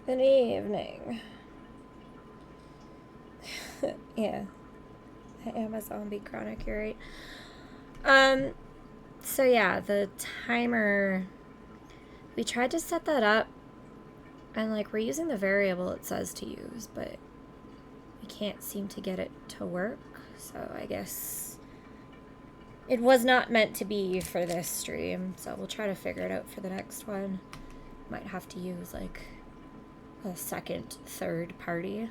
Good evening. Yeah, I am a zombie chronic, you're right. So yeah, the timer, we tried to set that up, and like we're using the variable it says to use, but we can't seem to get it to work, so I guess it was not meant to be for this stream, so we'll try to figure it out for the next one. Might have to use like a second, third party.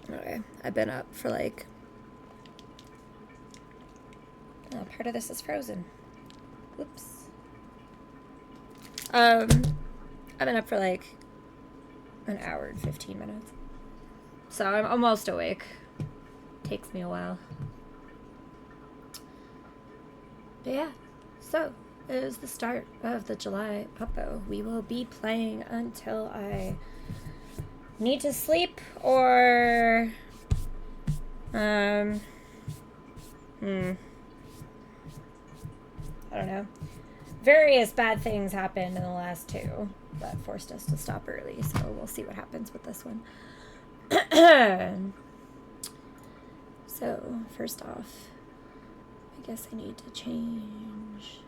Okay, I've been up for like... Oh, part of this is frozen. Whoops. I've been up for like an hour and 15 minutes. So I'm almost awake. Takes me a while. But yeah, so it is the start of the July PUPO. We will be playing until I need to sleep or I don't know. Various bad things happened in the last two that forced us to stop early, so we'll see what happens with this one. So, first off, I guess I need to change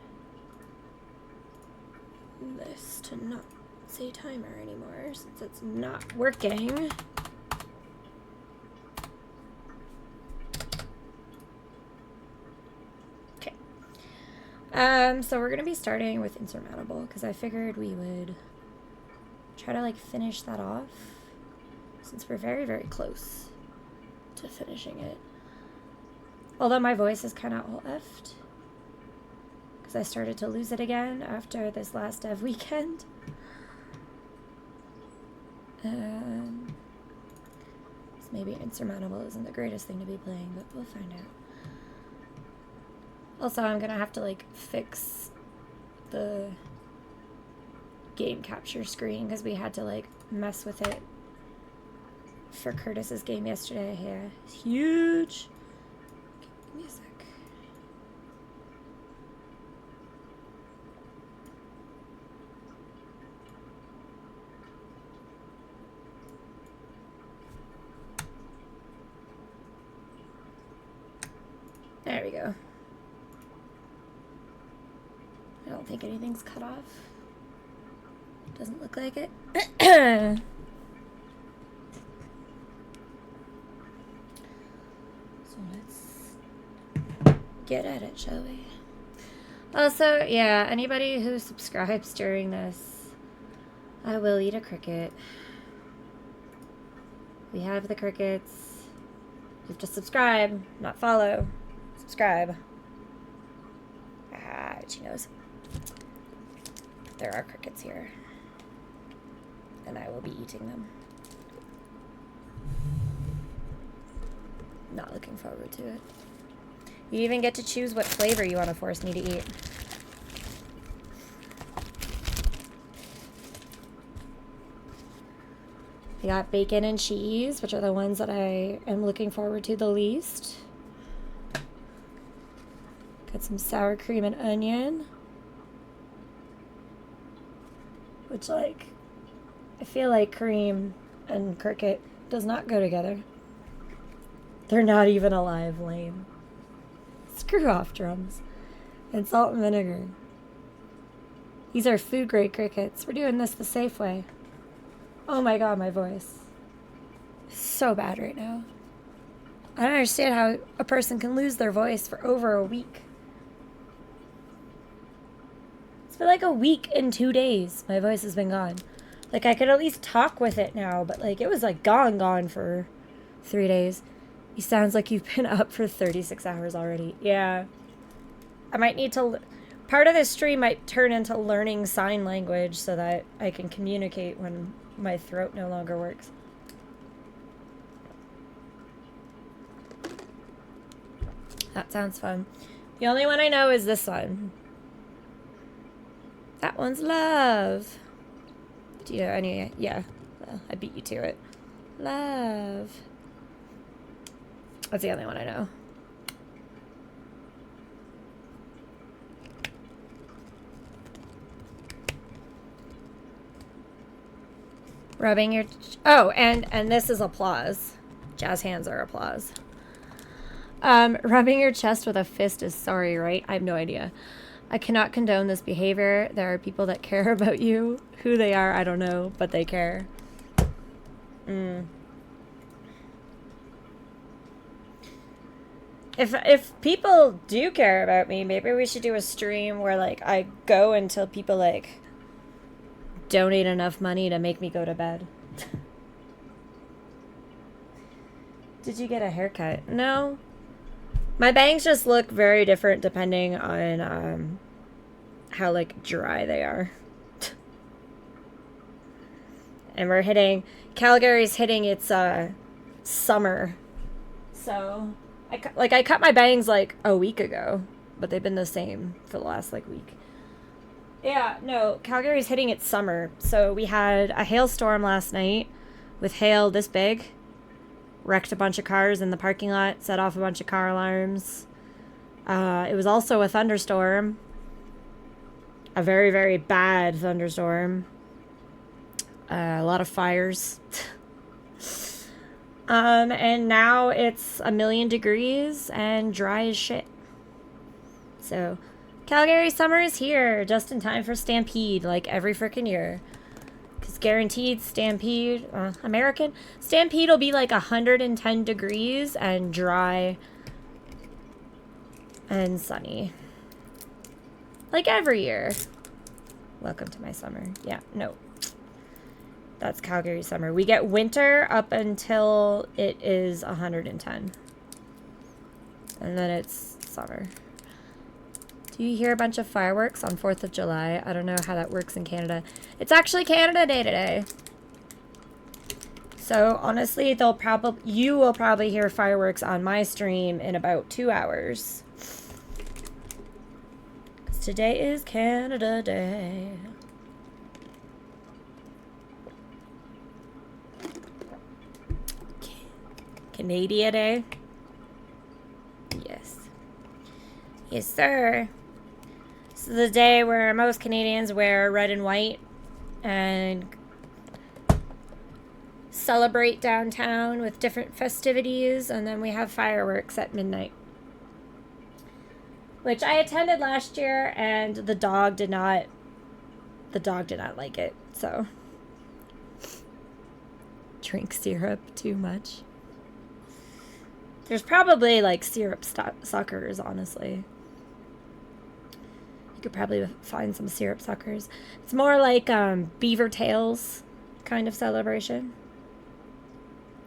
this to not say timer anymore since it's not working. Okay. So we're gonna be starting with Insurmountable because I figured we would try to like finish that off since we're very, very close to finishing it. Although my voice is kind of all effed because I started to lose it again after this last dev weekend. So maybe Insurmountable isn't the greatest thing to be playing, but we'll find out. Also, I'm gonna have to like fix the game capture screen because we had to like mess with it for Curtis's game yesterday. Yeah, it's huge. Okay, give me a sec. There we go. I don't think anything's cut off. Doesn't look like it. So let's get at it, shall we? Also, yeah, anybody who subscribes during this, I will eat a cricket. We have the crickets. You have to subscribe, not follow. Subscribe. Ah, she knows. There are crickets here. And I will be eating them. Not looking forward to it. You even get to choose what flavor you want to force me to eat. We got bacon and cheese, which are the ones that I am looking forward to the least. Got some sour cream and onion. Which, like, I feel like cream and cricket does not go together. They're not even alive, lame. Screw off, drums. And salt and vinegar. These are food-grade crickets. We're doing this the safe way. Oh my god, my voice. It's so bad right now. I don't understand how a person can lose their voice for over a week. It's been like a week and 2 days my voice has been gone. Like, I could at least talk with it now, but like, it was like gone for 3 days. He sounds like you've been up for 36 hours already. Yeah. I might need to... Part of this stream might turn into learning sign language so that I can communicate when my throat no longer works. That sounds fun. The only one I know is this one. That one's Love. Do you know any... Yeah. Well, I beat you to it. Love. That's the only one I know. Rubbing your... Oh, and this is applause. Jazz hands are applause. Rubbing your chest with a fist is sorry, right? I have no idea. I cannot condone this behavior. There are people that care about you. Who they are, I don't know, but they care. If people do care about me, maybe we should do a stream where, like, I go until people, like, donate enough money to make me go to bed. Did you get a haircut? No. My bangs just look very different depending on how, like, dry they are. And we're hitting... Calgary's hitting its summer. So, I cut my bangs, like, a week ago. But they've been the same for the last, like, week. Yeah, no, Calgary's hitting its summer. So we had a hailstorm last night with hail this big. Wrecked a bunch of cars in the parking lot, set off a bunch of car alarms. It was also a thunderstorm. A very, very bad thunderstorm. A lot of fires. And now it's 1,000,000 degrees and dry as shit. So, Calgary summer is here, just in time for Stampede, like every frickin' year. Because guaranteed Stampede, American, Stampede will be like 110 degrees and dry and sunny. Like every year. Welcome to my summer. Yeah, no. That's Calgary summer. We get winter up until it is 110. And then it's summer. Do you hear a bunch of fireworks on 4th of July? I don't know how that works in Canada. It's actually Canada Day today. So honestly, you will probably hear fireworks on my stream in about 2 hours. 'Cause today is Canada Day. Canada Day? Yes. Yes, sir. This is the day where most Canadians wear red and white and celebrate downtown with different festivities, and then we have fireworks at midnight. Which I attended last year, and the dog did not like it, so. Drink syrup too much. There's probably, like, syrup suckers, honestly. You could probably find some syrup suckers. It's more like beaver tails kind of celebration.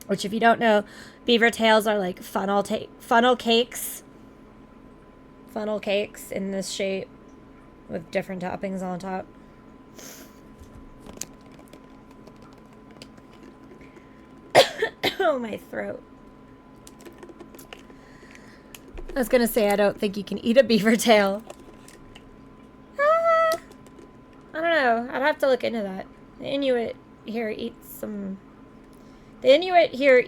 Which, if you don't know, beaver tails are like funnel cakes. Funnel cakes in this shape with different toppings on top. Oh, my throat. I was gonna say, I don't think you can eat a beaver tail. I don't know. I'd have to look into that. The Inuit here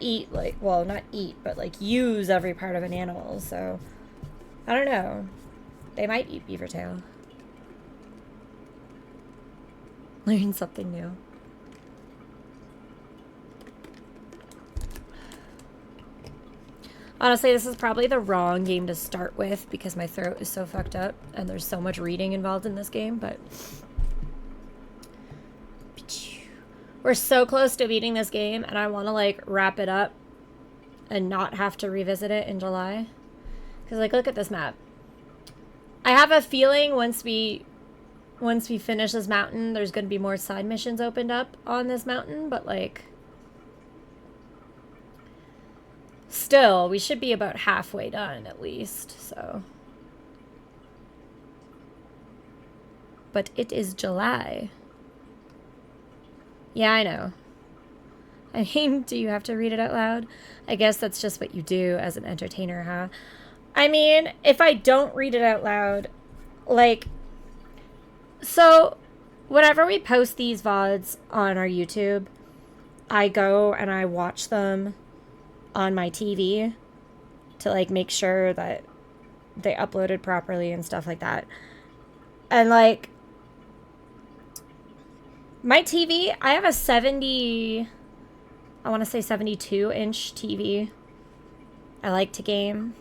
eat, like, well, not eat, but, like, use every part of an animal, so I don't know. They might eat beaver tail. Learn something new. Honestly, this is probably the wrong game to start with because my throat is so fucked up and there's so much reading involved in this game, but we're so close to beating this game and I want to, like, wrap it up and not have to revisit it in July. Because, like, look at this map. I have a feeling once we finish this mountain, there's going to be more side missions opened up on this mountain, but, like, still, we should be about halfway done at least, so. But it is July. Yeah, I know. I mean, do you have to read it out loud? I guess that's just what you do as an entertainer, huh? I mean, if I don't read it out loud, like, so whenever we post these VODs on our YouTube, I go and I watch them on my TV to, like, make sure that they uploaded properly and stuff like that. And, like, My TV, I have a 70, I want to say 72-inch TV. I like to game.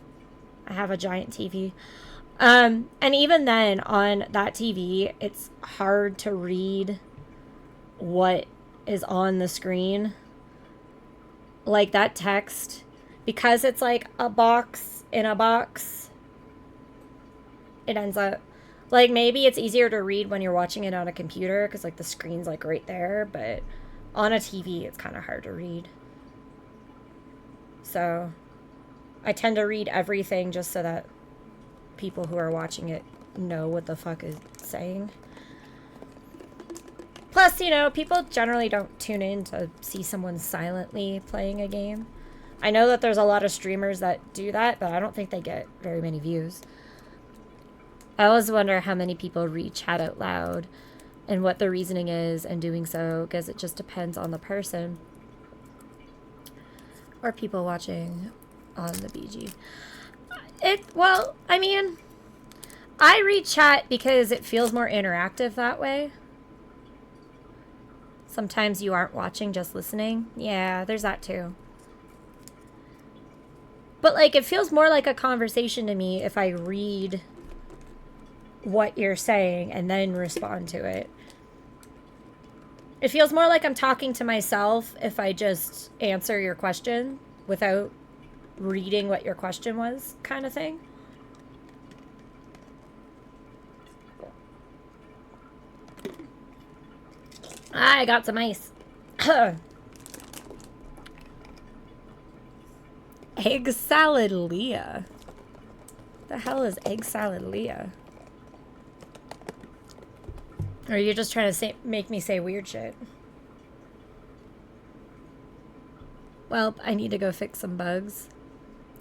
I have a giant TV. And even then, on that TV, it's hard to read what is on the screen. Like that text, because it's like a box in a box, it ends up, like, maybe it's easier to read when you're watching it on a computer because, like, the screen's, like, right there, but on a TV, it's kind of hard to read. So I tend to read everything just so that people who are watching it know what the fuck is saying. Plus, you know, people generally don't tune in to see someone silently playing a game. I know that there's a lot of streamers that do that, but I don't think they get very many views. I always wonder how many people read chat out loud and what the reasoning is in doing so, because it just depends on the person or people watching on the BG. Well, I mean, I read chat because it feels more interactive that way. Sometimes you aren't watching, just listening. Yeah, there's that too. But, like, it feels more like a conversation to me if I read what you're saying and then respond to it. It feels more like I'm talking to myself if I just answer your question without reading what your question was, kind of thing. I got some ice. Egg salad Leah. The hell is egg salad Leah? Or are you just trying to make me say weird shit? Well, I need to go fix some bugs.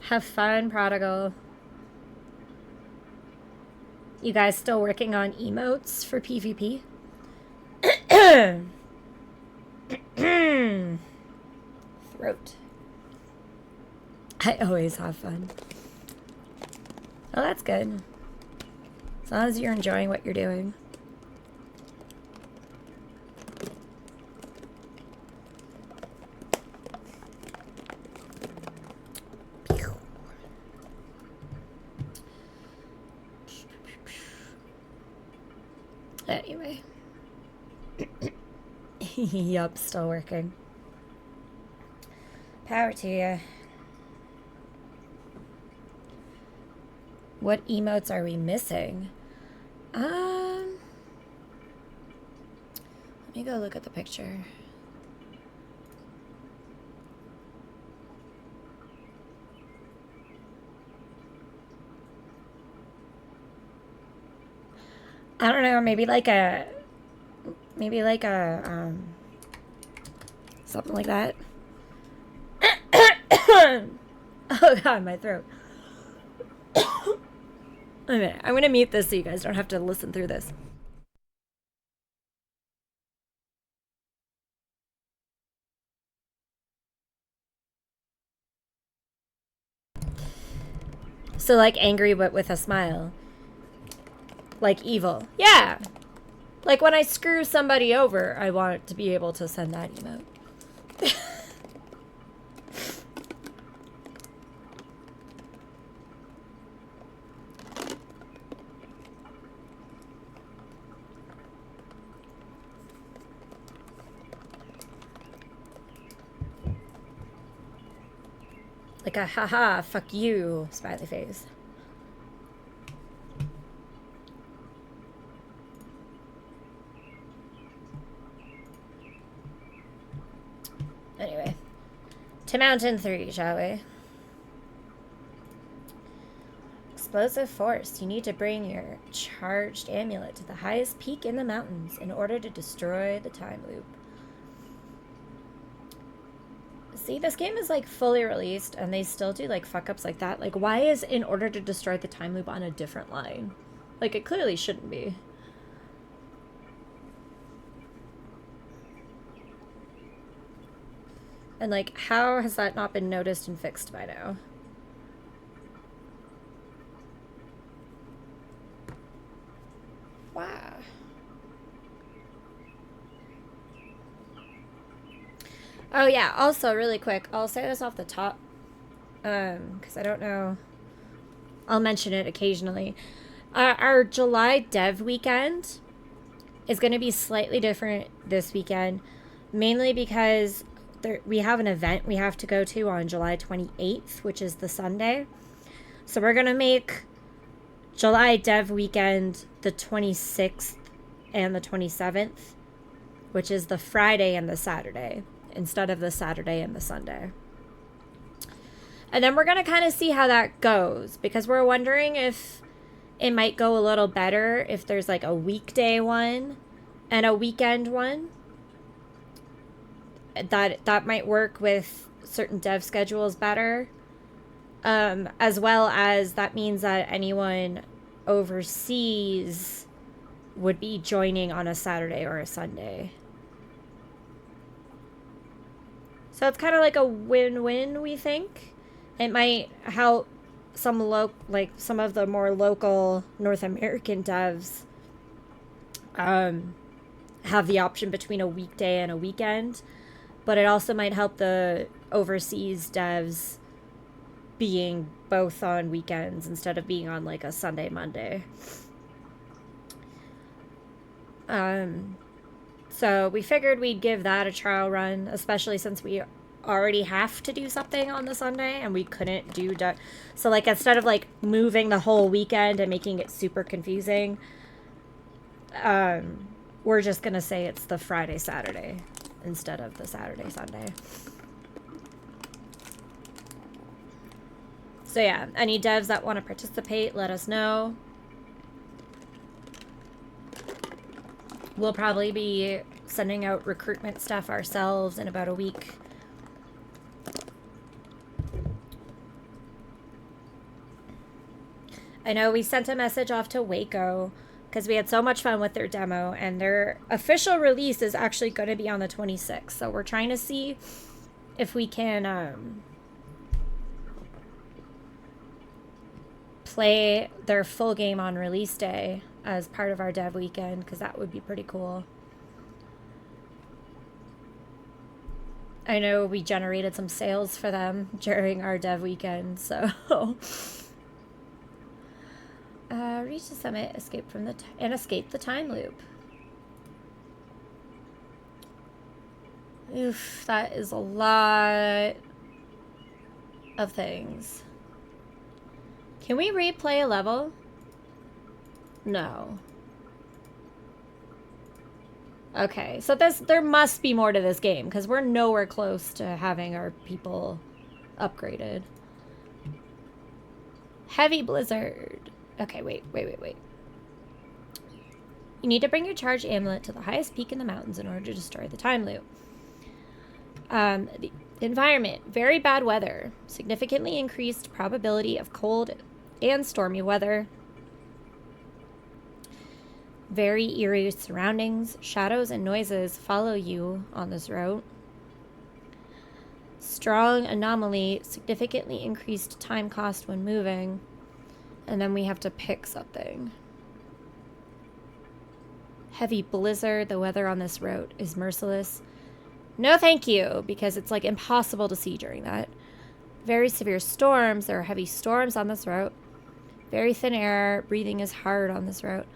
Have fun, Prodigal. You guys still working on emotes for PvP? Throat. I always have fun. Oh, that's good. As long as you're enjoying what you're doing. Anyway. Yup, still working. Power to you. What emotes are we missing? Let me go look at the picture. I don't know, maybe like a something like that. Oh god, my throat. A minute, I'm gonna mute this so you guys don't have to listen through this. So, like, angry but with a smile. Like evil. Yeah! Like when I screw somebody over, I want to be able to send that emote. Like a haha, fuck you, smiley face. Anyway. To Mountain 3, shall we? Explosive force. You need to bring your charged amulet to the highest peak in the mountains in order to destroy the time loop. See, this game is, like, fully released, and they still do, like, fuck-ups like that. Like, why is in order to destroy the time loop on a different line? Like, it clearly shouldn't be. And, like, how has that not been noticed and fixed by now? Wow. Oh yeah, also really quick, I'll say this off the top, because I don't know. I'll mention it occasionally. Our July Dev weekend is going to be slightly different this weekend, mainly because we have an event we have to go to on July 28th, which is the Sunday. So we're going to make July Dev weekend the 26th and the 27th, which is the Friday and the Saturday, instead of the Saturday and the Sunday. And then we're going to kind of see how that goes, because we're wondering if it might go a little better if there's like a weekday one and a weekend one. That might work with certain dev schedules better. As well as that means that anyone overseas would be joining on a Saturday or a Sunday. So it's kind of like a win-win, we think. It might help some of the more local North American devs have the option between a weekday and a weekend, but it also might help the overseas devs being both on weekends instead of being on like a Sunday, Monday. So we figured we'd give that a trial run, especially since we already have to do something on the Sunday and we couldn't do so like instead of like moving the whole weekend and making it super confusing, we're just gonna say it's the Friday Saturday instead of the Saturday Sunday. So yeah, any devs that want to participate, let us know. We'll probably be sending out recruitment stuff ourselves in about a week. I know we sent a message off to Waco because we had so much fun with their demo, and their official release is actually going to be on the 26th. So we're trying to see if we can play their full game on release day as part of our dev weekend, because that would be pretty cool. I know we generated some sales for them during our dev weekend, so reach the summit, escape from escape the time loop. Oof, that is a lot of things. Can we replay a level? No. Okay, so there must be more to this game, because we're nowhere close to having our people upgraded. Heavy blizzard. Okay, wait. You need to bring your charged amulet to the highest peak in the mountains in order to destroy the time loop. The environment. Very bad weather. Significantly increased probability of cold and stormy weather. Very eerie surroundings. Shadows and noises follow you on this route. Strong anomaly. Significantly increased time cost when moving. And then we have to pick something. Heavy blizzard. The weather on this route is merciless. No thank you, because it's like impossible to see during that. Very severe storms. There are heavy storms on this route. Very thin air. Breathing is hard on this route.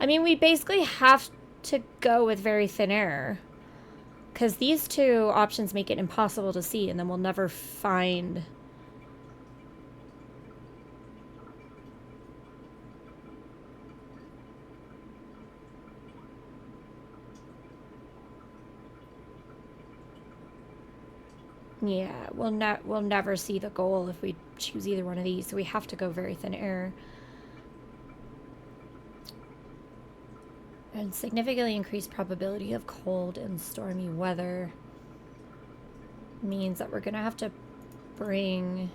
I mean, we basically have to go with very thin air, because these two options make it impossible to see, and then we'll never find... Yeah, we'll never see the goal if we choose either one of these, so we have to go very thin air. And significantly increased probability of cold and stormy weather means that we're going to have to bring...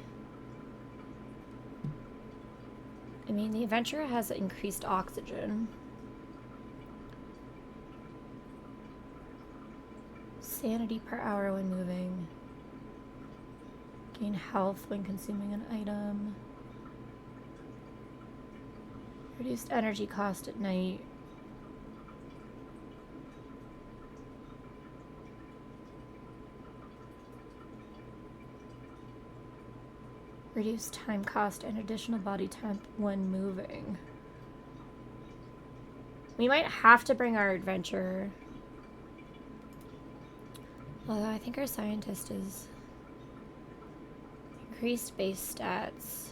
I mean, the Adventurer has increased oxygen. Sanity per hour when moving. Gain health when consuming an item. Reduced energy cost at night. Reduce time cost and additional body temp when moving. We might have to bring our adventurer. Although I think our scientist is... Increased base stats.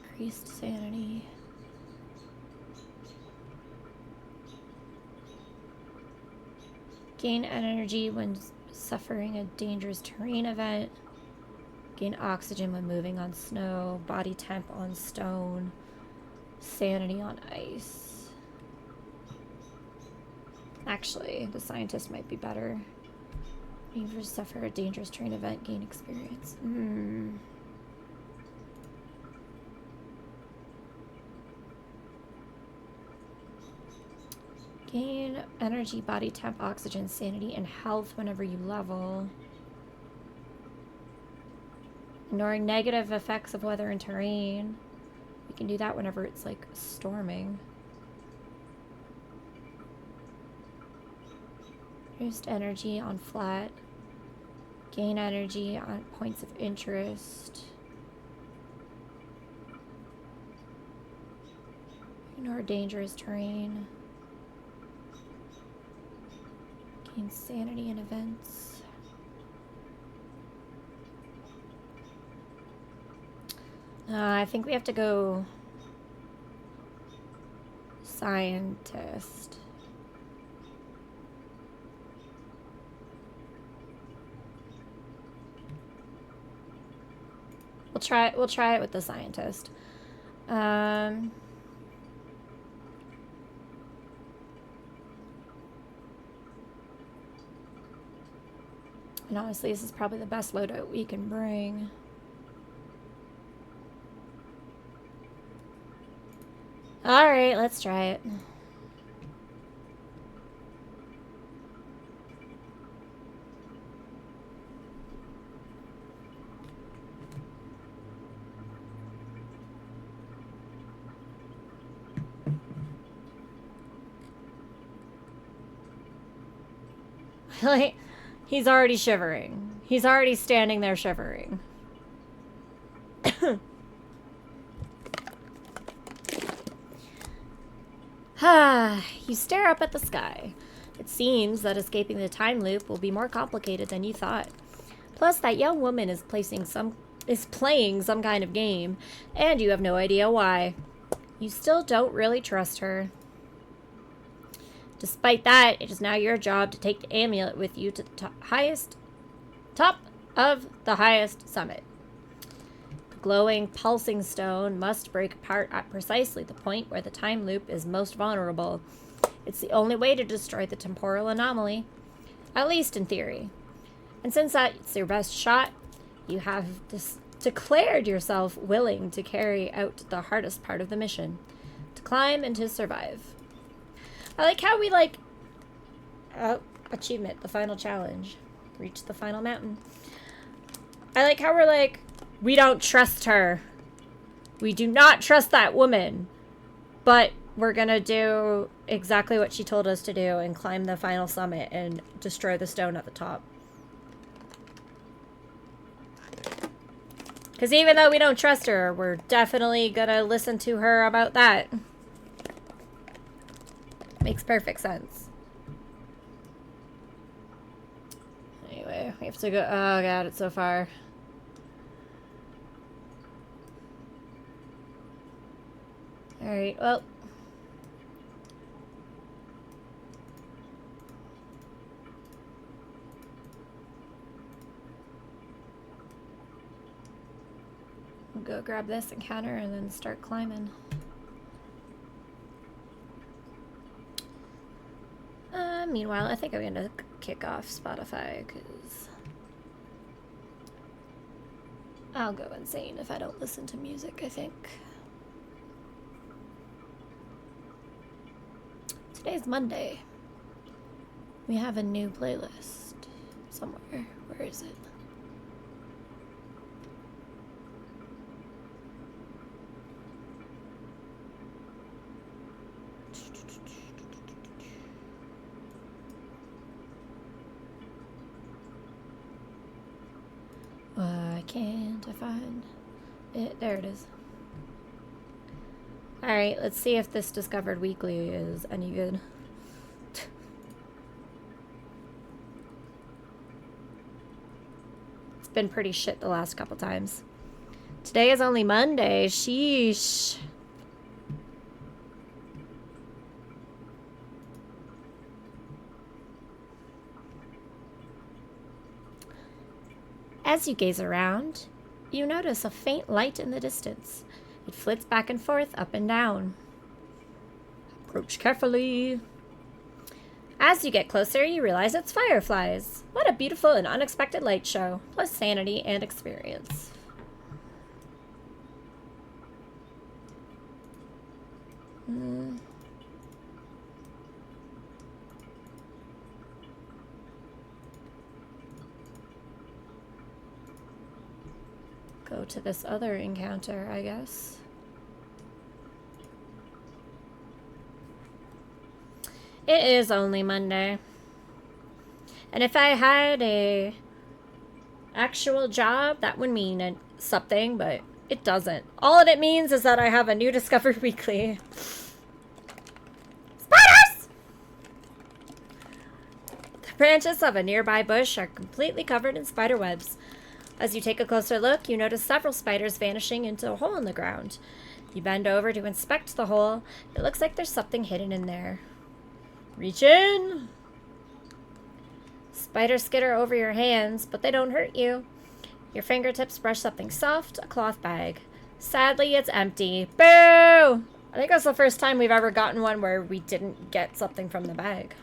Increased sanity. Gain energy when suffering a dangerous terrain event. Gain oxygen when moving on snow. Body temp on stone. Sanity on ice. Actually, the scientist might be better. Never suffer a dangerous terrain event. Gain experience. Gain energy, body temp, oxygen, sanity, and health whenever you level. Ignoring negative effects of weather and terrain. We can do that whenever it's like storming. Reduced energy on flat. Gain energy on points of interest. Ignore dangerous terrain. Gain sanity in events. I think we have to go scientist. We'll try it with the scientist. And honestly, this is probably the best loadout we can bring. Alright, let's try it. Like, he's already shivering. He's already standing there shivering. You stare up at the sky. It seems that escaping the time loop will be more complicated than you thought. Plus, that young woman is playing some kind of game, and you have no idea why. You still don't really trust her. Despite that, it is now your job to take the amulet with you to the top of the highest summit. The glowing, pulsing stone must break apart at precisely the point where the time loop is most vulnerable. It's the only way to destroy the temporal anomaly, at least in theory. And since that's your best shot, you have declared yourself willing to carry out the hardest part of the mission, to climb and to survive. I like how we achievement, the final challenge. Reach the final mountain. I like how we're we don't trust her. We do not trust that woman. But we're gonna do exactly what she told us to do and climb the final summit and destroy the stone at the top. Because even though we don't trust her, we're definitely gonna listen to her about that. Makes perfect sense. Anyway, we have to go. Oh god, it's so far. Alright, well. We'll go grab this encounter and then start climbing. Meanwhile, I think I'm gonna kick off Spotify because I'll go insane if I don't listen to music, I think. Today's Monday. We have a new playlist somewhere. Where is it? I can't Can't I find it? There it is. Alright, let's see if this Discovered Weekly is any good. It's been pretty shit the last couple times. Today is only Monday. Sheesh. As you gaze around, you notice a faint light in the distance. It flits back and forth, up and down. Approach carefully. As you get closer, you realize it's fireflies. What a beautiful and unexpected light show, plus sanity and experience. Go to this other encounter, I guess. It is only Monday. And if I had a actual job, that would mean something, but it doesn't. All it means is that I have a new Discovered Weekly. Spiders! The branches of a nearby bush are completely covered in spider webs. As you take a closer look, you notice several spiders vanishing into a hole in the ground. You bend over to inspect the hole. It looks like there's something hidden in there. Reach in! Spiders skitter over your hands, but they don't hurt you. Your fingertips brush something soft, a cloth bag. Sadly, it's empty. Boo! I think that's the first time we've ever gotten one where we didn't get something from the bag.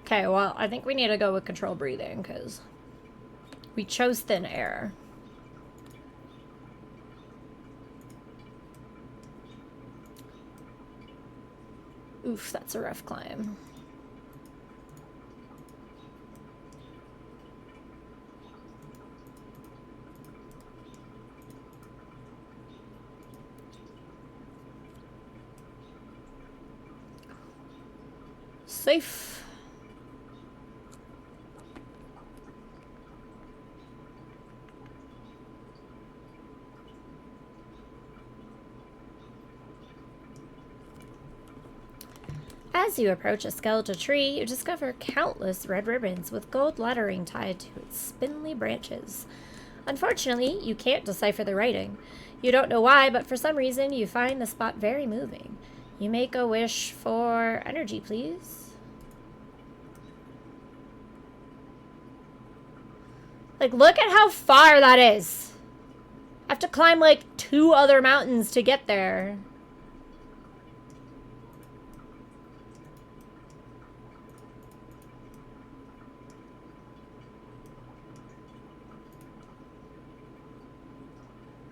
Okay, well, I think we need to go with control breathing, because we chose thin air. Oof, that's a rough climb. Safe. As you approach a skeletal tree, you discover countless red ribbons with gold lettering tied to its spindly branches. Unfortunately, you can't decipher the writing. You don't know why, but for some reason you find the spot very moving. You make a wish for energy, please. Like, look at how far that is. I have to climb like 2 other mountains to get there.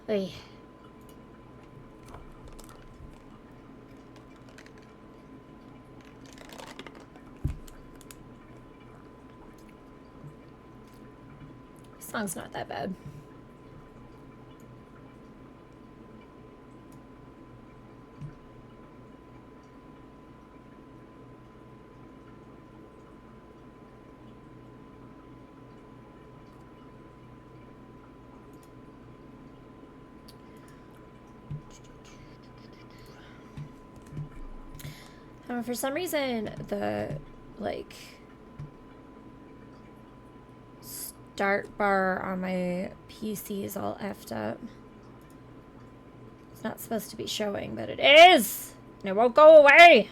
Oy. This song's not that bad. For some reason, the, like, start bar on my PC is all effed up. It's not supposed to be showing, but it is! And it won't go away!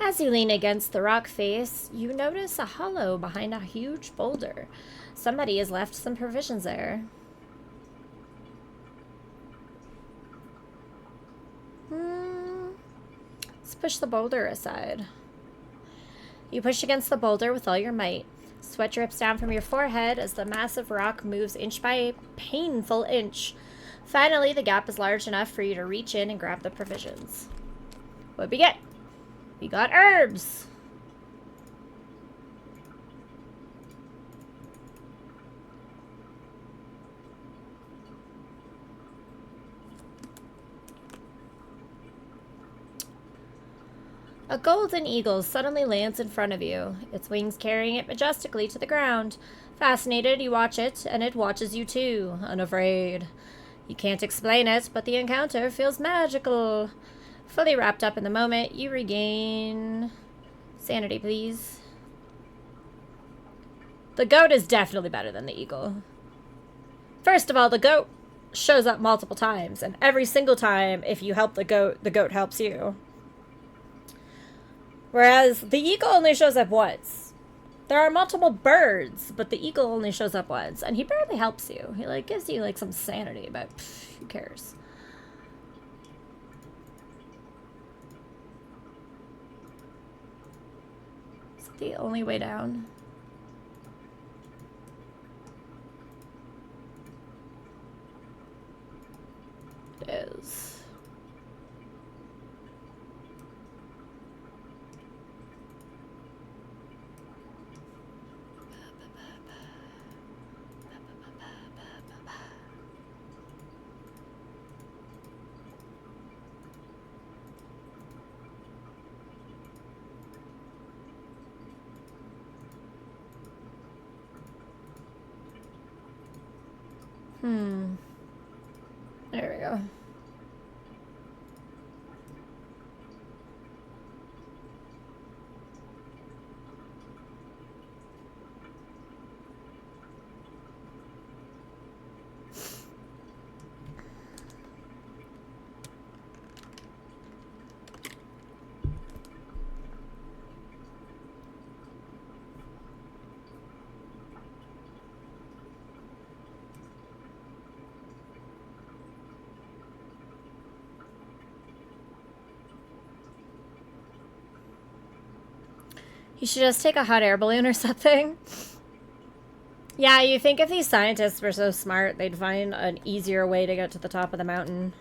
As you lean against the rock face, you notice a hollow behind a huge boulder. Somebody has left some provisions there. Let's push the boulder aside. You push against the boulder with all your might. Sweat drips down from your forehead as the massive rock moves inch by painful inch. Finally, the gap is large enough for you to reach in and grab the provisions. What'd we get? We got herbs! A golden eagle suddenly lands in front of you, its wings carrying it majestically to the ground. Fascinated, you watch it, and it watches you too, unafraid. You can't explain it, but the encounter feels magical. Fully wrapped up in the moment, you regain... sanity, please. The goat is definitely better than the eagle. First of all, the goat shows up multiple times, and every single time, if you help the goat helps you. Whereas the eagle only shows up once. There are multiple birds, but the eagle only shows up once. And he barely helps you. He, like, gives you, like, some sanity, but who cares? Is it the only way down? It is. There we go. You should just take a hot air balloon or something. Yeah, you think if these scientists were so smart, they'd find an easier way to get to the top of the mountain.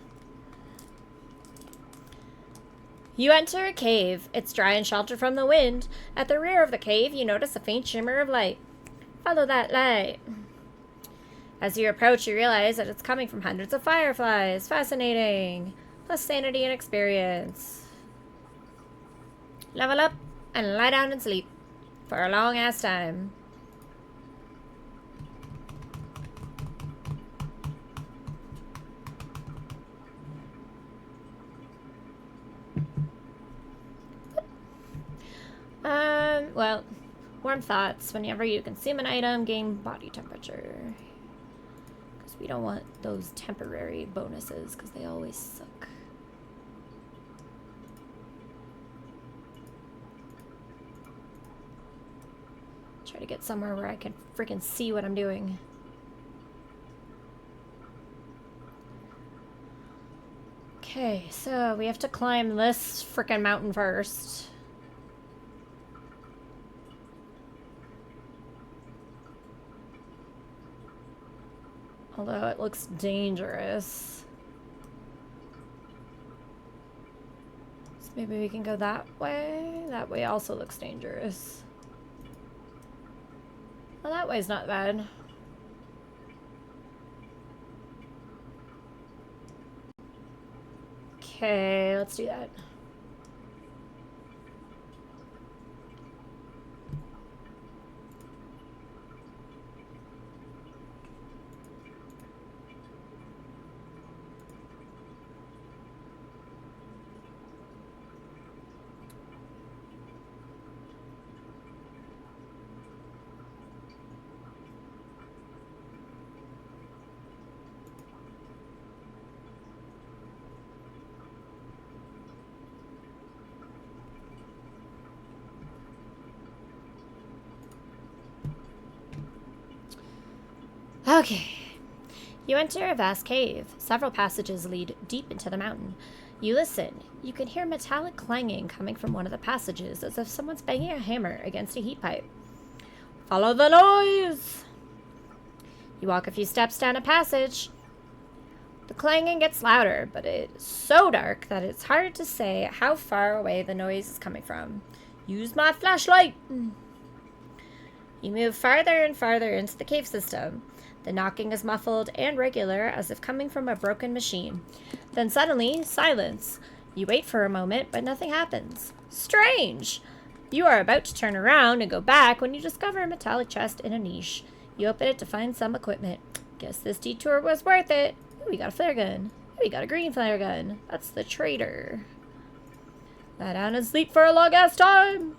You enter a cave. It's dry and sheltered from the wind. At the rear of the cave, you notice a faint shimmer of light. Follow that light. As you approach, you realize that it's coming from hundreds of fireflies. Fascinating. Plus sanity and experience. Level up and lie down and sleep for a long-ass time. Well, warm thoughts. Whenever you consume an item, gain body temperature. Because we don't want those temporary bonuses, because they always suck. Try to get somewhere where I can freaking see what I'm doing. Okay, so we have to climb this freaking mountain first. Although it looks dangerous. So maybe we can go that way? That way also looks dangerous. Well, that way's not bad. Okay, let's do that. Okay. You enter a vast cave. Several passages lead deep into the mountain. You listen. You can hear metallic clanging coming from one of the passages, as if someone's banging a hammer against a heat pipe. Follow the noise! You walk a few steps down a passage. The clanging gets louder, but it's so dark that it's hard to say how far away the noise is coming from. Use my flashlight! You move farther and farther into the cave system. The knocking is muffled and regular, as if coming from a broken machine. Then suddenly, silence. You wait for a moment, but nothing happens. Strange! You are about to turn around and go back when you discover a metallic chest in a niche. You open it to find some equipment. Guess this detour was worth it. Ooh, we got a flare gun. Ooh, we got a green flare gun. That's the traitor. Lie down and sleep for a long ass time.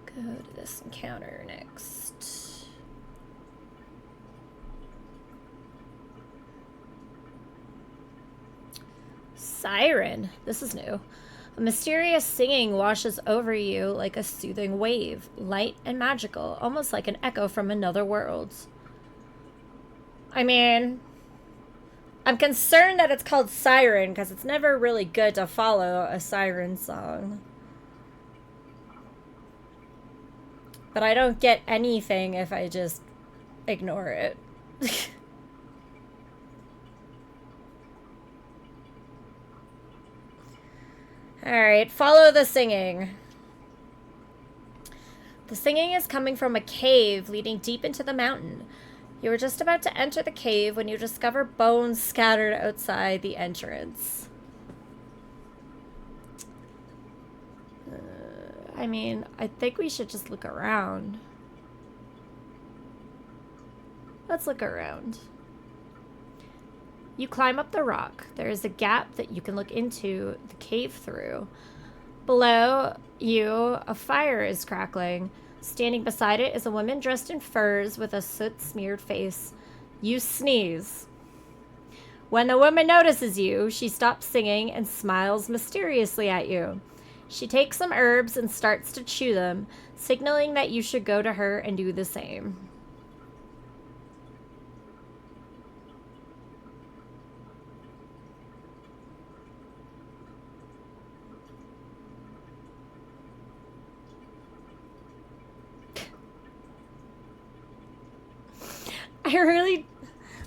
Go to this encounter next. Siren. This is new. A mysterious singing washes over you like a soothing wave, light and magical, almost like an echo from another world. I mean, I'm concerned that it's called Siren because it's never really good to follow a siren song. But I don't get anything if I just ignore it. Alright, follow the singing. The singing is coming from a cave leading deep into the mountain. You were just about to enter the cave when you discover bones scattered outside the entrance. I mean, I think we should just look around. Let's look around. You climb up the rock. There is a gap that you can look into the cave through. Below you, a fire is crackling. Standing beside it is a woman dressed in furs with a soot-smeared face. You sneeze. When the woman notices you, she stops singing and smiles mysteriously at you. She takes some herbs and starts to chew them, signaling that you should go to her and do the same.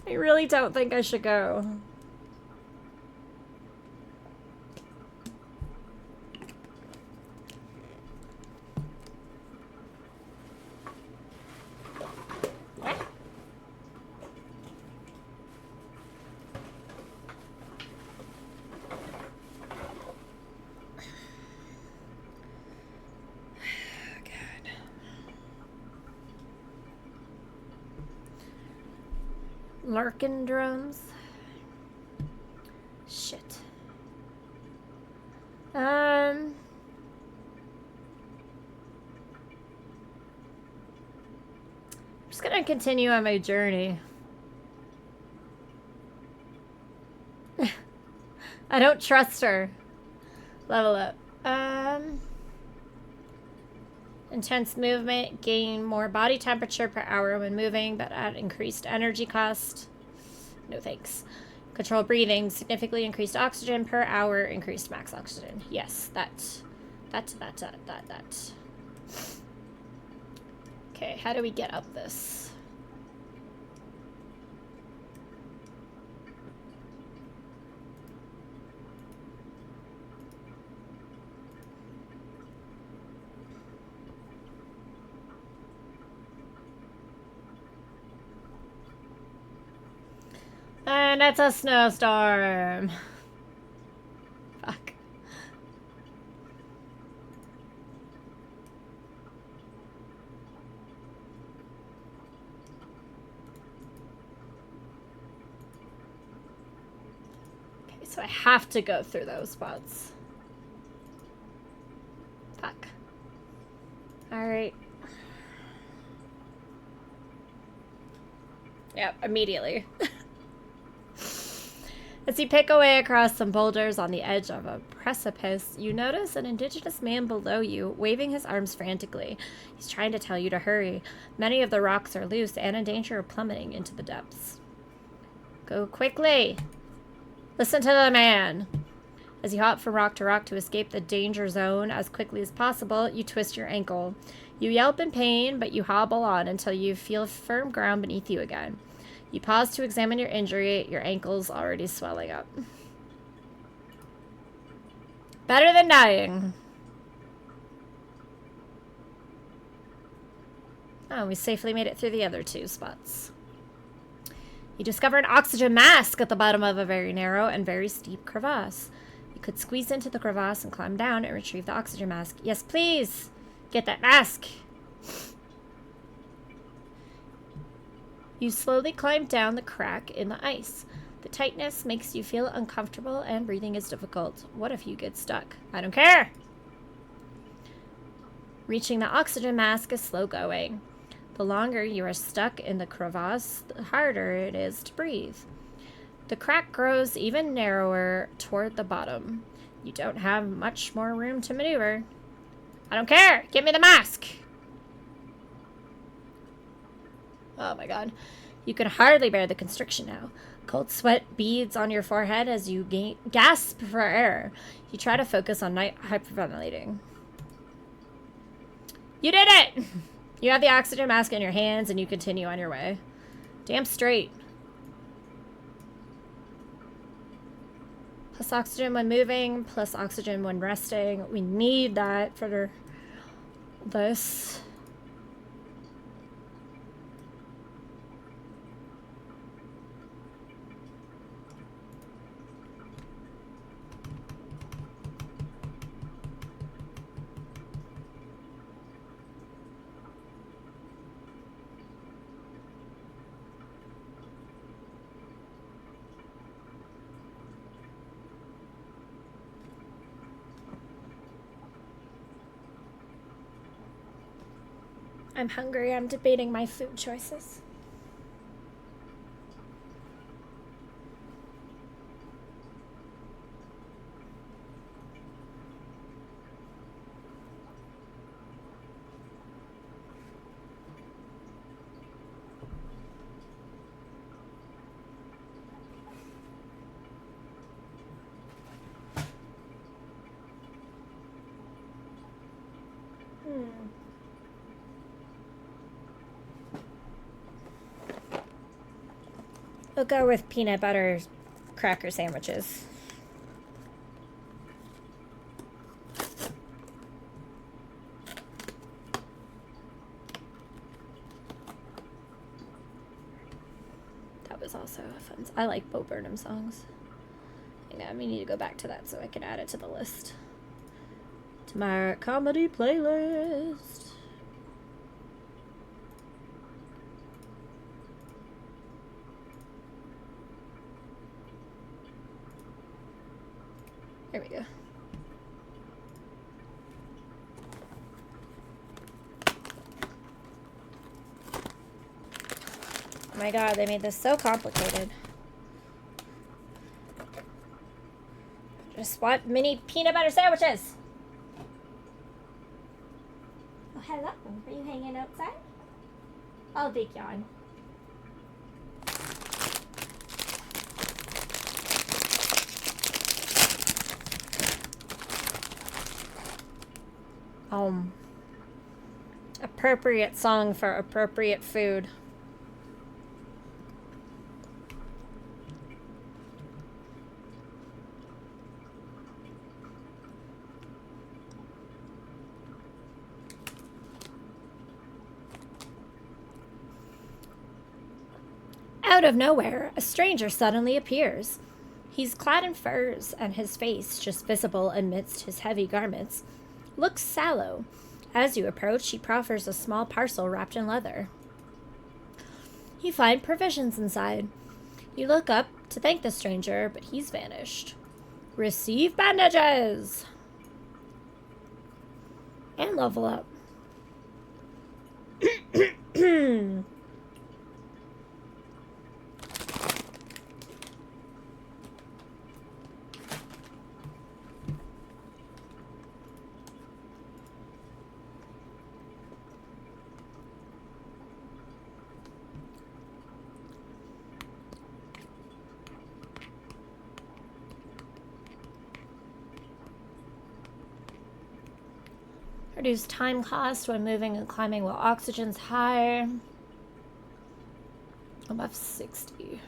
I really don't think I should go. Larkin drums. Shit. I'm just gonna continue on my journey. I don't trust her. Level up. Intense movement, gain more body temperature per hour when moving, but at increased energy cost. No thanks. Control breathing, significantly increased oxygen per hour, increased max oxygen. Yes, that. Okay, how do we get up this? And it's a snowstorm. Fuck. Okay, so I have to go through those spots. Fuck. Alright. Yep, immediately. As you pick away across some boulders on the edge of a precipice, you notice an indigenous man below you, waving his arms frantically. He's trying to tell you to hurry. Many of the rocks are loose and in danger of plummeting into the depths. Go quickly! Listen to the man! As you hop from rock to rock to escape the danger zone as quickly as possible, you twist your ankle. You yelp in pain, but you hobble on until you feel firm ground beneath you again. You pause to examine your injury, your ankle's already swelling up. Better than dying. Oh, we safely made it through the other two spots. You discover an oxygen mask at the bottom of a very narrow and very steep crevasse. You could squeeze into the crevasse and climb down and retrieve the oxygen mask. Yes, please! Get that mask! You slowly climb down the crack in the ice. The tightness makes you feel uncomfortable and breathing is difficult. What if you get stuck? I don't care! Reaching the oxygen mask is slow going. The longer you are stuck in the crevasse, the harder it is to breathe. The crack grows even narrower toward the bottom. You don't have much more room to maneuver. I don't care! Give me the mask! Oh my god. You can hardly bear the constriction now. Cold sweat beads on your forehead as you gasp for air. You try to focus on hyperventilating. You did it! You have the oxygen mask in your hands and you continue on your way. Damn straight. Plus oxygen when moving, plus oxygen when resting. We need that for this. I'm hungry. I'm debating my food choices. We'll go with peanut butter cracker sandwiches. That was also a fun. I like Bo Burnham songs. Yeah, we need to go back to that so I can add it to the list. To my comedy playlist. There we go. Oh my god, they made this so complicated. Just want mini peanut butter sandwiches. Oh, hello. Are you hanging outside? I'll take you on. Appropriate song for appropriate food. Out of nowhere, a stranger suddenly appears. He's clad in furs, and his face, just visible amidst his heavy garments, looks sallow. As you approach, he proffers a small parcel wrapped in leather. You find provisions inside. You look up to thank the stranger, but he's vanished. Receive bandages! And level up. Reduce time cost when moving and climbing while oxygen's high. Above 60.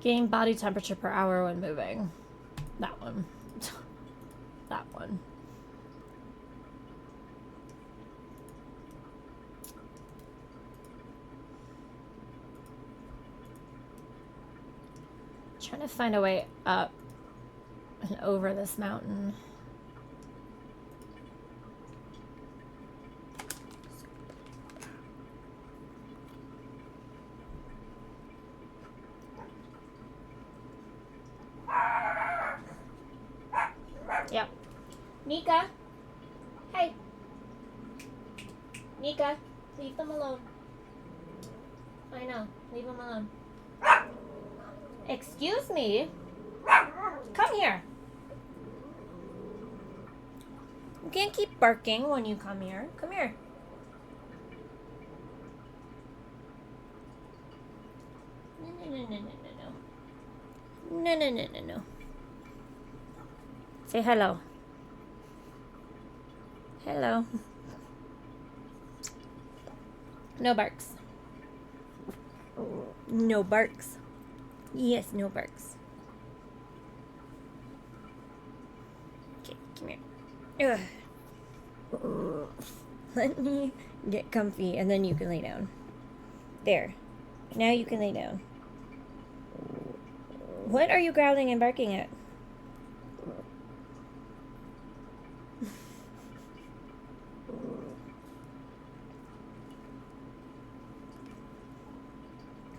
Gain body temperature per hour when moving. That one. That one. Trying to find a way up and over this mountain. Yep. Nika. Hey. Nika, leave them alone. I know. Leave them alone. Excuse me. Come here. You can't keep barking when you come here. Come here. No. Say hello. Hello. No barks. No barks. Yes, no barks. Okay, come here. Ugh. Let me get comfy and then you can lay down. There. Now you can lay down. What are you growling and barking at?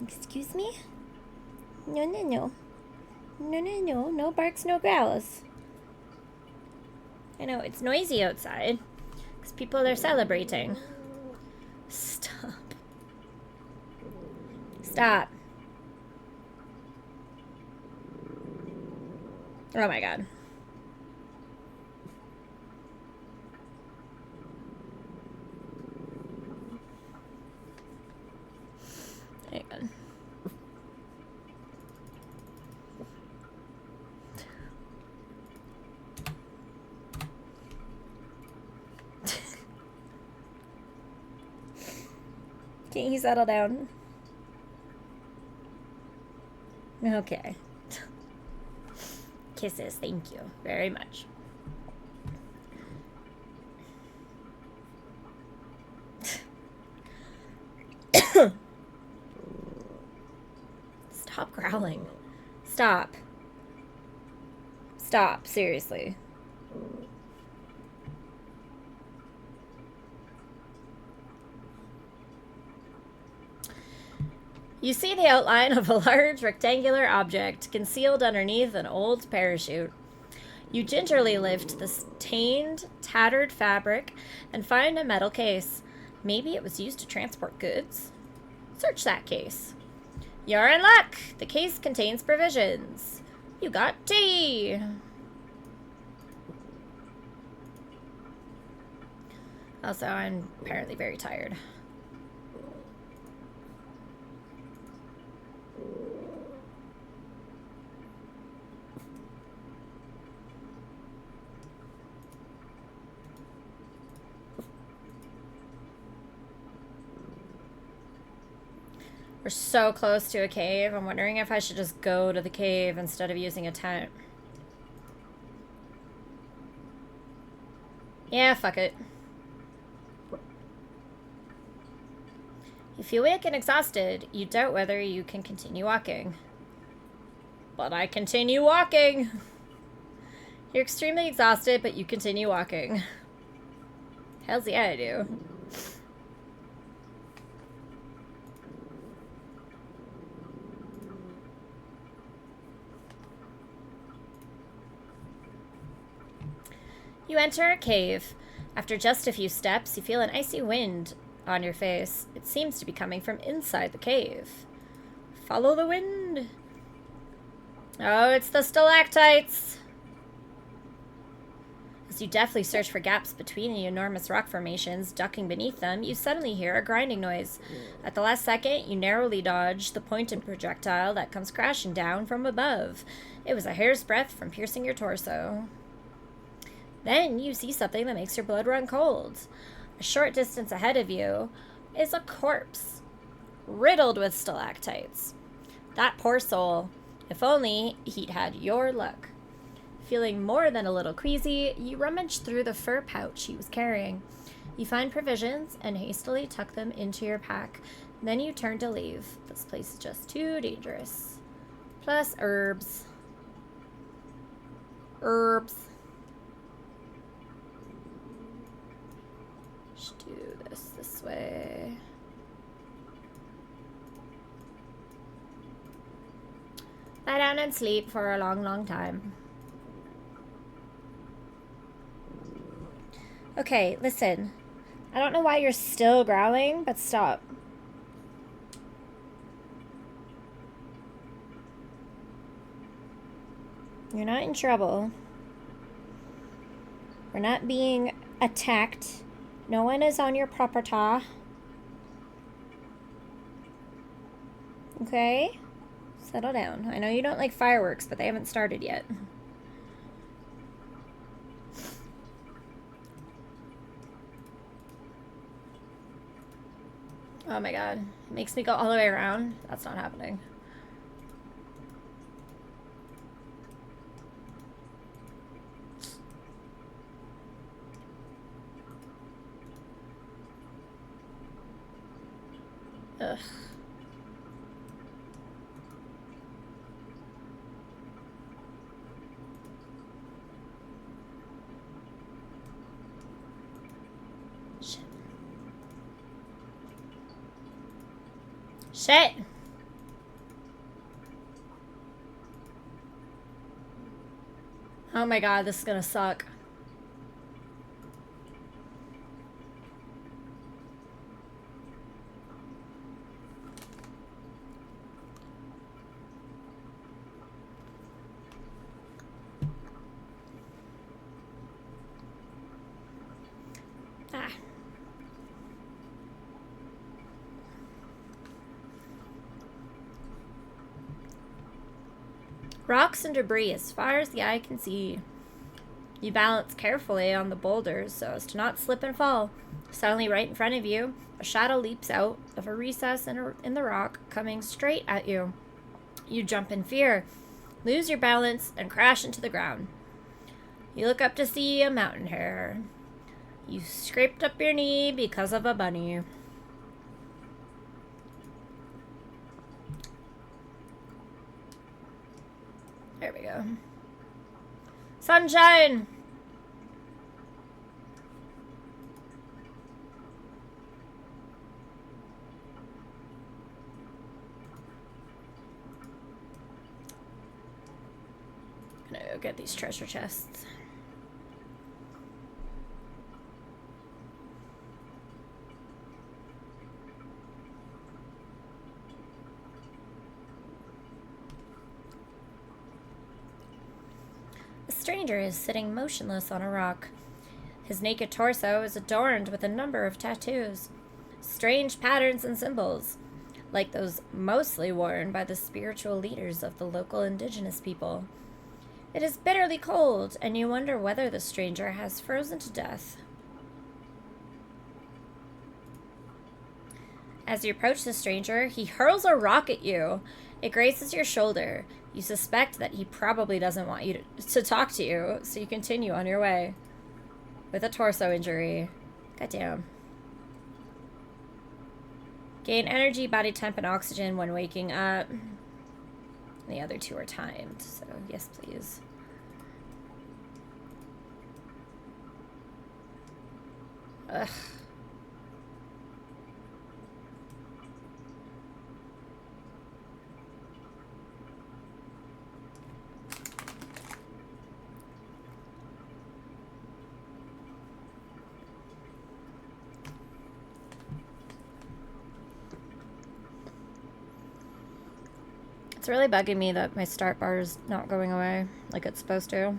Excuse me? No. No barks, no growls. I know, it's noisy outside. Because people are celebrating. Stop. Stop. Oh my god. Hang on. Can you settle down? Okay. Kisses, thank you very much. Stop growling. Stop. Stop, seriously. You see the outline of a large rectangular object concealed underneath an old parachute. You gingerly lift the stained, tattered fabric and find a metal case. Maybe it was used to transport goods? Search that case. You're in luck! The case contains provisions. You got tea! Also, I'm apparently very tired. We're so close to a cave. I'm wondering if I should just go to the cave instead of using a tent. Yeah, fuck it. You feel weak and exhausted. You doubt whether you can continue walking. But I continue walking. You're extremely exhausted, but you continue walking. Hells yeah, I do. You enter a cave. After just a few steps, you feel an icy wind on your face. It seems to be coming from inside the cave. Follow the wind. Oh, it's the stalactites. As you deftly search for gaps between the enormous rock formations, ducking beneath them, you suddenly hear a grinding noise. At the last second, you narrowly dodge the pointed projectile that comes crashing down from above. It was a hair's breadth from piercing your torso. Then you see something that makes your blood run cold. A short distance ahead of you is a corpse, riddled with stalactites. That poor soul. If only he'd had your luck. Feeling more than a little queasy, you rummage through the fur pouch he was carrying. You find provisions and hastily tuck them into your pack. Then you turn to leave. This place is just too dangerous. Plus herbs. Herbs. Let's do this way. Lie down and sleep for a long, long time. Okay, listen. I don't know why you're still growling, but stop. You're not in trouble. We're not being attacked. No one is on your property. Okay? Settle down. I know you don't like fireworks, but they haven't started yet. Oh my god. It makes me go all the way around. That's not happening. Ugh. Shit! Oh my god, this is gonna suck. Ah. Rocks and debris as far as the eye can see. You balance carefully on the boulders so as to not slip and fall. Suddenly, right in front of you, a shadow leaps out of a recess in the rock, coming straight at you. You jump in fear, lose your balance, and crash into the ground. You look up to see a mountain hare. You scraped up your knee because of a bunny. There we go. Sunshine! I'm gonna go get these treasure chests. The stranger is sitting motionless on a rock. His naked torso is adorned with a number of tattoos, strange patterns and symbols, like those mostly worn by the spiritual leaders of the local indigenous people. It is bitterly cold, and you wonder whether the stranger has frozen to death. As you approach the stranger, he hurls a rock at you. It grazes your shoulder. You suspect that he probably doesn't want you to talk to you, so you continue on your way. With a torso injury. Goddamn. Gain energy, body temp, and oxygen when waking up. The other two are timed, so yes, please. Ugh. It's really bugging me that my start bar is not going away like it's supposed to.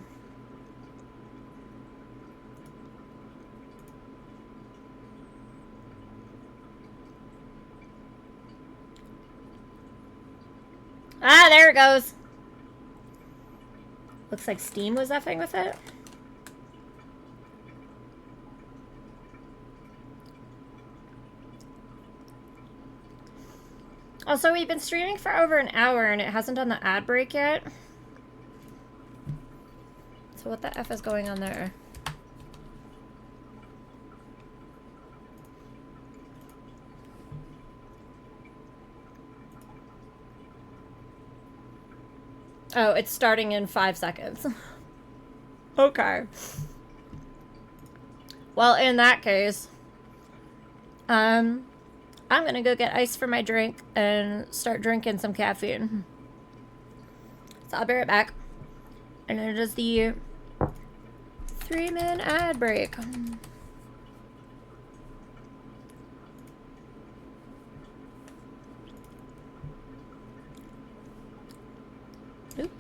Ah, there it goes. Looks like Steam was effing with it. Also, we've been streaming for over an hour and it hasn't done the ad break yet. So what the F is going on there? Oh, it's starting in 5 seconds. Okay. Well, in that case, I'm gonna go get ice for my drink and start drinking some caffeine. So I'll be right back. And it is the 3-minute ad break. Oop.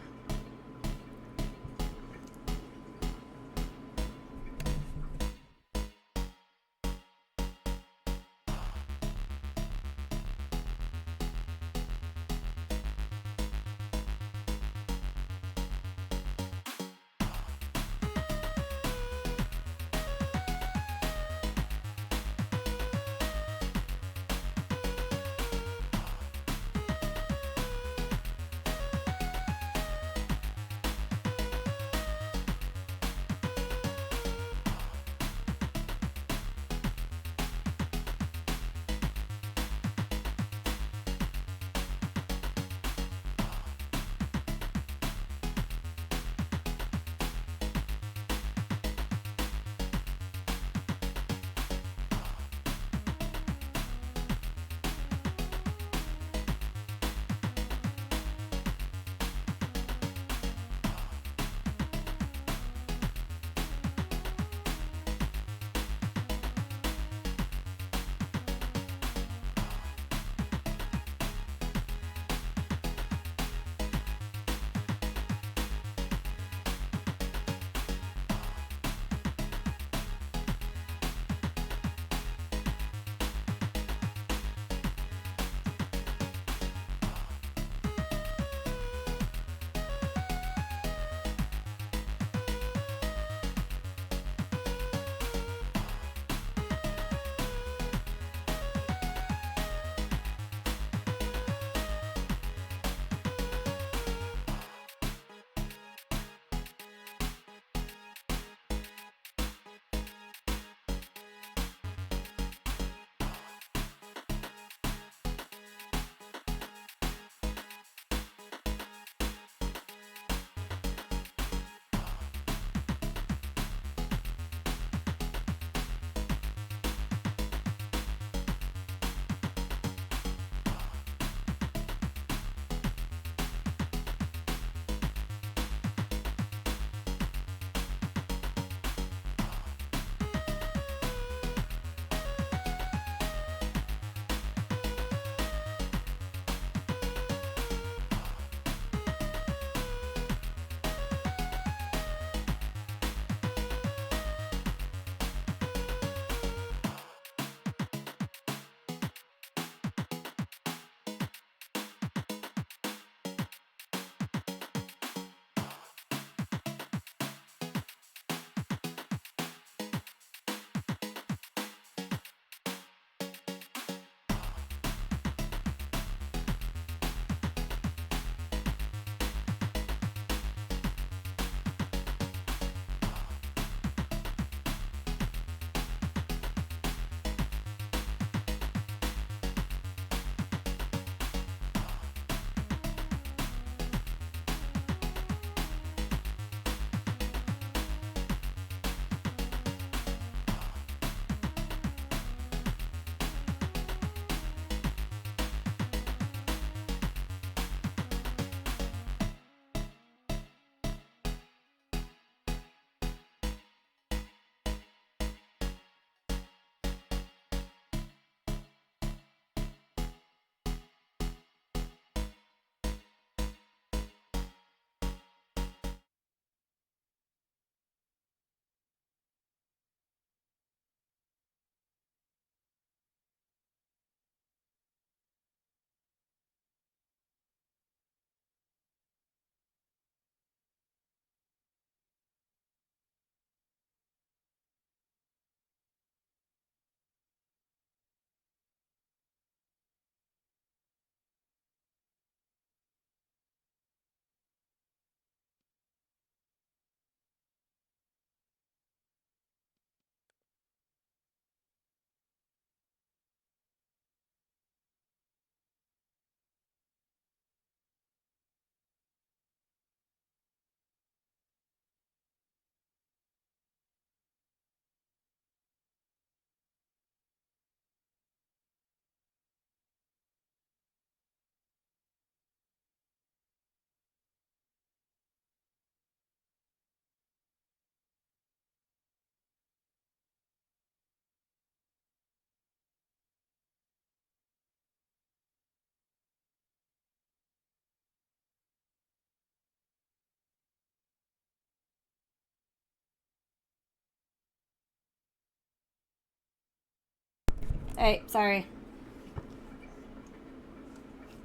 Hey, sorry.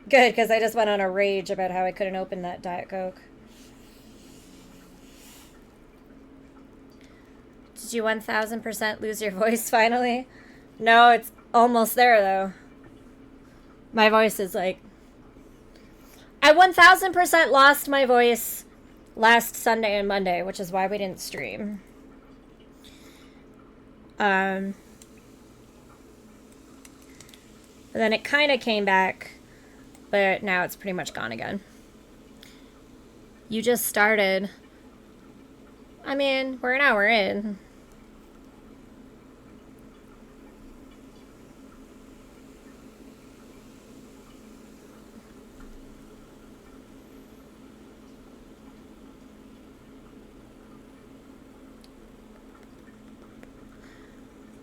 Good, because I just went on a rage about how I couldn't open that Diet Coke. Did you 1000% lose your voice finally? No, it's almost there, though. My voice is like... I 1000% lost my voice last Sunday and Monday, which is why we didn't stream. And then it kind of came back, but now it's pretty much gone again. You just started. I mean, we're an hour in.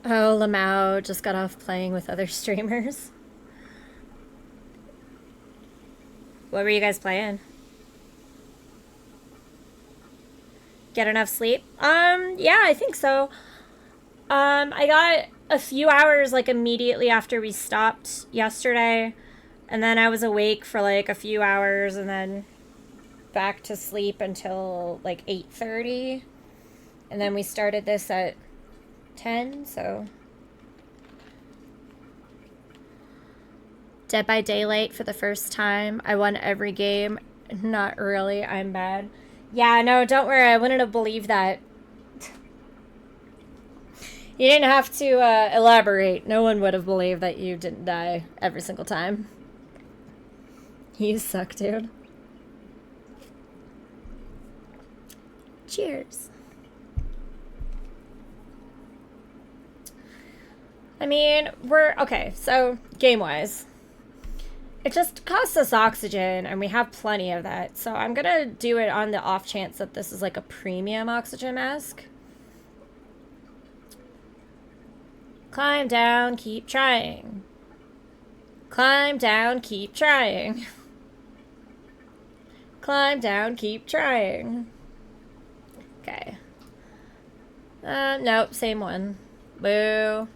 Oh, Lamau just got off playing with other streamers. What were you guys playing? Get enough sleep? Yeah, I think so. I got a few hours like immediately after we stopped yesterday, and then I was awake for like a few hours and then back to sleep until like 8:30. And then we started this at 10, so Dead by Daylight for the first time. I won every game. Not really, I'm bad. Yeah, no, don't worry, I wouldn't have believed that. You didn't have to elaborate. No one would have believed that you didn't die every single time. You suck, dude. Cheers. I mean, okay, so game-wise, it just costs us oxygen, and we have plenty of that. So I'm gonna do it on the off chance that this is like a premium oxygen mask. Climb down, keep trying. Climb down, keep trying. Climb down, keep trying. Okay. Nope, same one. Boo.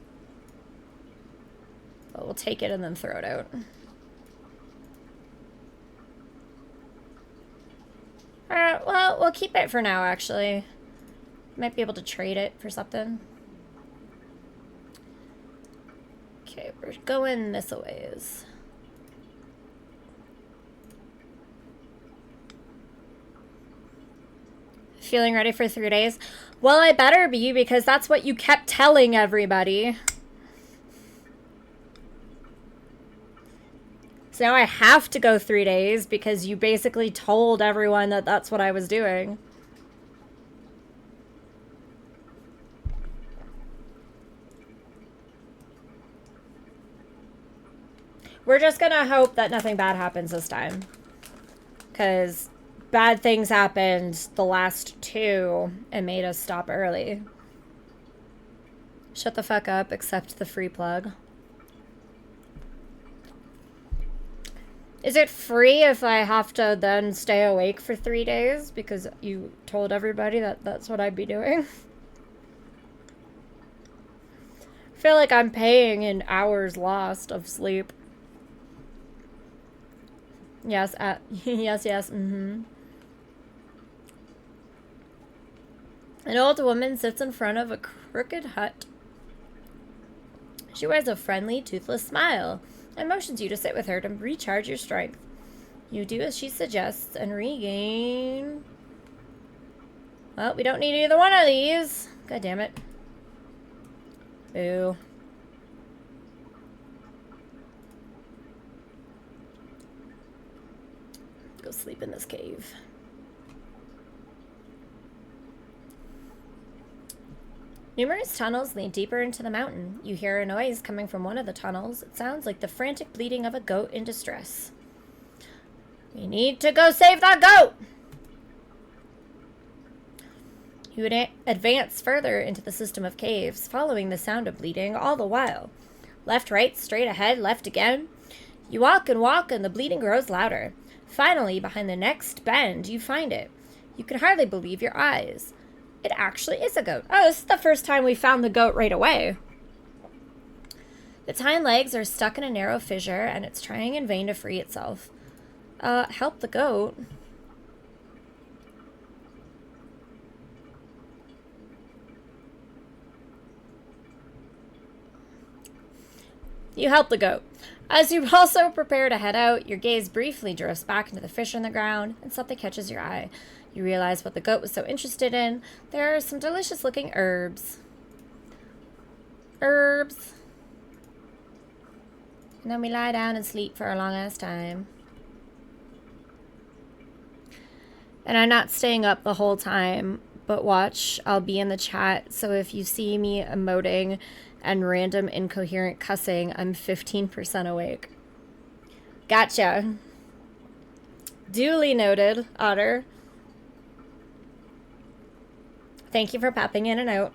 But we'll take it and then throw it out. Alright, well, we'll keep it for now, actually. Might be able to trade it for something. Okay, we're going this a ways. Feeling ready for 3 days? Well, I better be, because that's what you kept telling everybody. So now I have to go 3 days because you basically told everyone that that's what I was doing. We're just gonna hope that nothing bad happens this time. Because bad things happened the last 2 and made us stop early. Shut the fuck up, accept the free plug. Is it free if I have to then stay awake for 3 days because you told everybody that that's what I'd be doing? I feel like I'm paying in hours lost of sleep. Yes, yes, mm-hmm. An old woman sits in front of a crooked hut. She wears a friendly, toothless smile and motions you to sit with her to recharge your strength. You do as she suggests and regain... Well, we don't need either one of these. God damn it. Boo. Go sleep in this cave. Numerous tunnels lead deeper into the mountain. You hear a noise coming from one of the tunnels. It sounds like the frantic bleating of a goat in distress. We need to go save that goat! You would advance further into the system of caves, following the sound of bleating all the while. Left, right, straight ahead, left again. You walk, and the bleating grows louder. Finally, behind the next bend, you find it. You can hardly believe your eyes. It actually is a goat. Oh, this is the first time we found the goat right away. Its hind legs are stuck in a narrow fissure, and it's trying in vain to free itself. Help the goat. You help the goat. As you also prepare to head out, your gaze briefly drifts back into the fissure in the ground, and something catches your eye. You realize what the goat was so interested in. There are some delicious-looking herbs. Herbs. And then we lie down and sleep for a long-ass time. And I'm not staying up the whole time, but watch, I'll be in the chat, so if you see me emoting and random incoherent cussing, I'm 15% awake. Gotcha. Duly noted, Otter. Thank you for popping in and out.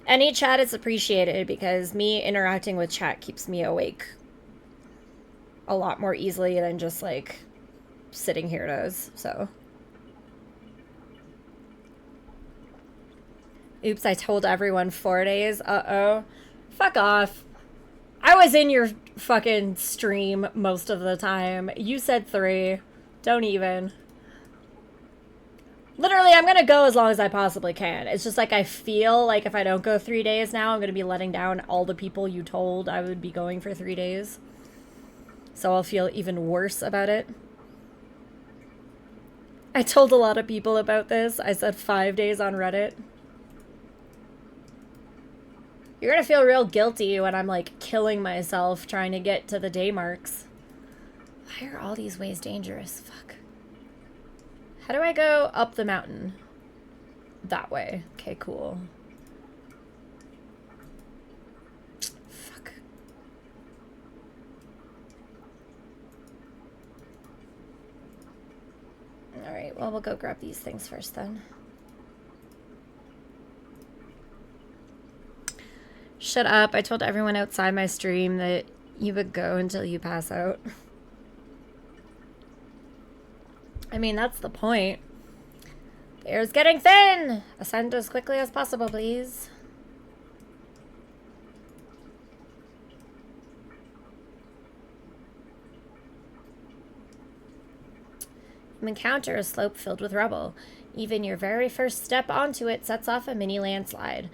Any chat is appreciated because me interacting with chat keeps me awake a lot more easily than just like sitting here does, so. Oops, I told everyone 4 days. Uh-oh. Fuck off. I was in your fucking stream most of the time. You said 3. Don't even. Literally, I'm gonna go as long as I possibly can. It's just like I feel like if I don't go 3 days now, I'm gonna be letting down all the people you told I would be going for 3 days. So I'll feel even worse about it. I told a lot of people about this. I said 5 days on Reddit. You're gonna feel real guilty when I'm like killing myself trying to get to the day marks. Why are all these ways dangerous? Fuck. How do I go up the mountain? That way. Okay, cool. Fuck. Alright, well, we'll go grab these things first then. Shut up. I told everyone outside my stream that you would go until you pass out. I mean, that's the point. The air's getting thin! Ascend as quickly as possible, please. You encounter a slope filled with rubble. Even your very first step onto it sets off a mini landslide,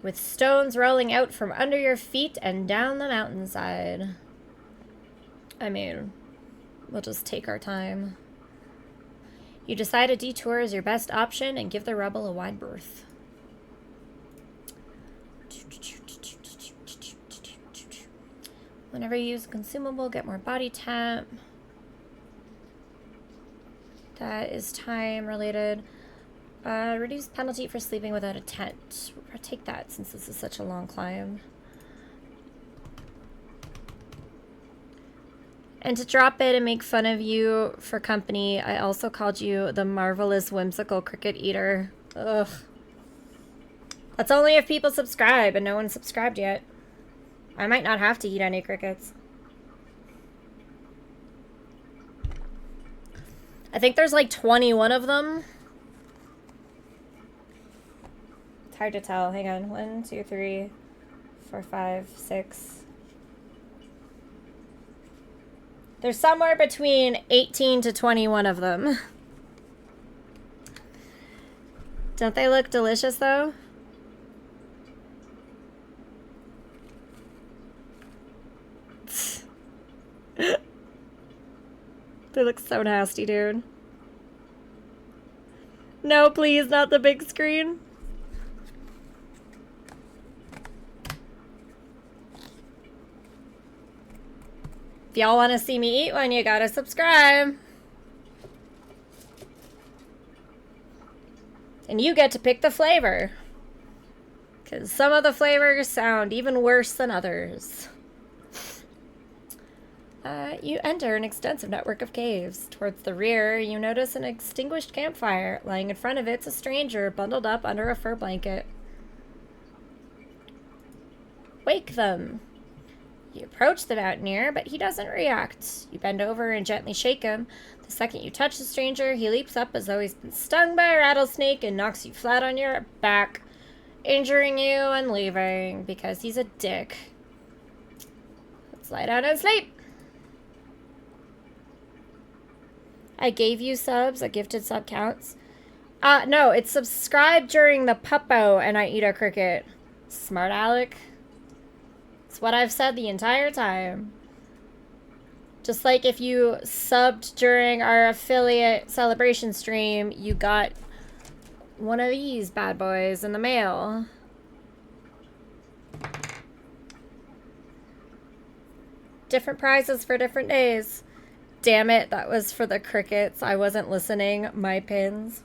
with stones rolling out from under your feet and down the mountainside. I mean, we'll just take our time. You decide a detour is your best option and give the rubble a wide berth. Whenever you use a consumable, get more body temp. That is time related. Reduce penalty for sleeping without a tent. I'll take that since this is such a long climb. And to drop it and make fun of you for company, I also called you the marvelous whimsical cricket eater. Ugh. That's only if people subscribe, and no one's subscribed yet. I might not have to eat any crickets. I think there's like 21 of them. It's hard to tell. Hang on. 1, 2, 3, 4, 5, 6. There's somewhere between 18 to 21 of them. Don't they look delicious, though? They look so nasty, dude. No, please, not the big screen. If y'all want to see me eat one, you gotta subscribe. And you get to pick the flavor. Because some of the flavors sound even worse than others. You enter an extensive network of caves. Towards the rear, you notice an extinguished campfire. Lying in front of it's a stranger, bundled up under a fur blanket. Wake them. You approach the mountaineer, but he doesn't react. You bend over and gently shake him. The second you touch the stranger, he leaps up as though he's been stung by a rattlesnake and knocks you flat on your back, injuring you and leaving because he's a dick. Let's lie down and sleep. I gave you subs. A gifted sub counts. No, it's subscribe during the PUPO and I eat a cricket. Smart Alec. It's what I've said the entire time. Just like if you subbed during our affiliate celebration stream, you got one of these bad boys in the mail. Different prizes for different days. Damn it, that was for the crickets. I wasn't listening. My pins.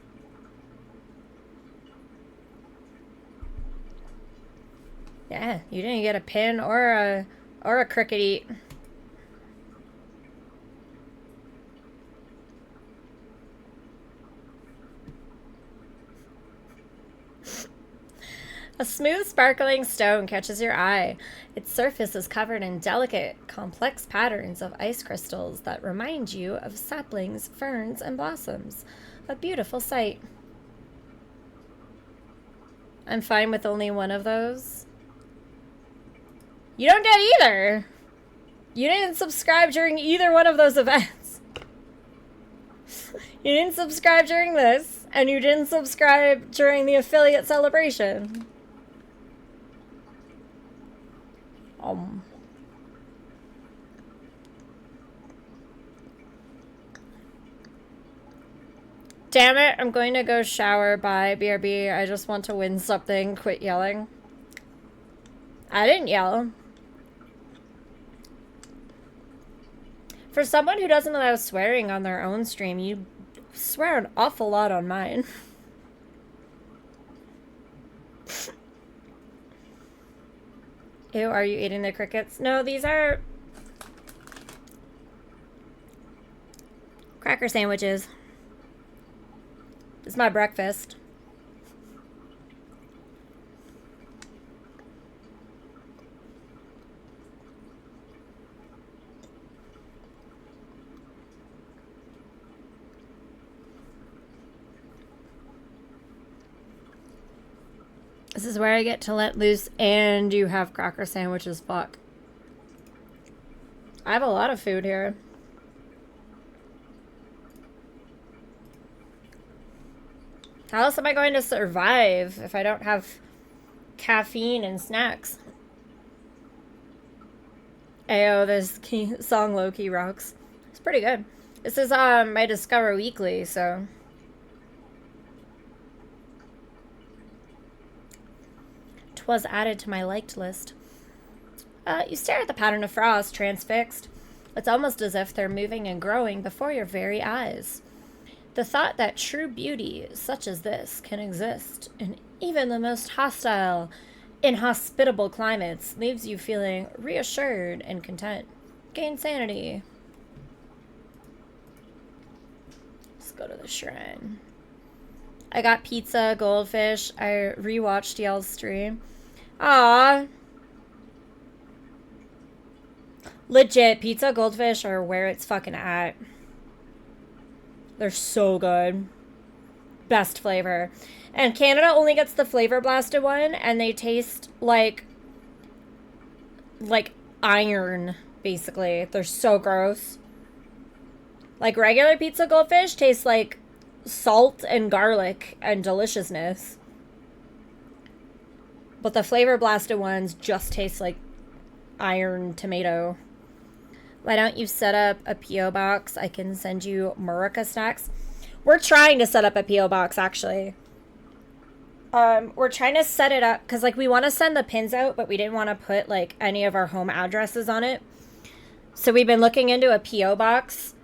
Yeah, you didn't get a pin or a cricket eat. A smooth, sparkling stone catches your eye. Its surface is covered in delicate, complex patterns of ice crystals that remind you of saplings, ferns, and blossoms. A beautiful sight. I'm fine with only one of those. You don't get either. You didn't subscribe during either one of those events. You didn't subscribe during this, and you didn't subscribe during the affiliate celebration. Damn it, I'm going to go shower. Bye, BRB. I just want to win something. Quit yelling. I didn't yell. For someone who doesn't allow swearing on their own stream, you swear an awful lot on mine. Ew, are you eating the crickets? No, these are cracker sandwiches. It's my breakfast. This is where I get to let loose and you have cracker sandwiches. Fuck. I have a lot of food here. How else am I going to survive if I don't have caffeine and snacks? Ayo, this song low-key rocks. It's pretty good. This is my Discover Weekly, so... was added to my liked list. You stare at the pattern of frost, transfixed. It's almost as if they're moving and growing before your very eyes. The thought that true beauty, such as this, can exist in even the most hostile, inhospitable climates leaves you feeling reassured and content. Gain sanity. Let's go to the shrine. I got pizza, goldfish. I rewatched y'all's stream. Aww. Legit, pizza, goldfish are where it's fucking at. They're so good. Best flavor. And Canada only gets the flavor blasted one, and they taste like iron, basically. They're so gross. Like regular pizza goldfish tastes like salt and garlic and deliciousness. But the flavor blasted ones just taste like iron tomato. Why don't you set up a P.O. box? I can send you Murica snacks. We're trying to set up a P.O. box, actually. We're trying to set it up because, like, we want to send the pins out, but we didn't want to put, like, any of our home addresses on it. So we've been looking into a P.O. box.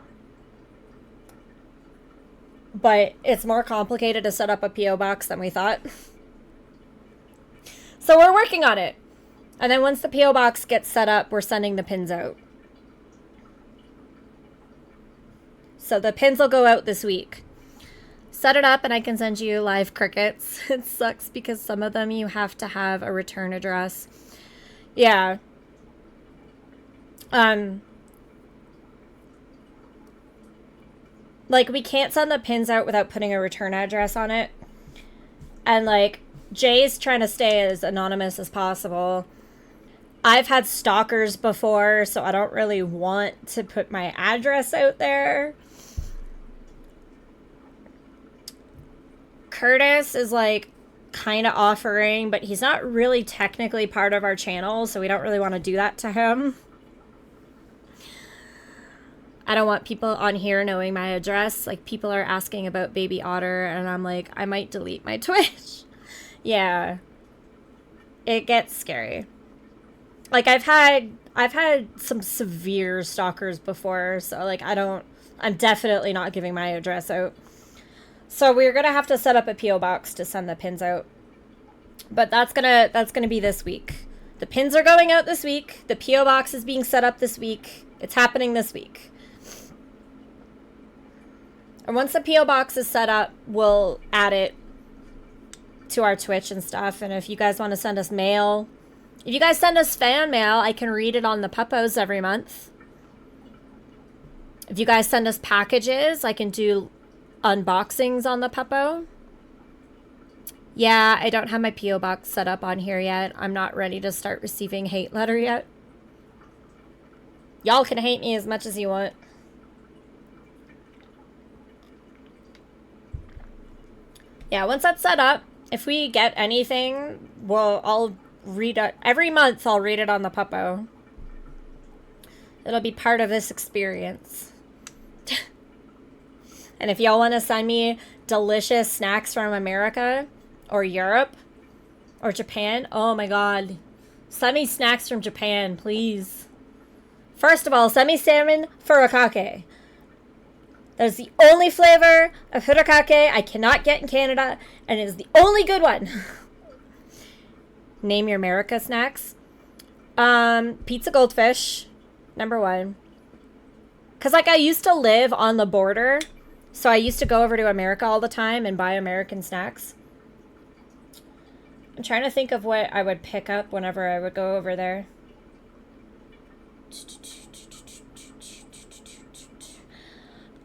But it's more complicated to set up a P.O. box than we thought. So we're working on it. And then once the P.O. box gets set up, we're sending the pins out. So the pins will go out this week. Set it up and I can send you live crickets. It sucks because some of them you have to have a return address. Yeah. Um, like, we can't send the pins out without putting a return address on it. And, like, Jay's trying to stay as anonymous as possible. I've had stalkers before, so I don't really want to put my address out there. Curtis is, like, kind of offering, but he's not really technically part of our channel, so we don't really want to do that to him. I don't want people on here knowing my address. Like, people are asking about Baby Otter, and I'm like, I might delete my Twitch. Yeah. It gets scary. Like, I've had some severe stalkers before, so, like, I'm definitely not giving my address out. So we're gonna have to set up a P.O. box to send the pins out. But that's gonna be this week. The pins are going out this week. The P.O. box is being set up this week. It's happening this week. And once the P.O. box is set up, we'll add it to our Twitch and stuff. And if you guys want to send us mail, if you guys send us fan mail, I can read it on the Puppos every month. If you guys send us packages, I can do unboxings on the Puppo. Yeah, I don't have my P.O. box set up on here yet. I'm not ready to start receiving hate letter yet. Y'all can hate me as much as you want. Yeah, once that's set up, if we get anything, I'll read it. Every month I'll read it on the Puppo. It'll be part of this experience. And if y'all want to send me delicious snacks from America or Europe or Japan, oh my god. Send me snacks from Japan, please. First of all, send me salmon furikake. That is the only flavor of furikake I cannot get in Canada, and it is the only good one. Name your America snacks. Pizza goldfish, number one. Because, like, I used to live on the border, so I used to go over to America all the time and buy American snacks. I'm trying to think of what I would pick up whenever I would go over there.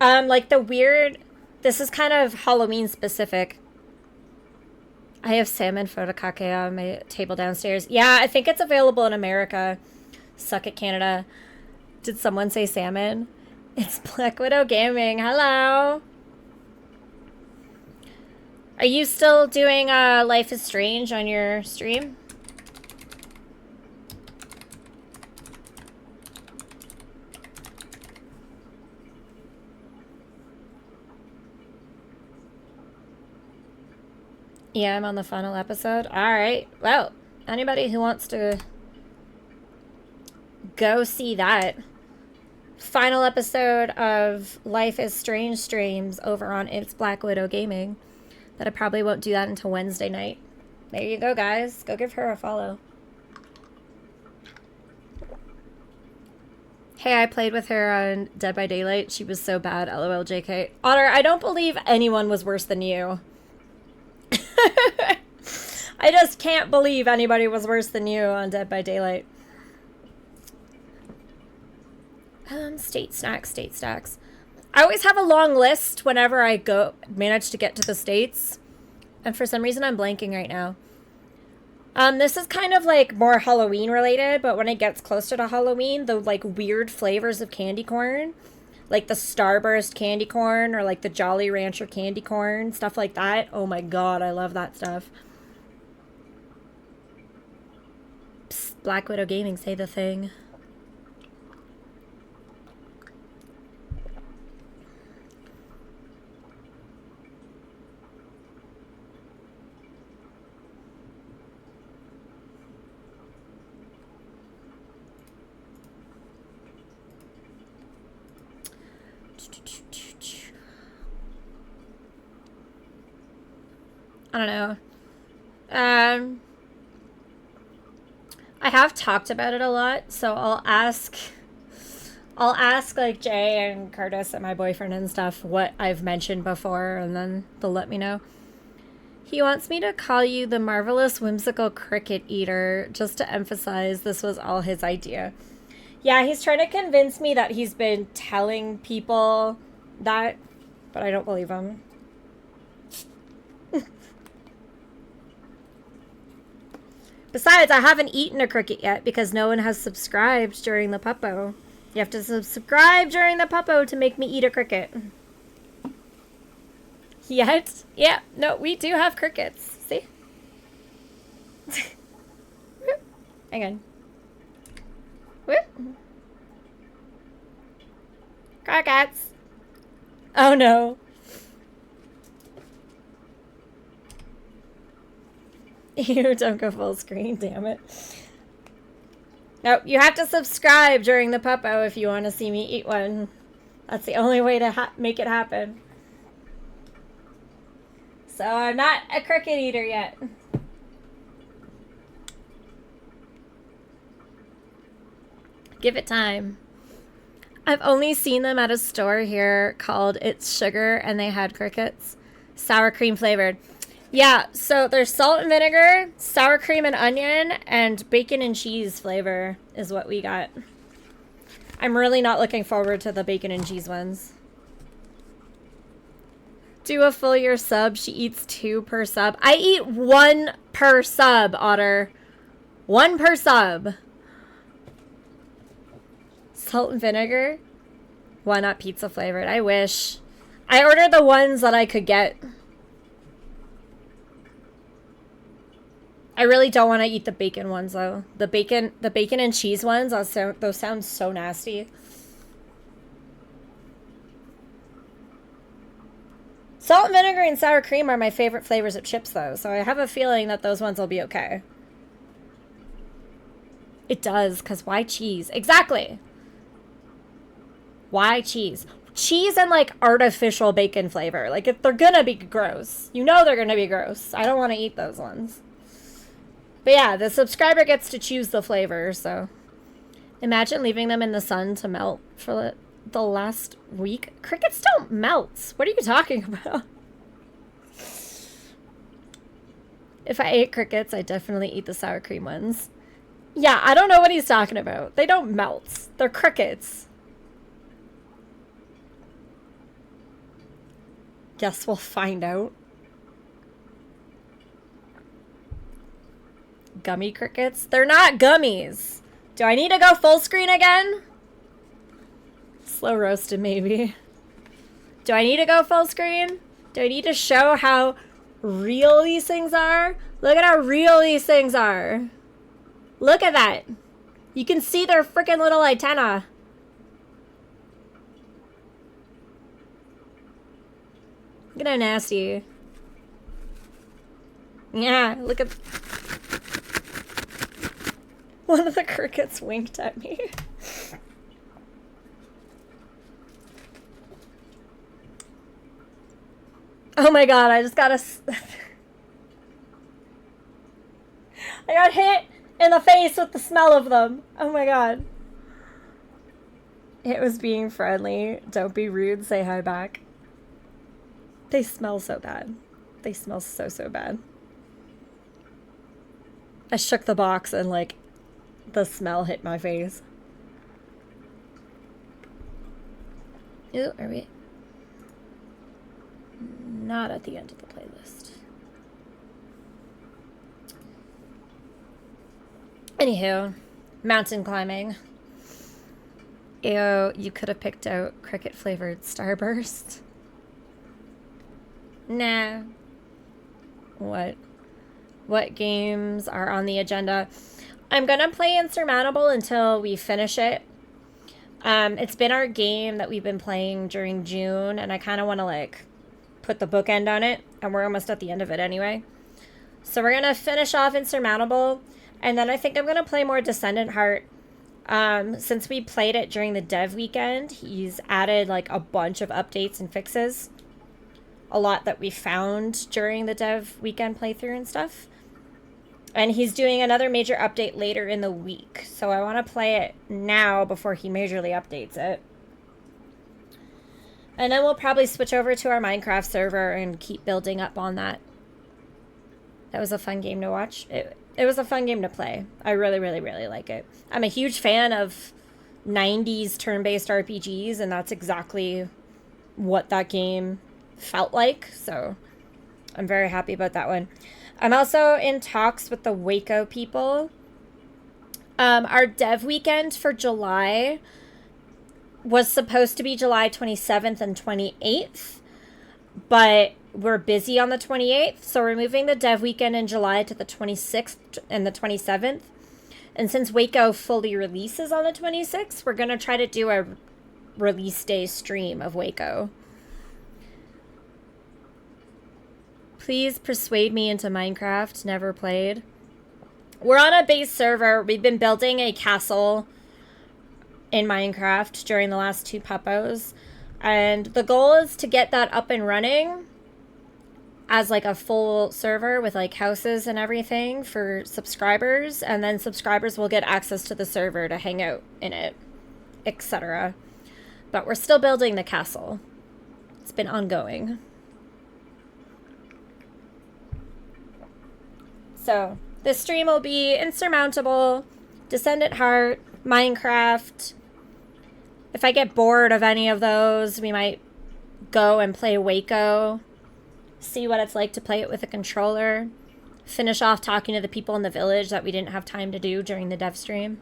Like the weird, this is kind of Halloween specific. I have salmon furikake on my table downstairs. Yeah, I think it's available in America. Suck it, Canada. Did someone say salmon? It's Black Widow Gaming. Hello. Are you still doing Life is Strange on your stream? Yeah, I'm on the final episode. Alright. Well, anybody who wants to go see that final episode of Life is Strange streams over on It's Black Widow Gaming. That I probably won't do that until Wednesday night. There you go, guys. Go give her a follow. Hey, I played with her on Dead by Daylight. She was so bad. LOL JK. Otter, I don't believe anyone was worse than you. I just can't believe anybody was worse than you on Dead by Daylight. State stacks. I always have a long list whenever I manage to get to the States. And for some reason I'm blanking right now. This is kind of like more Halloween related, but when it gets closer to Halloween, the like weird flavors of candy corn, like the Starburst candy corn or like the Jolly Rancher candy corn, stuff like that. Oh my god, I love that stuff. Psst, Black Widow Gaming, say the thing. I don't know. I have talked about it a lot, so I'll ask like Jay and Curtis and my boyfriend and stuff what I've mentioned before, and then they'll let me know. He wants me to call you the marvelous whimsical cricket eater, just to emphasize this was all his idea. Yeah, he's trying to convince me that he's been telling people that, but I don't believe him. Besides, I haven't eaten a cricket yet because no one has subscribed during the PUPO. You have to subscribe during the PUPO to make me eat a cricket. Yet? Yeah, no, we do have crickets. See? Hang on. Whoop. Crickets. Oh no. You don't go full screen, damn it. Nope, you have to subscribe during the PUPO if you want to see me eat one. That's the only way to make it happen. So I'm not a cricket eater yet. Give it time. I've only seen them at a store here called It's Sugar, and they had crickets. Sour cream flavored. Yeah, so there's salt and vinegar, sour cream and onion, and bacon and cheese flavor is what we got. I'm really not looking forward to the bacon and cheese ones. Do a full year sub. She eats 2 per sub. I eat 1 per sub, Otter. 1 per sub. Salt and vinegar? Why not pizza flavored? I wish. I ordered the ones that I could get. I really don't want to eat the bacon ones though. The bacon and cheese ones, those sound so nasty. Salt and vinegar and sour cream are my favorite flavors of chips though, so I have a feeling that those ones will be okay. It does, because why cheese? Exactly. Why cheese? Cheese and like artificial bacon flavor. Like if they're gonna be gross. You know they're gonna be gross. I don't want to eat those ones. But yeah, the subscriber gets to choose the flavor, so. Imagine leaving them in the sun to melt for the last week. Crickets don't melt. What are you talking about? If I ate crickets, I'd definitely eat the sour cream ones. Yeah, I don't know what he's talking about. They don't melt. They're crickets. Guess we'll find out. Gummy crickets? They're not gummies. Do I need to go full screen again? Slow roasted, maybe. Do I need to go full screen? Do I need to show how real these things are? Look at how real these things are. Look at that. You can see their freaking little antenna. Look at how nasty. Yeah, look at... One of the crickets winked at me. Oh my god, I just got I got hit in the face with the smell of them. Oh my god. It was being friendly. Don't be rude, say hi back. They smell so bad. They smell so, so bad. I shook the box and like the smell hit my face. Ooh, are we? Not at the end of the playlist. Anywho, mountain climbing. Ew, you could have picked out cricket flavored Starburst. Nah. What games are on the agenda? I'm gonna play Insurmountable until we finish it. It's been our game that we've been playing during June, and I kind of want to like put the bookend on it, and we're almost at the end of it anyway. So we're gonna finish off Insurmountable, and then I think I'm gonna play more Descendant Heart. Since we played it during the dev weekend, he's added like a bunch of updates and fixes. A lot that we found during the dev weekend playthrough and stuff. And he's doing another major update later in the week. So I want to play it now before he majorly updates it. And then we'll probably switch over to our Minecraft server and keep building up on that. That was a fun game to watch. It was a fun game to play. I really, really, really like it. I'm a huge fan of 90s turn-based RPGs, and that's exactly what that game felt like. So I'm very happy about that one. I'm also in talks with the Waco people. Our dev weekend for July was supposed to be July 27th and 28th, but we're busy on the 28th, so we're moving the dev weekend in July to the 26th and the 27th. And since Waco fully releases on the 26th, we're going to try to do a release day stream of Waco. Please persuade me into Minecraft. Never played. We're on a base server. We've been building a castle in Minecraft during the last 2 Pupos. And the goal is to get that up and running as like a full server with like houses and everything for subscribers. And then subscribers will get access to the server to hang out in it, etc. But we're still building the castle. It's been ongoing. So this stream will be Insurmountable, Descendant Heart, Minecraft. If I get bored of any of those, we might go and play Waco, see what it's like to play it with a controller, finish off talking to the people in the village that we didn't have time to do during the dev stream.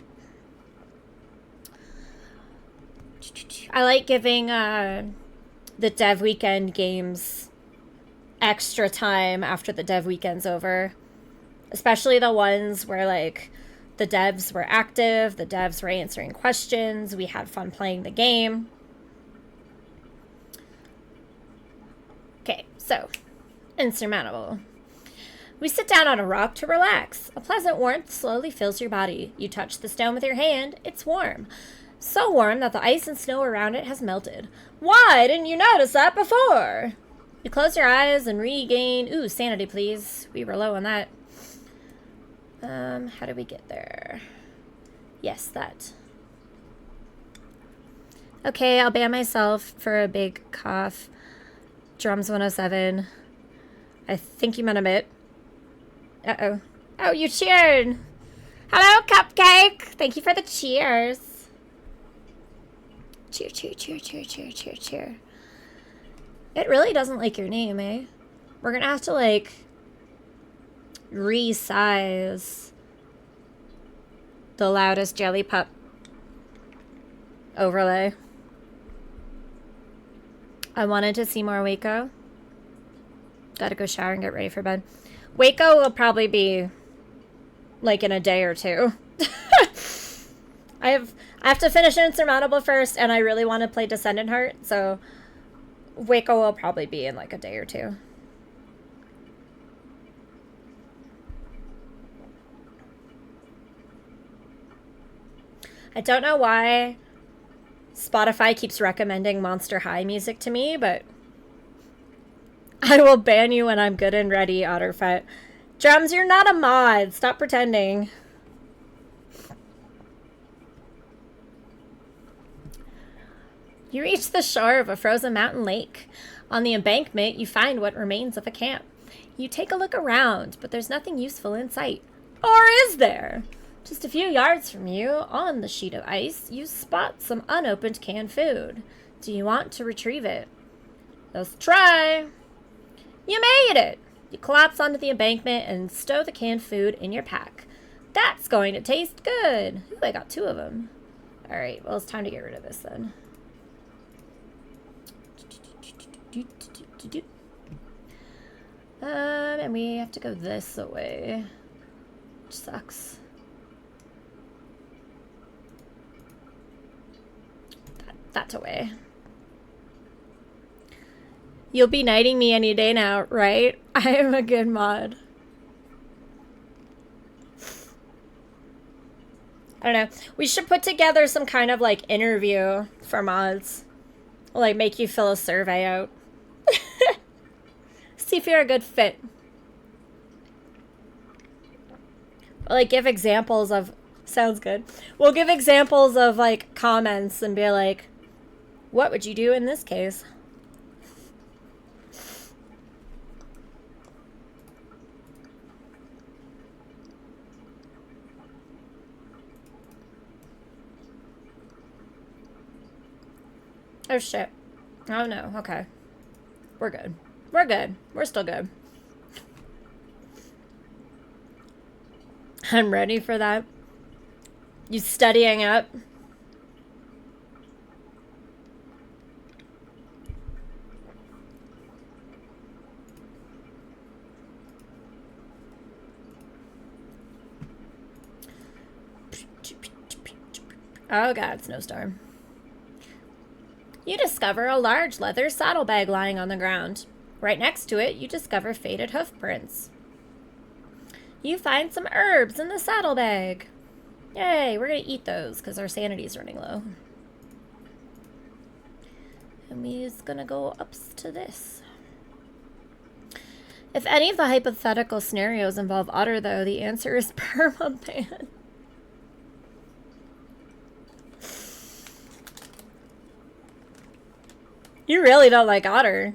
I like giving the dev weekend games extra time after the dev weekend's over. Especially the ones where, like, the devs were active, the devs were answering questions, we had fun playing the game. Okay, so, Insurmountable. We sit down on a rock to relax. A pleasant warmth slowly fills your body. You touch the stone with your hand. It's warm. So warm that the ice and snow around it has melted. Why didn't you notice that before? You close your eyes and regain... Ooh, sanity, please. We were low on that. How do we get there? Yes, that. Okay, I'll ban myself for a big cough. Drums 107. I think you meant a bit. Uh-oh. Oh, you cheered! Hello, Cupcake! Thank you for the cheers. Cheer, cheer, cheer, cheer, cheer, cheer, cheer. It really doesn't like your name, eh? We're gonna have to, like... resize the loudest jelly pup overlay. I wanted to see more Waco. Gotta go shower and get ready for bed. Waco will probably be like in a day or 2. I have to finish Insurmountable first, and I really want to play Descendant Heart, so Waco will probably be in like a day or 2. I don't know why Spotify keeps recommending Monster High music to me, but I will ban you when I'm good and ready, Otterfet. Drums, you're not a mod. Stop pretending. You reach the shore of a frozen mountain lake. On the embankment, you find what remains of a camp. You take a look around, but there's nothing useful in sight. Or is there? Just a few yards from you, on the sheet of ice, you spot some unopened canned food. Do you want to retrieve it? Let's try. You made it! You collapse onto the embankment and stow the canned food in your pack. That's going to taste good. Ooh, I got 2 of them. Alright, well, it's time to get rid of this then. And we have to go this way, which sucks. That's away. You'll be knighting me any day now, right? I am a good mod. I don't know. We should put together some kind of like interview for mods. Like make you fill a survey out. See if you're a good fit. Like give examples of... Sounds good. We'll give examples of like comments and be like, what would you do in this case? Oh, shit. Oh, no. Okay. We're good. We're good. We're still good. I'm ready for that. You studying up? Oh god, snowstorm. You discover a large leather saddlebag lying on the ground. Right next to it, you discover faded hoof prints. You find some herbs in the saddlebag. Yay, we're gonna eat those because our sanity's running low. And we're gonna go up to this. If any of the hypothetical scenarios involve otter, though, the answer is permaban. You really don't like otter.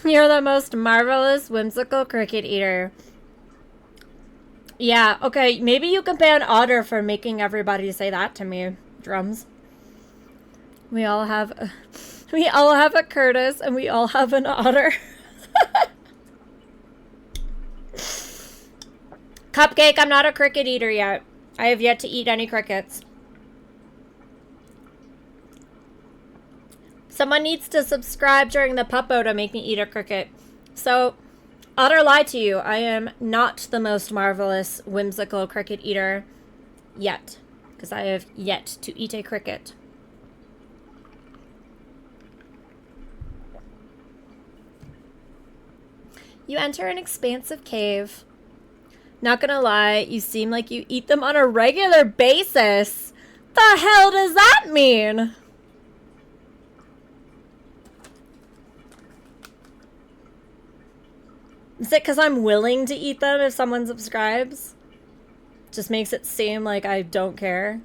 You're the most marvelous, whimsical cricket eater. Yeah, okay, maybe you can ban otter for making everybody say that to me. Drums. We all have a Curtis and we all have an otter. Cupcake, I'm not a cricket eater yet. I have yet to eat any crickets. Someone needs to subscribe during the PUPO to make me eat a cricket. So, otter lied to you. I am not the most marvelous, whimsical cricket eater yet. Because I have yet to eat a cricket. You enter an expansive cave. Not gonna lie, you seem like you eat them on a regular basis. The hell does that mean? Is it because I'm willing to eat them if someone subscribes? Just makes it seem like I don't care.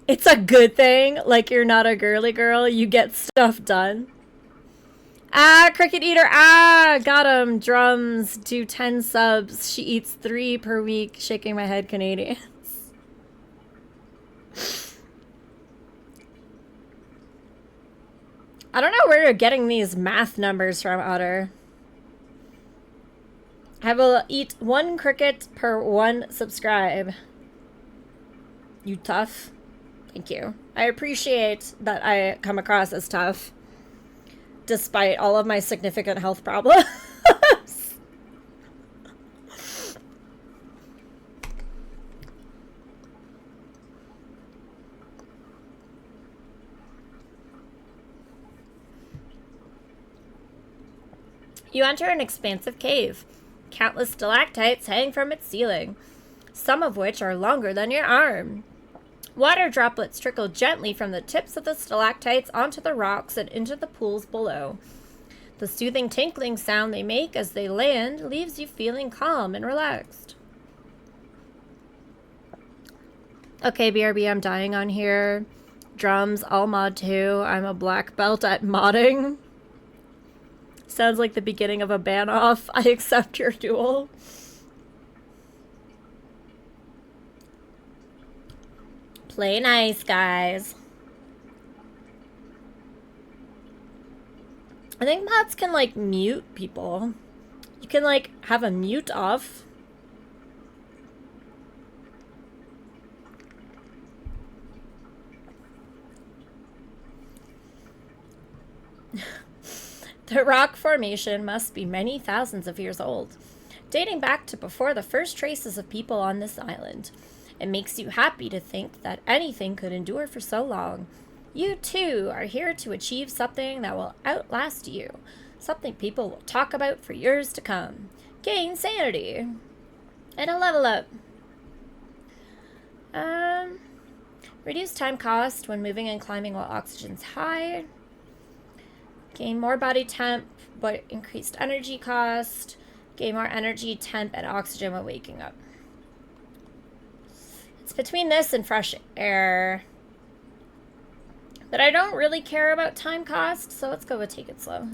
It's a good thing, like you're not a girly girl, you get stuff done. Ah, cricket eater, ah, got him. Drums, do 10 subs. She eats 3 per week, shaking my head, Canadians. I don't know where you're getting these math numbers from, Otter. I will eat 1 cricket per 1 subscribe. You tough? Thank you. I appreciate that I come across as tough, despite all of my significant health problems. You enter an expansive cave. Countless stalactites hang from its ceiling, some of which are longer than your arm. Water droplets trickle gently from the tips of the stalactites onto the rocks and into the pools below. The soothing tinkling sound they make as they land leaves you feeling calm and relaxed. Okay, BRB, I'm dying on here. Drums, I'll mod too. I'm a black belt at modding. Sounds like the beginning of a ban-off. I accept your duel. Play nice, guys. I think mods can, like, mute people. You can, like, have a mute off. The rock formation must be many thousands of years old, dating back to before the first traces of people on this island. It makes you happy to think that anything could endure for so long. You, too, are here to achieve something that will outlast you, something people will talk about for years to come. Gain sanity. And a level up. Reduce time cost when moving and climbing while oxygen's high. Gain more body temp, but increased energy cost. Gain more energy, temp, and oxygen while waking up. It's between this and fresh air. But I don't really care about time cost, so let's go with take it slow.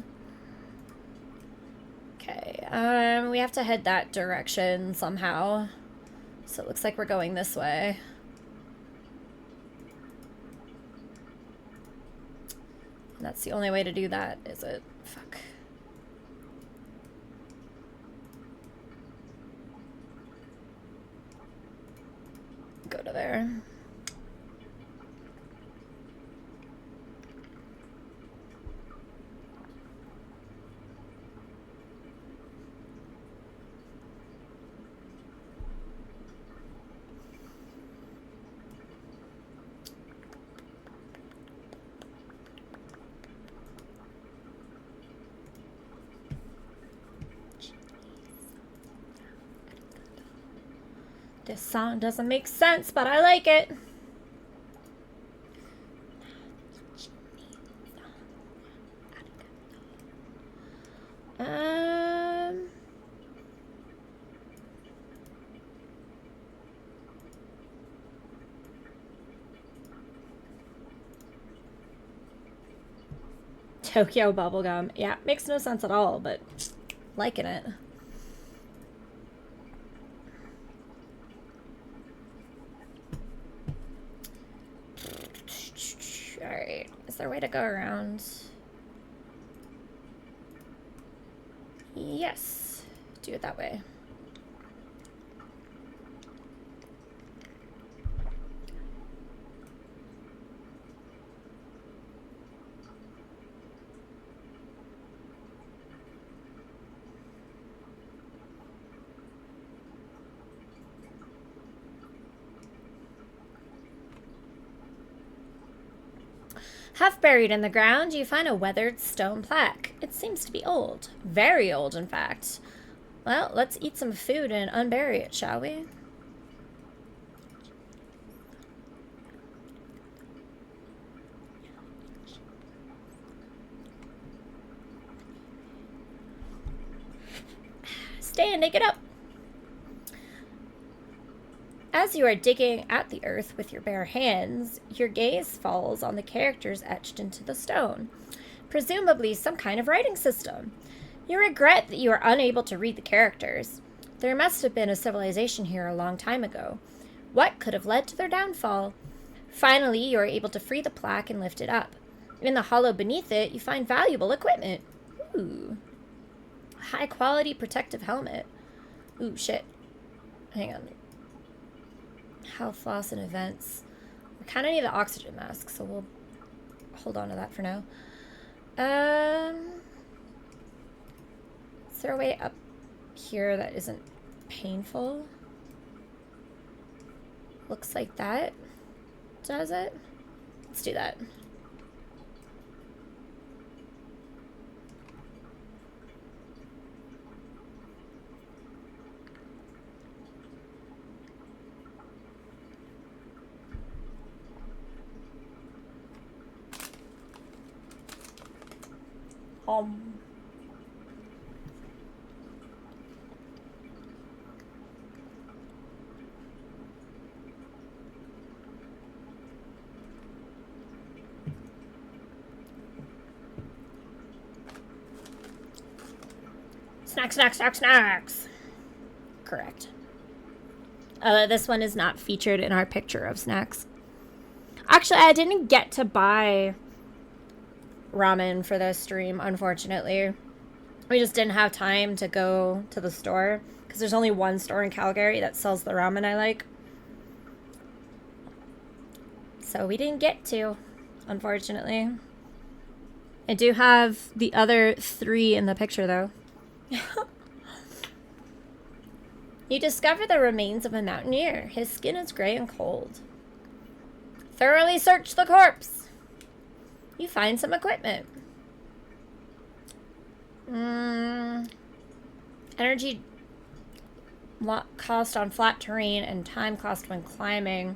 Okay, we have to head that direction somehow. So it looks like we're going this way. And that's the only way to do that, is it? Fuck. Go to there. This song doesn't make sense, but I like it. Tokyo bubblegum. Yeah, makes no sense at all, but liking it. Alright, is there a way to go around? Yes, do it that way. Half buried in the ground, you find a weathered stone plaque. It seems to be old. Very old, in fact. Well, let's eat some food and unbury it, shall we? Stand, dig it up. As you are digging at the earth with your bare hands, your gaze falls on the characters etched into the stone, presumably some kind of writing system. You regret that you are unable to read the characters. There must have been a civilization here a long time ago. What could have led to their downfall? Finally, you are able to free the plaque and lift it up. In the hollow beneath it, you find valuable equipment. Ooh. High-quality protective helmet. Ooh, shit. Hang on. Health loss and events. We kind of need the oxygen mask, so we'll hold on to that for now. Is there a way up here that isn't painful? Looks like that does it. Let's do that. Snacks, snacks, snacks, snacks. Correct. This one is not featured in our picture of snacks. Actually, I didn't get to buy ramen for this stream, unfortunately. We just didn't have time to go to the store because there's only one store in Calgary that sells the ramen I like. So we didn't get to, unfortunately. I do have the other 3 in the picture, though. You discover the remains of a mountaineer. His skin is gray and cold. Thoroughly search the corpse. You find some equipment. Energy cost on flat terrain and time cost when climbing.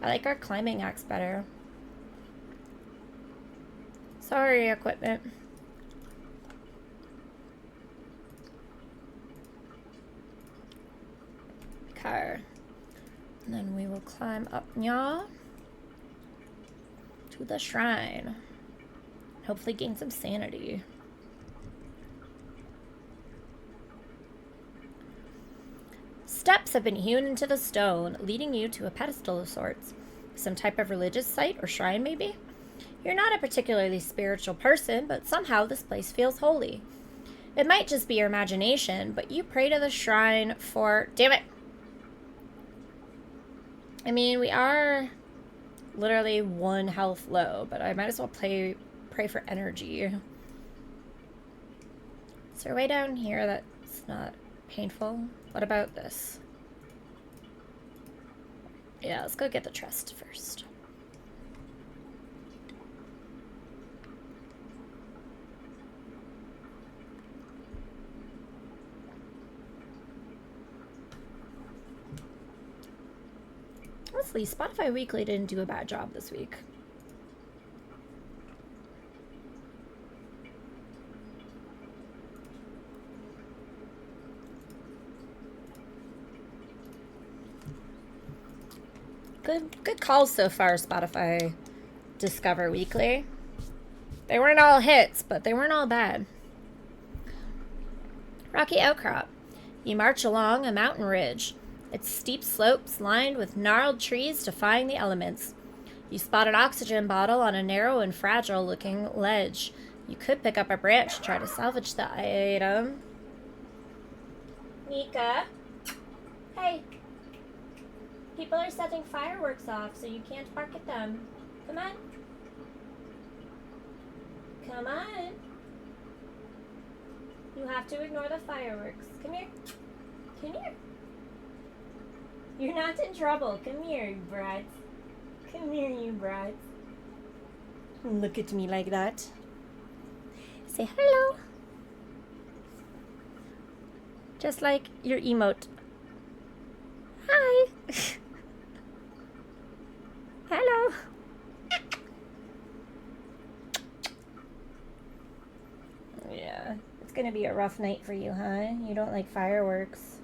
I like our climbing axe better. Sorry, equipment. Car. And then we will climb up nya to the shrine. Hopefully gain some sanity. Steps have been hewn into the stone, leading you to a pedestal of sorts. Some type of religious site or shrine, maybe? You're not a particularly spiritual person, but somehow this place feels holy. It might just be your imagination, but you pray to the shrine for... Damn it! I mean, we are literally 1 health low, but I might as well pray for energy. Is there a way down here that's not painful? What about this? Yeah, let's go get the trust first. Honestly, Spotify Weekly didn't do a bad job this week. Good calls so far, Spotify Discover Weekly. They weren't all hits, but they weren't all bad. Rocky Outcrop. You march along a mountain ridge. Its steep slopes lined with gnarled trees defying the elements. You spot an oxygen bottle on a narrow and fragile-looking ledge. You could pick up a branch to try to salvage the item. Nika? Hey. People are setting fireworks off, so you can't bark at them. Come on. Come on. You have to ignore the fireworks. Come here. Come here. You're not in trouble. Come here, you brats. Come here, you brats. Look at me like that. Say hello. Just like your emote. Hi. Hello. Yeah, it's gonna be a rough night for you, huh? You don't like fireworks.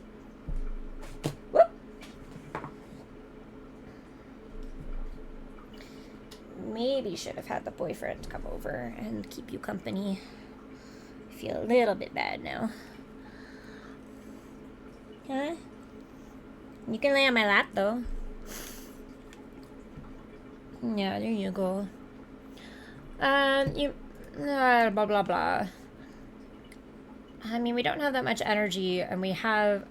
Whoop. Maybe should have had the boyfriend come over and keep you company. I feel a little bit bad now. Huh? You can lay on my lap, though. Yeah, there you go. Blah, blah, blah. I mean, we don't have that much energy, and we have...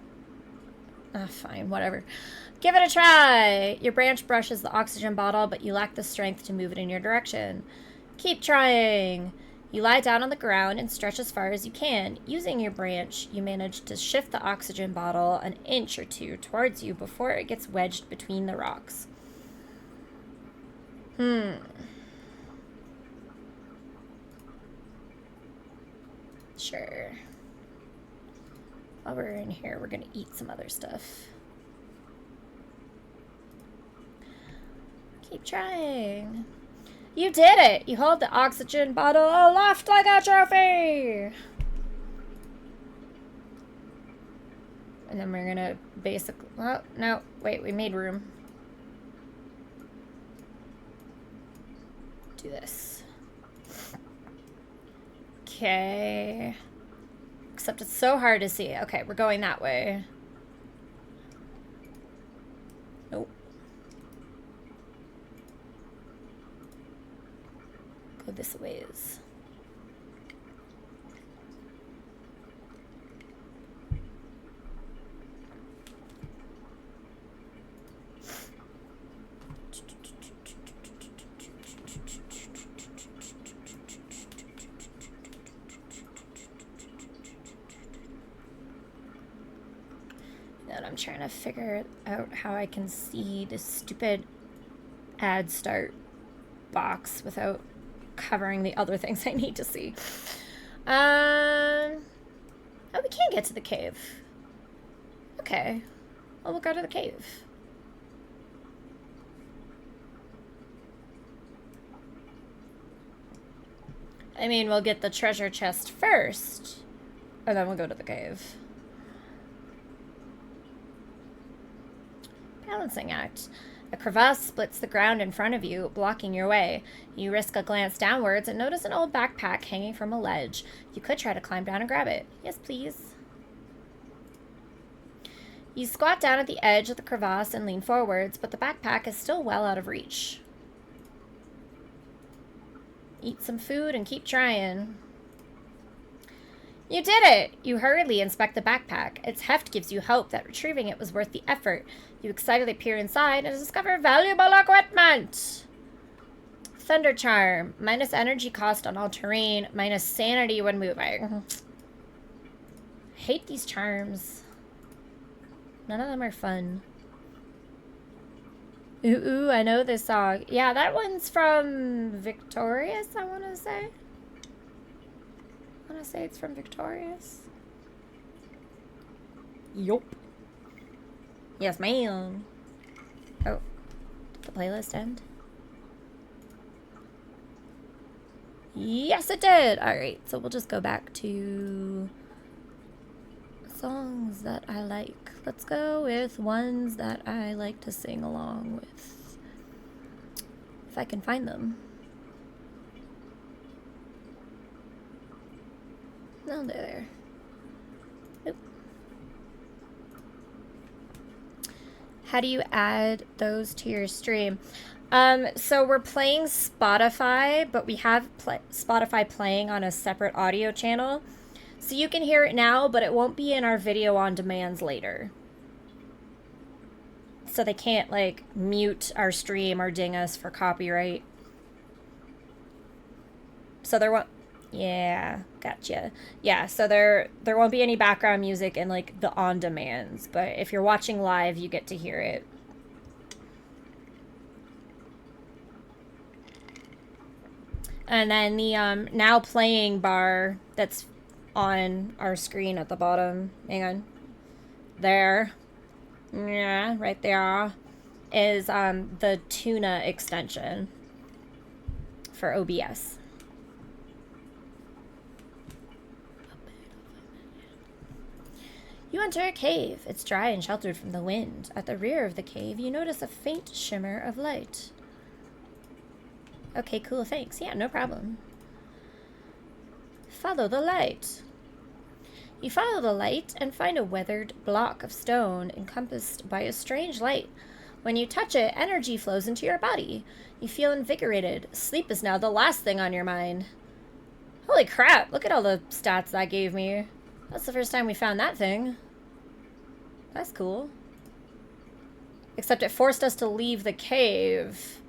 fine, whatever. Give it a try! Your branch brushes the oxygen bottle, but you lack the strength to move it in your direction. Keep trying! You lie down on the ground and stretch as far as you can. Using your branch, you manage to shift the oxygen bottle an inch or two towards you before it gets wedged between the rocks. Sure. While we're in here, we're gonna eat some other stuff. Keep trying. You did it! You hold the oxygen bottle aloft like a trophy! And then we're gonna basically... Oh, no. Wait, we made room. Do this. Okay. Except it's so hard to see. Okay, we're going that way. Nope. Go this ways. Then I'm trying to figure out how I can see this stupid add start box without covering the other things I need to see. Oh, we can't get to the cave. Okay. Well, we'll go to the cave. I mean, we'll get the treasure chest first, and then we'll go to the cave. balancing act. A crevasse splits the ground in front of you, blocking your way. You risk a glance downwards and notice an old backpack hanging from a ledge. You could try to climb down and grab it. Yes, please. You squat down at the edge of the crevasse and lean forwards, but the backpack is still well out of reach. Eat some food and keep trying. You did it! You hurriedly inspect the backpack. Its heft gives you hope that retrieving it was worth the effort. You excitedly peer inside and discover valuable equipment! Thunder Charm. Minus energy cost on all terrain. Minus sanity when moving. Hate these charms. None of them are fun. Ooh, I know this song. Yeah, that one's from Victorious, I want to say. I want to say it's from Victorious. Yup. Yes, ma'am. Oh, did the playlist end? Yes, it did. All right, so we'll just go back to songs that I like. Let's go with ones that I like to sing along with. If I can find them. No, they're there. Nope. How do you add those to your stream? So we're playing Spotify, but we have Spotify playing on a separate audio channel. So you can hear it now, but it won't be in our video on demands later. So they can't, like, mute our stream or ding us for copyright. So there won't... Yeah, gotcha. Yeah, so there won't be any background music in, like, the on-demands. But if you're watching live, you get to hear it. And then the now playing bar that's on our screen at the bottom. Hang on. There. Yeah, right there. Is the Tuna extension for OBS. You enter a cave. It's dry and sheltered from the wind. At the rear of the cave, you notice a faint shimmer of light. Okay, cool, thanks. Yeah, no problem. Follow the light. You follow the light and find a weathered block of stone encompassed by a strange light. When you touch it, energy flows into your body. You feel invigorated. Sleep is now the last thing on your mind. Holy crap, look at all the stats that gave me. That's the first time we found that thing. That's cool. Except it forced us to leave the cave.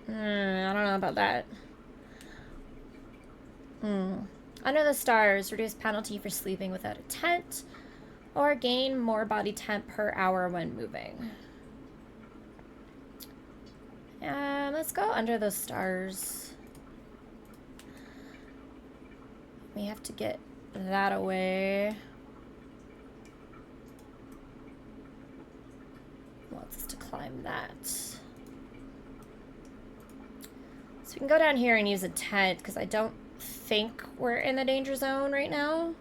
I don't know about that. Under the stars, reduce penalty for sleeping without a tent, or gain more body temp per hour when moving. Let's go under the stars. We have to get that away. Wants us to climb that. So we can go down here and use a tent, because I don't think we're in the danger zone right now.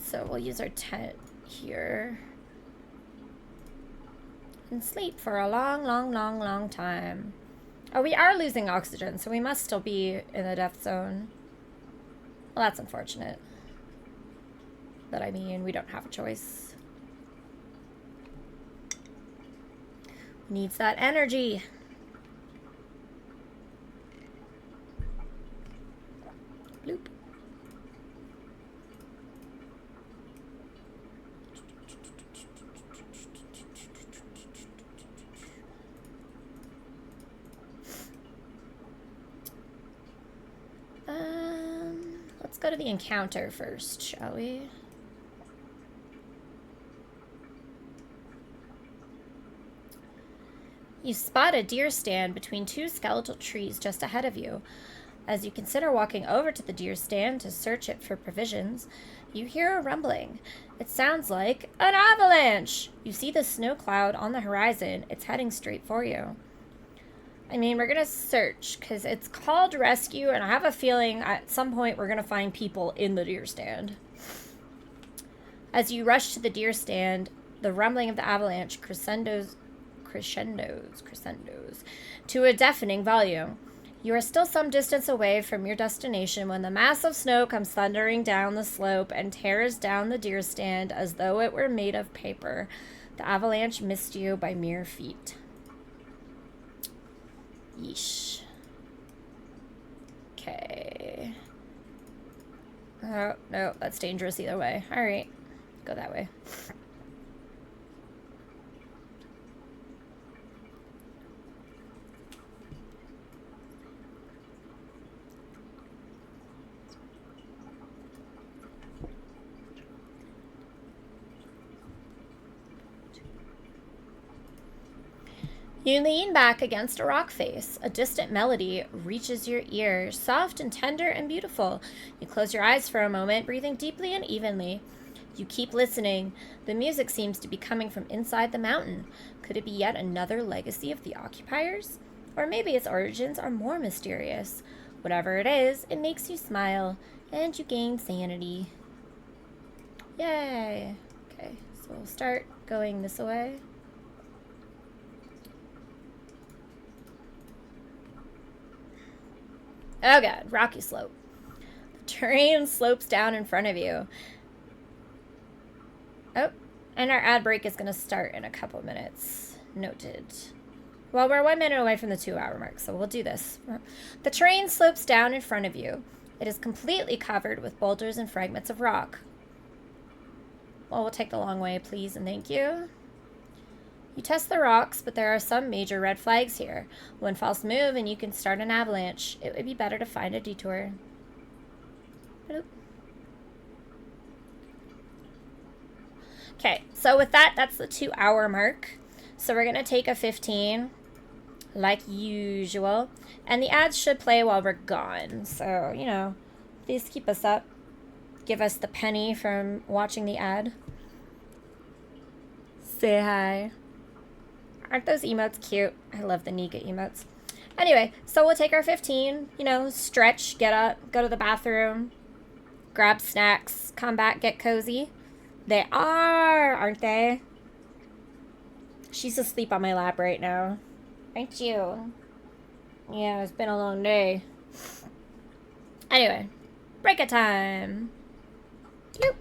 So we'll use our tent here. And sleep for a long time. Oh, we are losing oxygen, so we must still be in the death zone. Well, that's unfortunate. But I mean, we don't have a choice. Needs that energy. Bloop. Let's go to the encounter first, shall we? You spot a deer stand between two skeletal trees just ahead of you. As you consider walking over to the deer stand to search it for provisions, you hear a rumbling. It sounds like an avalanche! You see the snow cloud on the horizon. It's heading straight for you. I mean, we're going to search because it's called rescue, and I have a feeling at some point we're going to find people in the deer stand. As you rush to the deer stand, the rumbling of the avalanche crescendos to a deafening volume. You are still some distance away from your destination when the mass of snow comes thundering down the slope and tears down the deer stand as though it were made of paper. The avalanche missed you by mere feet. Yeesh. Okay. Oh, no, that's dangerous either way. Alright, go that way. You lean back against a rock face. A distant melody reaches your ear, soft and tender and beautiful. You close your eyes for a moment, breathing deeply and evenly. You keep listening. The music seems to be coming from inside the mountain. Could it be yet another legacy of the occupiers? Or maybe its origins are more mysterious. Whatever it is, it makes you smile, and you gain sanity. Yay! Okay, so we'll start going this way. Oh god, rocky slope. The terrain slopes down in front of you. Oh, and our ad break is going to start in a couple minutes. Noted. Well, we're 1 minute away from the 2-hour mark, so we'll do this. The terrain slopes down in front of you. It is completely covered with boulders and fragments of rock. Well, we'll take the long way, please, and thank you. You test the rocks, but there are some major red flags here. One false move and you can start an avalanche. It would be better to find a detour. Boop. Okay, so with that, that's the 2-hour mark. So we're going to take a 15, like usual. And the ads should play while we're gone. So, you know, please keep us up. Give us the penny from watching the ad. Say hi. Aren't those emotes cute? I love the Nika emotes. Anyway, so we'll take our 15, you know, stretch, get up, go to the bathroom, grab snacks, come back, get cozy. They are, aren't they? She's asleep on my lap right now. Aren't you? Yeah, it's been a long day. Anyway, break it time. Yep.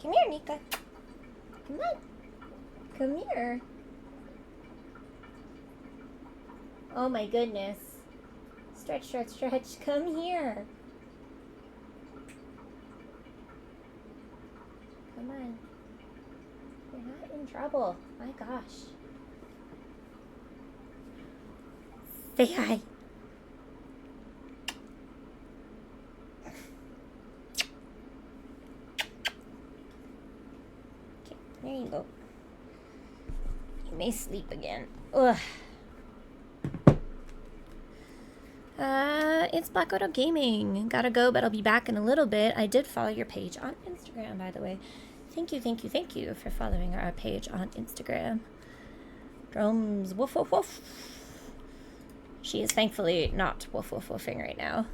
Come here, Nika. Come on. Come here. Oh my goodness. Stretch, stretch, stretch. Come here. Come on. You're not in trouble. My gosh. Say hi. Okay, there you go. You may sleep again. Ugh. It's Black Widow Gaming. Gotta go, but I'll be back in a little bit. I did follow your page on Instagram, by the way. Thank you for following our page on Instagram. Drums, woof, woof, woof. She is thankfully not woof, woof, woofing right now.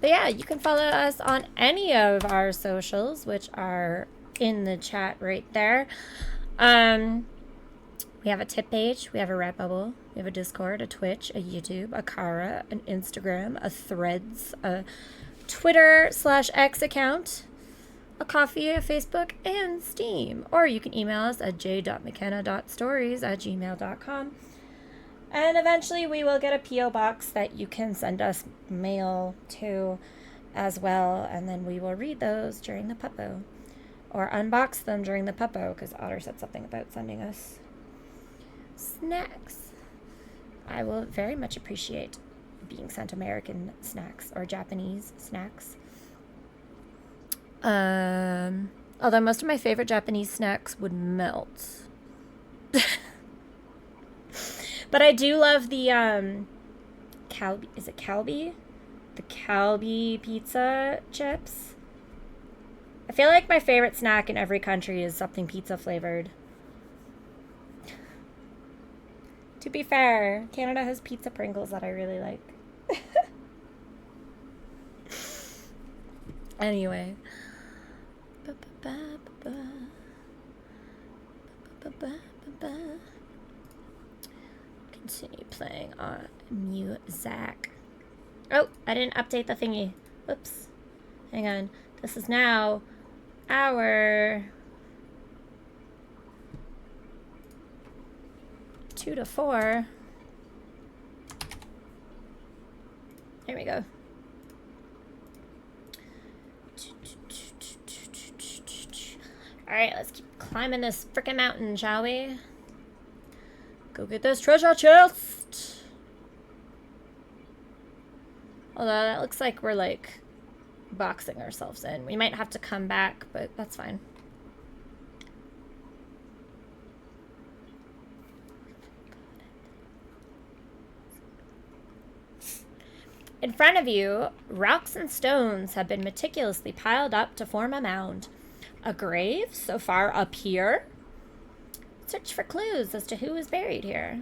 But yeah, you can follow us on any of our socials, which are in the chat right there. We have a tip page, we have a Redbubble, we have a Discord, a Twitch, a YouTube, a Kara, an Instagram, a Threads, a Twitter/X account, a Coffee, a Facebook, and Steam. Or you can email us at j.mckenna.stories@gmail.com. And eventually we will get a P.O. box that you can send us mail to as well. And then we will read those during the PUPO. Or unbox them during the PUPO, because Otter said something about sending us snacks. I will very much appreciate being sent American snacks or Japanese snacks. Although most of my favorite Japanese snacks would melt. But I do love the Calbee. Is it Calbee? The Calbee pizza chips. I feel like my favorite snack in every country is something pizza flavored. To be fair, Canada has pizza Pringles that I really like. Anyway. Continue playing on music. Oh, I didn't update the thingy. Whoops. Hang on. This is now our 2 to 4. There we go. Alright, let's keep climbing this frickin' mountain, shall we? Go get this treasure chest! Although that looks like we're like boxing ourselves in. We might have to come back, but that's fine. In front of you, rocks and stones have been meticulously piled up to form a mound. A grave so far up here? Search for clues as to who is buried here.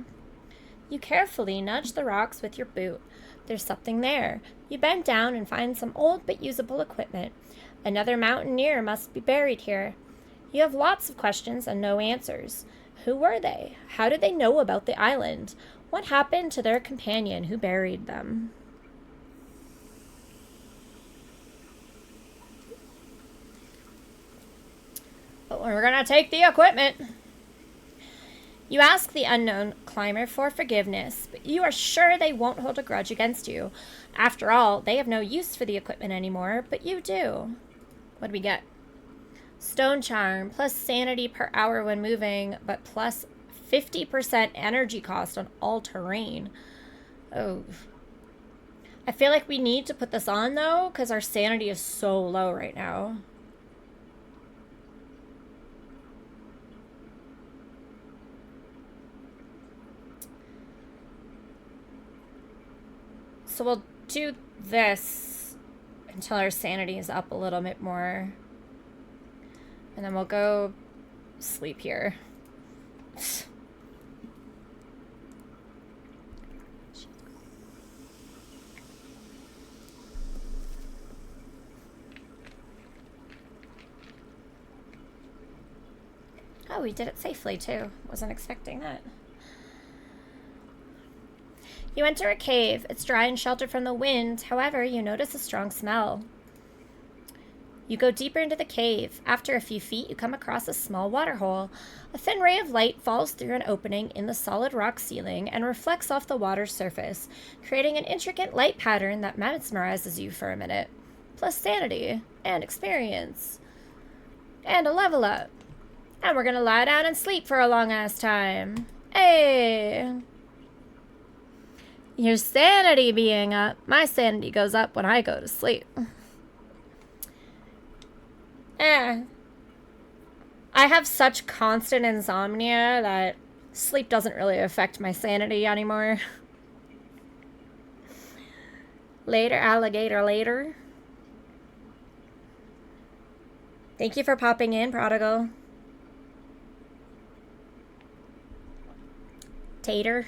You carefully nudge the rocks with your boot. There's something there. You bend down and find some old but usable equipment. Another mountaineer must be buried here. You have lots of questions and no answers. Who were they? How did they know about the island? What happened to their companion who buried them? But we're gonna take the equipment. You ask the unknown climber for forgiveness, but you are sure they won't hold a grudge against you. After all, they have no use for the equipment anymore, but you do. What do we get? Stone charm, plus sanity per hour when moving, but plus 50% energy cost on all terrain. Oh. I feel like we need to put this on, though, because our sanity is so low right now. So we'll do this until our sanity is up a little bit more. And then we'll go sleep here. Oh, we did it safely too. Wasn't expecting that. You enter a cave. It's dry and sheltered from the wind. However, you notice a strong smell. You go deeper into the cave. After a few feet, you come across a small water hole. A thin ray of light falls through an opening in the solid rock ceiling and reflects off the water's surface, creating an intricate light pattern that mesmerizes you for a minute. Plus sanity and experience. And a level up. And we're gonna lie down and sleep for a long-ass time. Hey! Your sanity being up. My sanity goes up when I go to sleep. I have such constant insomnia that sleep doesn't really affect my sanity anymore. Later, alligator, later. Thank you for popping in, Prodigal. Tater.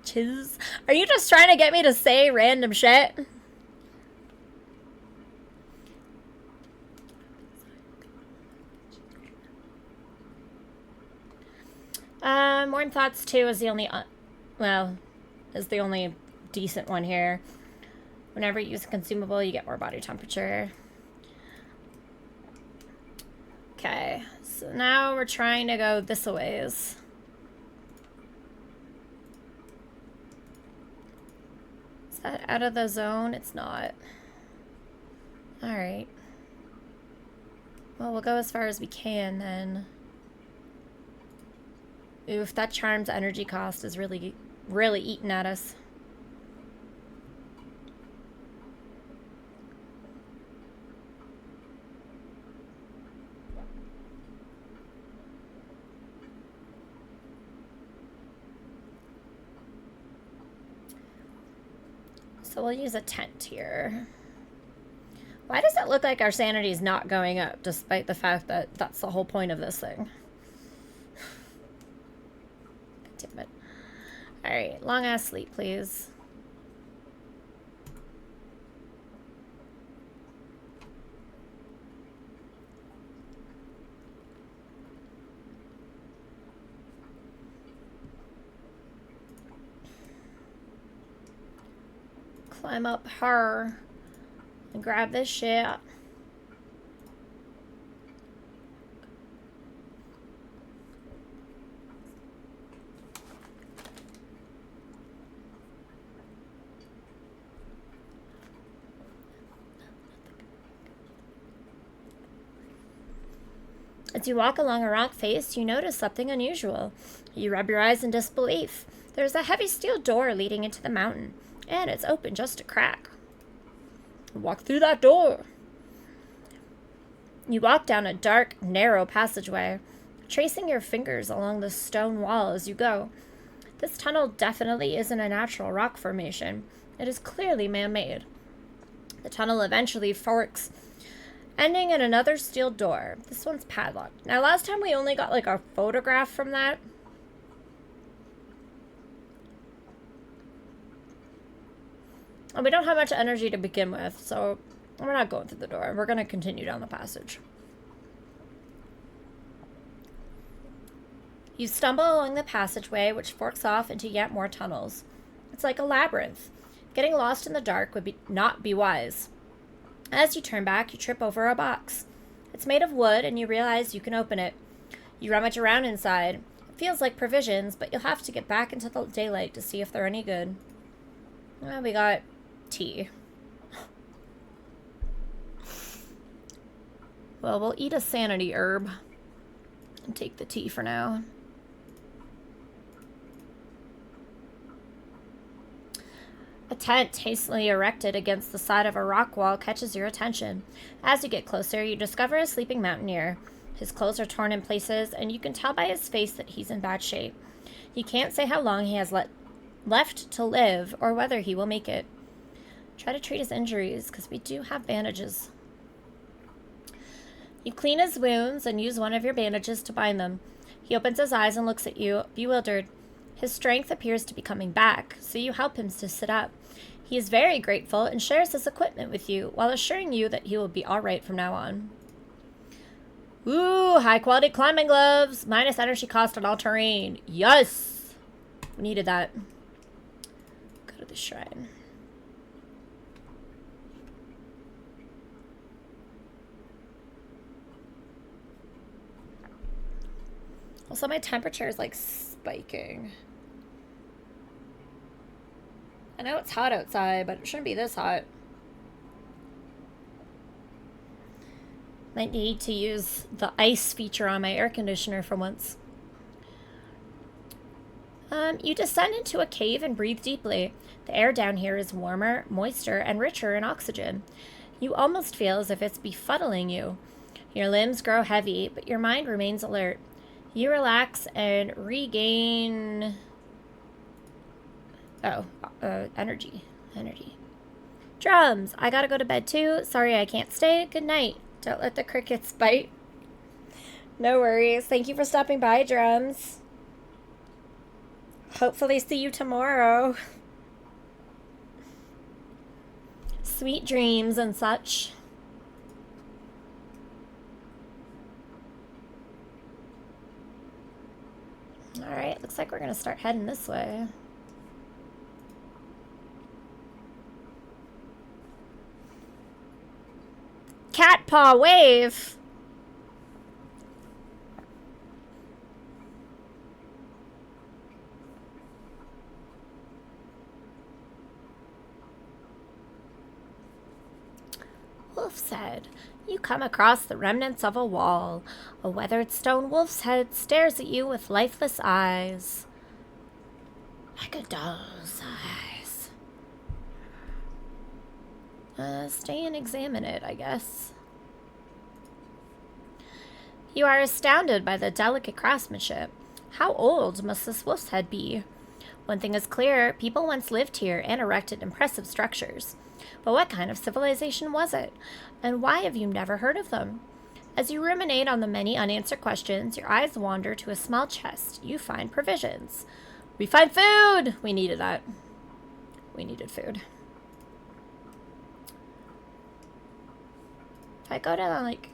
Chiz. Are you just trying to get me to say random shit? Warm Thoughts 2 is the only, is the only decent one here. Whenever you use a consumable, you get more body temperature. Okay, so now we're trying to go this a ways. Is that out of the zone? It's not. Alright. Well, we'll go as far as we can then. Oof, that charm's energy cost is really, really eating at us. So we'll use a tent here. Why does it look like our sanity is not going up, despite the fact that that's the whole point of this thing? Damn it. Alright, long ass sleep, please. Climb up her and grab this shit. As you walk along a rock face, you notice something unusual. You rub your eyes in disbelief. There's a heavy steel door leading into the mountain, and it's open just a crack. Walk through that door. You walk down a dark, narrow passageway, tracing your fingers along the stone wall as you go. This tunnel definitely isn't a natural rock formation. It is clearly man-made. The tunnel eventually forks, ending in another steel door. This one's padlocked. Now, last time we only got like a photograph from that. And we don't have much energy to begin with, so we're not going through the door. We're going to continue down the passage. You stumble along the passageway, which forks off into yet more tunnels. It's like a labyrinth. Getting lost in the dark would not be wise. As you turn back, you trip over a box. It's made of wood, and you realize you can open it. You rummage around inside. It feels like provisions, but you'll have to get back into the daylight to see if they're any good. Well, we got tea. Well, we'll eat a sanity herb and take the tea for now. A tent hastily erected against the side of a rock wall catches your attention. As you get closer, you discover a sleeping mountaineer. His clothes are torn in places, and you can tell by his face that he's in bad shape. You can't say how long he has left to live or whether he will make it. Try to treat his injuries, because we do have bandages. You clean his wounds and use one of your bandages to bind them. He opens his eyes and looks at you, bewildered. His strength appears to be coming back, so you help him to sit up. He is very grateful and shares his equipment with you, while assuring you that he will be alright from now on. Ooh, high-quality climbing gloves! Minus energy cost on all terrain. Yes! We needed that. Go to the shrine. Also, my temperature is like spiking. I know it's hot outside, but it shouldn't be this hot. Might need to use the ice feature on my air conditioner for once. You descend into a cave and breathe deeply. The air down here is warmer, moister, and richer in oxygen. You almost feel as if it's befuddling you. Your limbs grow heavy, but your mind remains alert. You relax and regain... energy. Drums! I gotta go to bed too. Sorry I can't stay. Good night. Don't let the crickets bite. No worries. Thank you for stopping by, Drums. Hopefully see you tomorrow. Sweet dreams and such. Alright, looks like we're gonna start heading this way. Cat paw wave! Wolf's Head. You come across the remnants of a wall. A weathered stone wolf's head stares at you with lifeless eyes. Like a doll's eyes. Stay and examine it, I guess. You are astounded by the delicate craftsmanship. How old must this wolf's head be? One thing is clear, people once lived here and erected impressive structures. But what kind of civilization was it? And why have you never heard of them? As you ruminate on the many unanswered questions, your eyes wander to a small chest. You find provisions. We find food! We needed that. We needed food. If I go down, like...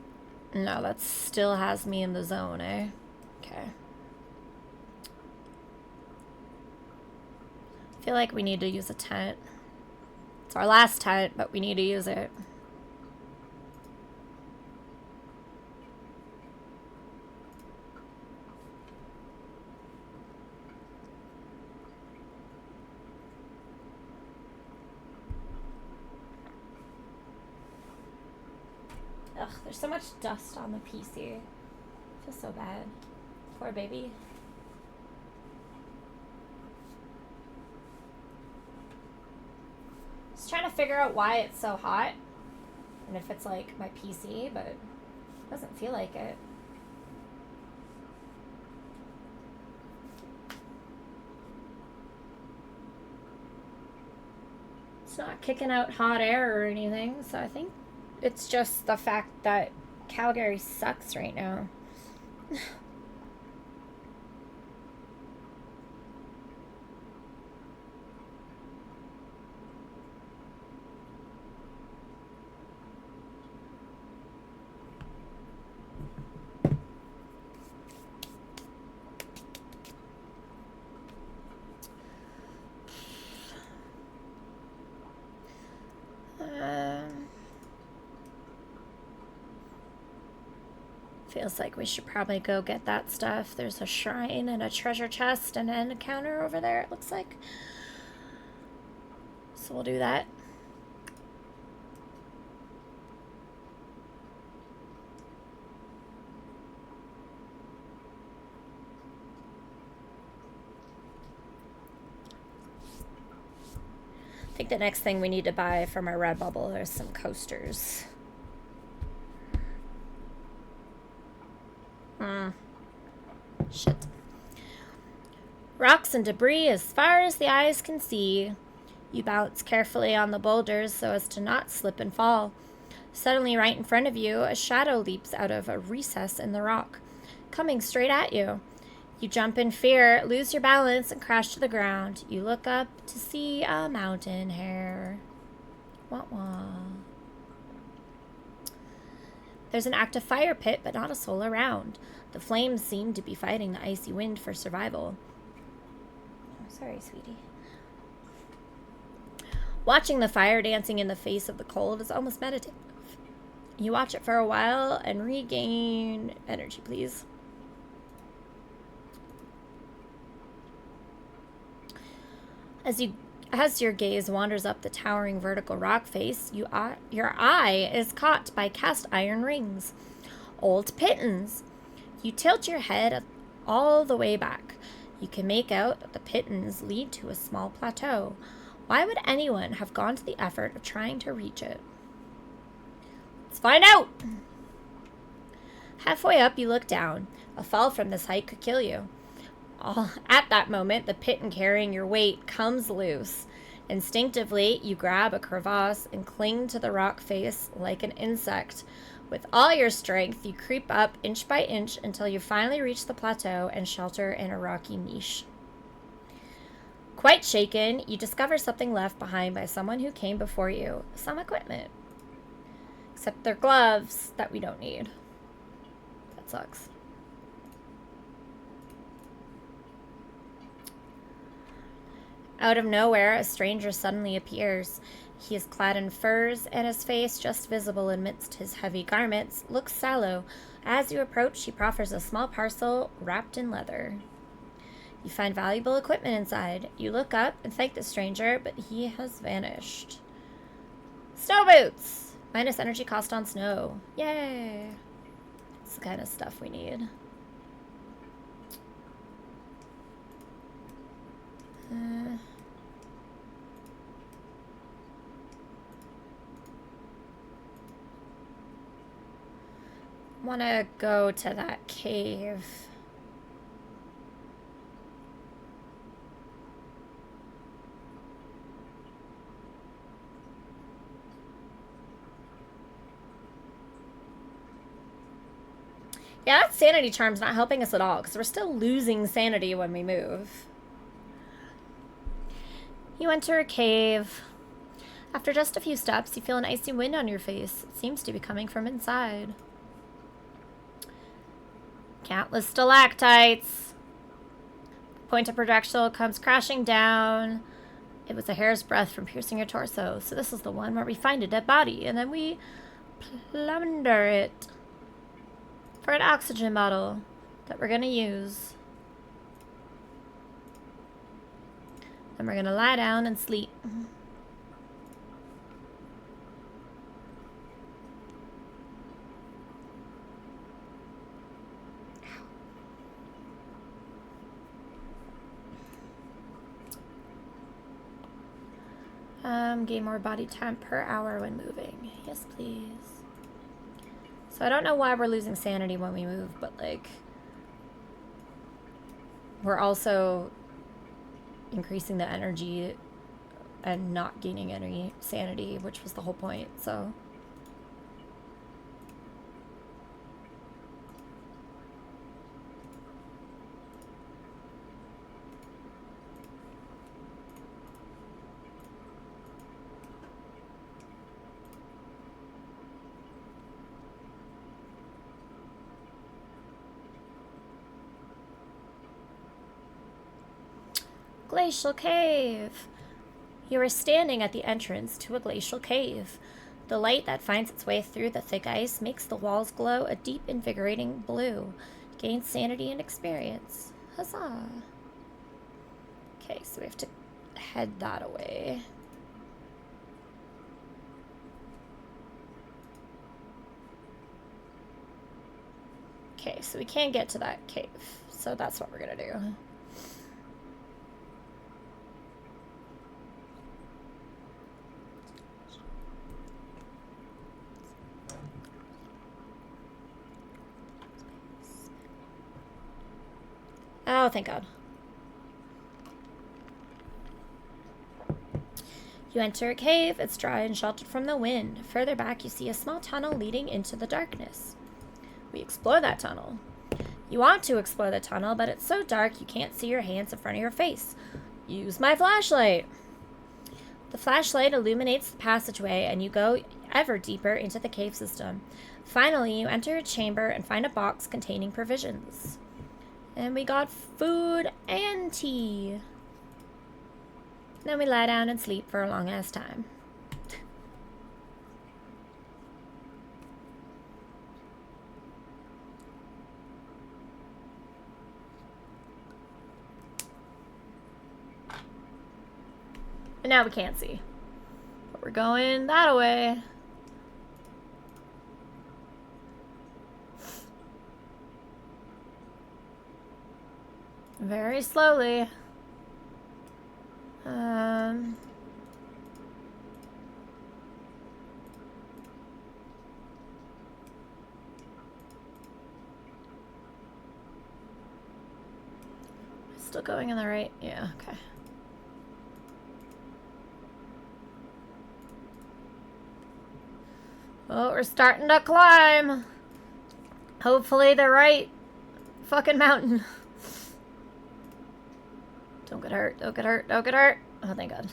No, that still has me in the zone, eh? Okay. I feel like we need to use a tent. It's our last tent, but we need to use it. Ugh, there's so much dust on the PC. I feel so bad. Poor baby. Just trying to figure out why it's so hot. And if it's like my PC, but it doesn't feel like it. It's not kicking out hot air or anything, so I think it's just the fact that Calgary sucks right now. Feels like we should probably go get that stuff. There's a shrine and a treasure chest and an encounter over there, it looks like. So we'll do that. I think the next thing we need to buy from our Redbubble are some coasters. Shit. Rocks and debris as far as the eyes can see. You balance carefully on the boulders so as to not slip and fall. Suddenly, right in front of you, a shadow leaps out of a recess in the rock, coming straight at you. You jump in fear, lose your balance, and crash to the ground. You look up to see a mountain hare. Wah wah. There's an active fire pit, but not a soul around. The flames seem to be fighting the icy wind for survival. Oh, sorry, sweetie. Watching the fire dancing in the face of the cold is almost meditative. You watch it for a while and regain energy, please. As your gaze wanders up the towering vertical rock face, your eye is caught by cast iron rings, old pitons. You tilt your head all the way back. You can make out that the pitons lead to a small plateau. Why would anyone have gone to the effort of trying to reach it? Let's find out! Halfway up, you look down. A fall from this height could kill you. At that moment, the piton carrying your weight comes loose. Instinctively, you grab a crevasse and cling to the rock face like an insect. With all your strength, you creep up inch by inch until you finally reach the plateau and shelter in a rocky niche. Quite shaken, you discover something left behind by someone who came before you. Some equipment. Except they're gloves that we don't need. That sucks. Out of nowhere, a stranger suddenly appears. He is clad in furs, and his face, just visible amidst his heavy garments, looks sallow. As you approach, he proffers a small parcel wrapped in leather. You find valuable equipment inside. You look up and thank the stranger, but he has vanished. Snow boots! Minus energy cost on snow. Yay! It's the kind of stuff we need. Want to go to that cave. Yeah, that sanity charm's not helping us at all, because we're still losing sanity when we move. You enter a cave. After just a few steps, you feel an icy wind on your face. It seems to be coming from inside. Countless stalactites. Point of projectile comes crashing down. It was a hair's breadth from piercing your torso. So this is the one where we find a dead body, and then we plunder it for an oxygen bottle that we're gonna use. And we're gonna lie down and sleep. Gain more body temp per hour when moving. Yes, please. So I don't know why we're losing sanity when we move, but like we're also increasing the energy and not gaining any sanity, which was the whole point, so. Glacial cave. You are standing at the entrance to a glacial cave. The light that finds its way through the thick ice makes the walls glow a deep, invigorating blue. Gain sanity and experience. Huzzah. Okay, so we have to head that away. Okay, so we can't get to that cave. So that's what we're gonna do. Oh, thank God. You enter a cave. It's dry and sheltered from the wind. Further back, you see a small tunnel leading into the darkness. We explore that tunnel. You want to explore the tunnel, but it's so dark you can't see your hands in front of your face. Use my flashlight. The flashlight illuminates the passageway, and you go ever deeper into the cave system. Finally, you enter a chamber and find a box containing provisions. And we got food and tea. Then we lie down and sleep for a long ass time. And now we can't see. But we're going that way. Very slowly. Still going in the right? Yeah, okay. Well, we're starting to climb. Hopefully the right fucking mountain. Don't get hurt, don't get hurt, don't get hurt. Oh, thank God.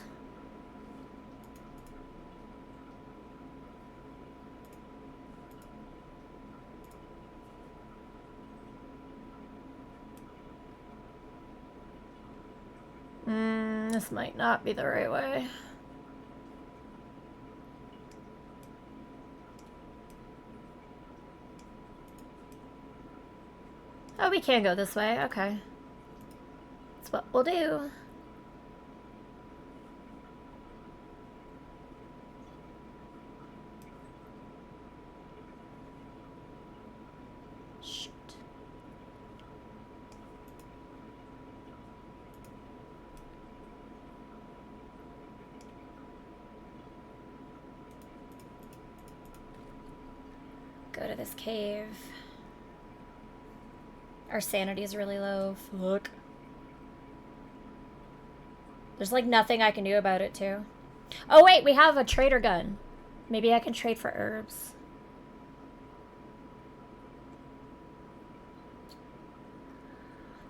This might not be the right way. Oh, we can go this way. Okay. That's what we'll do. Shoot. Go to this cave. Our sanity is really low. Fuck. There's like nothing I can do about it too. Oh wait, we have a trader gun. Maybe I can trade for herbs.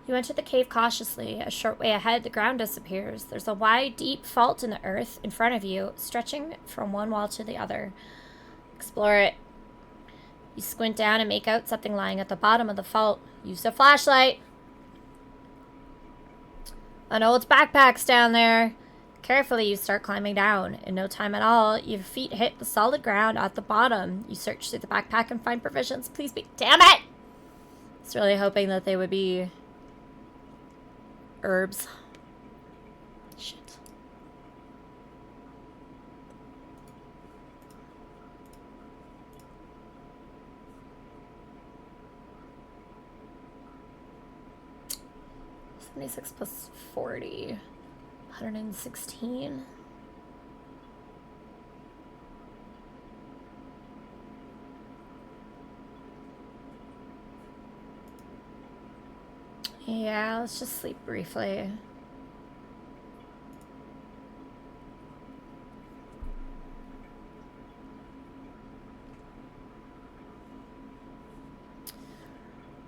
You enter the cave cautiously. A short way ahead, the ground disappears. There's a wide, deep fault in the earth in front of you, stretching from one wall to the other. Explore it. You squint down and make out something lying at the bottom of the fault. Use a flashlight. An old backpack's down there. Carefully, you start climbing down. In no time at all, your feet hit the solid ground at the bottom. You search through the backpack and find provisions. Please be... Damn it! I was really hoping that they would be... herbs. Shit. $76 plus 40. 116. Yeah, let's just sleep briefly.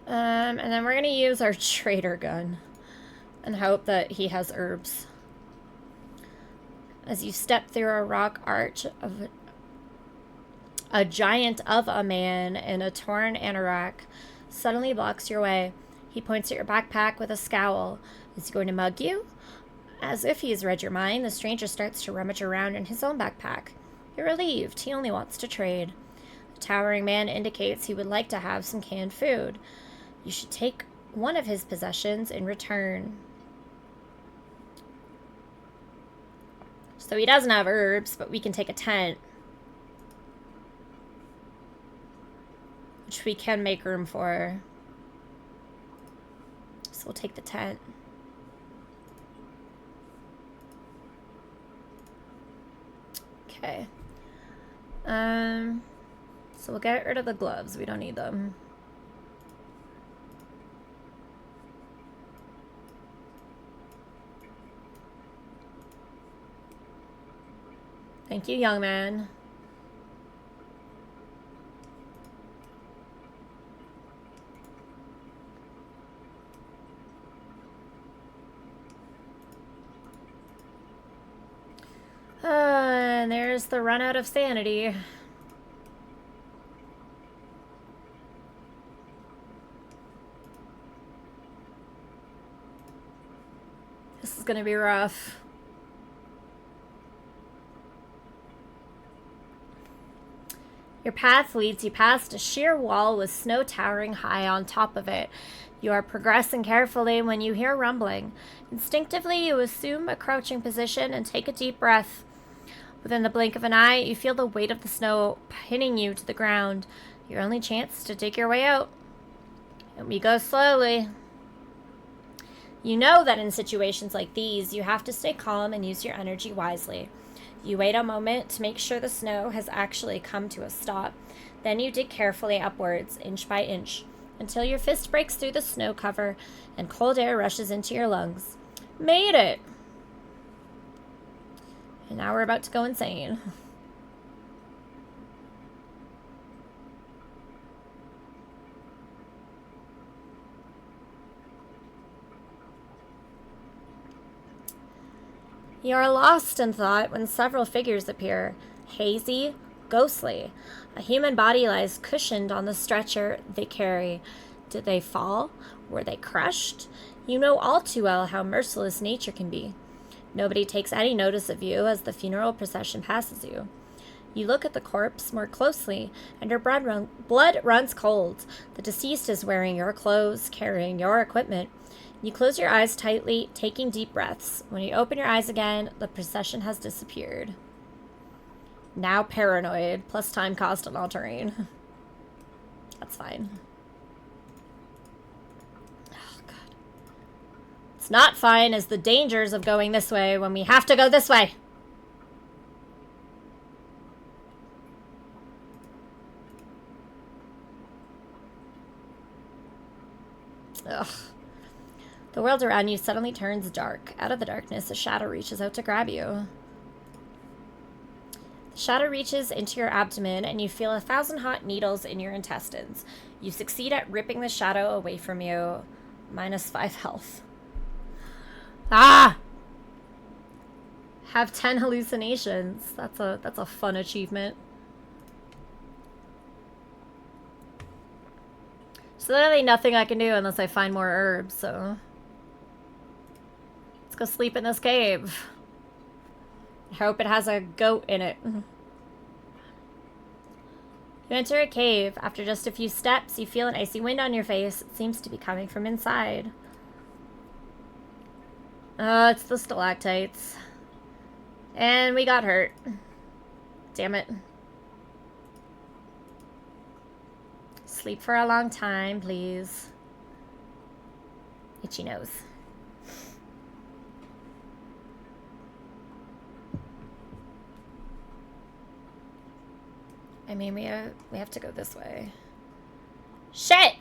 And then we're gonna use our trader gun and hope that he has herbs. As you step through a rock arch of a giant of a man in a torn anorak suddenly blocks your way. He points at your backpack with a scowl. Is he going to mug you? As if he has read your mind, the stranger starts to rummage around in his own backpack. You're relieved. He only wants to trade. The towering man indicates he would like to have some canned food. You should take one of his possessions in return. So he doesn't have herbs, but we can take a tent. Which we can make room for. So we'll take the tent. Okay. So we'll get rid of the gloves. We don't need them. Thank you, young man. And there's the run out of sanity. This is gonna be rough. Your path leads you past a sheer wall with snow towering high on top of it. You are progressing carefully when you hear rumbling. Instinctively, you assume a crouching position and take a deep breath. Within the blink of an eye, you feel the weight of the snow pinning you to the ground. Your only chance to dig your way out. And we go slowly. You know that in situations like these, you have to stay calm and use your energy wisely. You wait a moment to make sure the snow has actually come to a stop. Then you dig carefully upwards, inch by inch, until your fist breaks through the snow cover and cold air rushes into your lungs. Made it! And now we're about to go insane. You are lost in thought when several figures appear, hazy, ghostly. A human body lies cushioned on the stretcher they carry. Did they fall? Were they crushed? You know all too well how merciless nature can be. Nobody takes any notice of you as the funeral procession passes you. You look at the corpse more closely, and your blood runs cold. The deceased is wearing your clothes, carrying your equipment. You close your eyes tightly, taking deep breaths. When you open your eyes again, the procession has disappeared. Now paranoid, plus time cost and all terrain. That's fine. Oh, God. It's not fine as the dangers of going this way when we have to go this way. Ugh. The world around you suddenly turns dark. Out of the darkness, a shadow reaches out to grab you. The shadow reaches into your abdomen, and you feel 1,000 hot needles in your intestines. You succeed at ripping the shadow away from you. -5 health. Ah! Have 10 hallucinations. That's a fun achievement. There's literally nothing I can do unless I find more herbs, so... Go sleep in this cave. I hope it has a goat in it. You enter a cave. After just a few steps, you feel an icy wind on your face. It seems to be coming from inside. It's the stalactites. And we got hurt. Damn it. Sleep for a long time, please. Itchy nose. I mean, we have to go this way. Shit!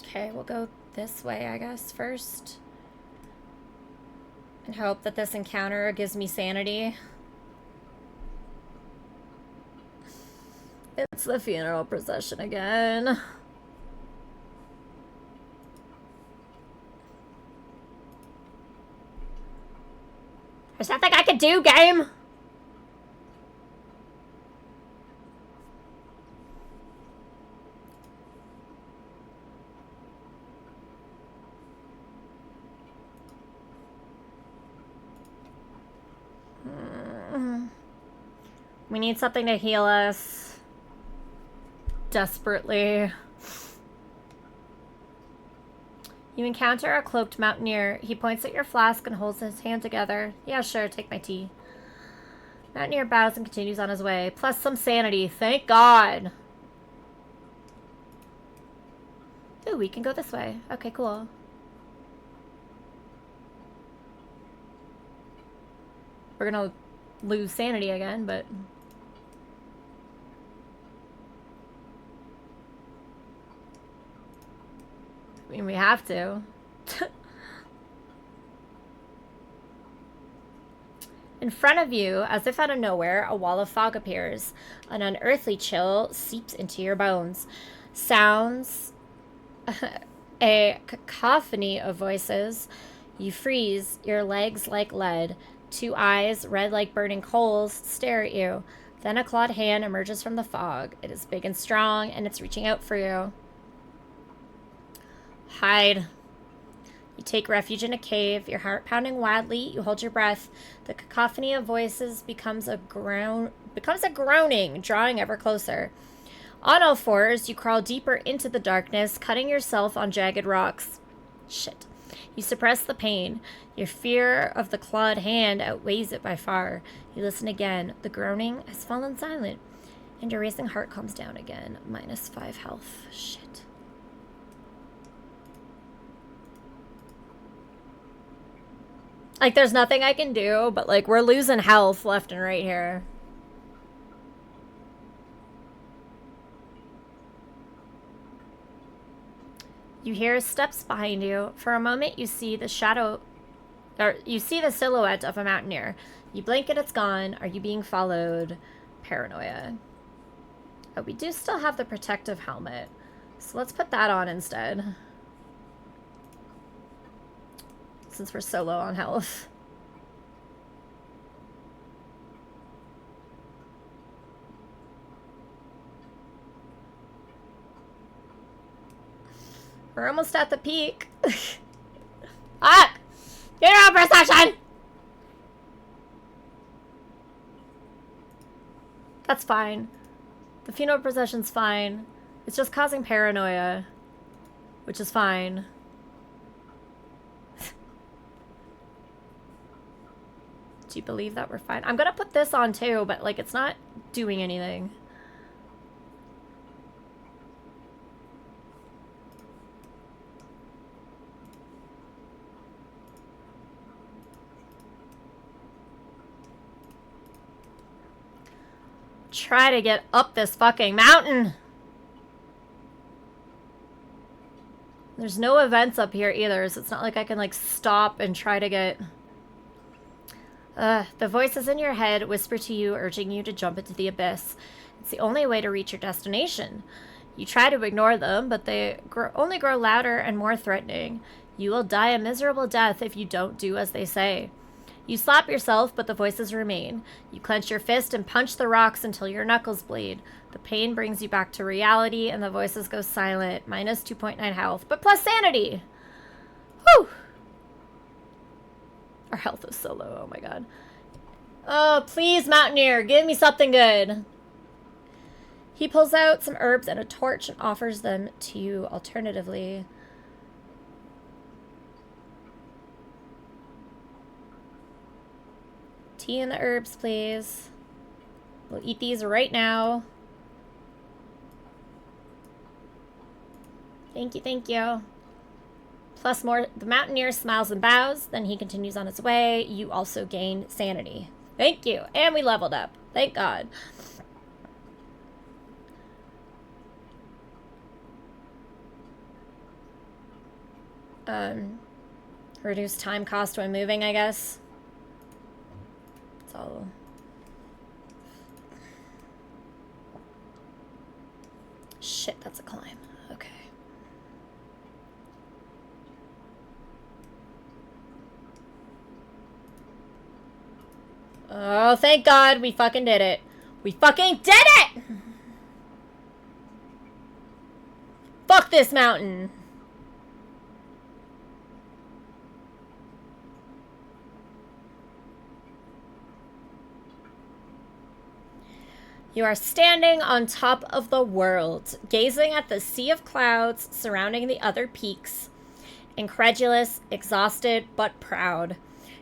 Okay, we'll go this way, I guess, first. And hope that this encounter gives me sanity. It's the funeral procession again. There's nothing I can do, game! We need something to heal us. Desperately. You encounter a cloaked mountaineer. He points at your flask and holds his hand together. Yeah, sure, take my tea. Mountaineer bows and continues on his way. Plus some sanity. Thank God. Ooh, we can go this way. Okay, cool. We're gonna lose sanity again, but... I mean, we have to. In front of you, as if out of nowhere, a wall of fog appears. An unearthly chill seeps into your bones. Sounds, a cacophony of voices. You freeze, your legs like lead. Two eyes, red like burning coals, stare at you. Then a clawed hand emerges from the fog. It is big and strong, and it's reaching out for you. Hide. You take refuge in a cave, your heart pounding wildly. You hold your breath. The cacophony of voices becomes a groaning, drawing ever closer. On all fours, you crawl deeper into the darkness, cutting yourself on jagged rocks. Shit. You suppress the pain. Your fear of the clawed hand outweighs it by far. You listen again. The groaning has fallen silent, and your racing heart calms down again. -5 health. Shit. Like, there's nothing I can do, but, like, we're losing health left and right here. You hear steps behind you. For a moment, you see the shadow, or you see the silhouette of a mountaineer. You blink and it's gone. Are you being followed? Paranoia. Oh, we do still have the protective helmet, so let's put that on instead. Since we're so low on health. We're almost at the peak. Ah! Funeral procession! That's fine. The funeral procession's fine. It's just causing paranoia, which is fine. Do you believe that we're fine? I'm gonna put this on too, but like it's not doing anything. Try to get up this fucking mountain. There's no events up here either, so it's not like I can like stop and try to get... The voices in your head whisper to you, urging you to jump into the abyss. It's the only way to reach your destination. You try to ignore them, but they only grow louder and more threatening. You will die a miserable death if you don't do as they say. You slap yourself, but the voices remain. You clench your fist and punch the rocks until your knuckles bleed. The pain brings you back to reality, and the voices go silent. -2.9 health, but plus sanity! Whew! Our health is so low, oh my god. Oh, please, Mountaineer, give me something good. He pulls out some herbs and a torch and offers them to you alternatively. Tea and the herbs, please. We'll eat these right now. Thank you, thank you. Plus more, the Mountaineer smiles and bows, then he continues on his way. You also gain sanity. Thank you. And we leveled up. Thank God. Reduce time cost when moving, I guess. It's all... Shit, that's a climb. Okay. Oh, thank God we fucking did it. We fucking did it! Fuck this mountain. You are standing on top of the world, gazing at the sea of clouds surrounding the other peaks. Incredulous, exhausted, but proud.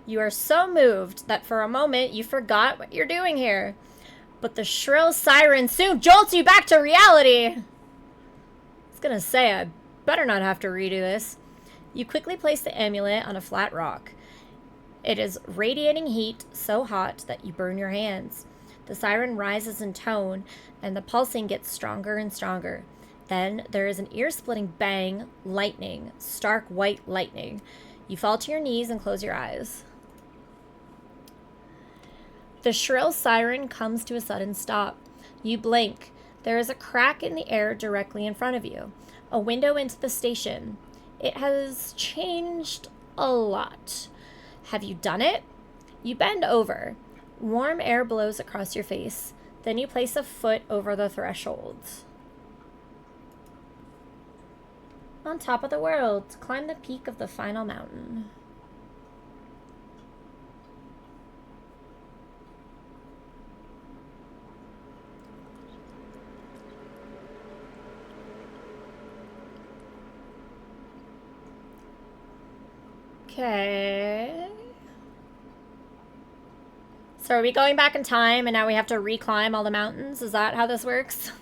You are so moved that for a moment you forgot what you're doing here. But the shrill siren soon jolts you back to reality. I was gonna say, I better not have to redo this. You quickly place the amulet on a flat rock. It is radiating heat so hot that you burn your hands. The siren rises in tone, and the pulsing gets stronger and stronger. Then there is an ear-splitting bang, lightning, stark white lightning. You fall to your knees and close your eyes. The shrill siren comes to a sudden stop. You blink. There is a crack in the air directly in front of you. A window into the station. It has changed a lot. Have you done it? You bend over. Warm air blows across your face. Then you place a foot over the threshold. On top of the world, climb the peak of the final mountain. Okay. So are we going back in time and now we have to reclimb all the mountains? Is that how this works?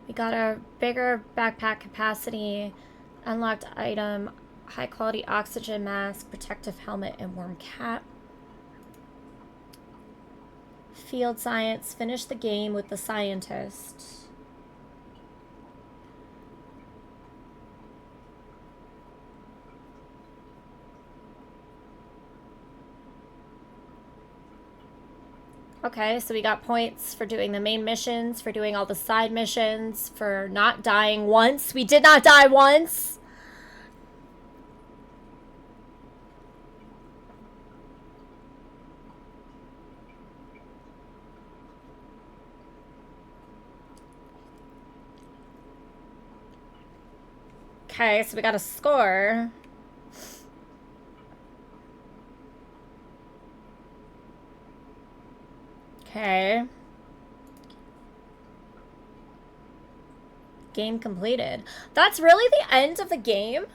We got a bigger backpack capacity, unlocked item, high quality oxygen mask, protective helmet, and warm cap. Field science, finish the game with the scientist. Okay, so we got points for doing the main missions, for doing all the side missions, for not dying once. We did not die once! Okay, so we got a score. Okay. Game completed. That's really the end of the game?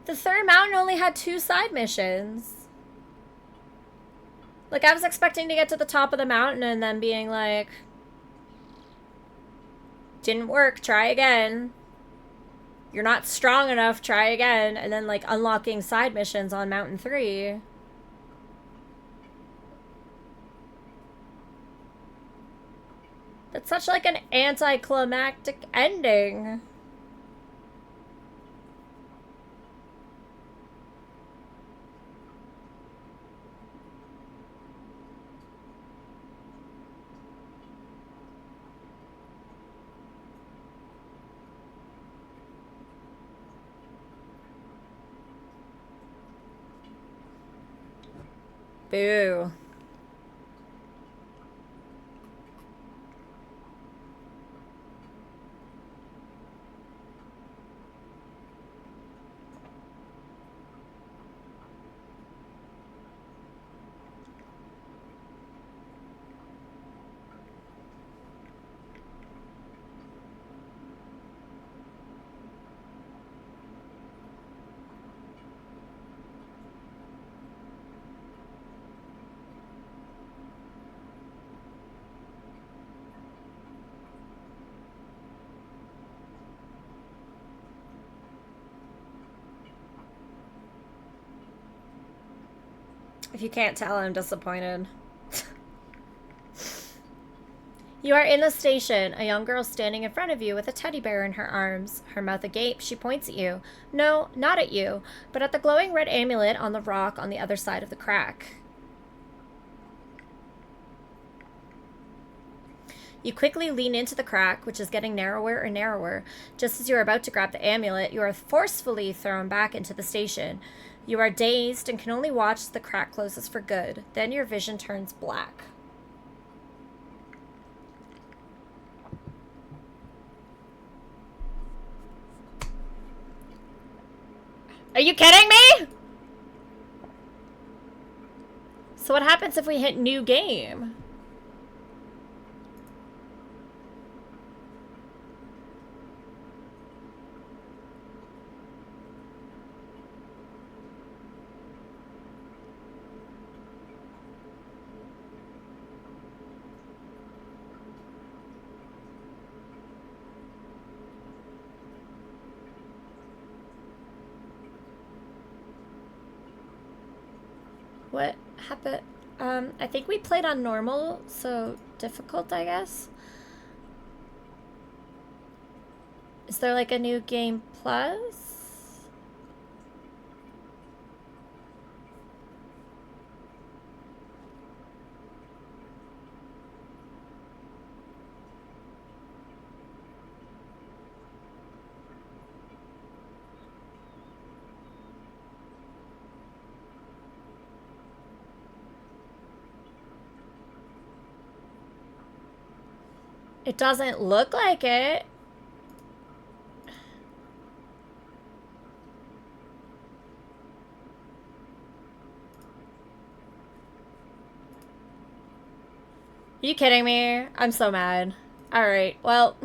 The third mountain only had 2 side missions. Like, I was expecting to get to the top of the mountain and then being like, didn't work, try again. You're not strong enough, try again. And then, like, unlocking side missions on Mountain 3. That's such, like, an anticlimactic ending. Boo. If you can't tell, I'm disappointed. You are in the station. A young girl standing in front of you with a teddy bear in her arms. Her mouth agape, she points at you. No, not at you, but at the glowing red amulet on the rock on the other side of the crack. You quickly lean into the crack, which is getting narrower and narrower. Just as you are about to grab the amulet, you are forcefully thrown back into the station. You are dazed and can only watch as the crack closes for good. Then your vision turns black. Are you kidding me? So what happens if we hit new game? What happened? I think we played on normal, so difficult, I guess. Is there like a new game plus? It doesn't look like it. You kidding me? I'm so mad. Alright, well.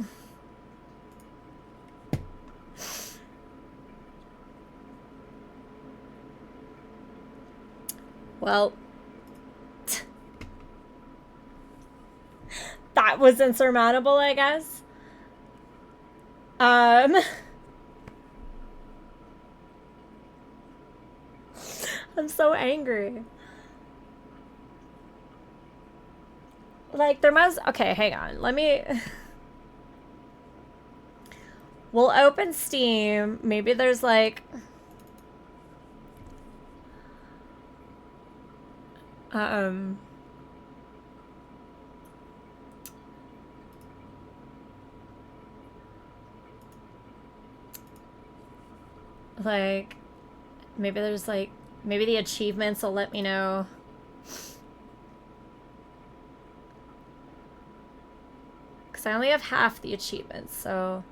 Well. That was insurmountable, I guess. I'm so angry. Like, there must... Okay, hang on. Let me... We'll open Steam. Maybe there's, like... Like... Maybe there's, like... Maybe the achievements will let me know... Because I only have half the achievements, so...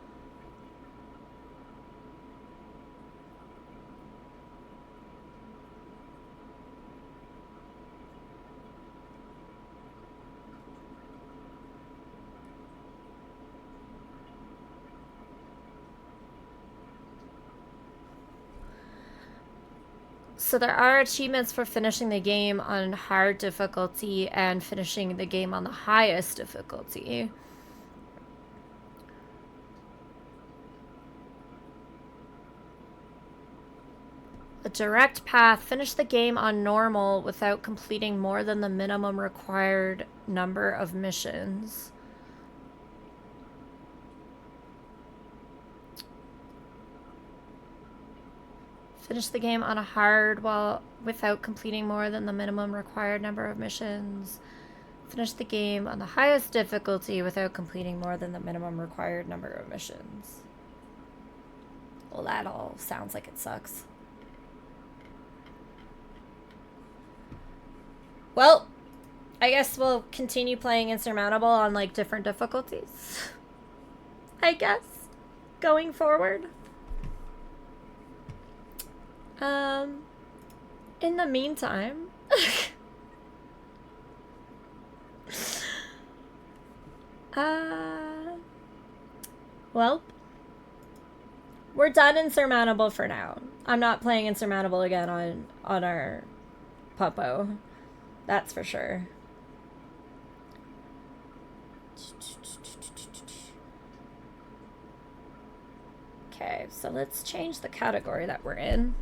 So there are achievements for finishing the game on hard difficulty and finishing the game on the highest difficulty. A direct path. Finish the game on normal without completing more than the minimum required number of missions. Finish the game on a hard without completing more than the minimum required number of missions. Finish the game on the highest difficulty without completing more than the minimum required number of missions. Well, that all sounds like it sucks. Well, I guess we'll continue playing Insurmountable on, like, different difficulties. I guess. Going forward. In the meantime... Well... We're done Insurmountable for now. I'm not playing Insurmountable again on our PUPO. That's for sure. Okay, so let's change the category that we're in.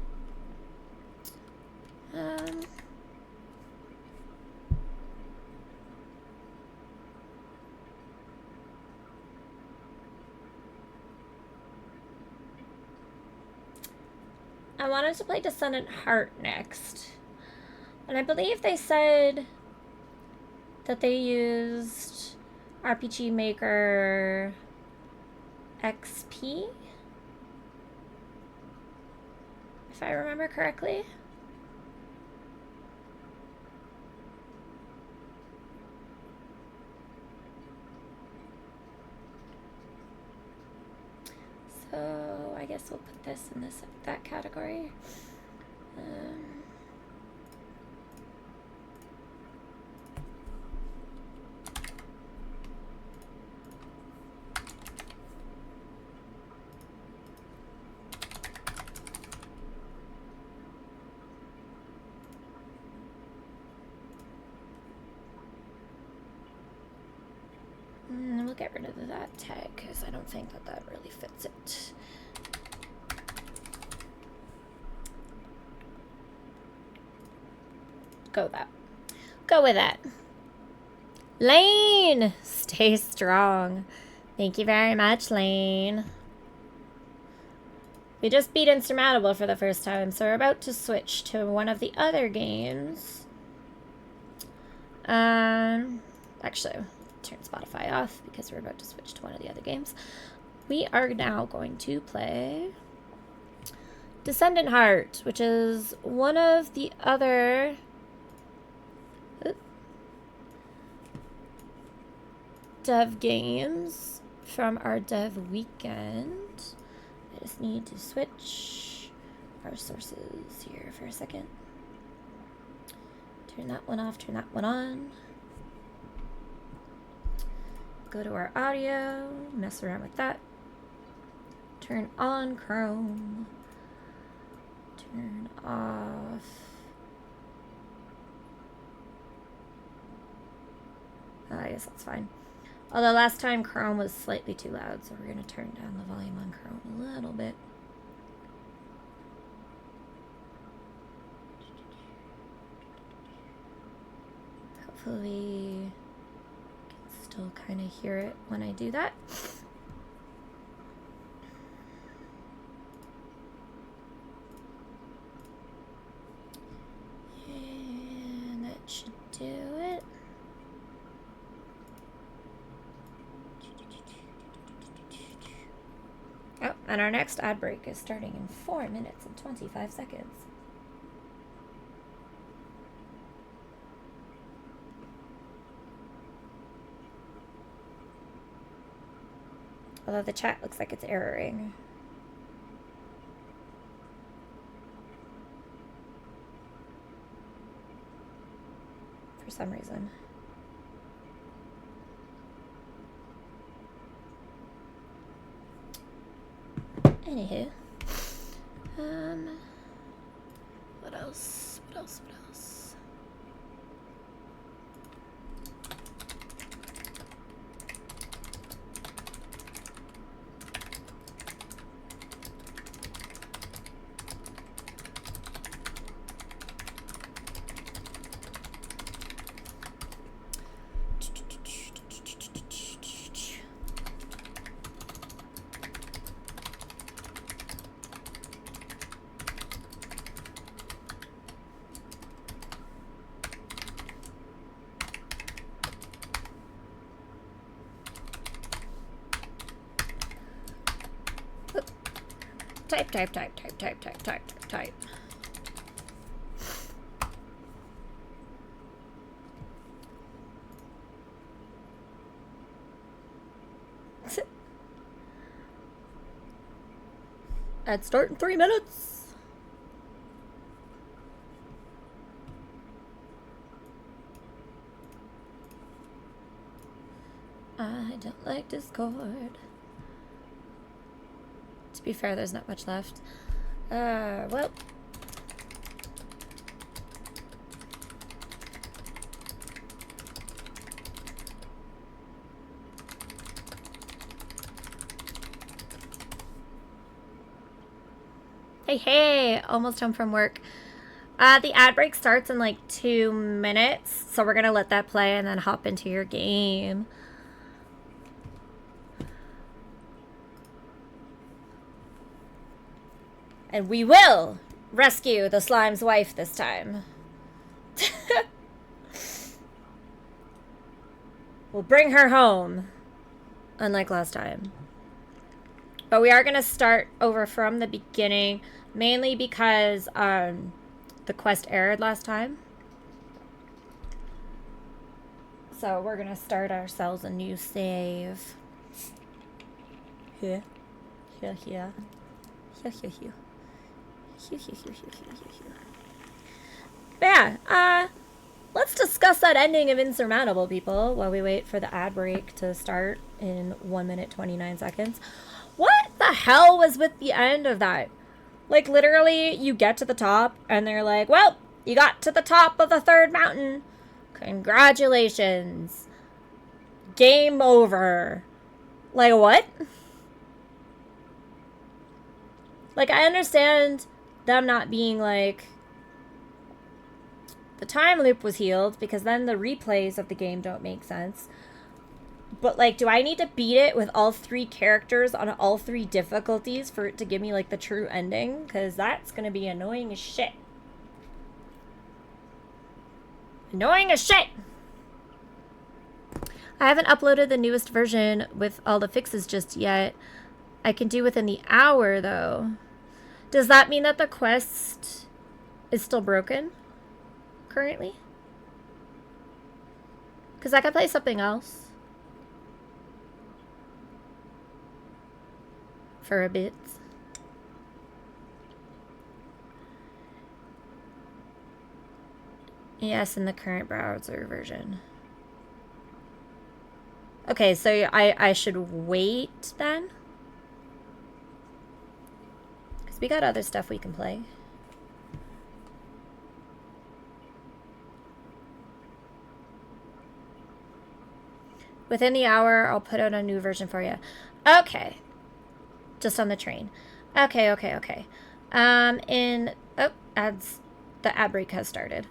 I wanted to play Descendant Heart next. And I believe they said that they used RPG Maker XP, if I remember correctly. So I guess we'll put this in that category. We'll get rid of that tag because I don't think that really fits it. Go with that. Lane! Stay strong. Thank you very much, Lane. We just beat Insurmountable for the first time, so we're about to switch to one of the other games. Actually, turn Spotify off because we're about to switch to one of the other games. We are now going to play Descendant Heart, which is one of the other dev games from our dev weekend. I just need to switch our sources here for a second. Turn that one off, turn that one on. Go to our audio, mess around with that. Turn on Chrome. Turn off. I guess that's fine. Although last time Chrome was slightly too loud, so we're going to turn down the volume on Chrome a little bit. Hopefully you can still kind of hear it when I do that. And that should do it. Oh, and our next ad break is starting in 4 minutes and 25 seconds. Although the chat looks like it's erroring. For some reason. Anywho. What else? What else? What else? Type. Ad start in 3 minutes. I don't like Discord. To be fair, there's not much left. Well. Hey, almost home from work. The ad break starts in like 2 minutes, so we're gonna let that play and then hop into your game. And we will rescue the slime's wife this time. We'll bring her home, unlike last time. But we are going to start over from the beginning, mainly because the quest errored last time. So we're going to start ourselves a new save. Here. Here. But yeah, let's discuss that ending of Insurmountable, people, while we wait for the ad break to start in 1 minute 29 seconds. What the hell was with the end of that? Like, literally, you get to the top, and they're like, well, you got to the top of the 3rd mountain. Congratulations. Game over. Like, what? Like, I understand them not being like, the time loop was healed, because then the replays of the game don't make sense. But, like, do I need to beat it with all 3 characters on all 3 difficulties for it to give me, like, the true ending? Because that's going to be annoying as shit. Annoying as shit! I haven't uploaded the newest version with all the fixes just yet. I can do within the hour, though. Does that mean that the quest is still broken currently? Because I could play something else. for a bit. Yes, in the current browser version. Okay, so I should wait then? Because we got other stuff we can play. Within the hour, I'll put out a new version for you. Okay. Just on the train. Okay. Oh, ads. The ad break has started.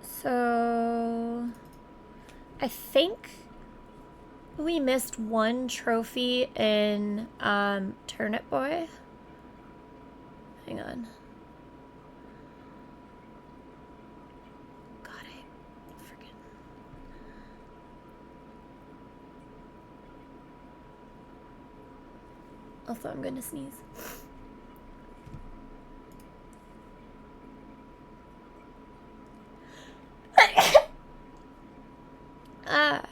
So I think we missed one trophy in Turnip Boy. Hang on. God, I forget. Also, I'm gonna sneeze. Ah.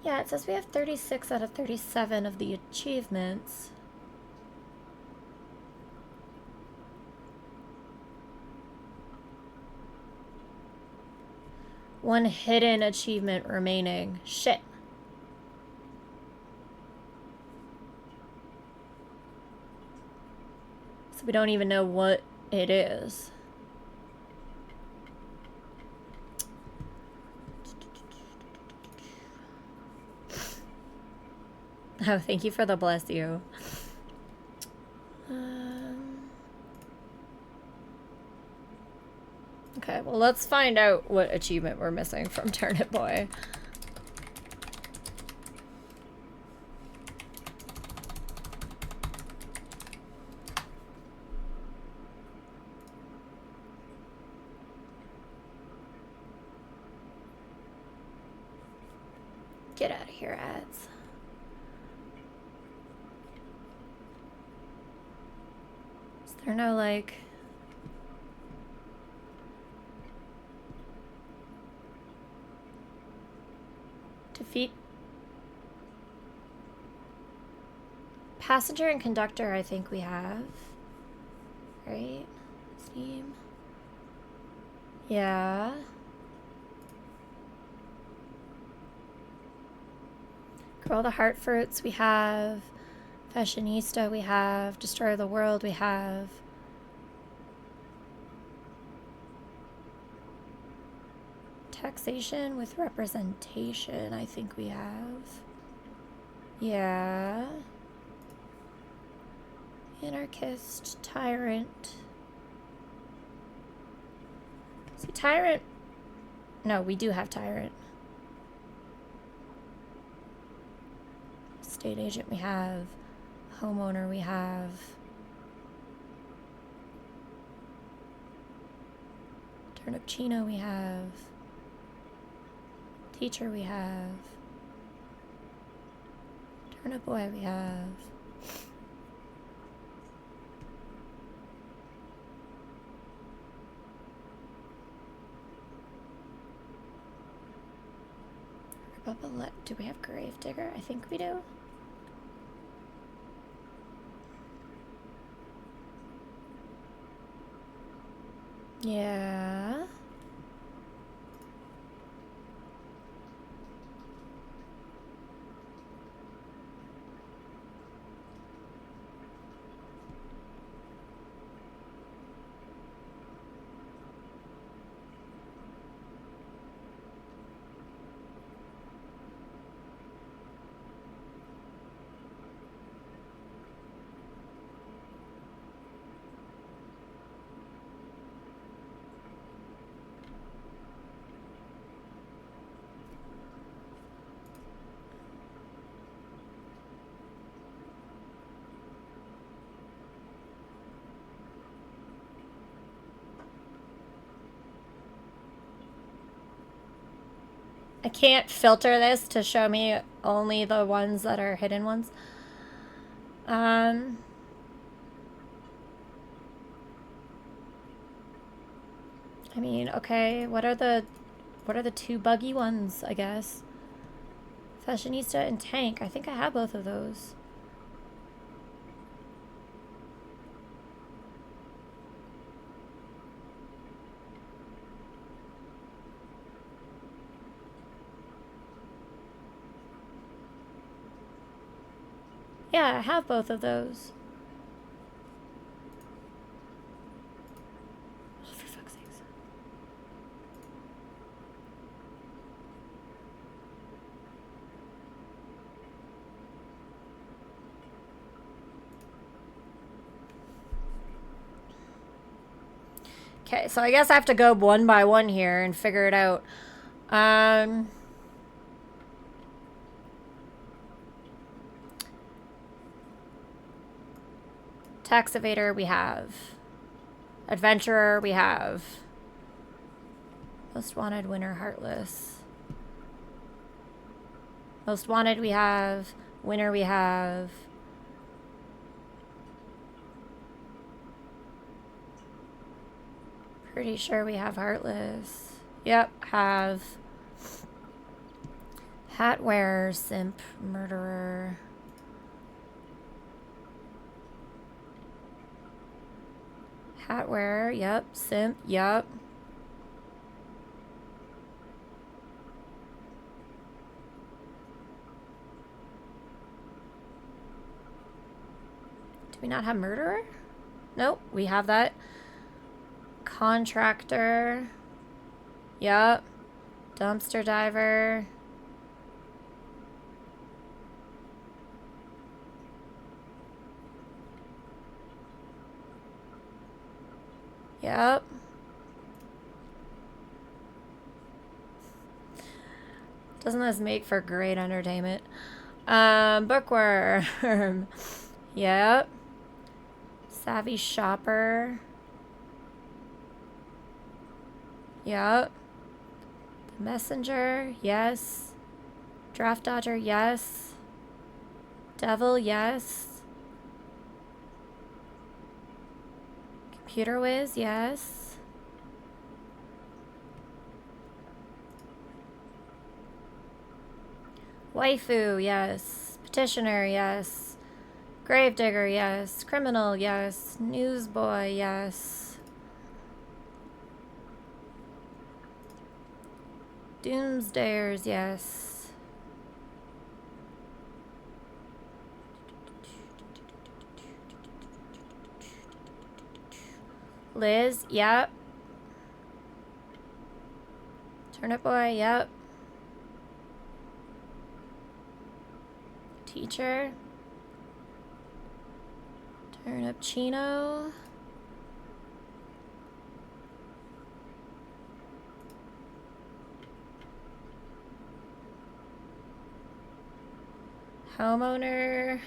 Yeah, it says we have 36 out of 37 of the achievements. One hidden achievement remaining. Shit. So we don't even know what it is. Oh, thank you for the bless you. Okay, well, let's find out what achievement we're missing from Turnip Boy. Get out of here, ads. Is there no, like... defeat... Passenger and conductor, I think we have. Right? Steam. Yeah. Grow the heart fruits, we have. Fashionista, we have. Destroy the world, we have. Taxation with representation, I think we have. Yeah. Anarchist, tyrant. See, tyrant. No, we do have tyrant. State agent, we have. Homeowner, we have. Turnip Chino, we have. Teacher, we have. Turnip Boy, we have. Do we have Gravedigger? I think we do. Yeah. I can't filter this to show me only the ones that are hidden ones. I mean, okay, what are the two buggy ones, I guess? Fashionista and Tank. I think I have both of those. Yeah, I have both of those. Oh, for fuck's sakes. Okay, so I guess I have to go one by one here and figure it out. Tax evader we have. Adventurer we have. Most wanted, winner, heartless. Most wanted we have. Winner we have. Pretty sure we have heartless. Yep, have. Hat wearer, simp, murderer. Hat wearer, yep. Simp, yep. Do we not have murderer? Nope, we have that. Contractor. Yep. Dumpster diver. Yep. Doesn't this make for great entertainment? Bookworm. Yep. Savvy shopper. Yep. The messenger, yes. Draft dodger, yes. Devil, yes. Computer whiz, yes. Waifu, yes. Petitioner, yes. Gravedigger, yes. Criminal, yes. Newsboy, yes. Doomsdayers, yes. Liz, yep. Turnip boy, yep. Teacher. Turnip chino. Homeowner.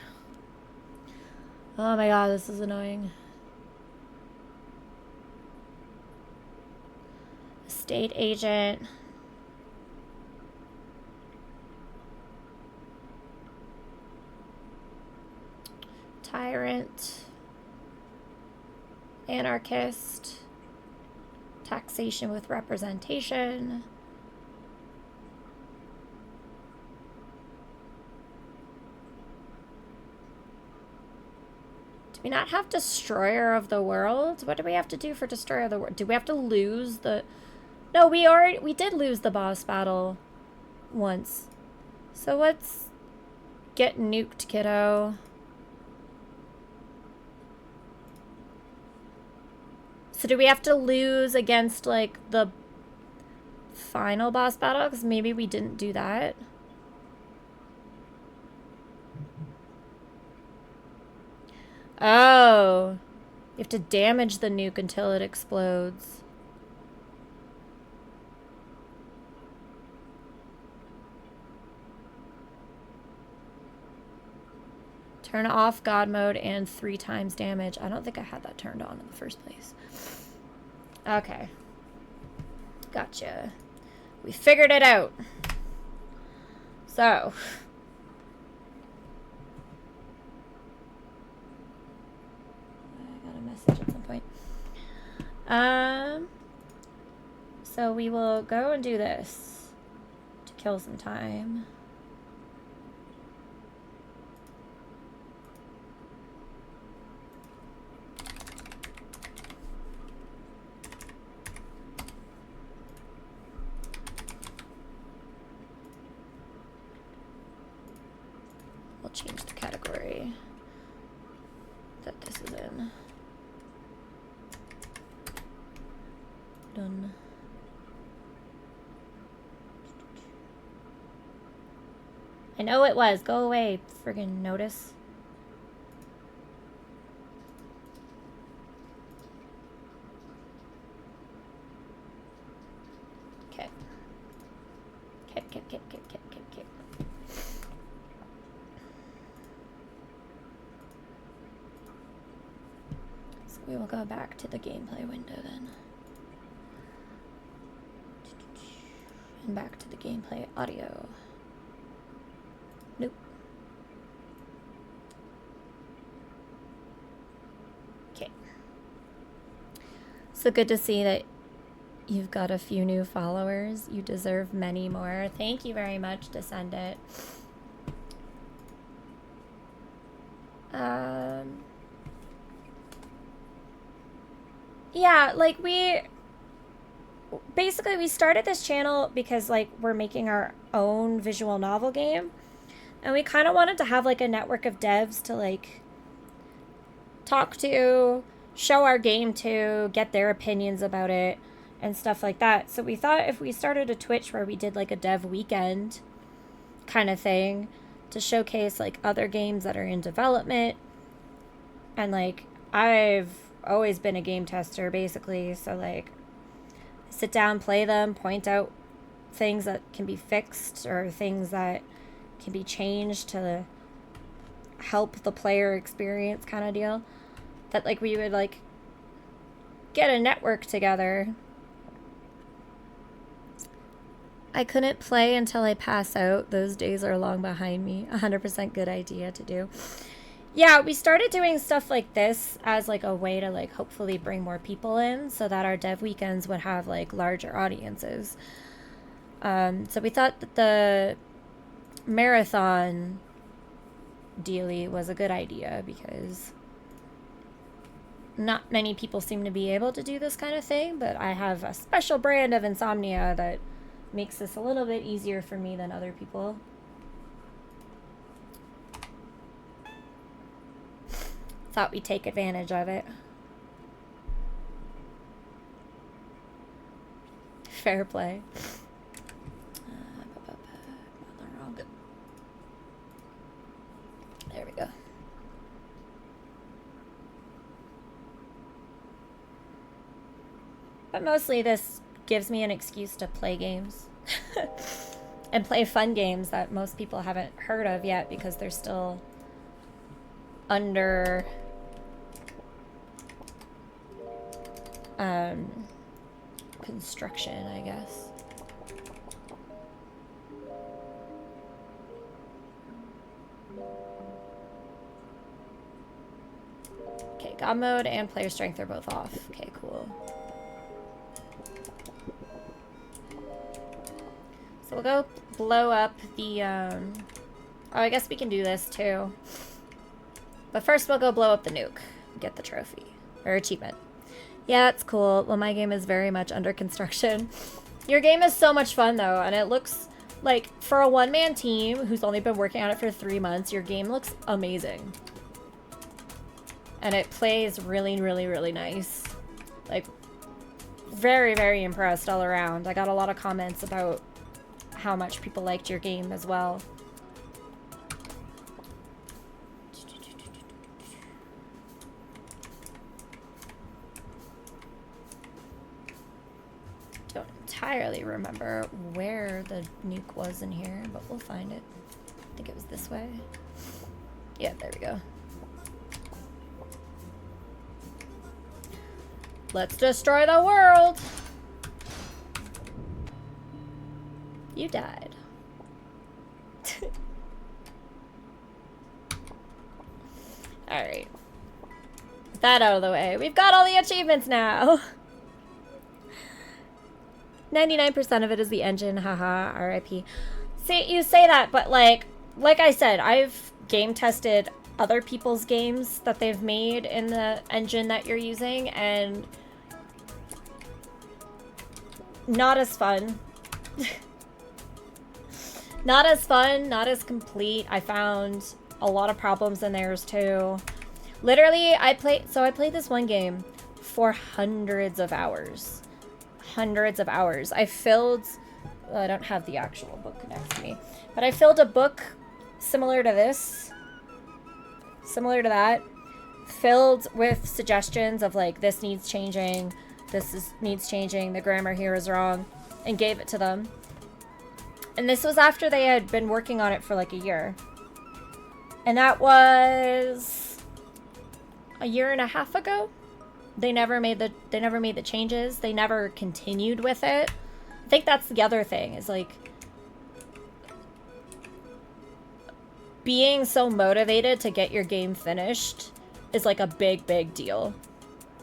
Oh my god, this is annoying. Estate agent. Tyrant. Anarchist. Taxation with representation. Do we not have Destroyer of the World? What do we have to do for Destroyer of the World? Do we have to lose the... No, we did lose the boss battle once. So let's get nuked, kiddo. So do we have to lose against, like, the final boss battle? Because maybe we didn't do that. Oh. You have to damage the nuke until it explodes. Turn off God mode and 3 times damage. I don't think I had that turned on in the first place. Okay. Gotcha. We figured it out. So. I got a message at some point. So we will go and do this to kill some time. We'll change the category that this is in. Done. I know it was. Go away, friggin' notice. Okay. Okay. So we will go back to the gameplay window then. And back to the gameplay audio. Nope. Okay. So good to see that you've got a few new followers. You deserve many more. Thank you very much, Descendant. Yeah, like we started this channel because like we're making our own visual novel game, and we kind of wanted to have like a network of devs to like talk to, show our game to, get their opinions about it and stuff like that. So we thought if we started a Twitch where we did like a dev weekend kind of thing to showcase like other games that are in development. And like I've always been a game tester basically, so like sit down, play them, point out things that can be fixed or things that can be changed to help the player experience kind of deal. That like we would like get a network together. I couldn't play until I pass out. Those days are long behind me. 100% good idea to do. Yeah, we started doing stuff like this as like a way to like hopefully bring more people in so that our dev weekends would have like larger audiences. So we thought that the marathon dealie was a good idea because not many people seem to be able to do this kind of thing, but I have a special brand of insomnia that makes this a little bit easier for me than other people. Thought we'd take advantage of it. Fair play. There we go. But mostly this gives me an excuse to play games. And play fun games that most people haven't heard of yet because they're still under construction, I guess. Okay, God mode and player strength are both off. Okay, cool. So we'll go blow up the, oh, I guess we can do this too. But first we'll go blow up the nuke. Get the trophy. Or achievement. Yeah, it's cool. Well, my game is very much under construction. Your game is so much fun though, and it looks like, for a one-man team who's only been working on it for 3 months, your game looks amazing. And it plays really, really, really nice. Like, very, very impressed all around. I got a lot of comments about how much people liked your game as well. Don't entirely remember where the nuke was in here, but we'll find it. I think it was this way. Yeah, there we go. Let's destroy the world! You died. Alright. That out of the way. We've got all the achievements now. 99% of it is the engine. Haha. RIP. See, you say that, but like I said, I've game tested other people's games that they've made in the engine that you're using, and not as fun. Not as fun, not as complete. I found a lot of problems in theirs too. Literally, I played this one game for hundreds of hours. Hundreds of hours. I filled, well, I don't have the actual book next to me, but I filled a book similar to this, similar to that, filled with suggestions of like, this needs changing, needs changing, the grammar here is wrong, and gave it to them. And this was after they had been working on it for like a year. And that was a year and a half ago. They never made the changes. They never continued with it. I think that's the other thing, is like being so motivated to get your game finished is like a big deal.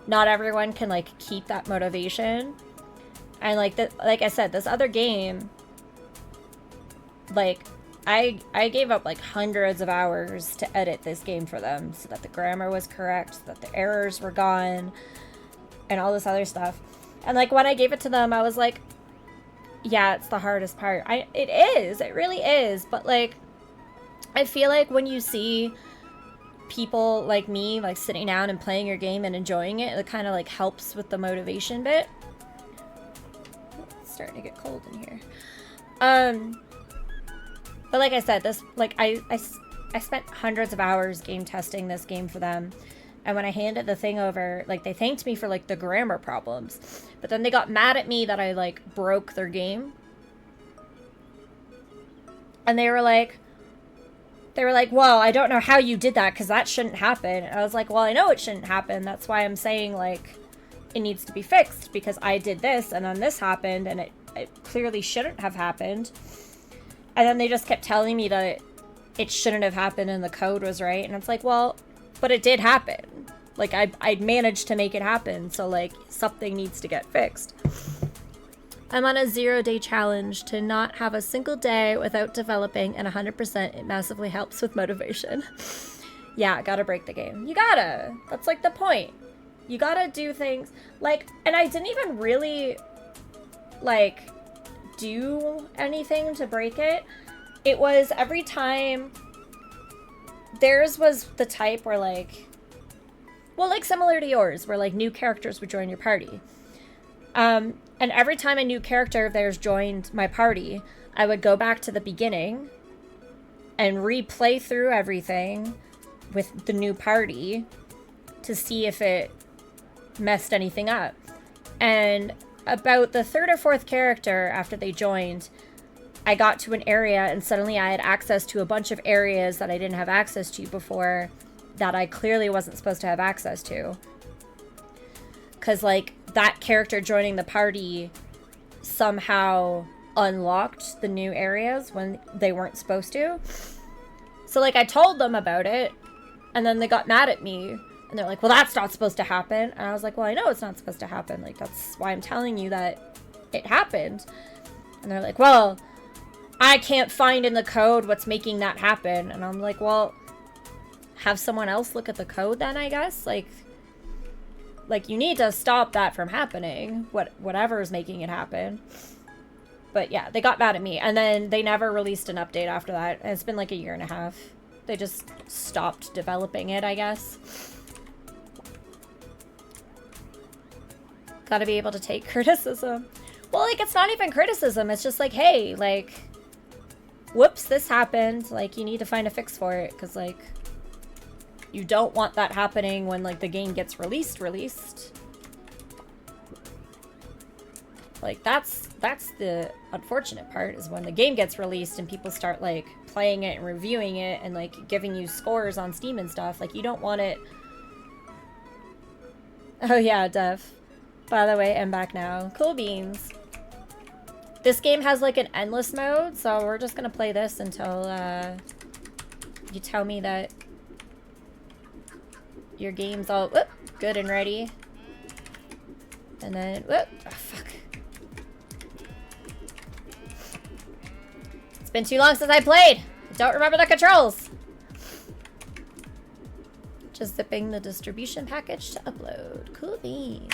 Not everyone can like keep that motivation. And like I said, this other game, like I gave up like hundreds of hours to edit this game for them so that the grammar was correct, so that the errors were gone, and all this other stuff. And like when I gave it to them, I was like, yeah, it's the hardest part. It really is. But like, I feel like when you see people like me, like sitting down and playing your game and enjoying it, it kind of like helps with the motivation bit. It's starting to get cold in here. But like I said, this, like, I spent hundreds of hours game testing this game for them. And when I handed the thing over, like, they thanked me for, like, the grammar problems. But then they got mad at me that I, like, broke their game. And they were like, well, I don't know how you did that, because that shouldn't happen. And I was like, well, I know it shouldn't happen. That's why I'm saying, like, it needs to be fixed, because I did this, and then this happened, and it clearly shouldn't have happened. And then they just kept telling me that it shouldn't have happened and the code was right. And it's like, well, but it did happen. Like, I managed to make it happen. So, like, something needs to get fixed. I'm on a 0-day challenge to not have a single day without developing, and 100% it massively helps with motivation. Yeah, gotta break the game. You gotta. That's, like, the point. You gotta do things. Like, and I didn't even really, like, do anything to break it. It was every time. Theirs was the type where, like, well, like similar to yours, where like new characters would join your party. And every time a new character of theirs joined my party, I would go back to the beginning and replay through everything with the new party to see if it messed anything up. And about the third or fourth character after they joined, I got to an area and suddenly I had access to a bunch of areas that I didn't have access to before, that I clearly wasn't supposed to have access to. Because, like, that character joining the party somehow unlocked the new areas when they weren't supposed to. So, like, I told them about it, and then they got mad at me. And they're like, well, that's not supposed to happen. And I was like, well, I know it's not supposed to happen. Like, that's why I'm telling you that it happened. And they're like, well, I can't find in the code what's making that happen. And I'm like, well, have someone else look at the code then, I guess. Like you need to stop that from happening. Whatever is making it happen. But yeah, they got mad at me. And then they never released an update after that. And it's been like a year and a half. They just stopped developing it, I guess. Gotta be able to take criticism. Well, like, it's not even criticism. It's just like, hey, like, whoops, this happened. Like, you need to find a fix for it. Because, like, you don't want that happening when, like, the game gets released. Like, that's the unfortunate part, is when the game gets released and people start, like, playing it and reviewing it and, like, giving you scores on Steam and stuff. Like, you don't want it. Oh, yeah, Dev. By the way, I'm back now. Cool beans. This game has, like, an endless mode, so we're just gonna play this until, you tell me that your game's all whoop, good and ready. And then, whoop, oh, fuck. It's been too long since I played. I don't remember the controls. Just zipping the distribution package to upload. Cool beans.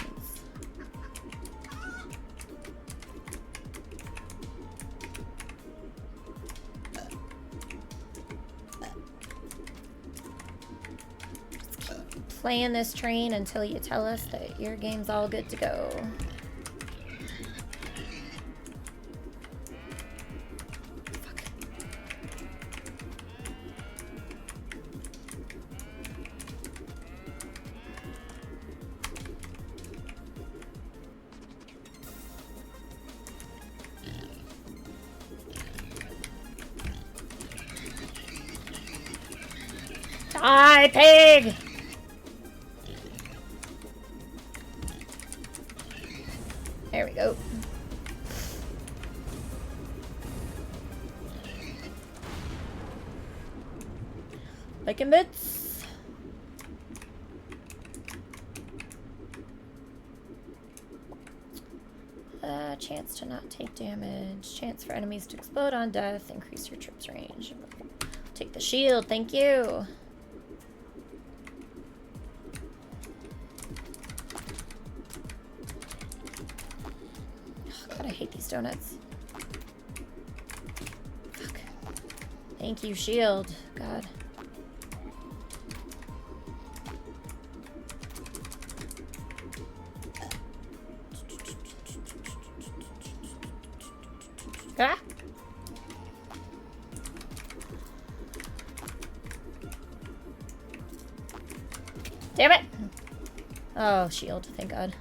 Playing this train until you tell us that your game's all good to go. Fuck. Die, pig! There we go. Bacon bits. Chance to not take damage. Chance for enemies to explode on death. Increase your trip's range. Take the shield. Thank you. God, I hate these donuts. Fuck. Thank you, shield. God. Ah! Damn it! Oh, shield. Thank God.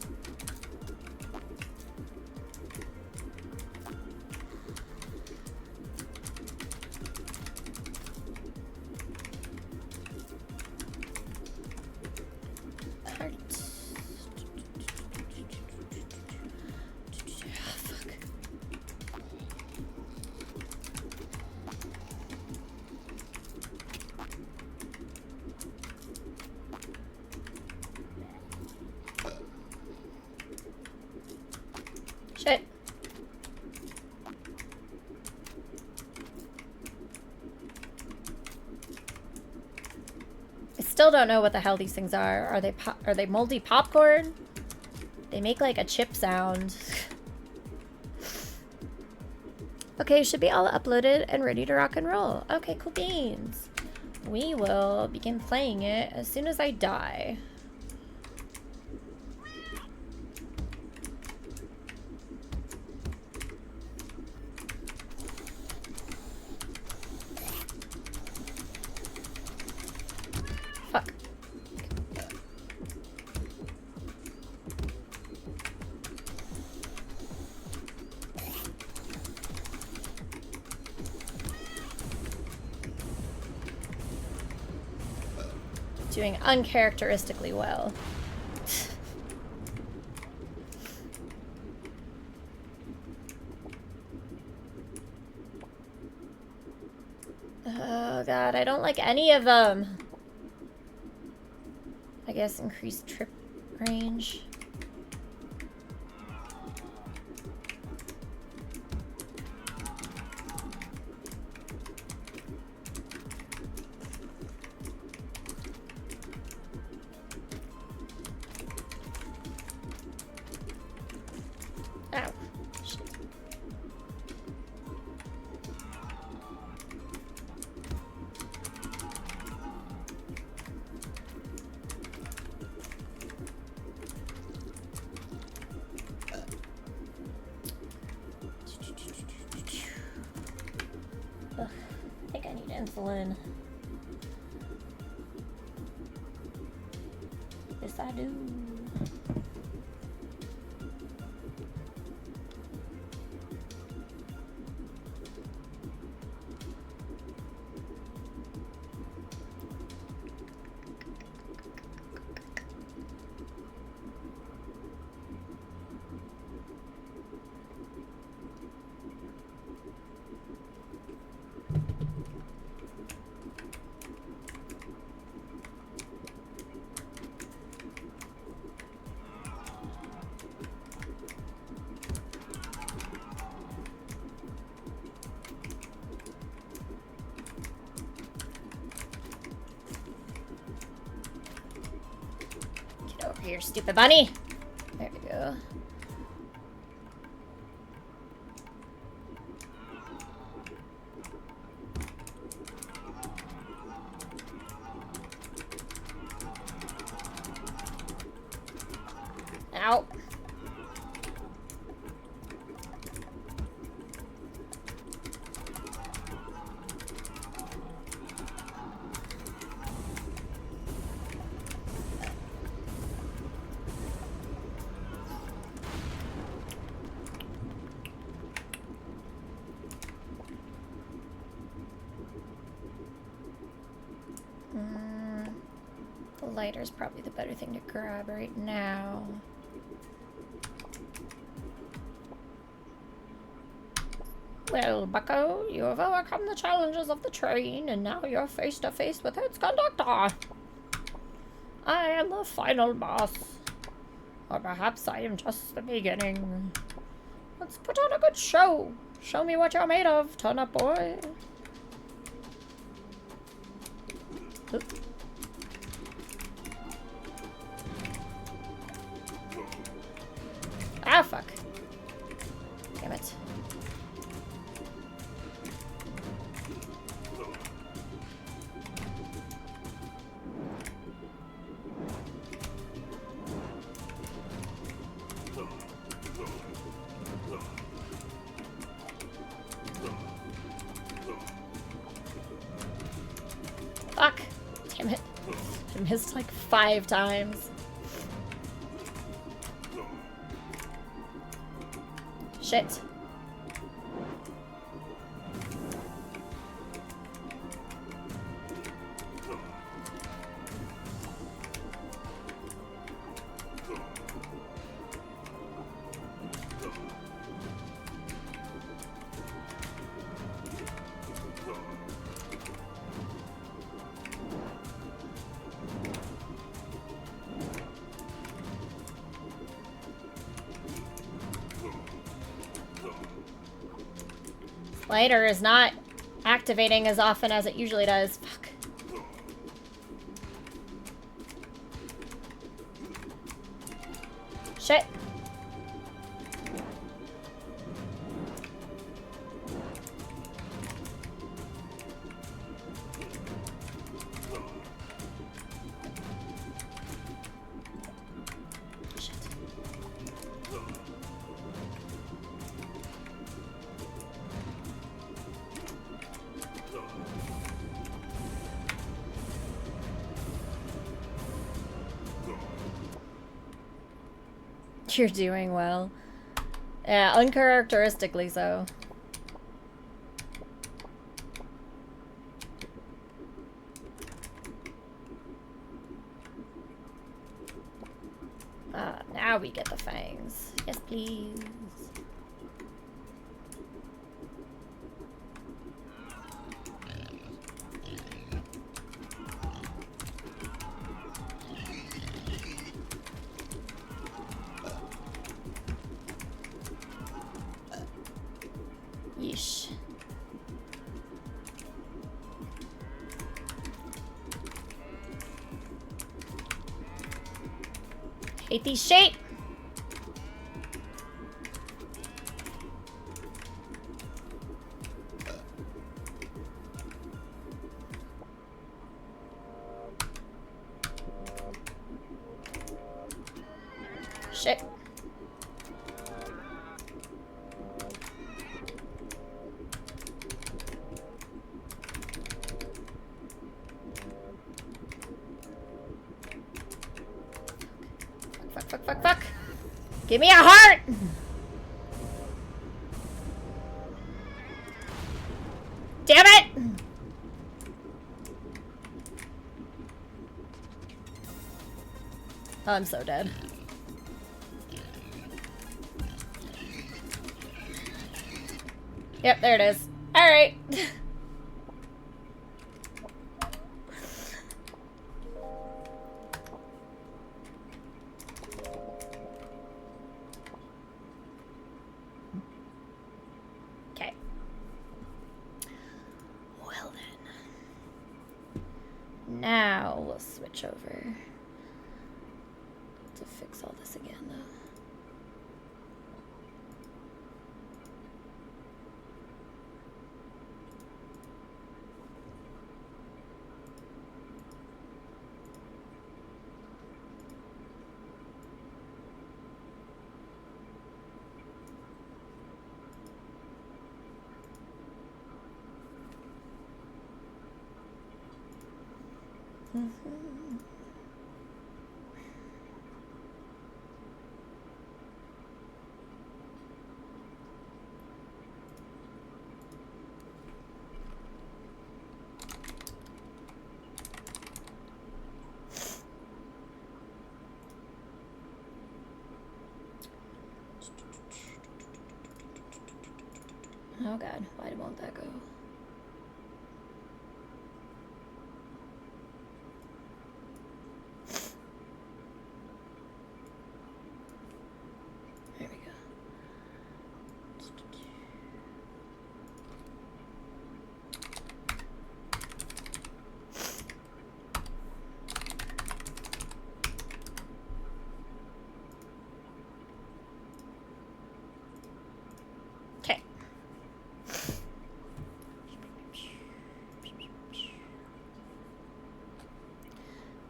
Shit. I still don't know what the hell these things are. Are they moldy popcorn? They make like a chip sound. Okay, should be all uploaded and ready to rock and roll. Okay, cool beans. We will begin playing it as soon as I die. Fuck. Doing uncharacteristically well. Oh God, I don't like any of them. I guess increased trip range. Ow. Shit. Ugh, I think I need insulin. Yes, I do. here, stupid bunny. There we go. Ow. The lighter's probably the better thing to grab right now. Well, Bucko, you have overcome the challenges of the train, and now you're face to face with its conductor. I am the final boss. Or perhaps I am just the beginning. Let's put on a good show. Show me what you're made of, turn-up boy. Oop. Ah, fuck. Damn it. Fuck. Damn it. I missed like 5 times. Shit. Lighter is not activating as often as it usually does. Fuck. Shit. You're doing well. Yeah, uncharacteristically so. Now we get the fangs. Yes, please. Yeesh. Hate these shape. Shit. Fuck. Give me a heart! Damn it! Oh, I'm so dead. Yep, there it is. Alright. Okay. Well then. Now we'll switch over to fix all this again, though. Oh god, why won't that go? There we go. Okay.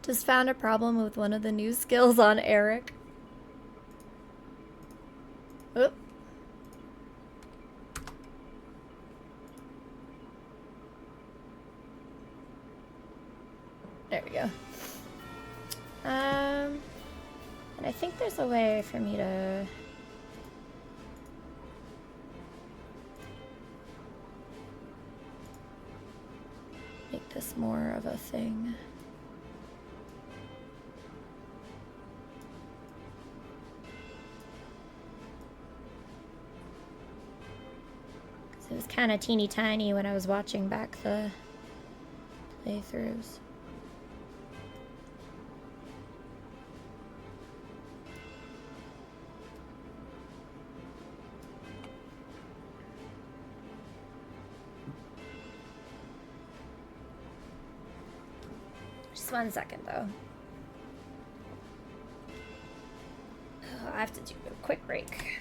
Just found a problem with one of the new skills on Eric. Oop. There we go. And I think there's a way for me to make this more of a thing. It was kind of teeny tiny when I was watching back the playthroughs. Just 1 second though. Oh, I have to do a quick break.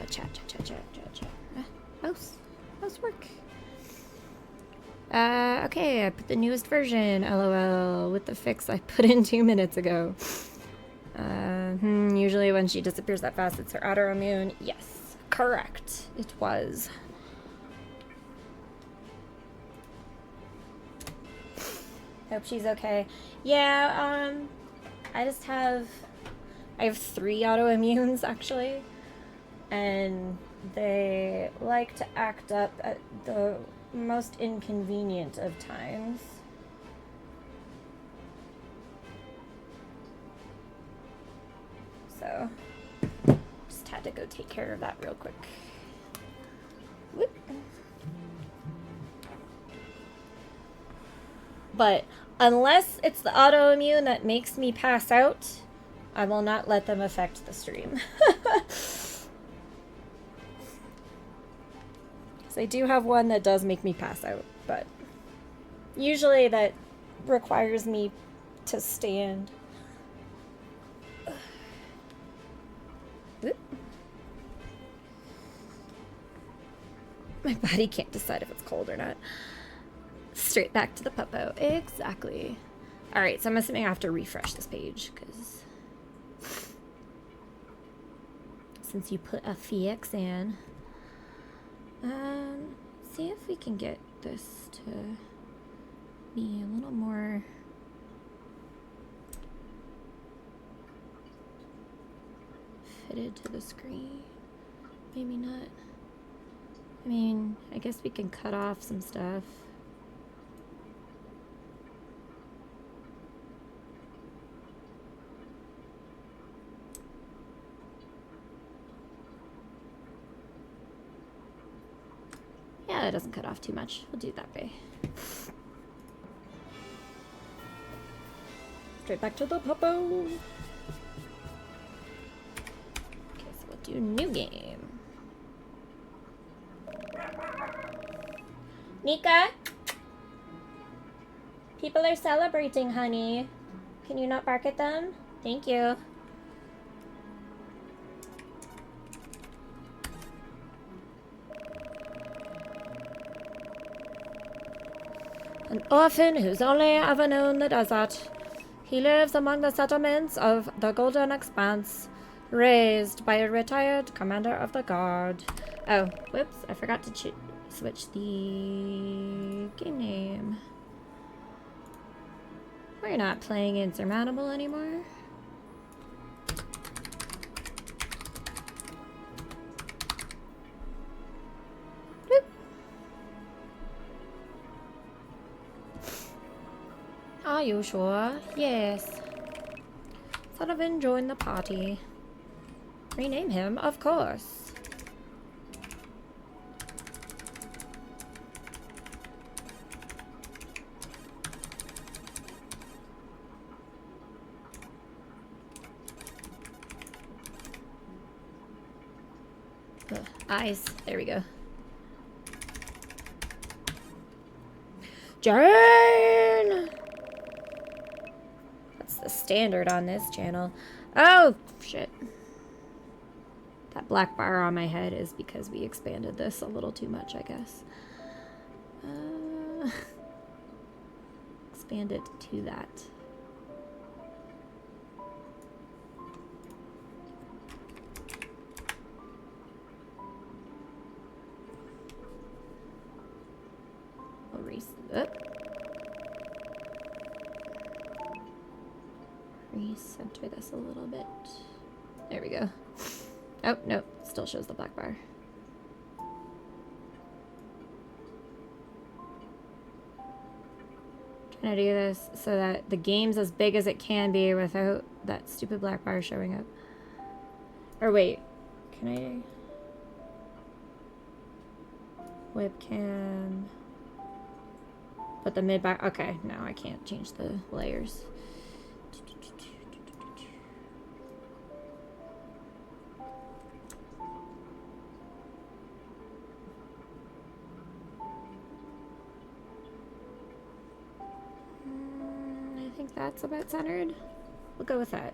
Chat. Mouse work. Okay, I put the newest version, LOL, with the fix I put in 2 minutes ago. Usually when she disappears that fast, it's her autoimmune. Yes, correct. It was. Hope she's okay. Yeah, I have 3 autoimmunes, actually. And they like to act up at the most inconvenient of times. So, just had to go take care of that real quick. Whoop. But unless it's the autoimmune that makes me pass out, I will not let them affect the stream. So I do have one that does make me pass out, but usually that requires me to stand. My body can't decide if it's cold or not. Straight back to the PUPO. Exactly. Alright, so I'm assuming I have to refresh this page, because since you put a FX in. See if we can get this to be a little more fitted to the screen. Maybe not. I mean, I guess we can cut off some stuff. Yeah, that doesn't cut off too much. We'll do it that way. Straight back to the PUPO. Okay, so we'll do new game. Nika? People are celebrating, honey. Can you not bark at them? Thank you. An orphan who's only ever known the desert. He lives among the settlements of the Golden Expanse, raised by a retired commander of the guard. Oh, whoops, I forgot to switch the game name. We're not playing Insurmountable anymore. Are you sure? Yes. Sullivan joined the party. Rename him, of course. Ugh, eyes. There we go. Jane! That's the standard on this channel. Oh, shit. That black bar on my head is because we expanded this a little too much, I guess. Expand it to that. We'll recenter this a little bit. There we go. Oh, no, still shows the black bar. Trying to do this so that the game's as big as it can be without that stupid black bar showing up. Or wait, can I? Webcam. Put the mid bar. Okay, no, I can't change the layers. I think that's about centered. We'll go with that.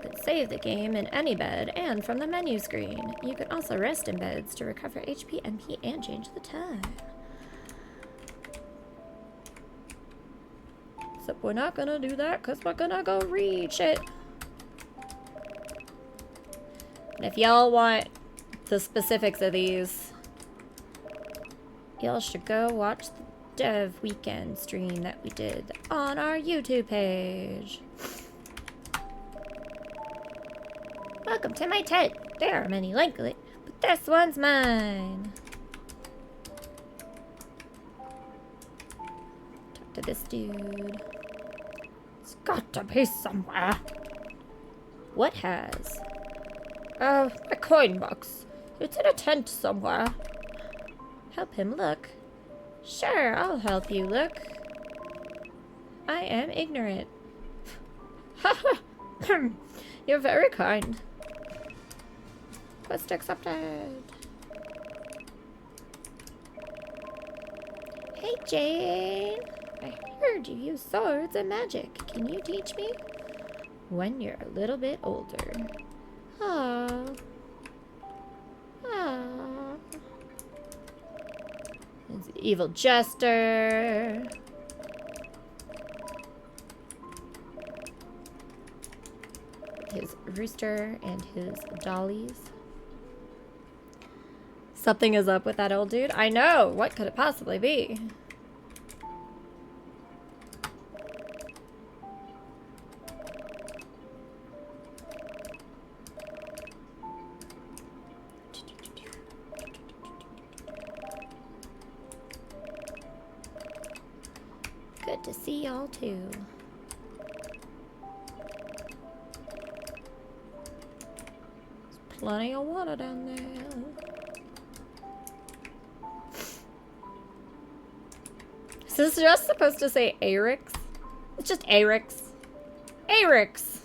can save the game in any bed and from the menu screen. You can also rest in beds to recover HP, MP, and change the time. Except we're not gonna do that because we're gonna go reach it. And if y'all want the specifics of these, y'all should go watch the Dev Weekend stream that we did on our YouTube page. Welcome to my tent. There are many like it, but this one's mine. Talk to this dude. It's got to be somewhere. What has? A coin box. It's in a tent somewhere. Help him look. Sure, I'll help you look. I am ignorant. You're very kind. Quest accepted. Hey, Jane. I heard you use swords and magic. Can you teach me? When you're a little bit older. Aww. Aww. It's evil jester. His rooster and his dollies. Something is up with that old dude. I know. What could it possibly be? Good to see y'all too. There's plenty of water down there. Is this just supposed to say Arix? It's just Arix. Arix!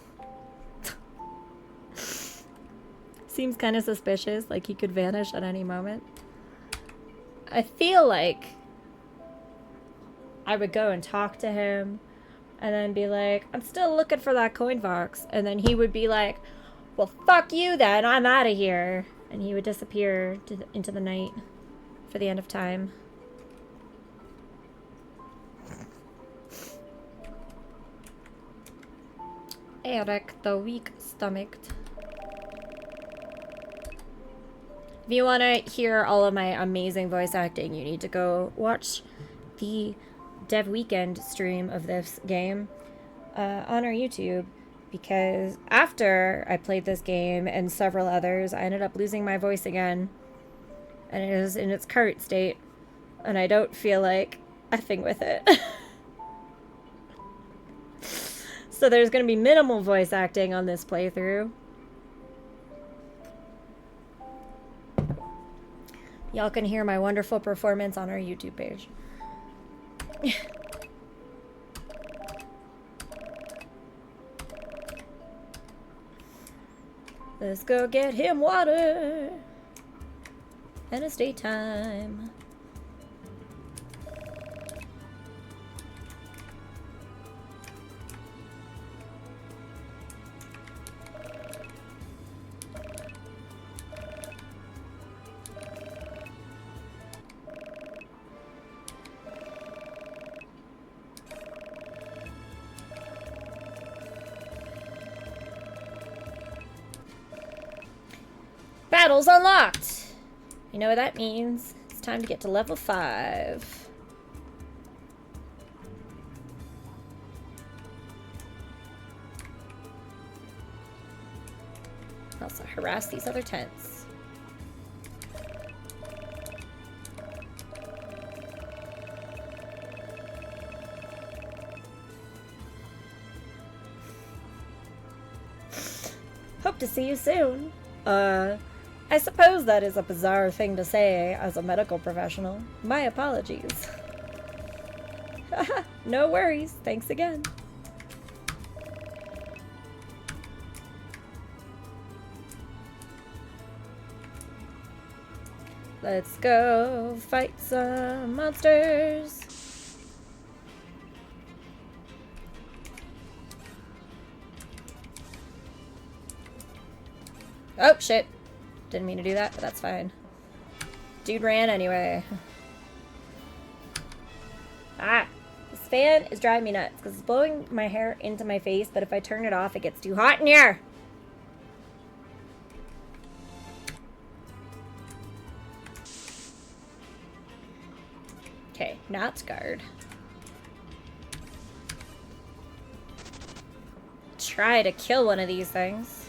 Seems kind of suspicious, like he could vanish at any moment. I feel like I would go and talk to him and then be like, I'm still looking for that coin box. And then he would be like, well, fuck you then, I'm out of here. And he would disappear into the night for the end of time. Eric the weak-stomached. If you want to hear all of my amazing voice acting, you need to go watch the Dev Weekend stream of this game on our YouTube, because after I played this game and several others, I ended up losing my voice again, and it is in its current state, and I don't feel like effing with it. So there's going to be minimal voice acting on this playthrough. Y'all can hear my wonderful performance on our YouTube page. Let's go get him water. And it's daytime. Battles unlocked! You know what that means. It's time to get to level 5. Also harass these other tents. Hope to see you soon. I suppose that is a bizarre thing to say as a medical professional. My apologies. No worries. Thanks again. Let's go fight some monsters. Oh, shit. Didn't mean to do that, but that's fine. Dude ran anyway. Ah! This fan is driving me nuts because it's blowing my hair into my face, but if I turn it off, it gets too hot in here. Okay, not guard. Try to kill one of these things.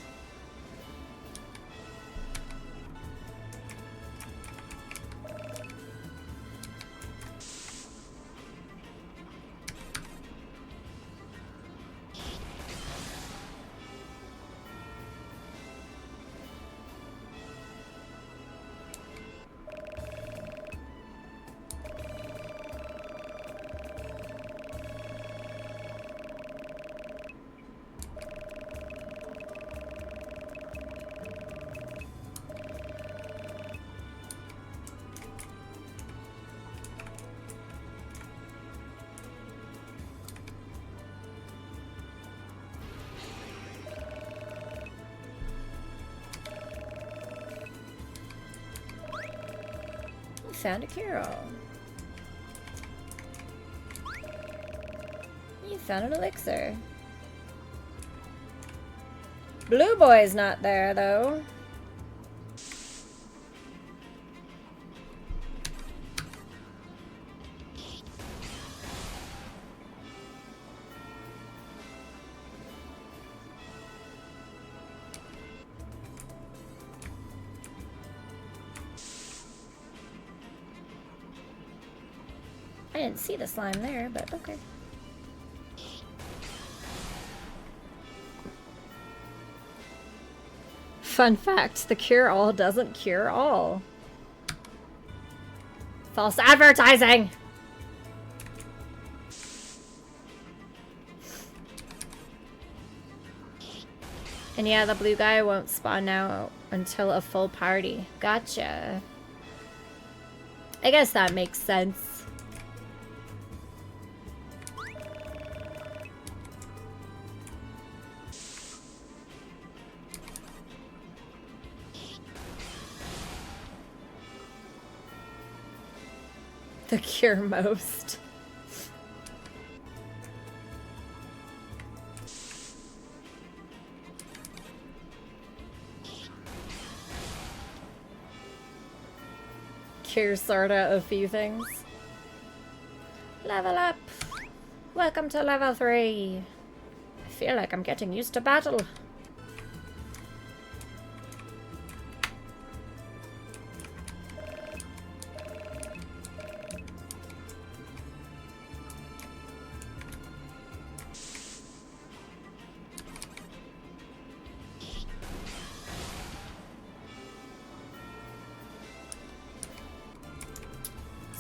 Found a cure-all. You found an elixir. Blue boy's not there, though. I didn't see the slime there, but okay. Fun fact, the cure-all doesn't cure all. False advertising! And yeah, the blue guy won't spawn out until a full party. Gotcha. I guess that makes sense. The cure most. Cure sorta a few things. Level up. Welcome to level 3. I feel like I'm getting used to battle.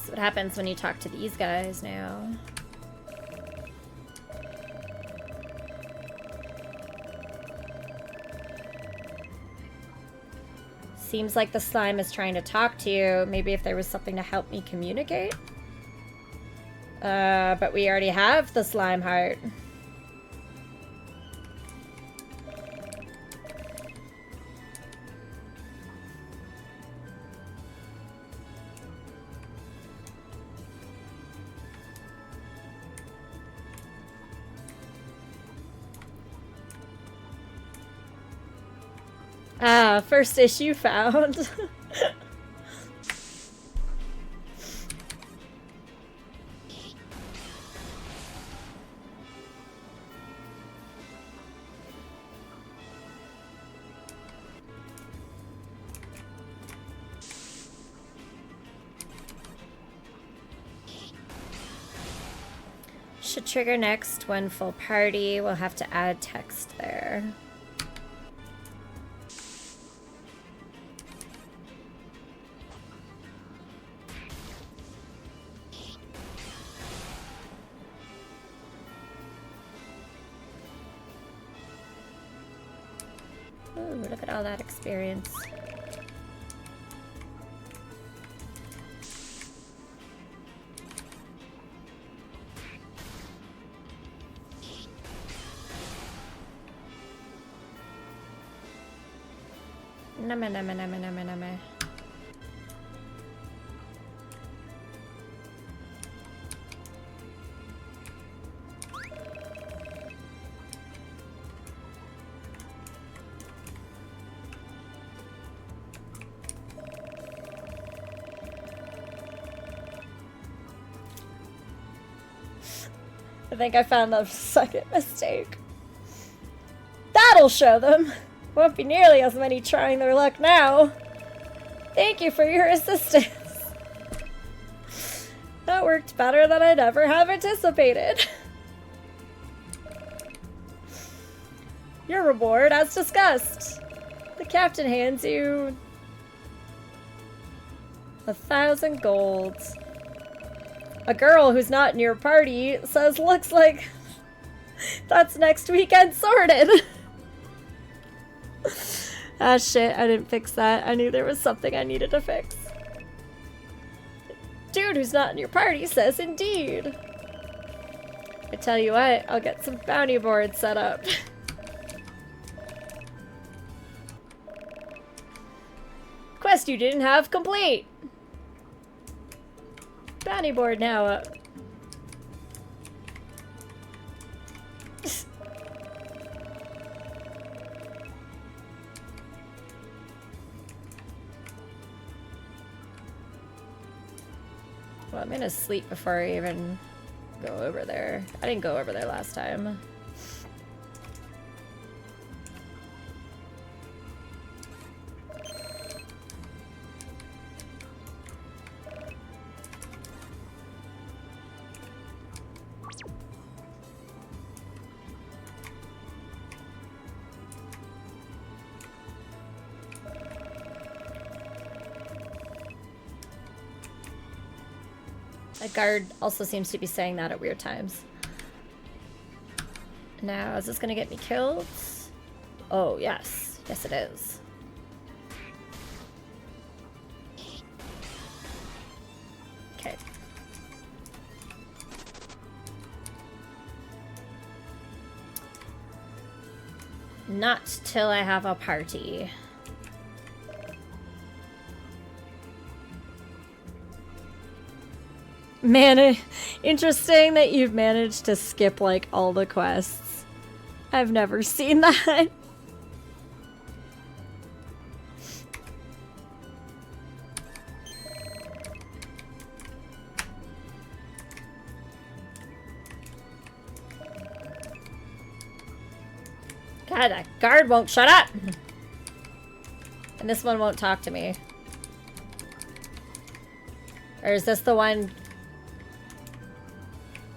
What happens when you talk to these guys now? Seems like the slime is trying to talk to you. Maybe if there was something to help me communicate? But we already have the slime heart. Ah, first issue found. Should trigger next when full party. We'll have to add text there. Ooh, look at all that experience. Nama nama nama nama nama. I think I found the second mistake. That'll show them. Won't be nearly as many trying their luck now. Thank you for your assistance. That worked better than I'd ever have anticipated. Your reward, as discussed. The captain hands you 1,000 golds. A girl who's not in your party says looks like that's next weekend sorted. Ah shit, I didn't fix that. I knew there was something I needed to fix. Dude who's not in your party says indeed. I tell you what, I'll get some bounty boards set up. Quest you didn't have complete. Bounty board now up. Well, I'm gonna sleep before I even go over there. I didn't go over there last time. A guard also seems to be saying that at weird times. Now, is this gonna get me killed? Oh, yes. Yes, it is. Okay. Not till I have a party. Man, interesting that you've managed to skip, like, all the quests. I've never seen that. God, that guard won't shut up! And this one won't talk to me. Or is this the one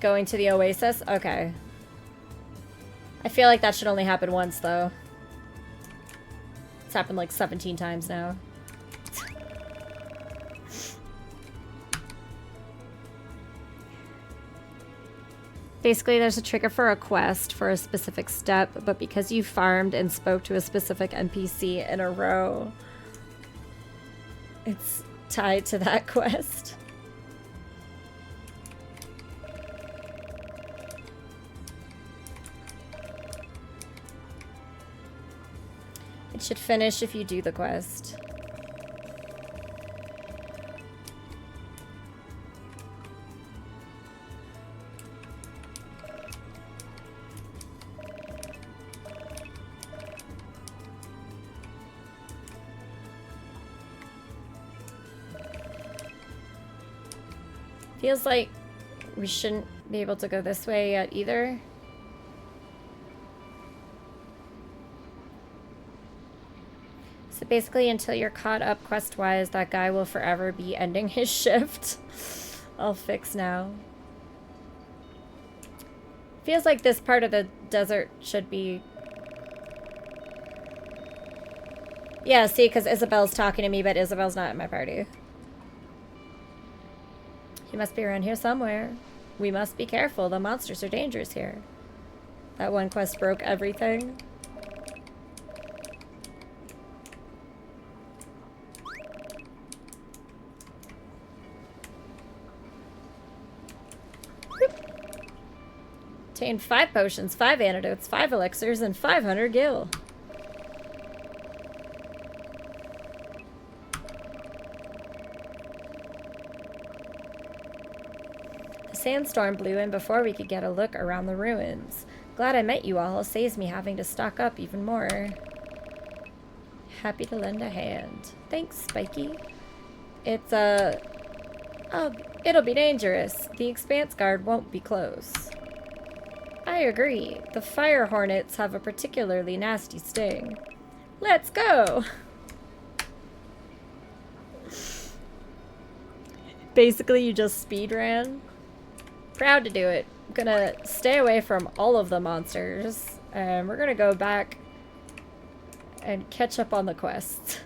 going to the oasis? Okay. I feel like that should only happen once, though. It's happened like 17 times now. Basically, there's a trigger for a quest for a specific step, but because you farmed and spoke to a specific NPC in a row, it's tied to that quest. It should finish if you do the quest. Feels like we shouldn't be able to go this way yet either. So basically, until you're caught up quest-wise, that guy will forever be ending his shift. I'll fix now. Feels like this part of the desert should be... Yeah, see, because Isabel's talking to me, but Isabel's not in my party. He must be around here somewhere. We must be careful. The monsters are dangerous here. That one quest broke everything. Obtained 5 potions, 5 antidotes, 5 elixirs, and 500 gil. sandstorm blew in before we could get a look around the ruins. Glad I met you all. Saves me having to stock up even more. Happy to lend a hand. Thanks, Spiky. It's, oh, it'll be dangerous. The Expanse Guard won't be close. I agree. The fire hornets have a particularly nasty sting. Let's go! Basically, you just speed ran. Proud to do it. I'm gonna stay away from all of the monsters. And we're gonna go back and catch up on the quests.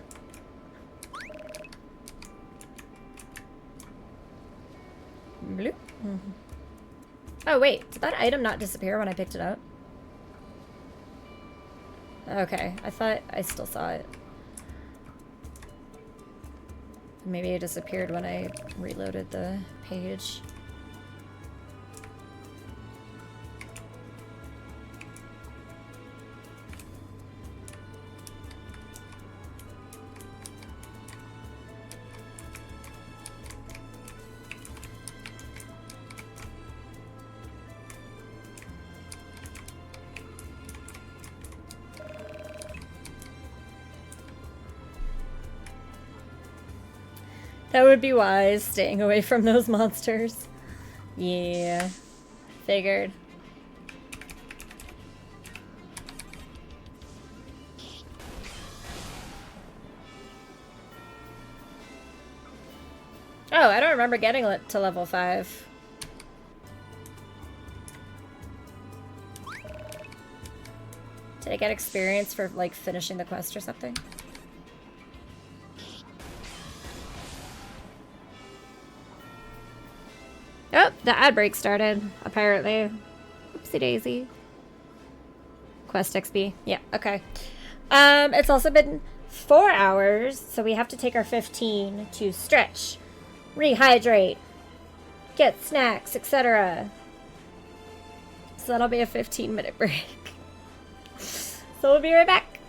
Bloop. Oh wait, did that item not disappear when I picked it up? Okay, I thought I still saw it. Maybe it disappeared when I reloaded the page. That would be wise, staying away from those monsters. Yeah, figured. Oh, I don't remember getting to level 5. Did I get experience for, like, finishing the quest or something? Oh, the ad break started, apparently. Oopsie daisy. Quest XP. Yeah, okay. It's also been 4 hours, so we have to take our 15 to stretch, rehydrate, get snacks, etc. So that'll be a 15-minute break. So we'll be right back.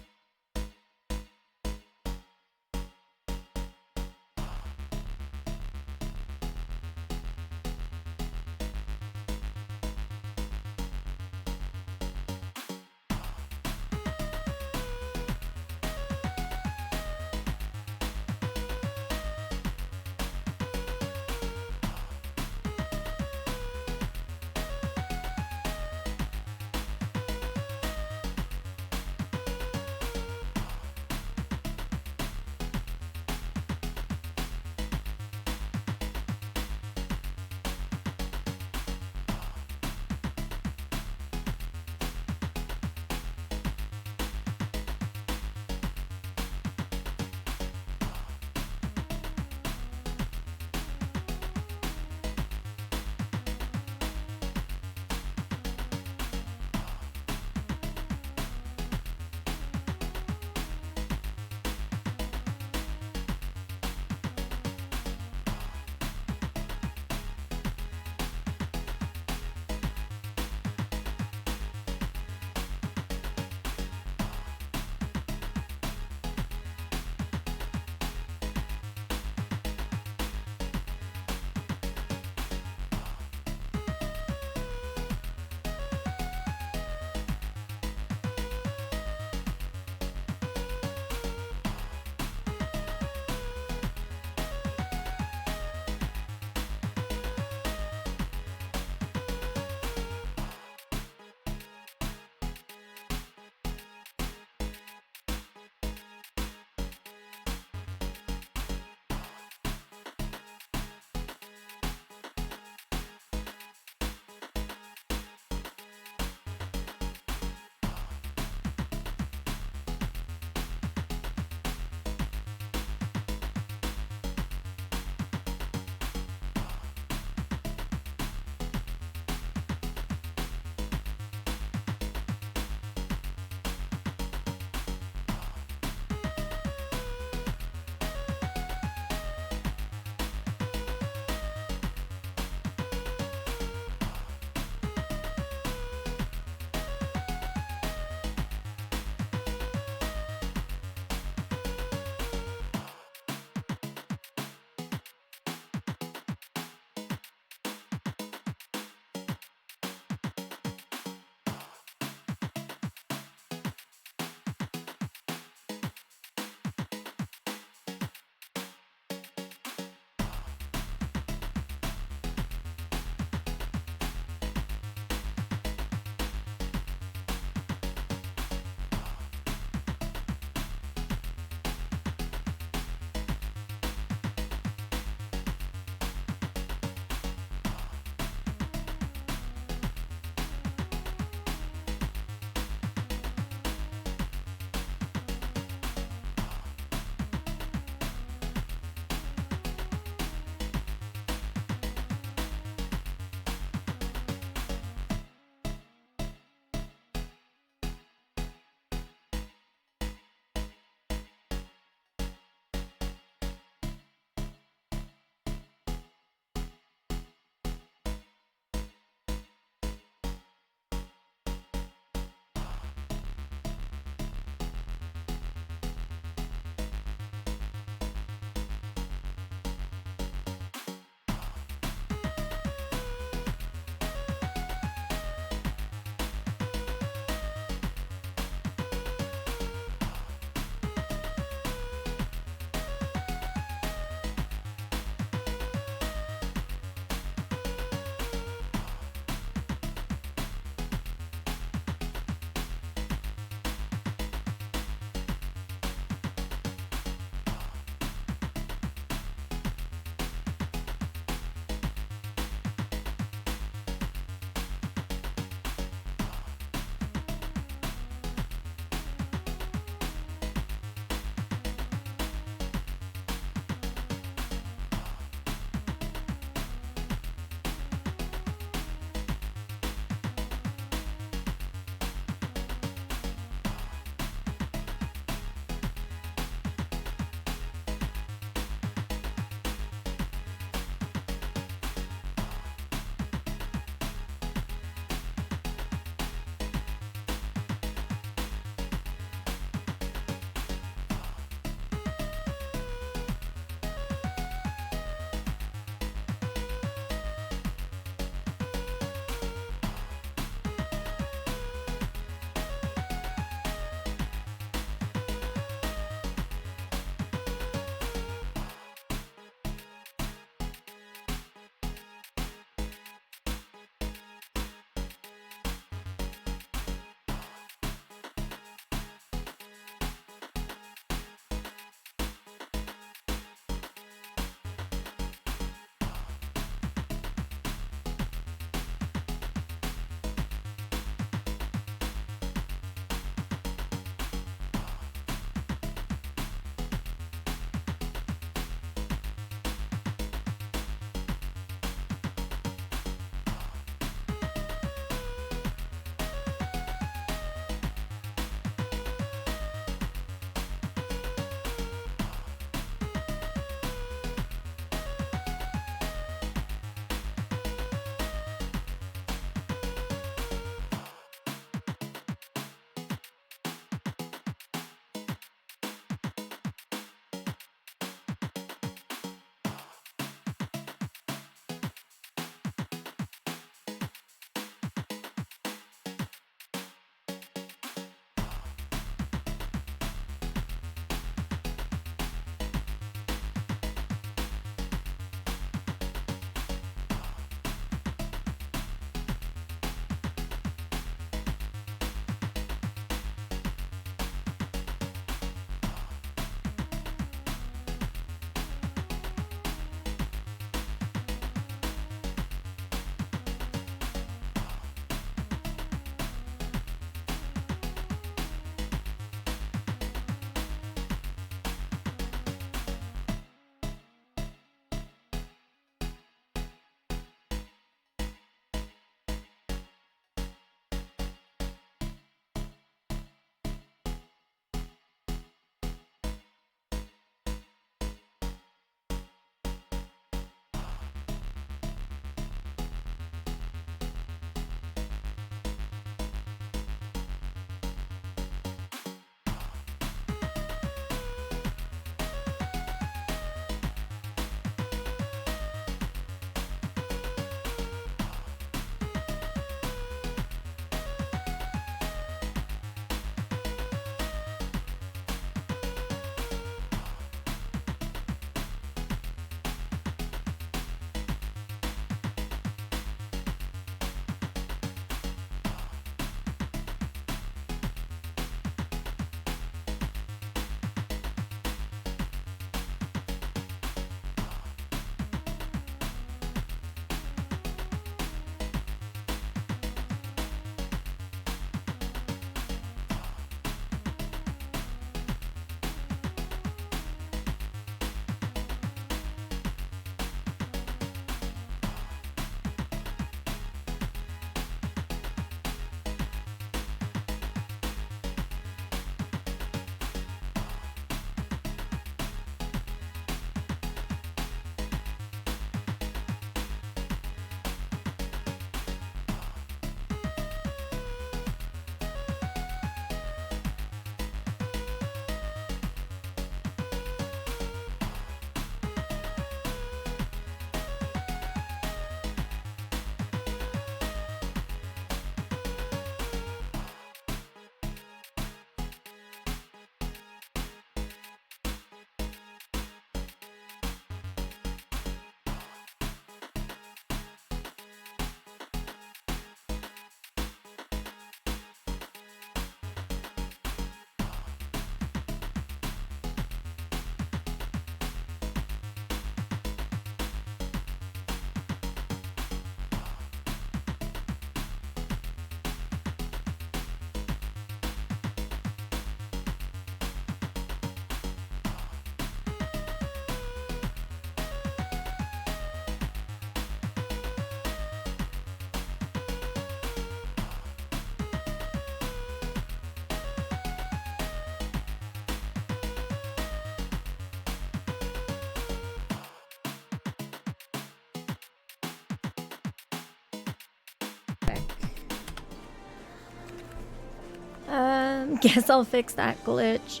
Guess I'll fix that glitch.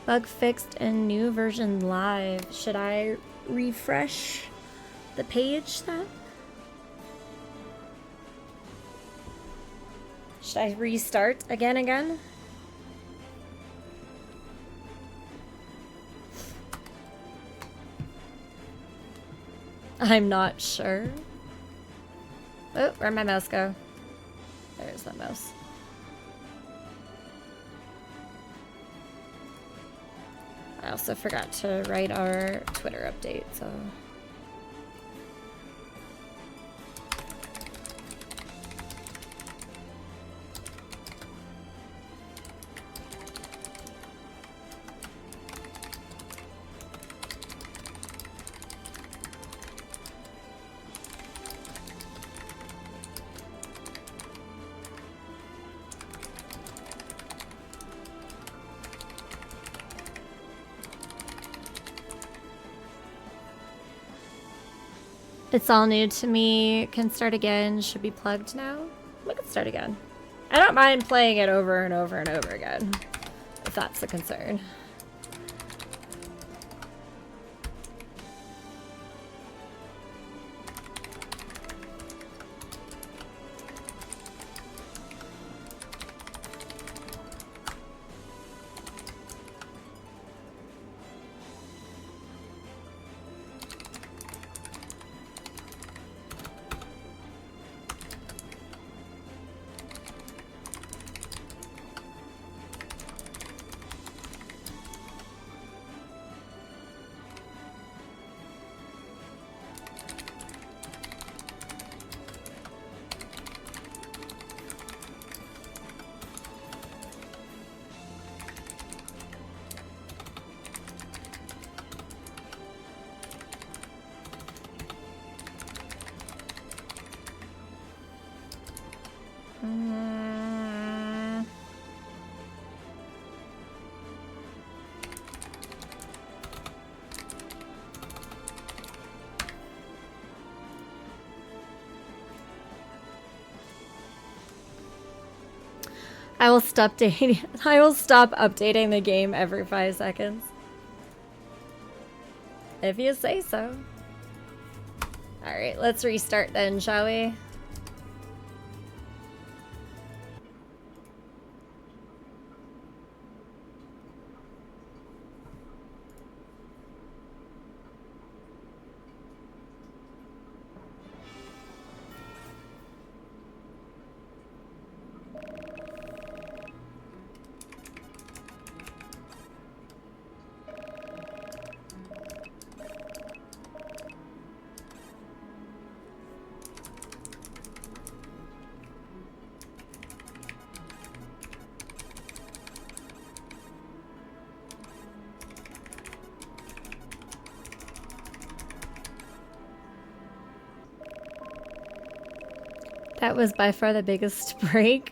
Bug fixed and new version live. Should I refresh the page then? Should I restart again? I'm not sure. Oh, where'd my mouse go? There's the mouse. I also forgot to write our Twitter update, so... It's all new to me. Can start again. Should be plugged now. We can start again. I don't mind playing it over and over and over again, if that's the concern. I will stop updating the game every 5 seconds. If you say so. Alright, let's restart then, shall we? That was by far the biggest break.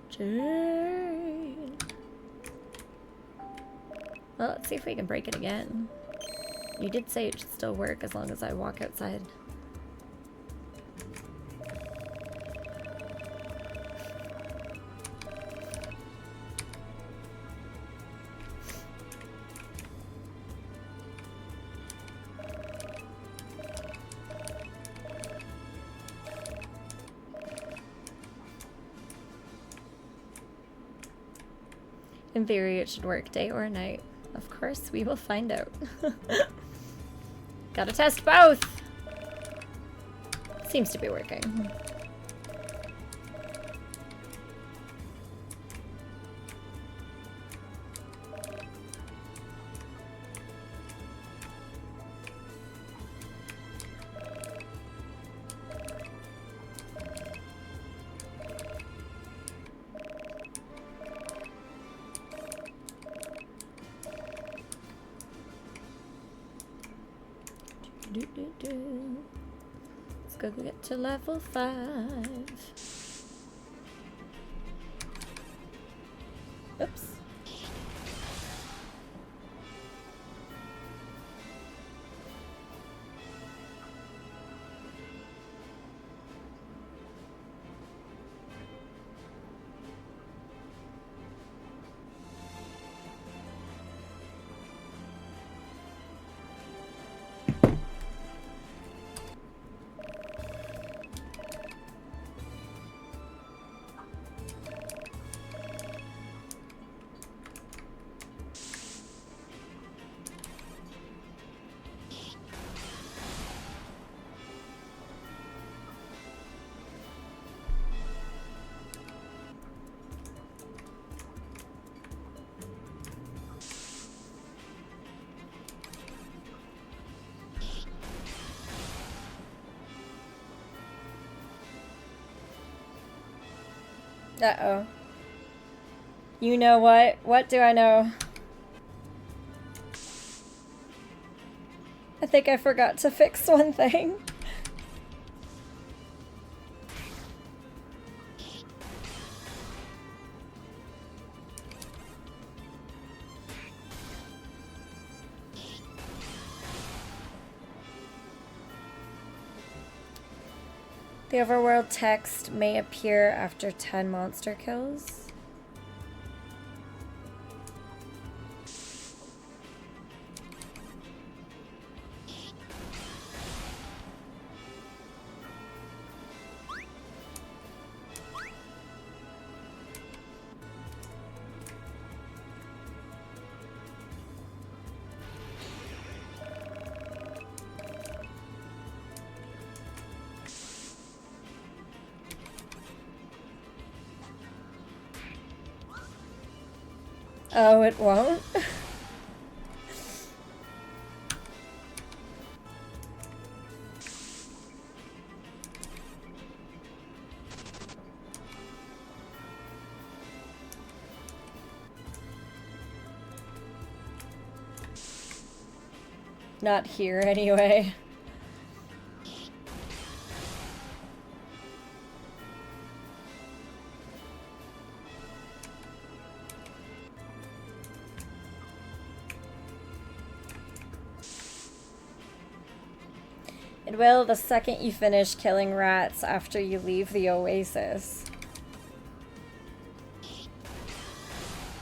Jane. Well, let's see if we can break it again. You did say it should still work as long as I walk outside. In theory, it should work day or night. Of course, we will find out. Gotta test both! Seems to be working. Let's go get to level 5. Oops. Uh-oh. You know what? What do I know? I think I forgot to fix one thing. The overworld text may appear after 10 monster kills. Oh, it won't? Not here, anyway. It will the second you finish killing rats after you leave the oasis.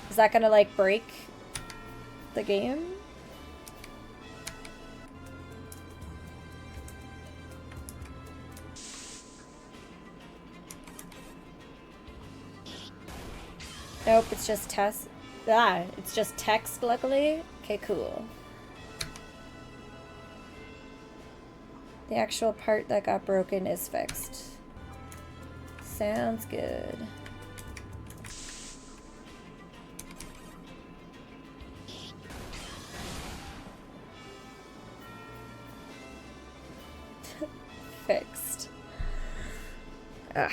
Is that gonna, like, break the game? Nope, it's just test. Ah, it's just text, luckily. Okay, cool. The actual part that got broken is fixed. Sounds good. Fixed. Ugh.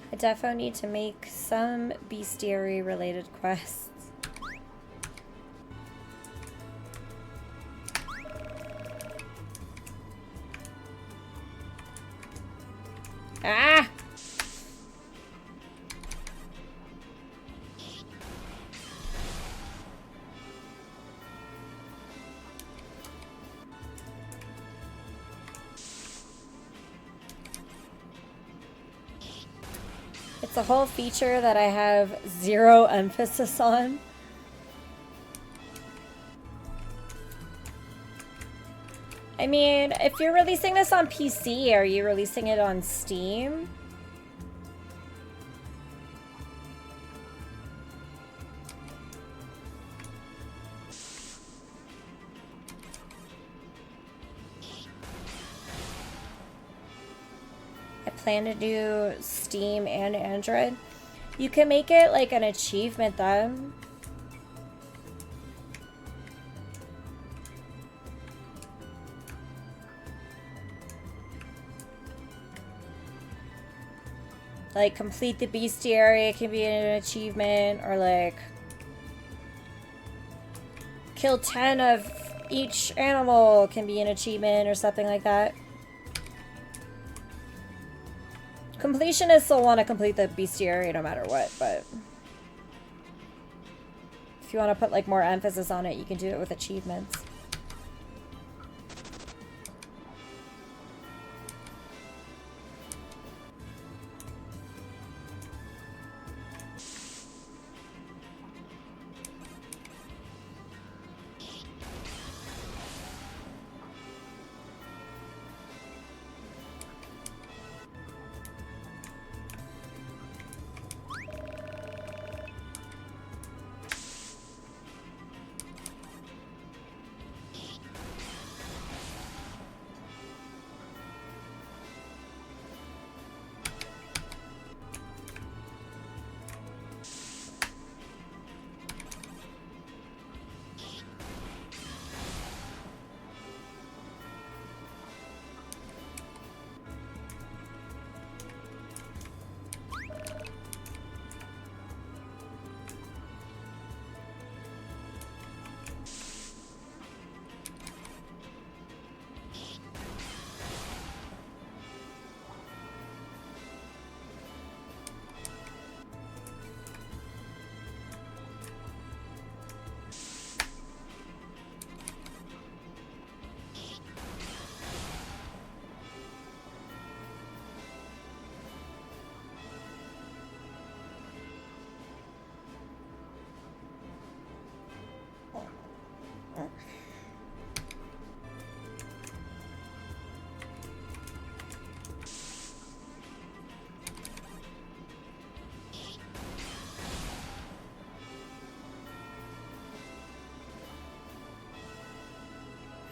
I defo need to make some bestiary related quests. Ah! It's a whole feature that I have zero emphasis on. I mean, if you're releasing this on PC, are you releasing it on Steam? I plan to do Steam and Android. You can make it like an achievement then. Like, complete the bestiary can be an achievement, or like kill 10 of each animal can be an achievement or something like that. Completionists will want to complete the bestiary no matter what, but if you want to put like more emphasis on it, you can do it with achievements.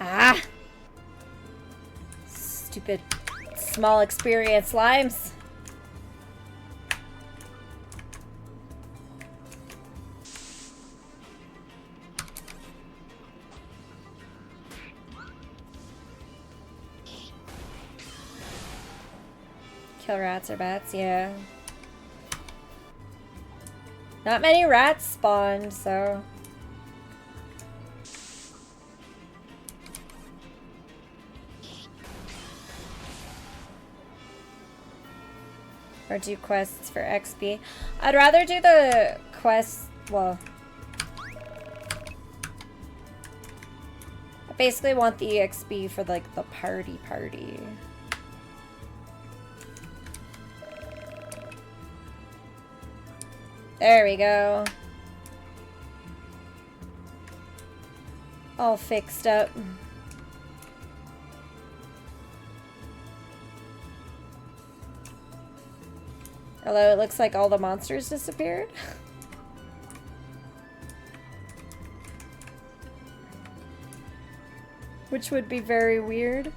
Ah! Stupid small experience slimes. Kill rats or bats, yeah. Not many rats spawned, so... Or do quests for XP. I'd rather do the quests, well... I basically want the XP for, like, the party. There we go. All fixed up. Although it looks like all the monsters disappeared. Which would be very weird.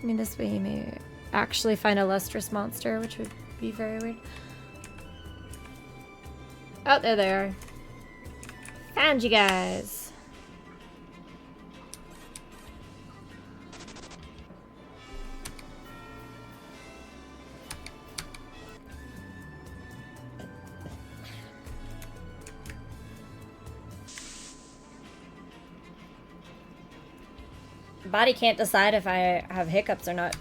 I mean, this way you may actually find a lustrous monster, which would be very weird. Oh, there they are. Found you guys. Body can't decide if I have hiccups or not.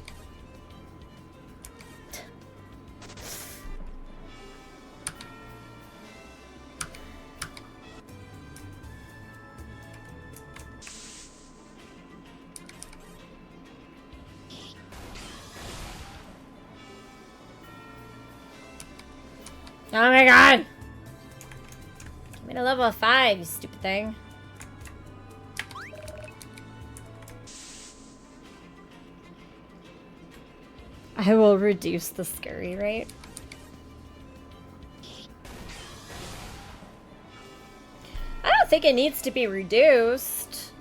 Oh my god! Give me to level 5, you stupid thing. I will reduce the scurry rate. I don't think it needs to be reduced.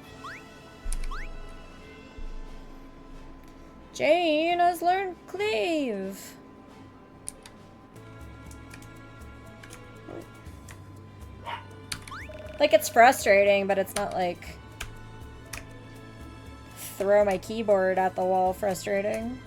Jane has learned Cleave. Like, it's frustrating, but it's not like throw my keyboard at the wall frustrating.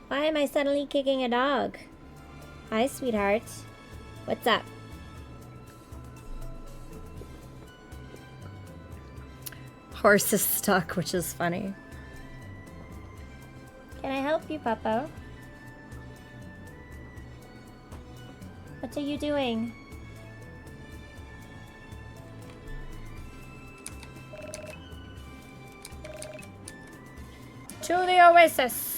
Why am I suddenly kicking a dog? Hi, sweetheart. What's up? Horse is stuck, which is funny. Can I help you, Puppo? What are you doing? To the oasis!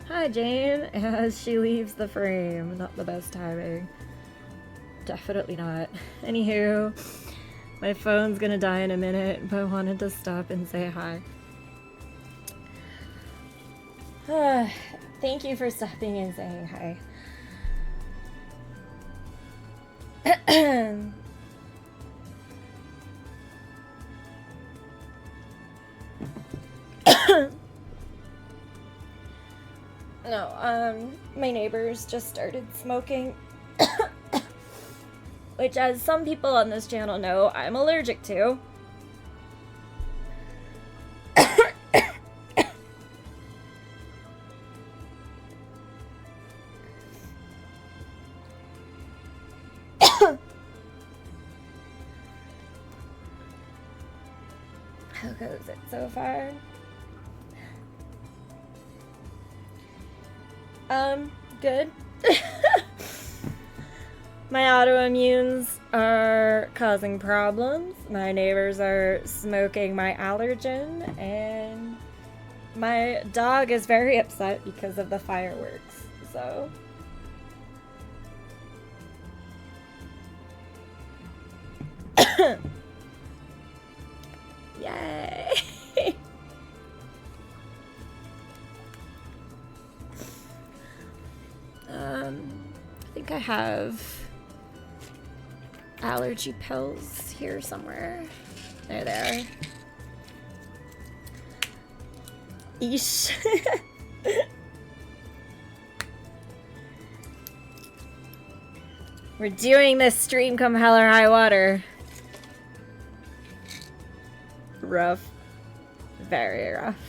Hi, Jane, as she leaves the frame. Not the best timing. Definitely not. Anywho, my phone's gonna die in a minute, but I wanted to stop and say hi. Thank you for stopping and saying hi. No, my neighbors just started smoking. Which, as some people on this channel know, I'm allergic to. How goes it so far? Good. My autoimmunes are causing problems. My neighbors are smoking my allergen, and my dog is very upset because of the fireworks. So yay. I think I have allergy pills here somewhere. There they are. Eesh. We're doing this stream come hell or high water. Rough. Very rough.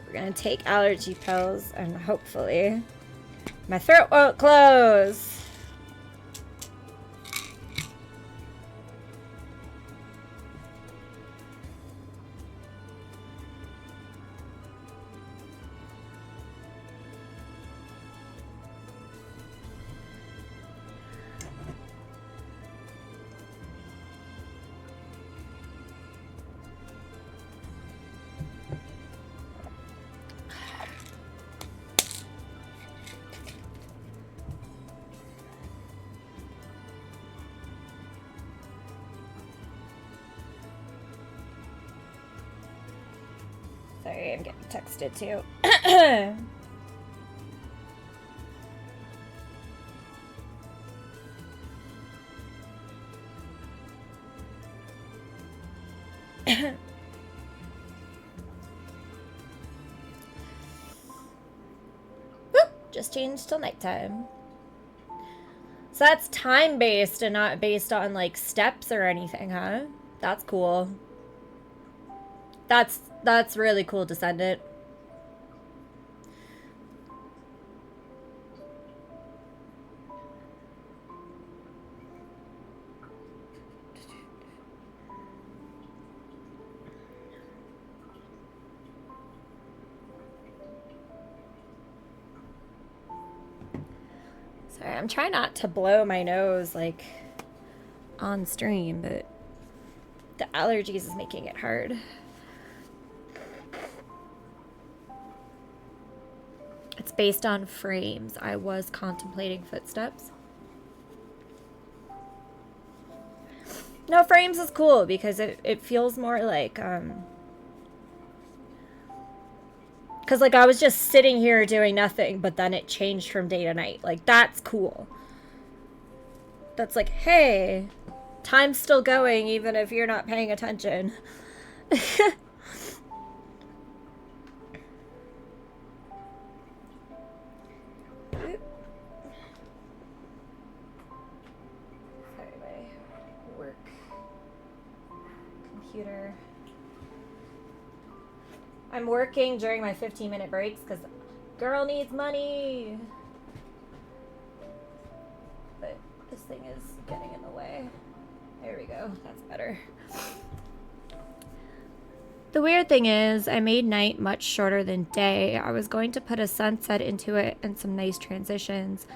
We're gonna take allergy pills and hopefully my throat won't close. Sorry, I'm getting texted too. Whoop, just changed till nighttime. So that's time-based and not based on, like, steps or anything, huh? That's cool. That's really cool, Descendant. Sorry, I'm trying not to blow my nose, like, on stream, but the allergies is making it hard. It's based on frames. I was contemplating footsteps. No, frames is cool because it feels more like, because, like, I was just sitting here doing nothing, but then it changed from day to night. Like, that's cool. That's like, hey, time's still going even if you're not paying attention. Sorry, my work computer. I'm working during my 15-minute breaks because girl needs money. But this thing is getting in the way. There we go. That's better. The weird thing is, I made night much shorter than day. I was going to put a sunset into it and some nice transitions.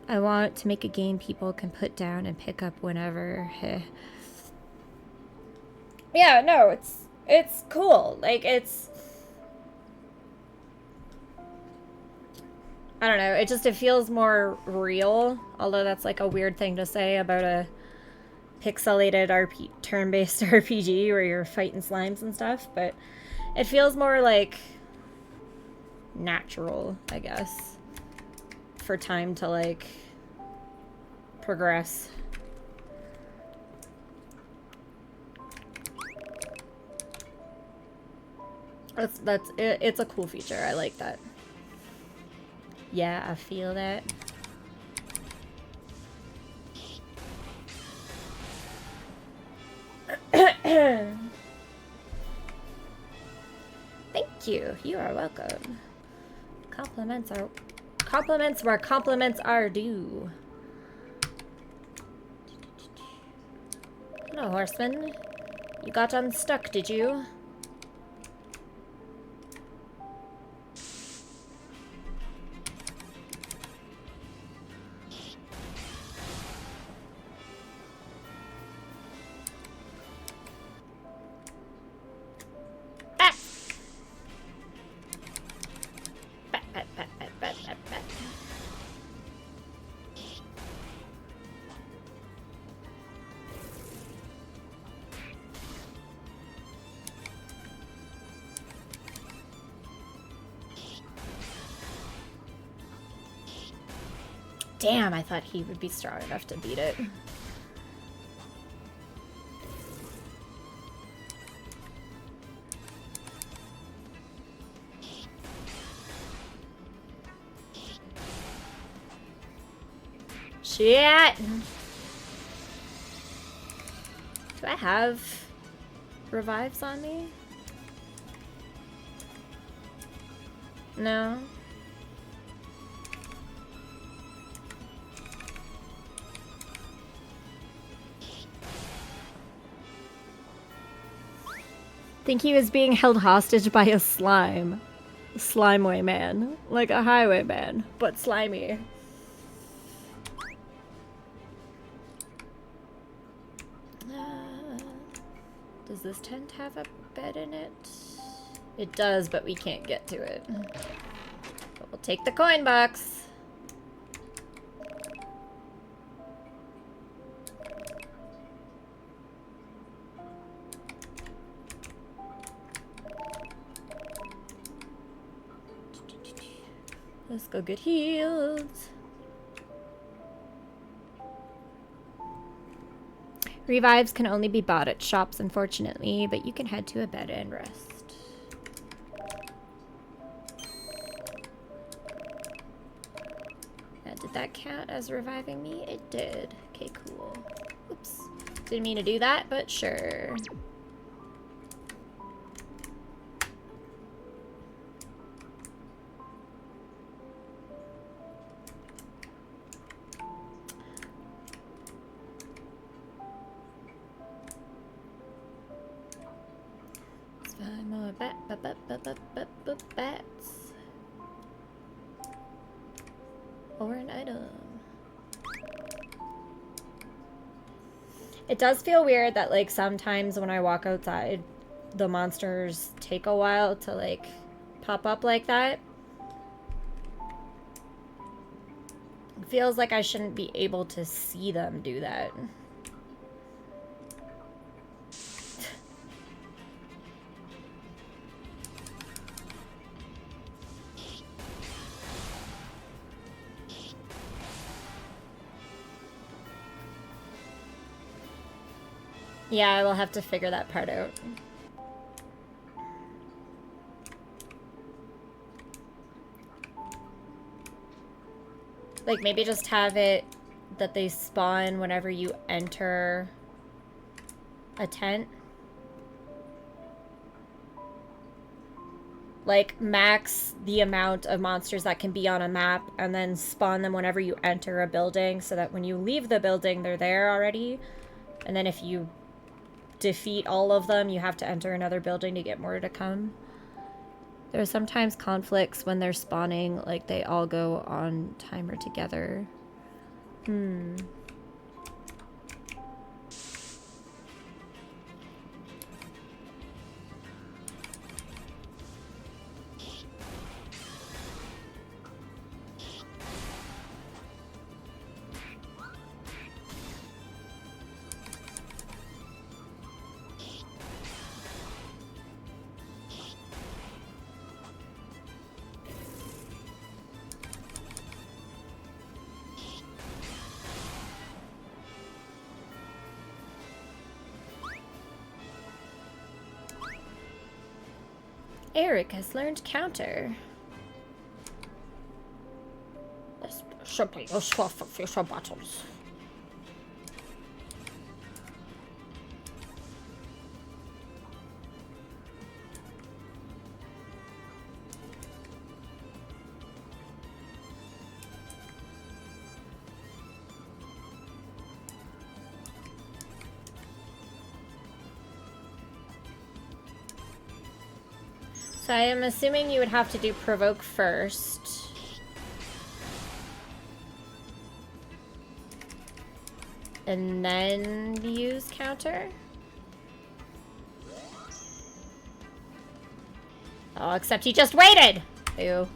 I want to make a game people can put down and pick up whenever. Yeah, no, it's cool. Like, it's... I don't know, it feels more real, although that's like a weird thing to say about a pixelated turn-based RPG where you're fighting slimes and stuff, but it feels more like natural, I guess, for time to like progress. It's a cool feature. I like that. Yeah, I feel that. Thank you. You are welcome. Compliments where compliments are due. Hello, horseman. You got unstuck, did you? Damn, I thought he would be strong enough to beat it. Shit! Do I have revives on me? No. Think he was being held hostage by a slime. Slimeway man. Like a highwayman, but slimy. Does this tent have a bed in it? It does, but we can't get to it. But we'll take the coin box. Let's go get healed. Revives can only be bought at shops, unfortunately, but you can head to a bed and rest. Now, did that count as reviving me? It did. Okay, cool. Oops. Didn't mean to do that, but sure. Bats. Or an item. It does feel weird that, like, sometimes when I walk outside, the monsters take a while to, like, pop up like that. It feels like I shouldn't be able to see them do that. Yeah, I will have to figure that part out. Like, maybe just have it that they spawn whenever you enter a tent. Like, max the amount of monsters that can be on a map and then spawn them whenever you enter a building so that when you leave the building, they're there already. And then if you defeat all of them, you have to enter another building to get more to come. There are sometimes conflicts when they're spawning, like they all go on timer together. Eric has learned counter. Simply a swap of future battles. So I am assuming you would have to do provoke first. And then use counter? Oh, except he just waited! Ew.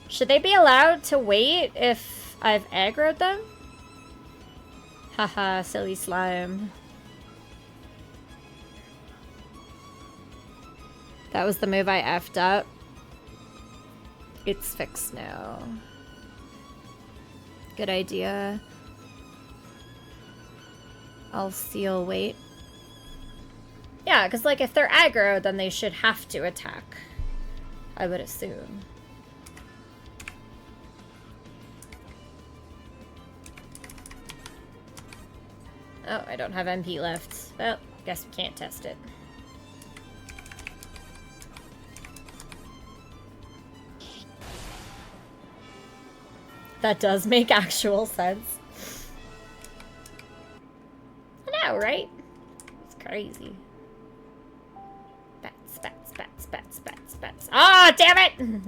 Should they be allowed to wait if I've aggroed them? Haha, silly slime. That was the move I effed up. It's fixed now. Good idea. I'll seal wait. Yeah, because like if they're aggro, then they should have to attack. I would assume. Oh, I don't have MP left. Well, guess we can't test it. That does make actual sense. I know, right? It's crazy. Bats, bats, bats, bats, bats, bats. Ah, damn it!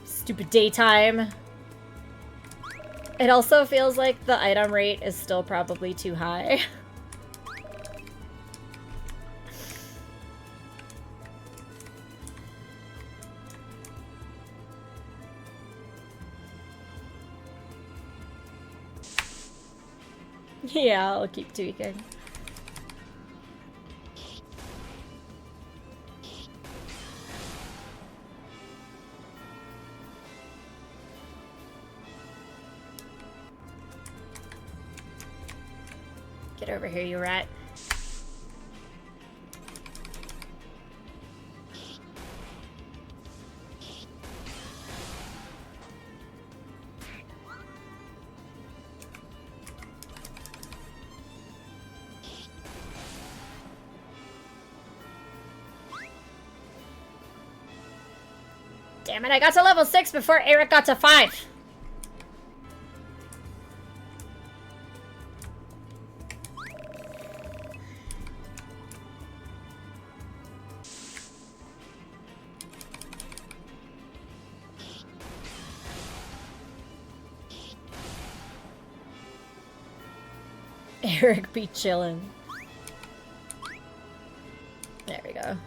Stupid daytime. It also feels like the item rate is still probably too high. Yeah, I'll keep tweaking. Get over here, you rat. Damn it, I got to level 6 before Eric got to 5. Eric be chillin'. There we go.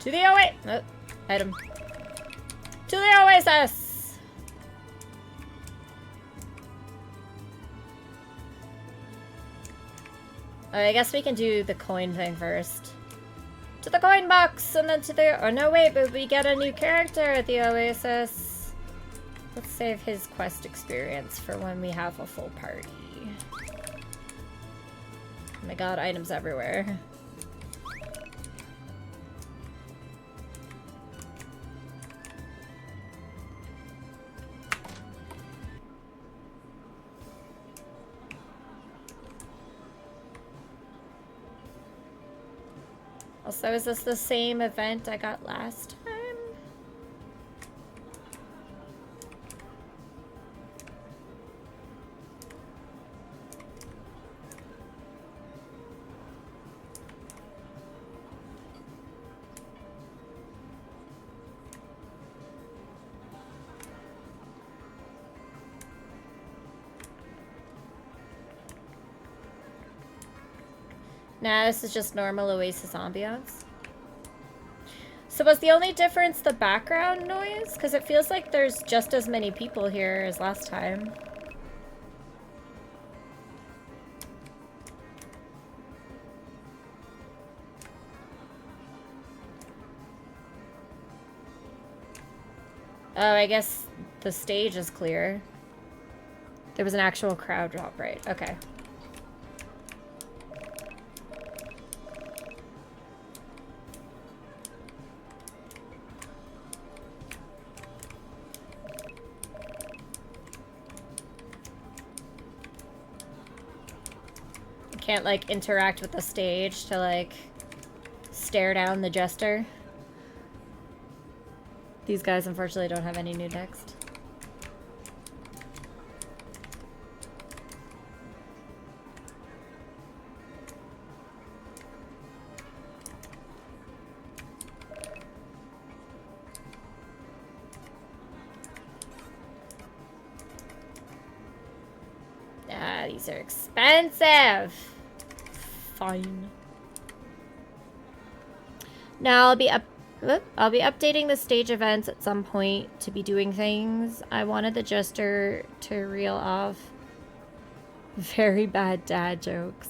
To the oh wait! Oh, item. To the oasis! I guess we can do the coin thing first. To the coin box, and then to the... Oh, no, wait, but we get a new character at the oasis. Let's save his quest experience for when we have a full party. Oh my god, items everywhere. Also, is this the same event I got last time? Nah, this is just normal Oasis ambiance. So was the only difference the background noise? Because it feels like there's just as many people here as last time. Oh, I guess the stage is clear. There was an actual crowd drop, right? Okay. You can't, like, interact with the stage to, like, stare down the jester. These guys, unfortunately, don't have any new text. Ah, these are expensive. Fine. Now I'll be updating the stage events at some point to be doing things. I wanted the jester to reel off very bad dad jokes.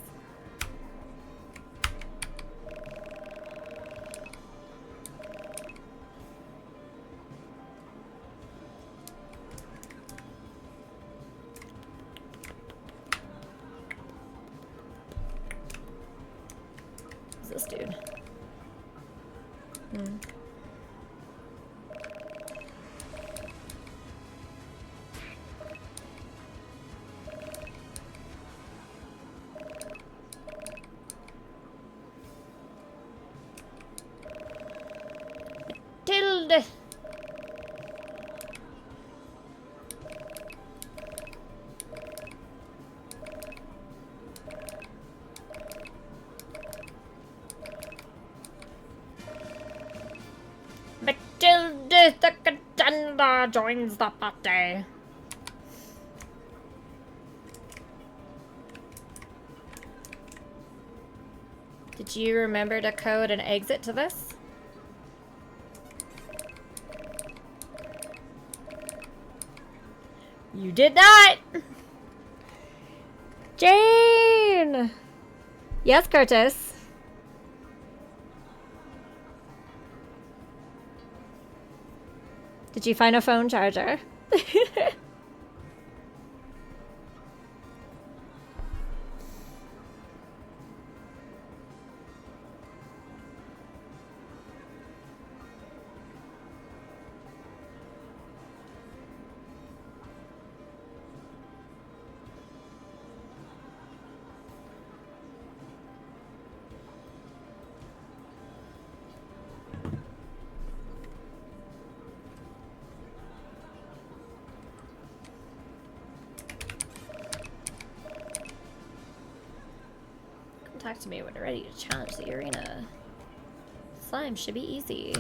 Who's this dude? Tilde! Matilda the contender joins the party. Did you remember to code an exit to this? You did not! Jane! Yes, Curtis? Did you find a phone charger? Talk to me when you're ready to challenge the arena. Slime should be easy.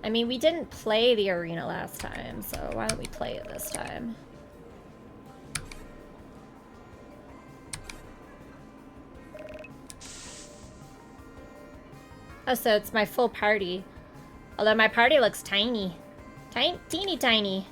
I mean, we didn't play the arena last time, so why don't we play it this time? Oh, so it's my full party. Although my party looks tiny. Teeny tiny.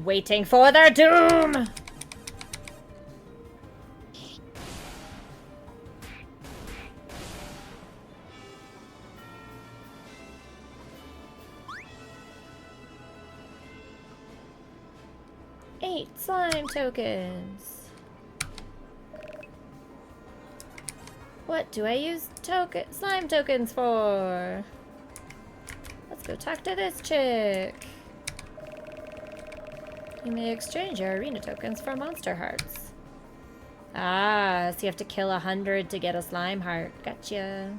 Waiting for their doom! Eight slime tokens. What do I use slime tokens for? Let's go talk to this chick. You may exchange your arena tokens for monster hearts. Ah, so you have to kill 100 to get a slime heart. Gotcha.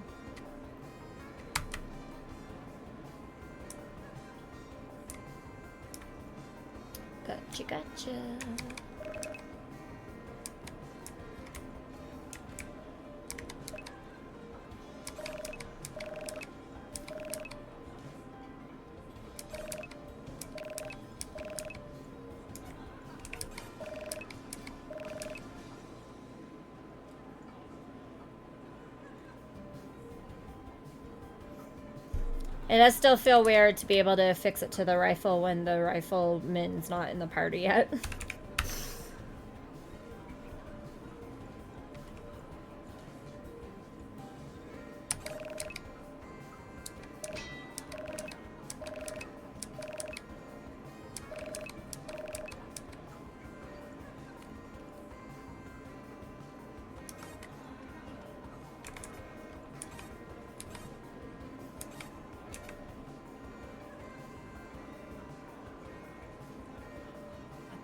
Gotcha. It does still feel weird to be able to fix it to the rifle when the rifleman's not in the party yet.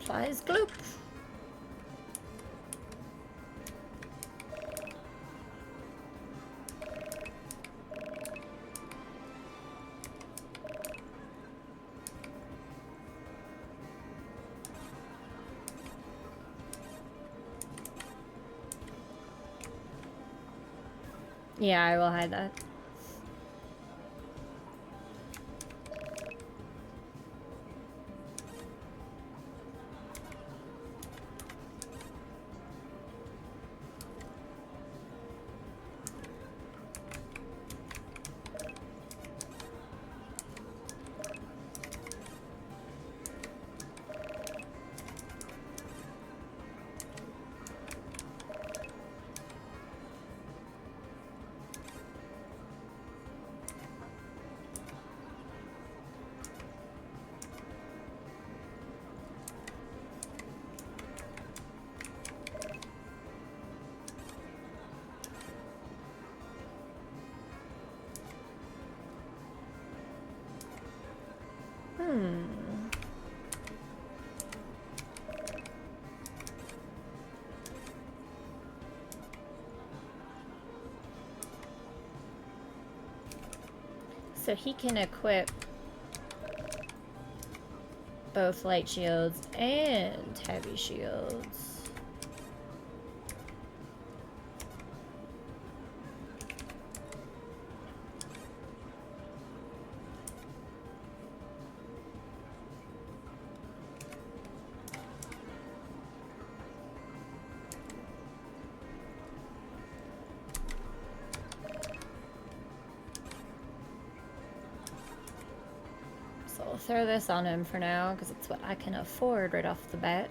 Applies gloop. Yeah, I will hide that. So he can equip both light shields and heavy shields. So I'll throw this on him for now, because it's what I can afford right off the bat.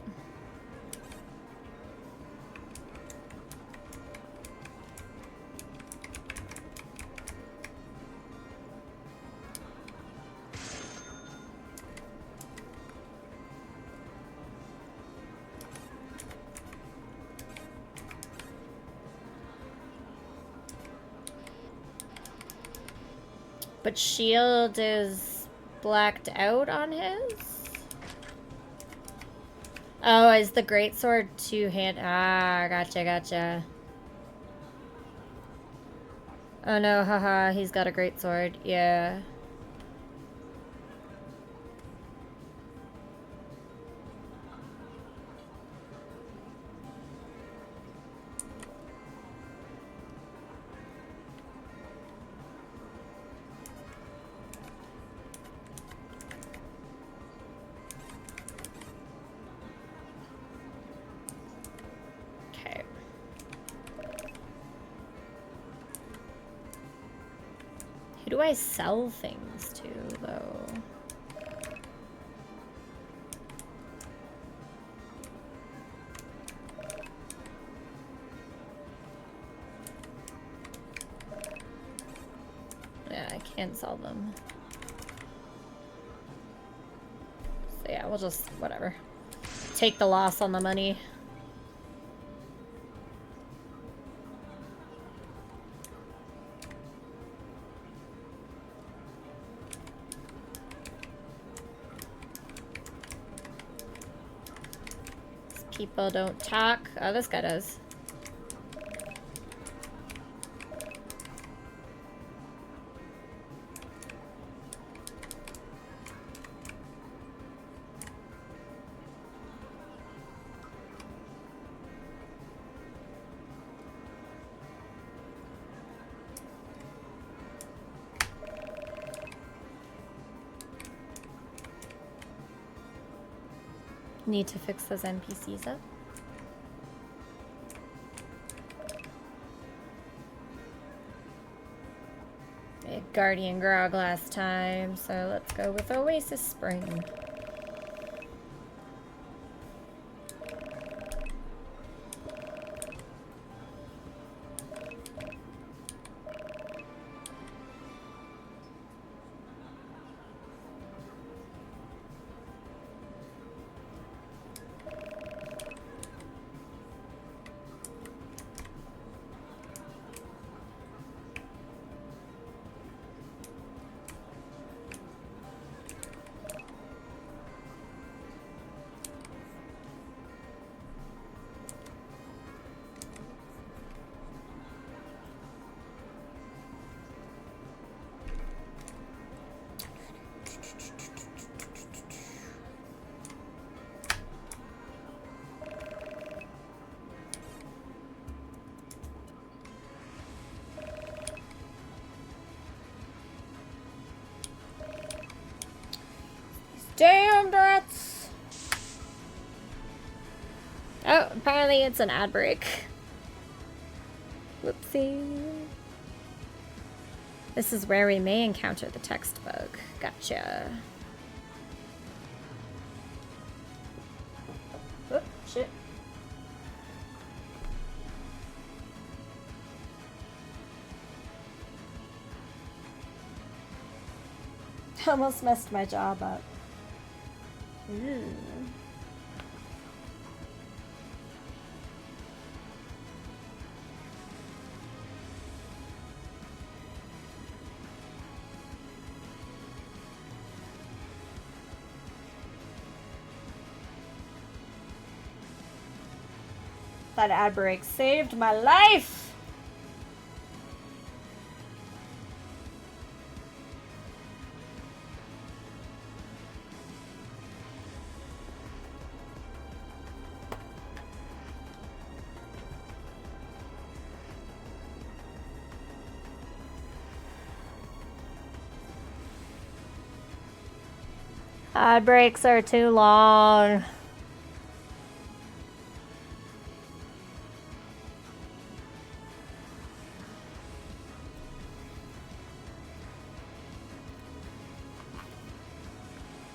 But shield is blacked out on his? Oh, is the greatsword two-hand? Ah, gotcha. Oh no, haha, he's got a greatsword. Yeah. Who do I sell things to, though? Yeah, I can't sell them. So yeah, we'll just, whatever. Take the loss on the money. People don't talk. Oh, this guy does. Need to fix those NPCs up. There you Guardian Grog last time, so let's go with Oasis Spring. Damn rats! Oh, apparently it's an ad break. Whoopsie. This is where we may encounter the text bug. Gotcha. Oh, shit. Almost messed my job up. Ooh. That ad break saved my life! Ad breaks are too long.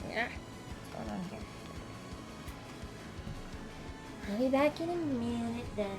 Yeah. What's going on here? I'll be back in a minute then.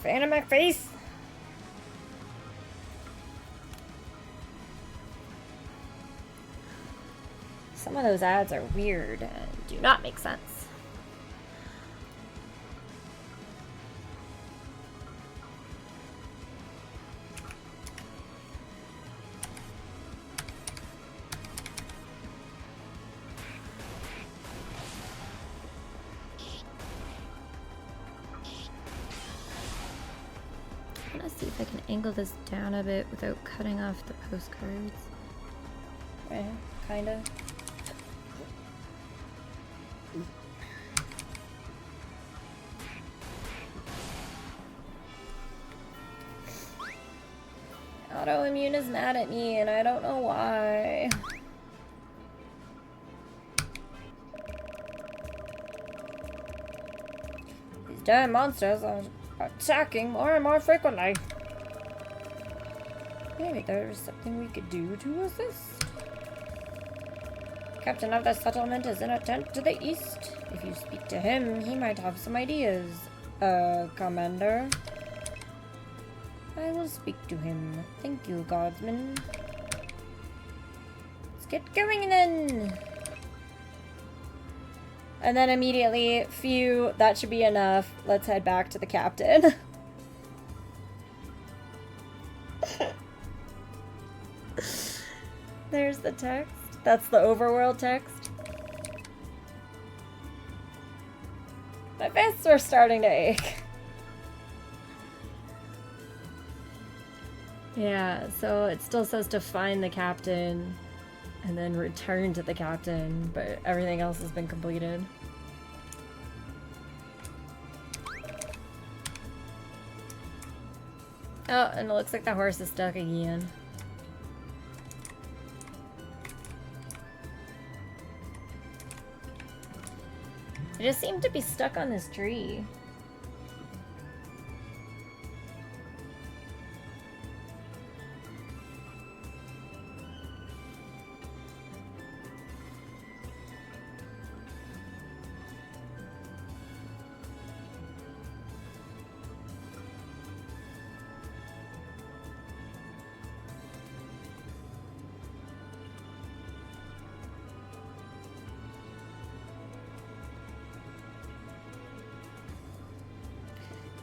Fan in my face. Some of those ads are weird and do not make sense. I'm gonna see if I can angle this down a bit without cutting off the postcards. Kinda. Autoimmune is mad at me and I don't know why. These damn monsters are attacking more and more frequently. Maybe there's something we could do to assist. Captain of the settlement is in a tent to the east. If you speak to him, he might have some ideas. Commander. I will speak to him. Thank you, guardsman. Let's get going then. And then immediately, phew, that should be enough. Let's head back to the captain. There's the text. That's the overworld text. My fists are starting to ache. Yeah, so it still says to find the captain and then return to the captain, but everything else has been completed. Oh, and it looks like the horse is stuck again. It just seemed to be stuck on this tree.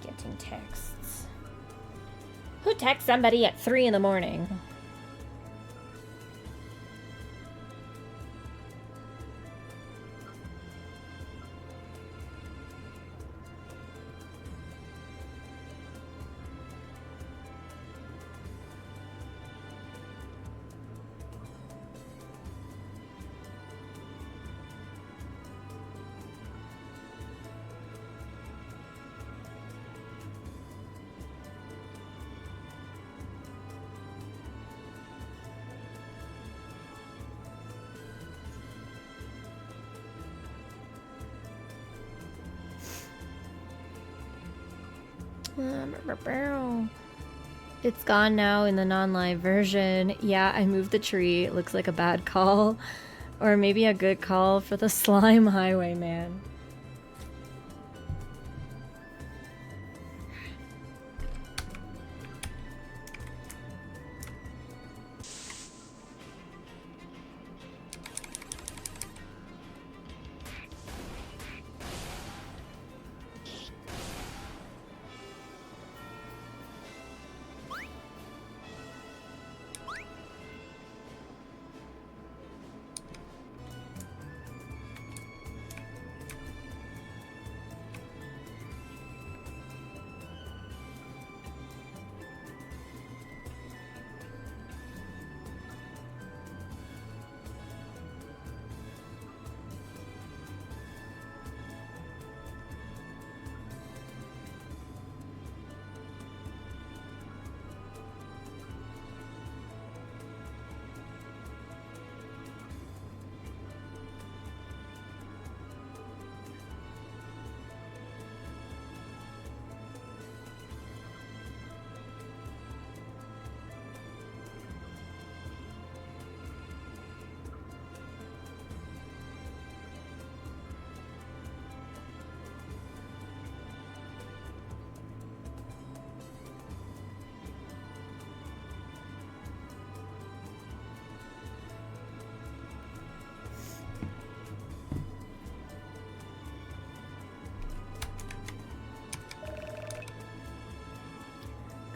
Getting texts. Who texts somebody at 3 in the morning? It's gone now in the non-live version. Yeah, I moved the tree. It looks like a bad call. Or maybe a good call for the slime highwayman.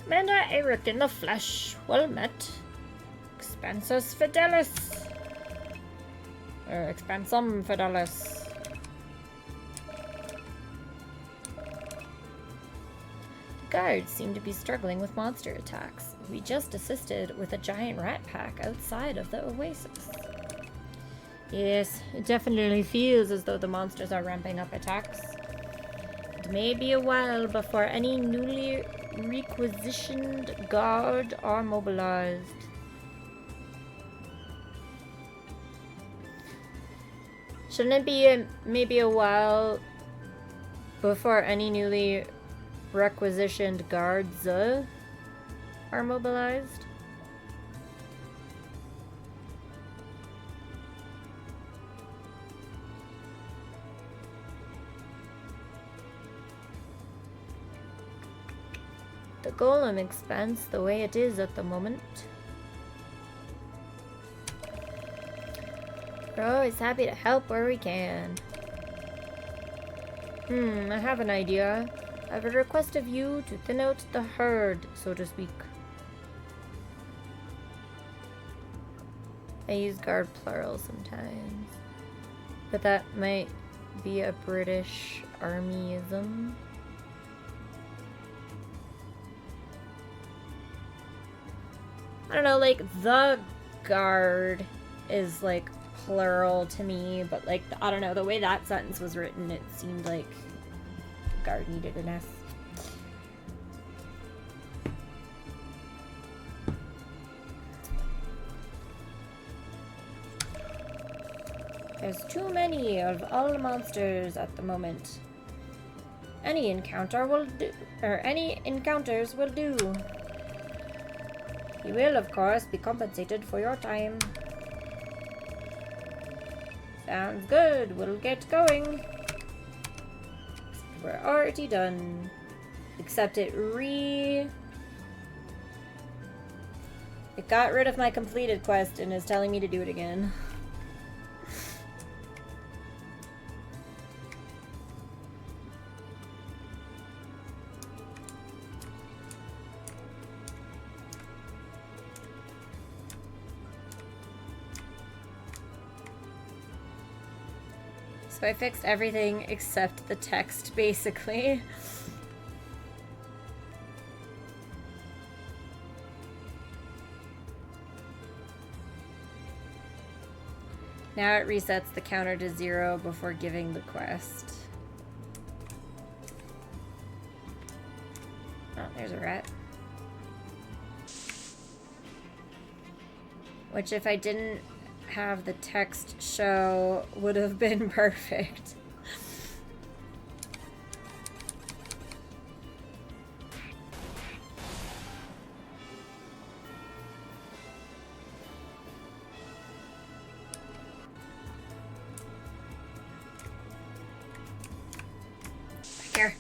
Manda Eric in the flesh. Well met. Expansus Fidelis. Or Expansum Fidelis. The guards seem to be struggling with monster attacks. We just assisted with a giant rat pack outside of the oasis. Yes, it definitely feels as though the monsters are ramping up attacks. It may be a while before any newly requisitioned guard are mobilized. Shouldn't it be maybe a while before any newly requisitioned guards are mobilized? The golem expands the way it is at the moment. We're always happy to help where we can. I have an idea. I have a request of you to thin out the herd, so to speak. I use guard plural sometimes, but that might be a British armyism. I don't know, like, the guard is, like, plural to me, but, like, I don't know, the way that sentence was written, it seemed like guard needed an S. There's too many of all monsters at the moment. Any encounter will do, or any encounters will do. You will, of course, be compensated for your time. Sounds good. We'll get going. We're already done. Except it got rid of my completed quest and is telling me to do it again. So I fixed everything except the text, basically. Now it resets the counter to 0 before giving the quest. Oh, there's a rat. Which, if I didn't have the text show, would have been perfect. Here.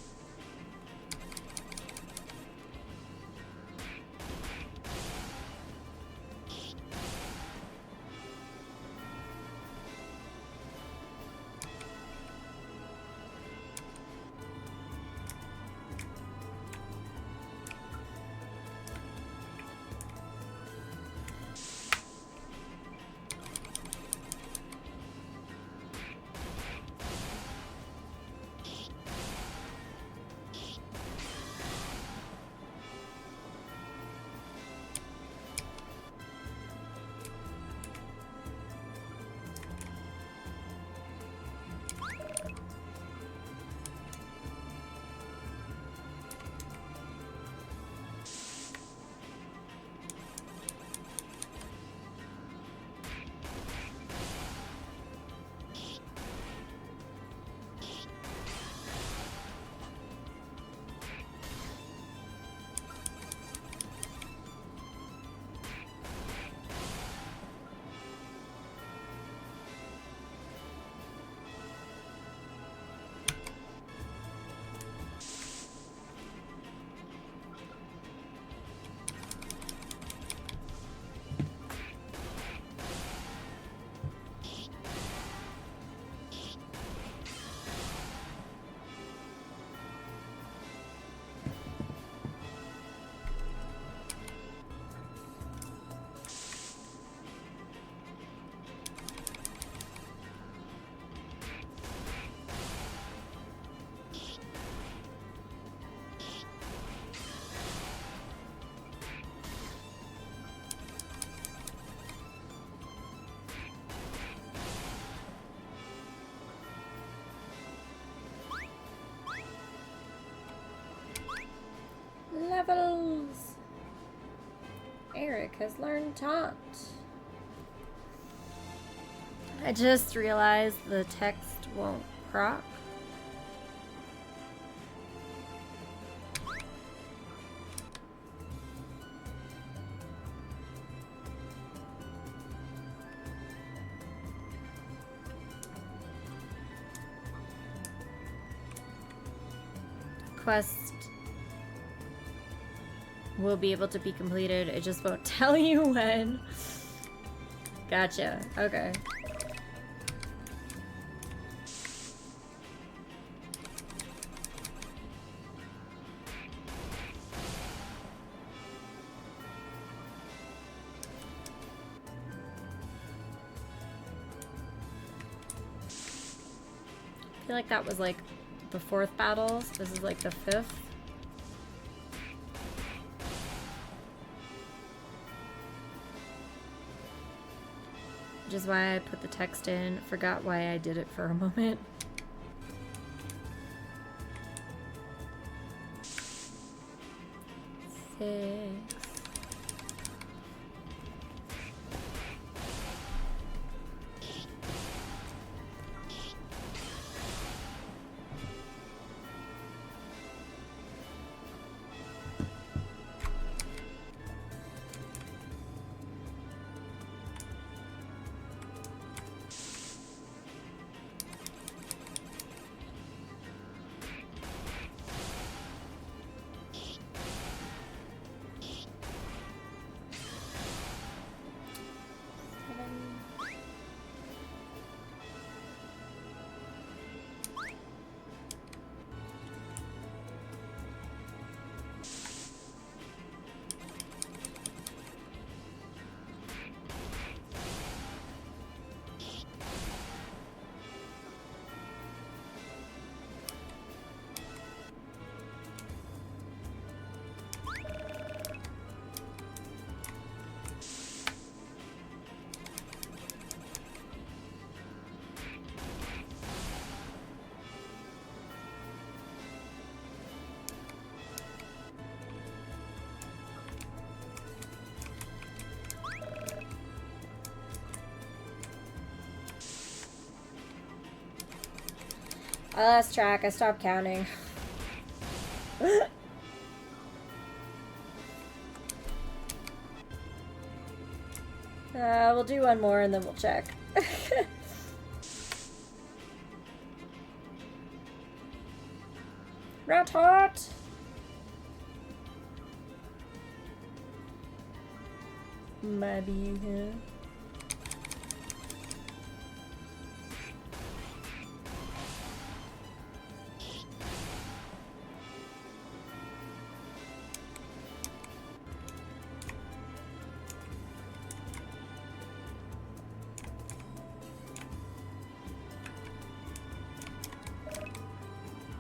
levels. Eric has learned taunt. I just realized the text won't proc. Quest will be able to be completed. It just won't tell you when. Gotcha. Okay. I feel like that was like the 4th battle, so this is like the 5th. Which is why I put the text in. Forgot why I did it for a moment. Six. I lost track. I stopped counting. We'll do one more and then we'll check. Rat hot! Maybe here.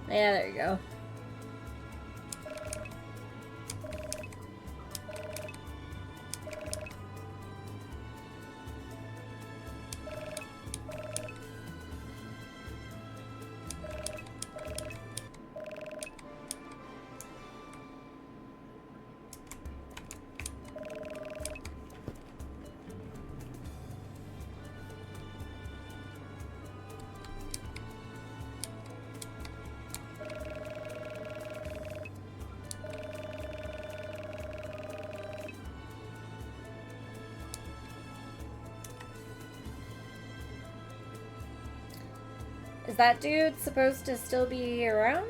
Yeah, there you go. Is that dude supposed to still be around?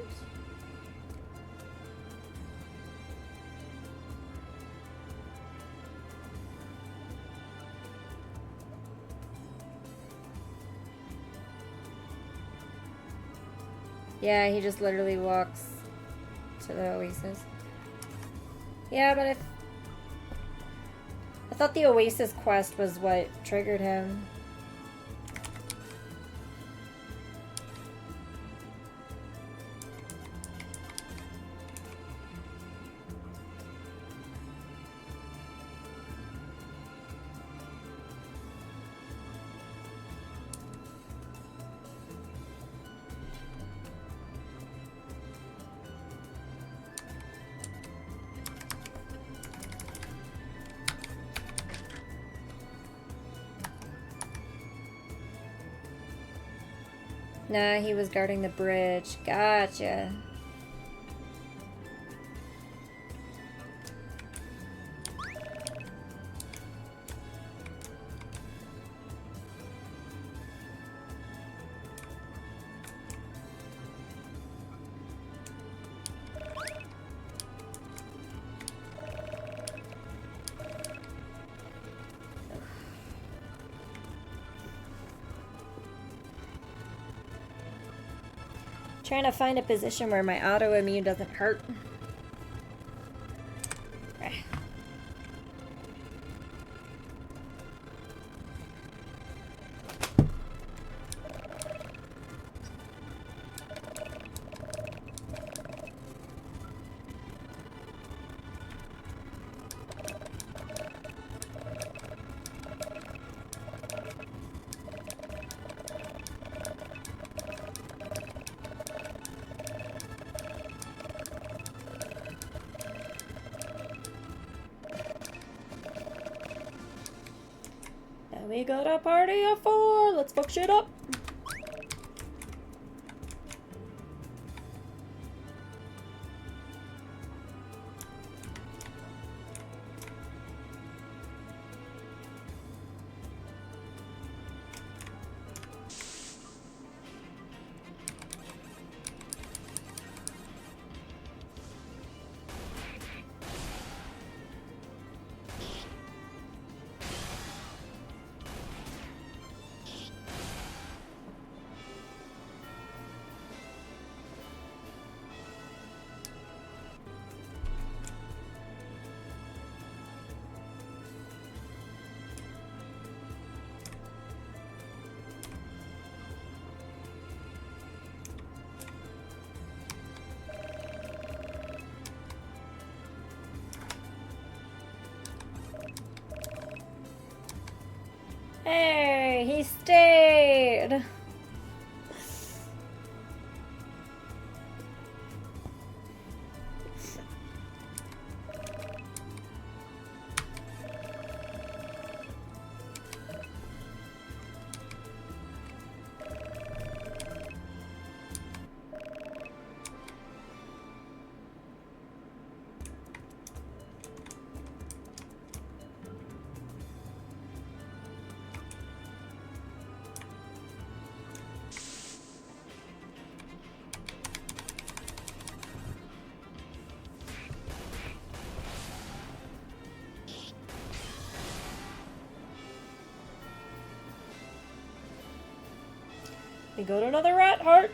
Yeah, he just literally walks to the oasis. Yeah, but I thought the oasis quest was what triggered him. Nah, he was guarding the bridge. Gotcha. Trying to find a position where my autoimmune doesn't hurt. We got a party of 4. Let's fuck shit up. Hey, he stayed. We got another rat heart.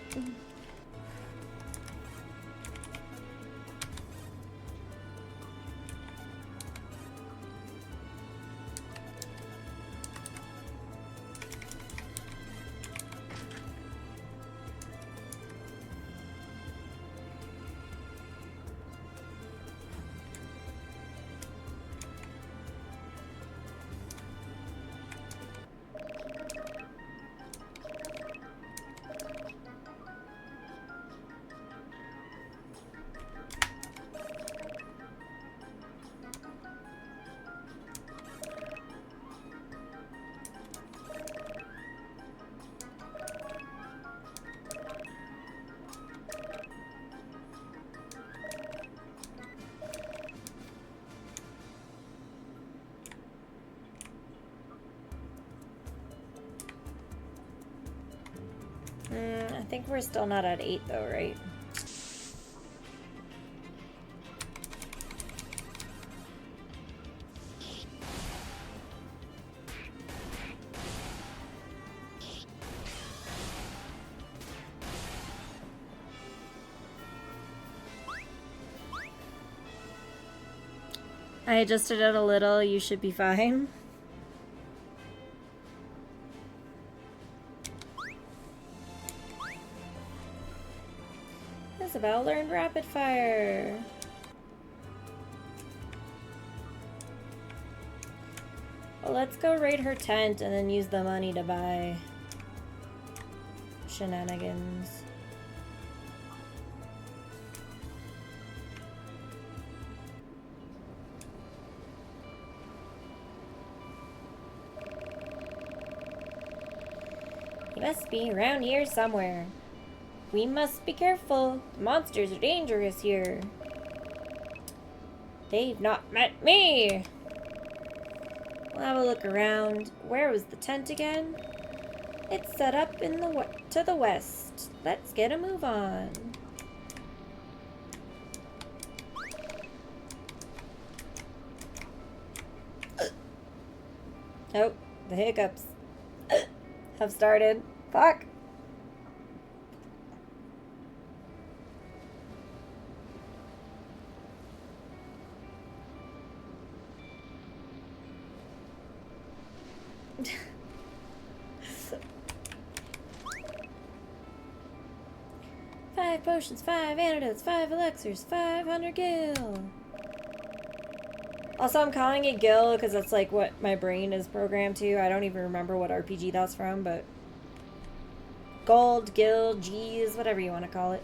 I think we're still not at 8 though, right? I adjusted it a little, you should be fine. Isabel learned rapid fire. Well, let's go raid her tent and then use the money to buy shenanigans. must be around here somewhere. We must be careful. The monsters are dangerous here. They've not met me. We'll have a look around. Where was the tent again? It's set up in to the west. Let's get a move on. Oh, the hiccups have started. Fuck. Five potions, 5 antidotes, 5 elixirs, 500 gil. Also, I'm calling it gil because that's like what my brain is programmed to. I don't even remember what RPG that's from, but gold, gil, G's, whatever you want to call it.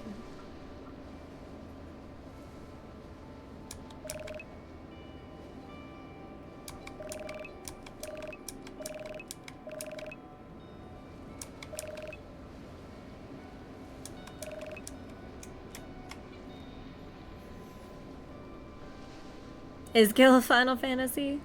Is Gil a Final Fantasy?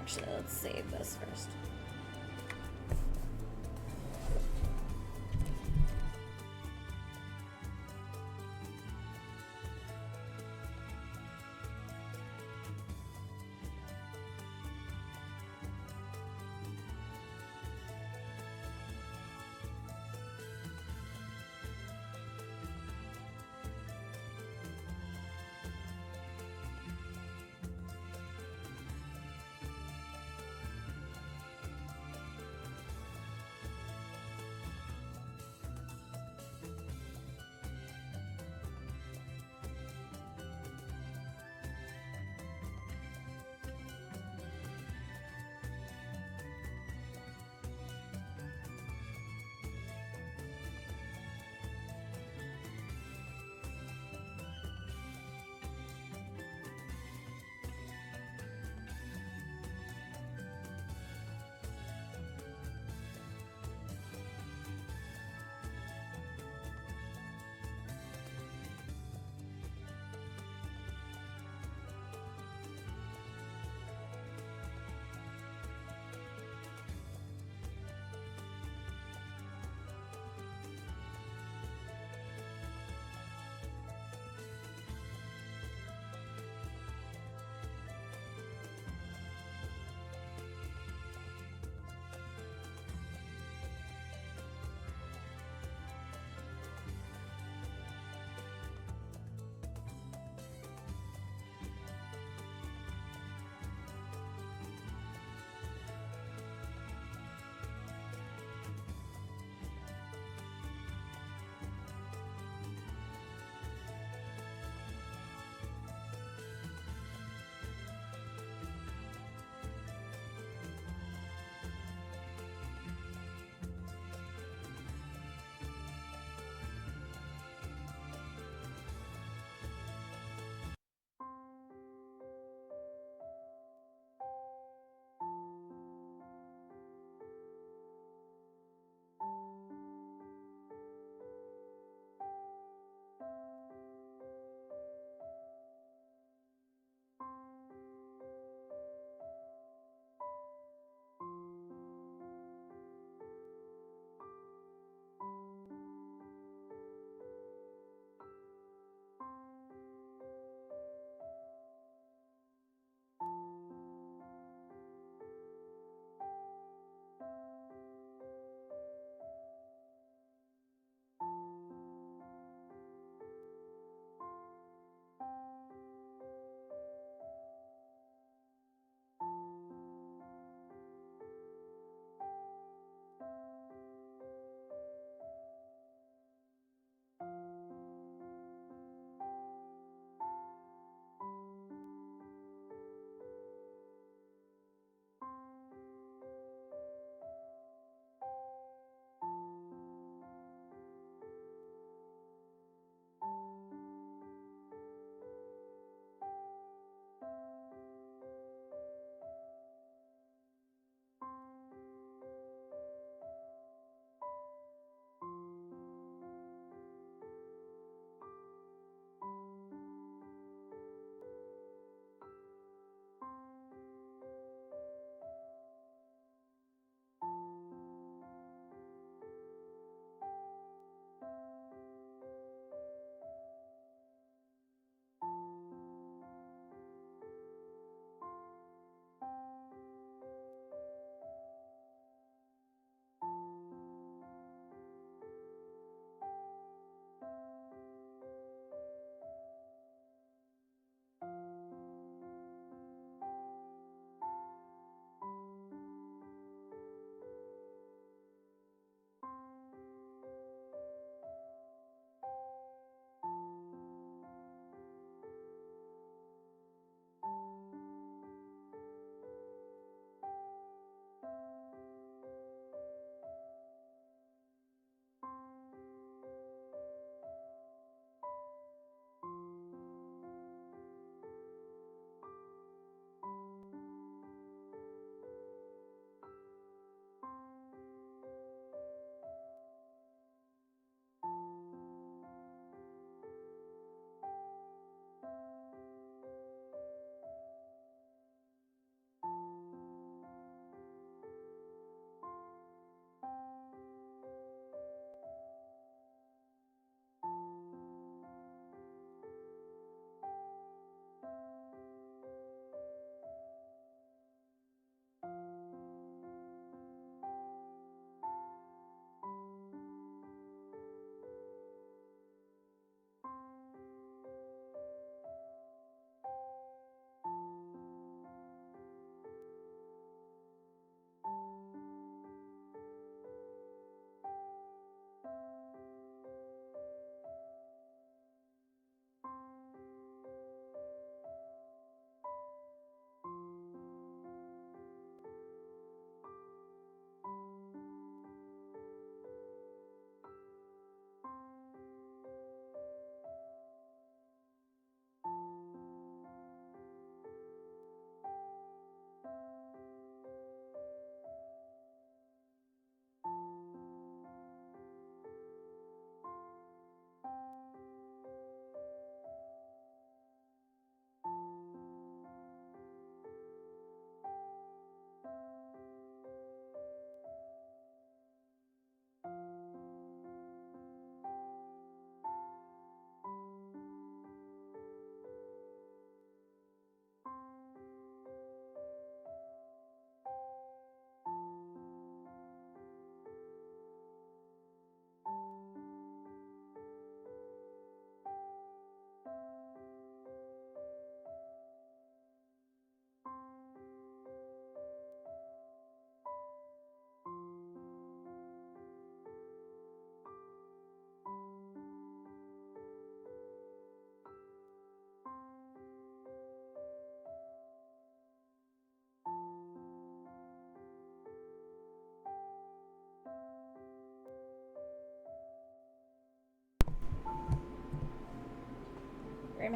Actually, let's save this first.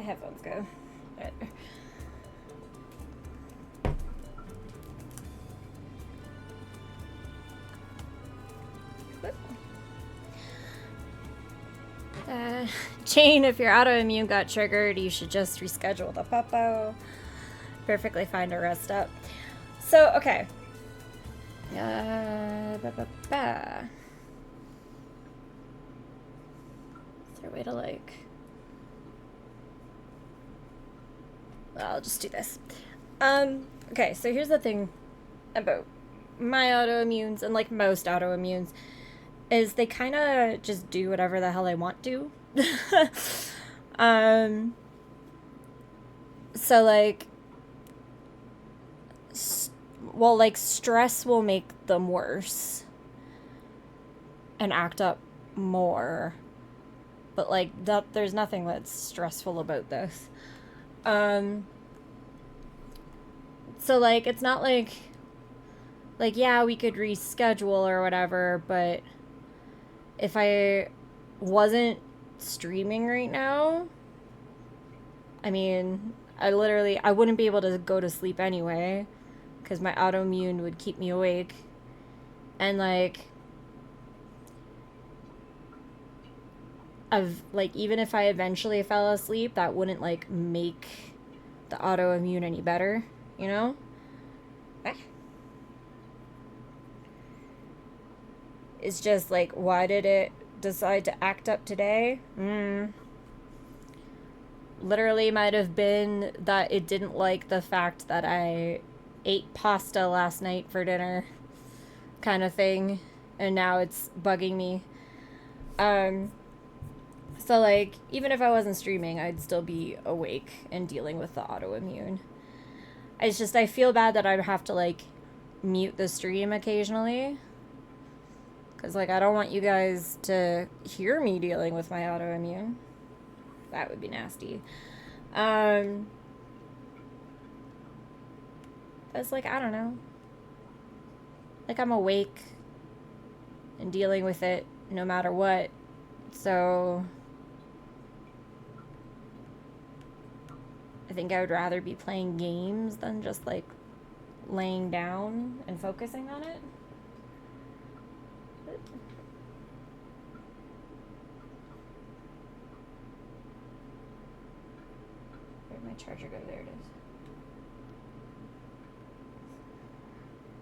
my headphones go? Right. Jane, if your autoimmune got triggered, you should just reschedule the PUPO. Perfectly fine to rest up. So, okay. Is there a way to, like... Well, I'll just do this. Okay, so here's the thing about my autoimmunes, and like most autoimmunes, is they kind of just do whatever the hell they want to. So like, well, like stress will make them worse and act up more, but like that, there's nothing that's stressful about this. So like, it's not like yeah, we could reschedule or whatever, but if I wasn't streaming right now, I mean, I wouldn't be able to go to sleep anyway, because my autoimmune would keep me awake. And like, even if I eventually fell asleep, that wouldn't like make the autoimmune any better, you know? It's just like, why did it decide to act up today? Literally might have been that it didn't like the fact that I ate pasta last night for dinner, kind of thing, and now it's bugging me. So like, even if I wasn't streaming, I'd still be awake and dealing with the autoimmune. It's just, I feel bad that I'd have to like mute the stream occasionally, because like, I don't want you guys to hear me dealing with my autoimmune. That would be nasty. It's like, I don't know. Like, I'm awake and dealing with it no matter what. So I think I would rather be playing games than just like laying down and focusing on it. Where'd my charger go? There it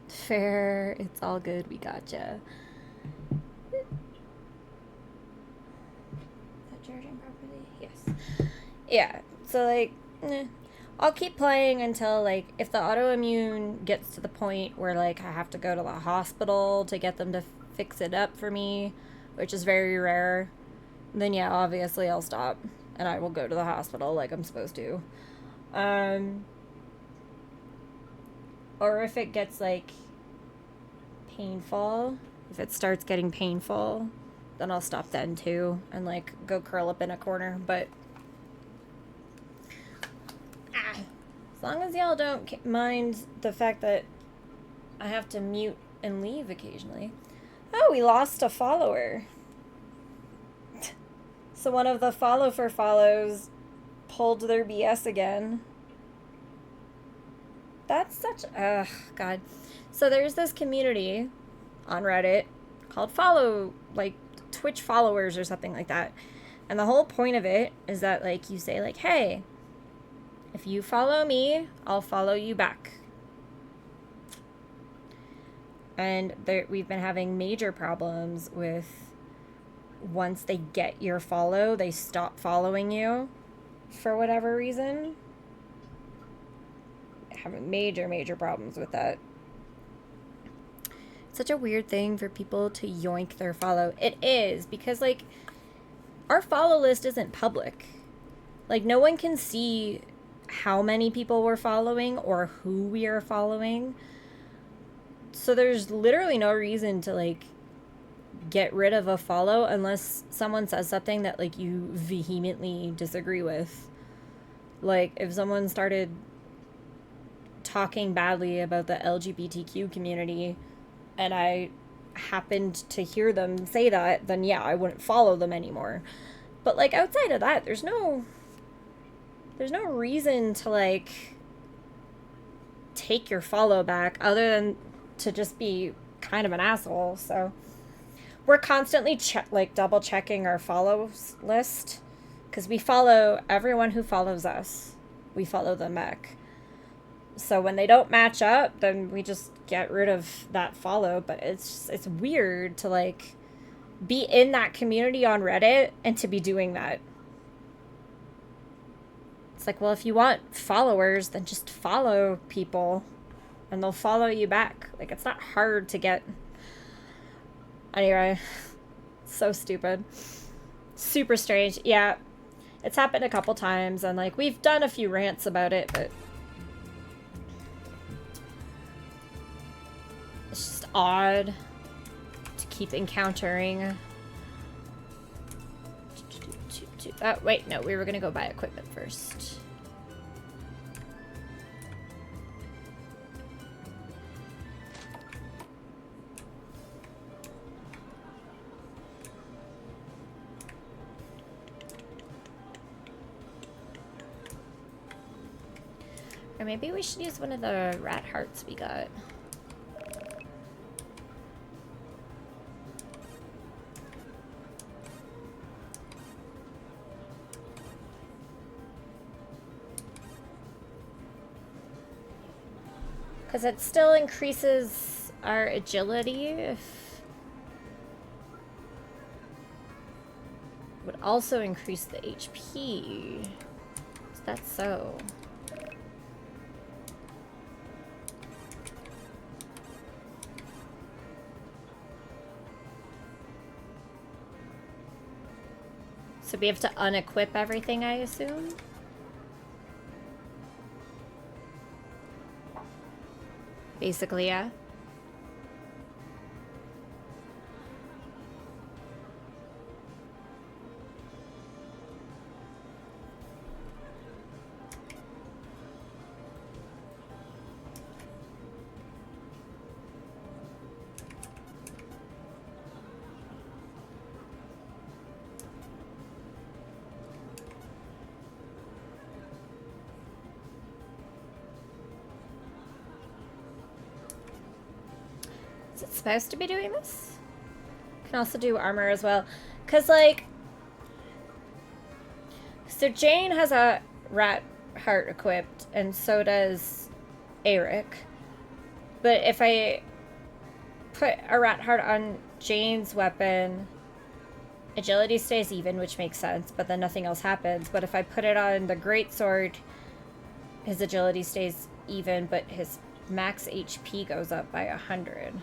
is. Fair. It's all good. We gotcha. Is that charging properly? Yes. Yeah. So like, I'll keep playing until like, if the autoimmune gets to the point where like I have to go to the hospital to get them to fix it up for me, which is very rare, then yeah, obviously I'll stop and I will go to the hospital like I'm supposed to. Or if it gets like painful, if it starts getting painful, then I'll stop then too and like go curl up in a corner. But as long as y'all don't mind the fact that I have to mute and leave occasionally. Oh, we lost a follower. So one of the follow for follows pulled their BS again. That's such... Ugh, God. So there's this community on Reddit called like, Twitch followers or something like that. And the whole point of it is that, like, you say, like, hey, if you follow me, I'll follow you back. And we've been having major problems with, once they get your follow, they stop following you for whatever reason. Having major problems with that. It's such a weird thing for people to yoink their follow. It is, because like, our follow list isn't public. Like, no one can see how many people we're following or who we are following. So there's literally no reason to like get rid of a follow unless someone says something that like you vehemently disagree with. Like, if someone started talking badly about the LGBTQ community and I happened to hear them say that, then yeah, I wouldn't follow them anymore. But like, outside of that, there's no there's no reason to, like, take your follow back other than to just be kind of an asshole. So we're constantly double checking our follows list because we follow everyone who follows us. We follow the mech. So when they don't match up, then we just get rid of that follow. But it's weird to, like, be in that community on Reddit and to be doing that. It's like, well, if you want followers, then just follow people and they'll follow you back. Like, it's not hard to get. Anyway, so stupid. Super strange. Yeah, it's happened a couple times and, like, we've done a few rants about it, but it's just odd to keep encountering. Wait, no, we were gonna go buy equipment first. Or maybe we should use one of the rat hearts we got. Because it still increases our agility. If would also increase the HP. Is that so? So we have to unequip everything, I assume? Basically, yeah. Is it supposed to be doing this? Can also do armor as well. Because, like... So Jane has a rat heart equipped, and so does Eric. But if I put a rat heart on Jane's weapon, agility stays even, which makes sense, but then nothing else happens. But if I put it on the greatsword, his agility stays even, but his max HP goes up by 100.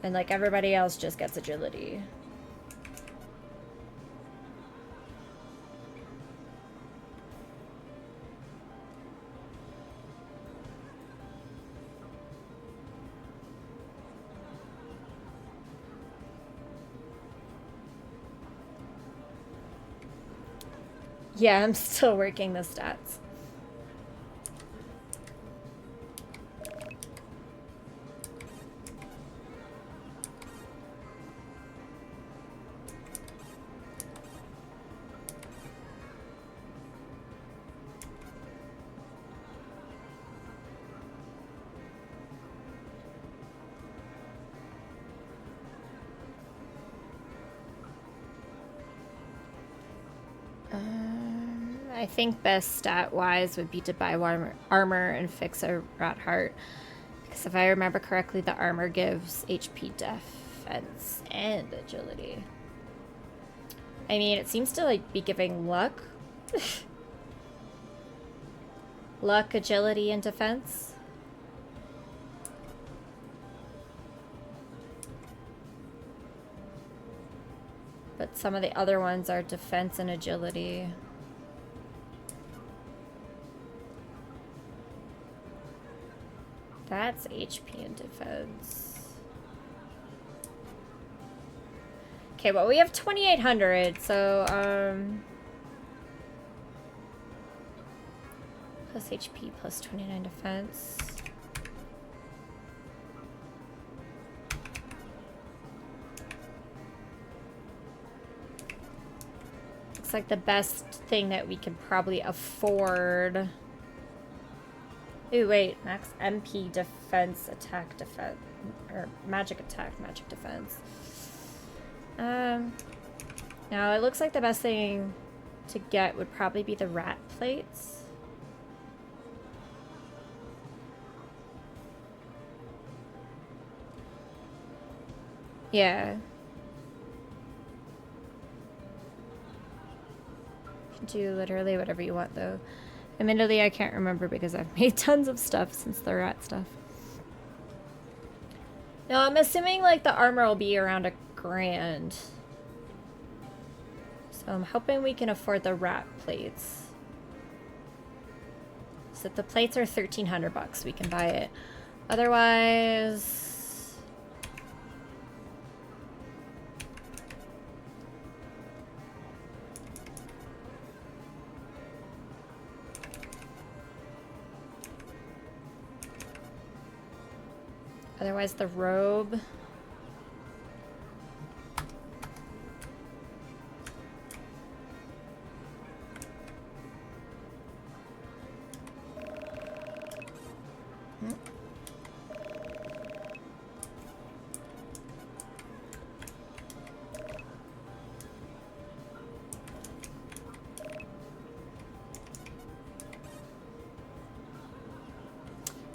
And, like, everybody else just gets agility. Yeah, I'm still working the stats. I think best stat-wise would be to buy armor and fix a rat heart. Because if I remember correctly, the armor gives HP defense and agility. I mean, it seems to, like, be giving luck. Luck, agility, and defense. But some of the other ones are defense and agility. That's HP and defense. Okay, well, we have 2,800, so, plus HP plus 29 defense. Looks like the best thing that we could probably afford. Ooh, wait. Max MP defense, attack defense. Or magic attack, magic defense. Now it looks like the best thing to get would probably be the rat plates. Yeah. You can do literally whatever you want, though. Admittedly, I can't remember because I've made tons of stuff since the rat stuff. No, I'm assuming, like, the armor will be around $1,000. So I'm hoping we can afford the rat plates. So if the plates are $1,300, we can buy it. Otherwise... Otherwise, the robe.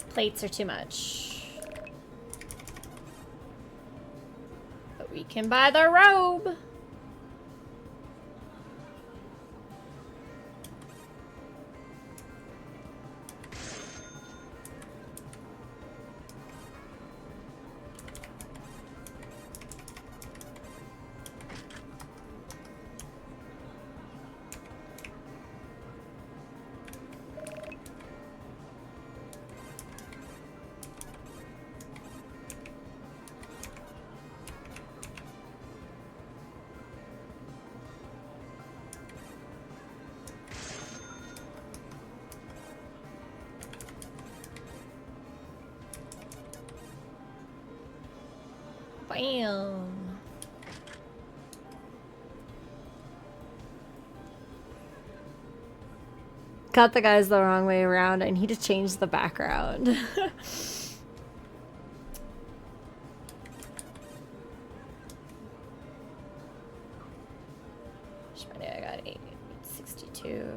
Plates are too much. But we can buy the robe. Bam. Got the guys the wrong way around. I need to change the background. I got 862.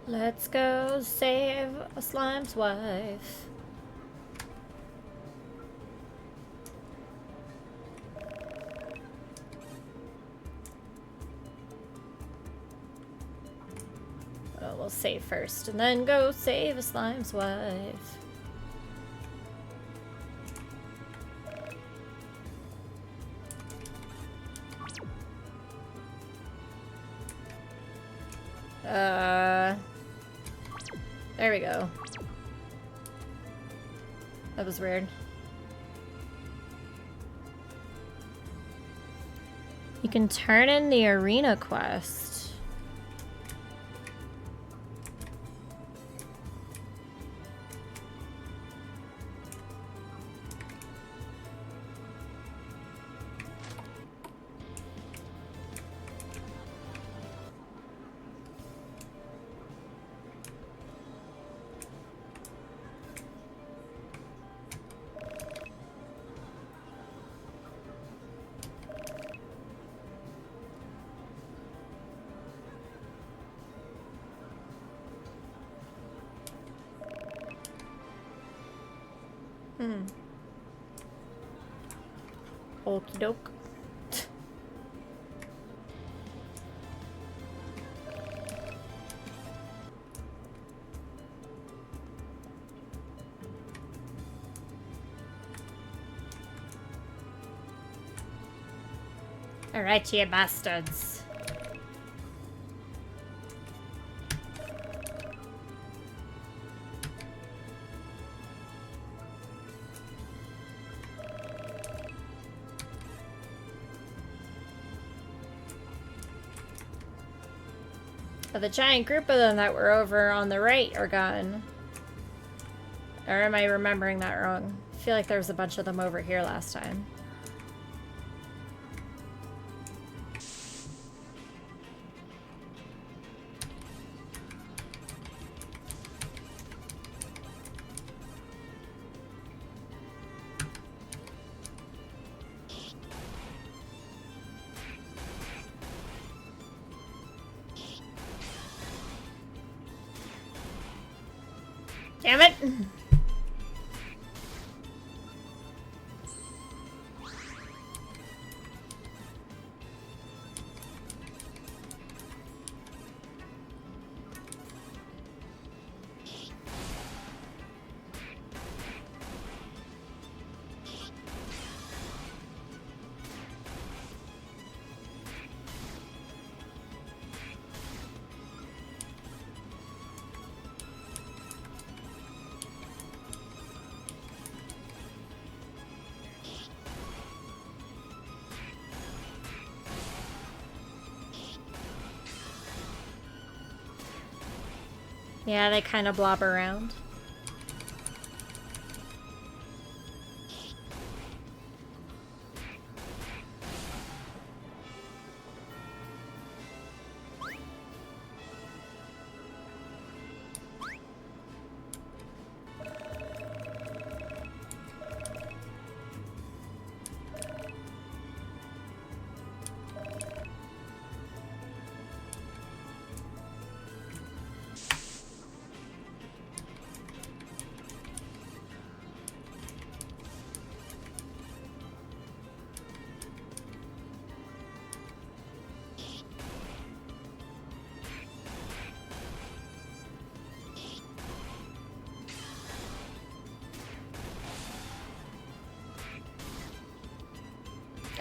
Let's go save a slime's wife. Well, we'll save first and then go save a slime's wife. There we go. That was weird. You can turn in the arena quest. Okie doke. Alright, you bastards. But the giant group of them that were over on the right are gone. Or am I remembering that wrong? I feel like there was a bunch of them over here last time. Damn it! Yeah, they kind of blob around.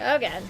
Oh, God.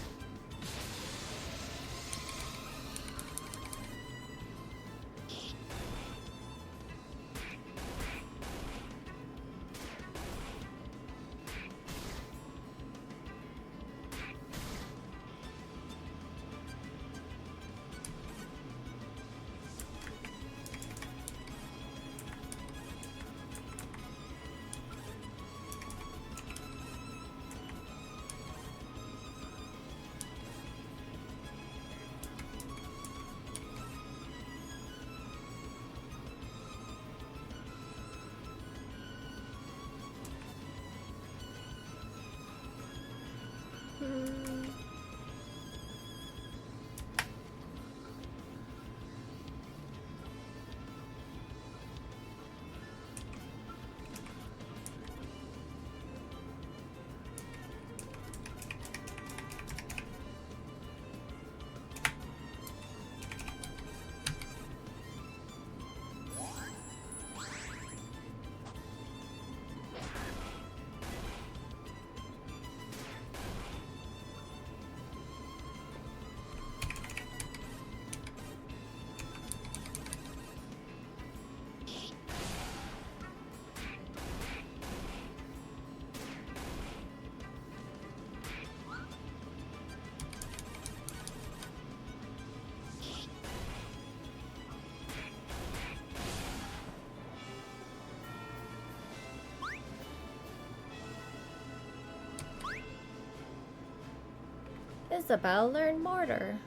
Isabel learned mortar.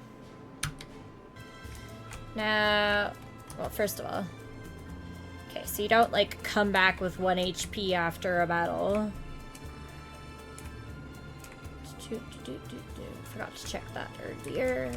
Now, well, first of all, okay, so you don't like come back with 1 HP after a battle. Forgot to check that earlier.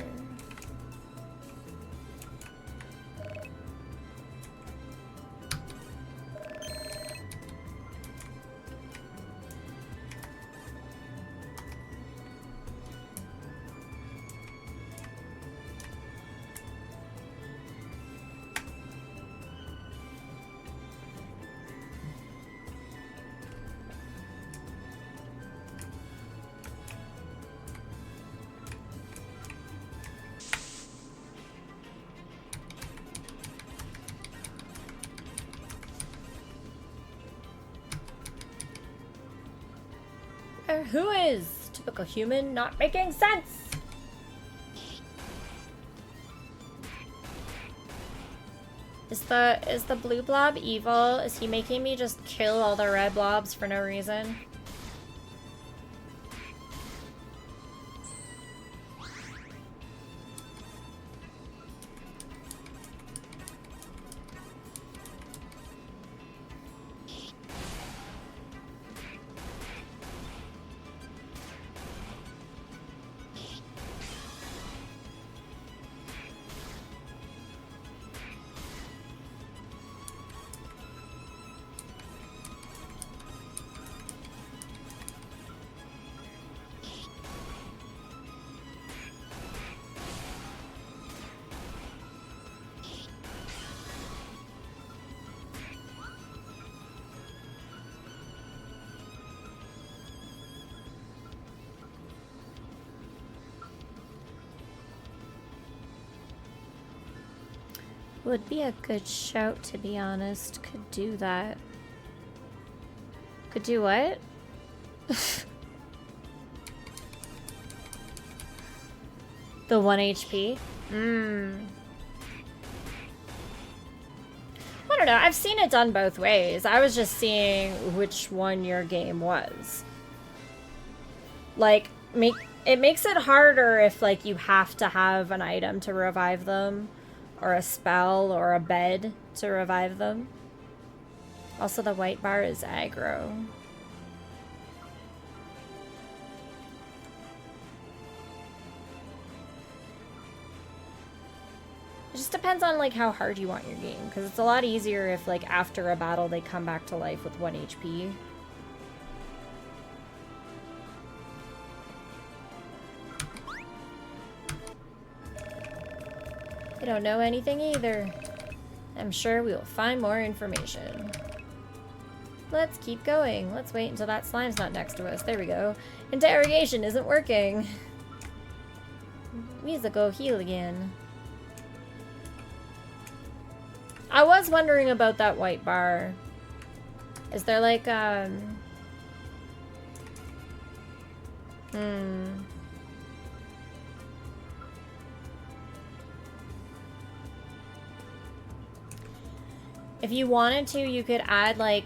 there? Who is? Typical human not making sense. Is the blue blob evil? Is he making me just kill all the red blobs for no reason? Would be a good shout, to be honest. Could do that. Could do what? The 1 HP? I don't know. I've seen it done both ways. I was just seeing which one your game was. Like, it makes it harder if, like, you have to have an item to revive them. Or a spell or a bed to revive them. Also, the white bar is aggro. It just depends on like how hard you want your game, because it's a lot easier if like after a battle they come back to life with 1 HP. I don't know anything either. I'm sure we will find more information. Let's keep going. Let's wait until that slime's not next to us. There we go. Interrogation isn't working. We need to go heal again. I was wondering about that white bar. Is there like, If you wanted to, you could add like,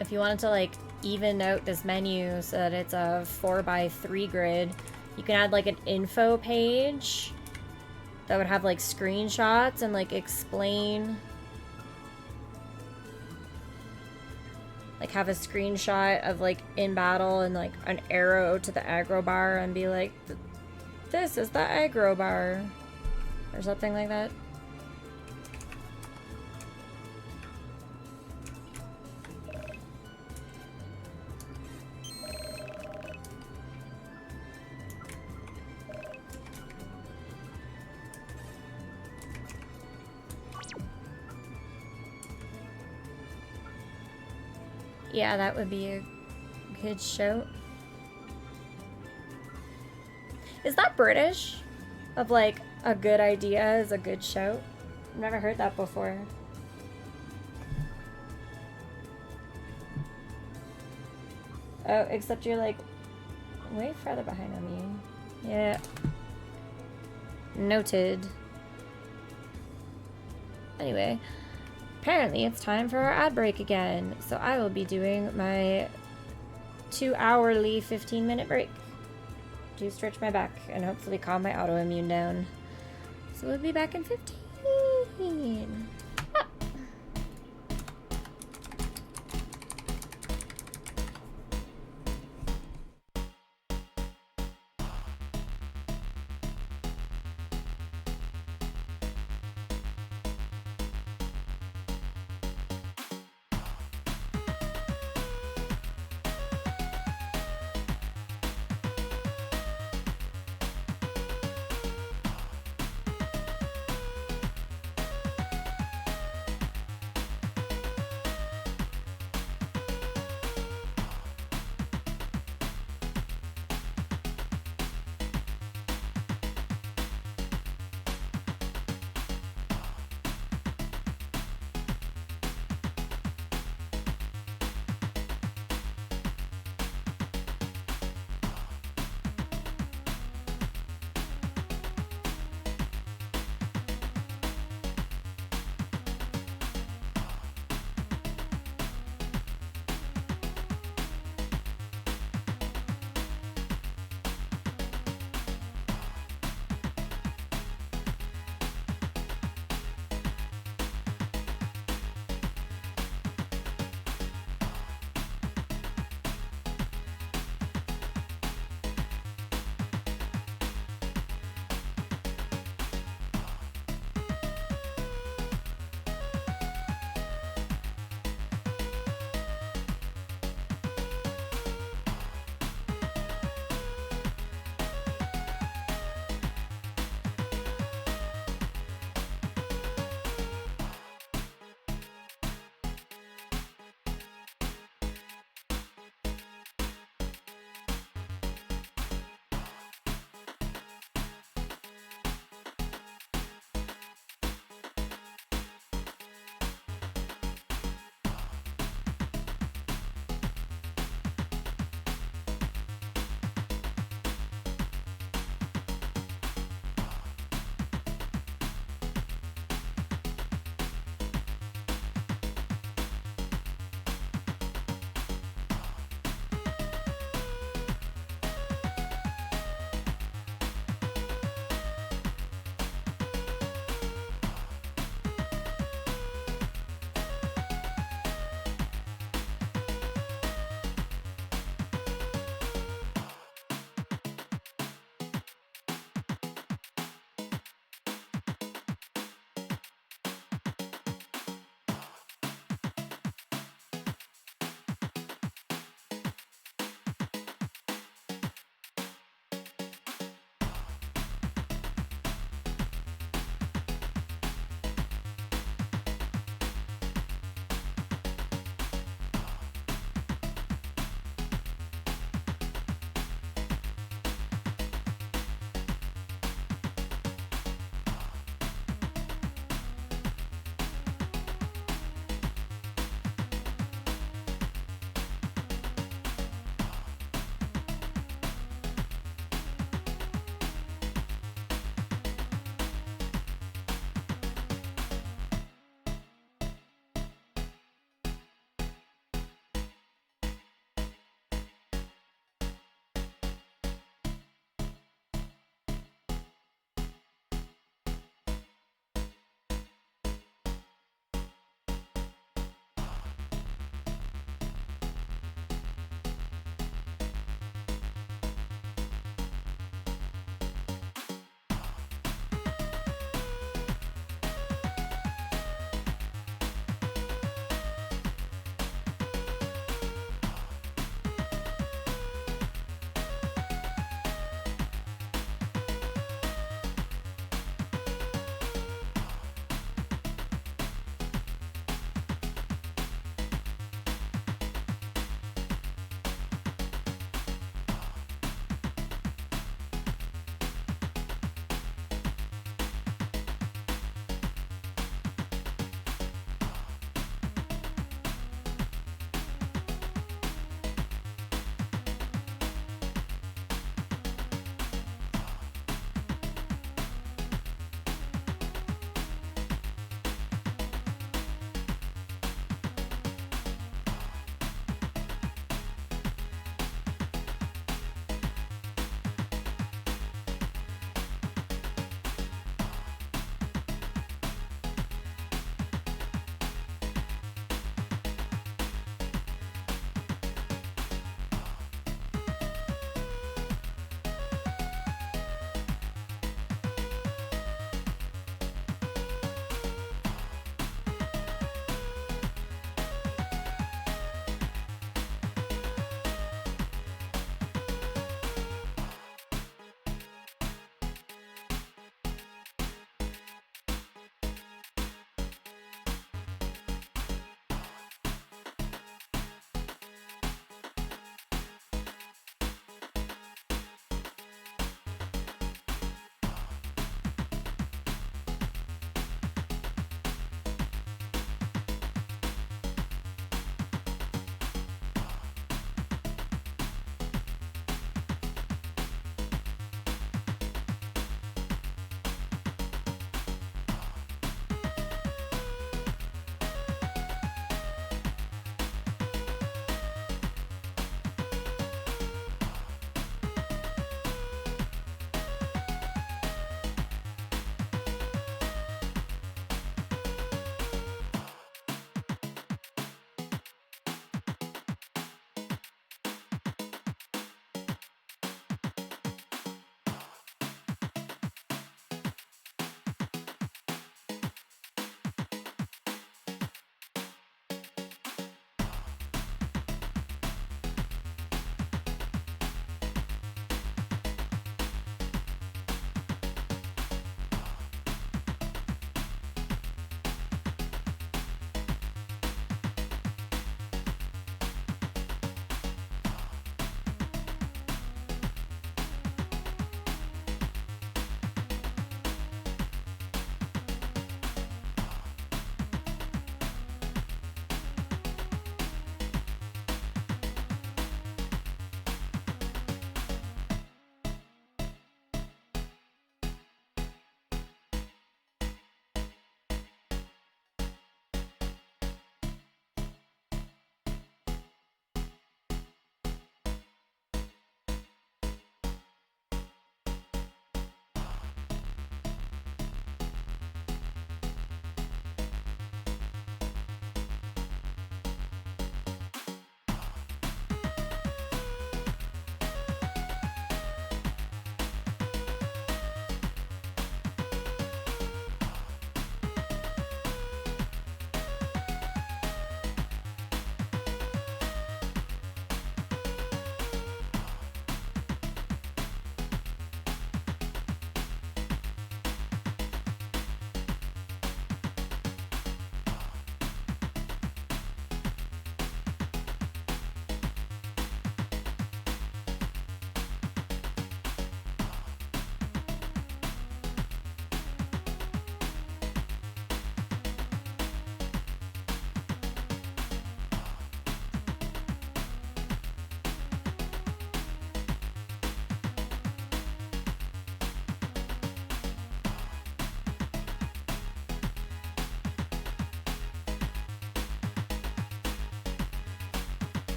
if you wanted to like even out this menu so that it's a 4x3 grid, you can add like an info page that would have like screenshots and like explain, like have a screenshot of like in battle and like an arrow to the aggro bar and be like, this is the aggro bar or something like that. Yeah, that would be a good show. Is that British? Of like, a good idea is a good show? I've never heard that before. Oh, except you're like way further behind on me. Yeah. Noted. Anyway. Apparently it's time for our ad break again, so I will be doing my 2-hourly 15-minute break to stretch my back and hopefully calm my autoimmune down. So we'll be back in 15. Ah.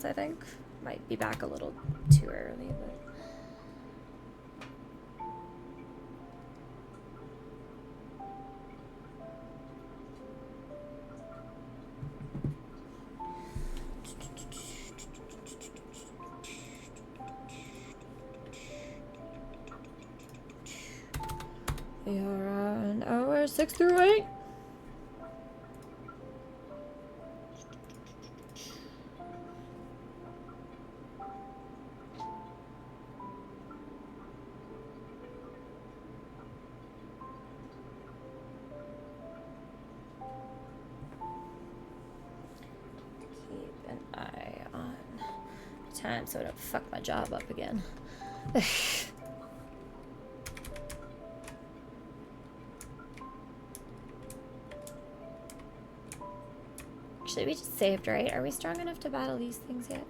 minutes, I think. Might be back a little too early, but... We are on hour 6 through 8. Keep an eye on time so I don't fuck my job up again. Actually, we just saved, right? Are we strong enough to battle these things yet?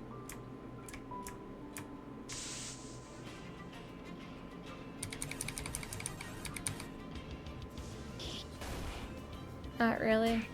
Not really.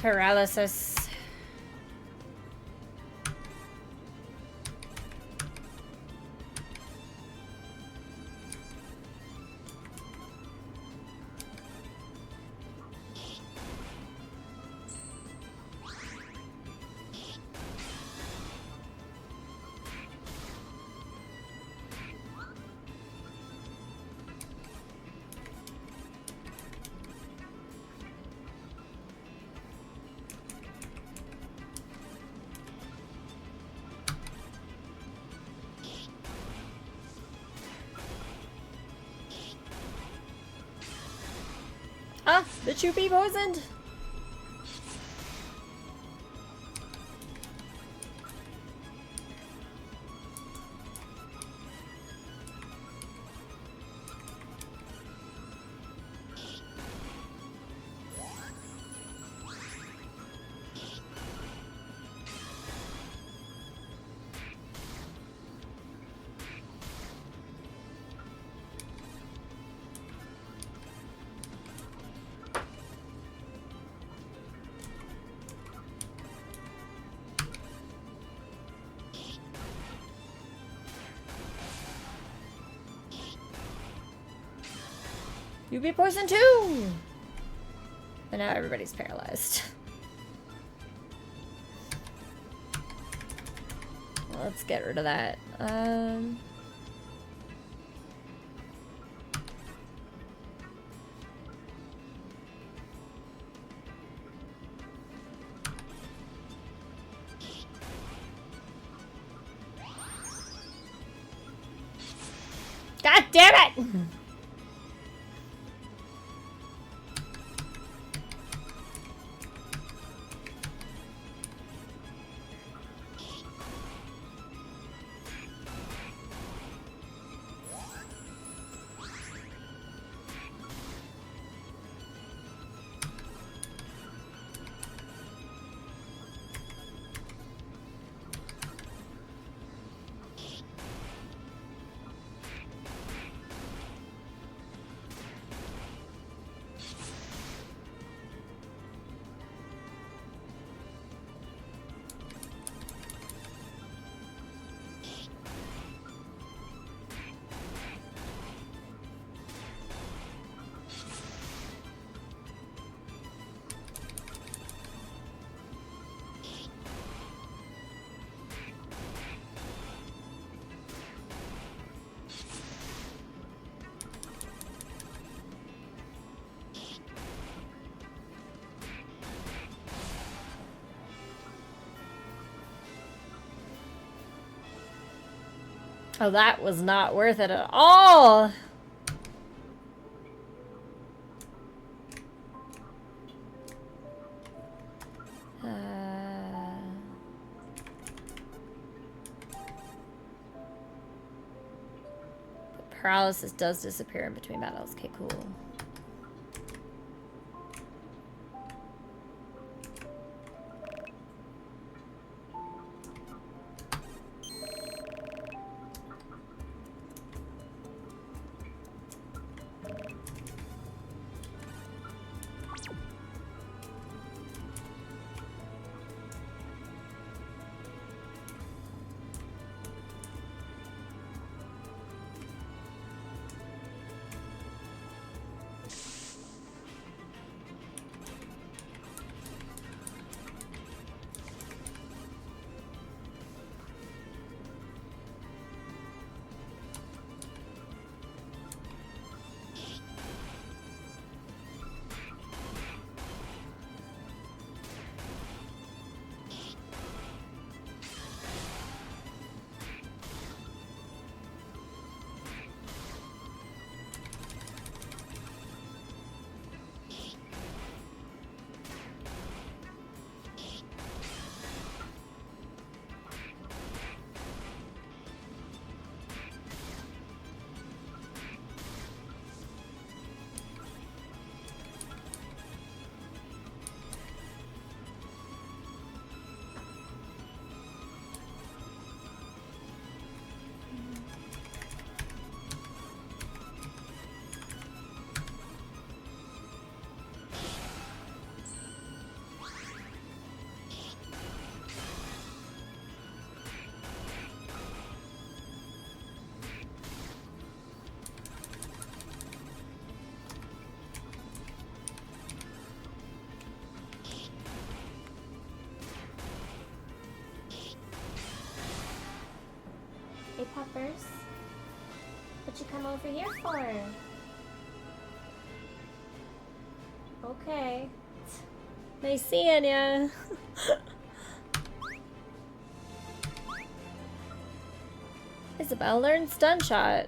Paralysis. Ah, the Chupi poisoned. You be poisoned too! And now everybody's paralyzed. Let's get rid of that. God damn it! Oh, that was not worth it at all! Paralysis does disappear in between battles. Okay, cool. Hey, Peppers. What you come over here for? Okay. Nice seeing ya. Isabel learned stun shot.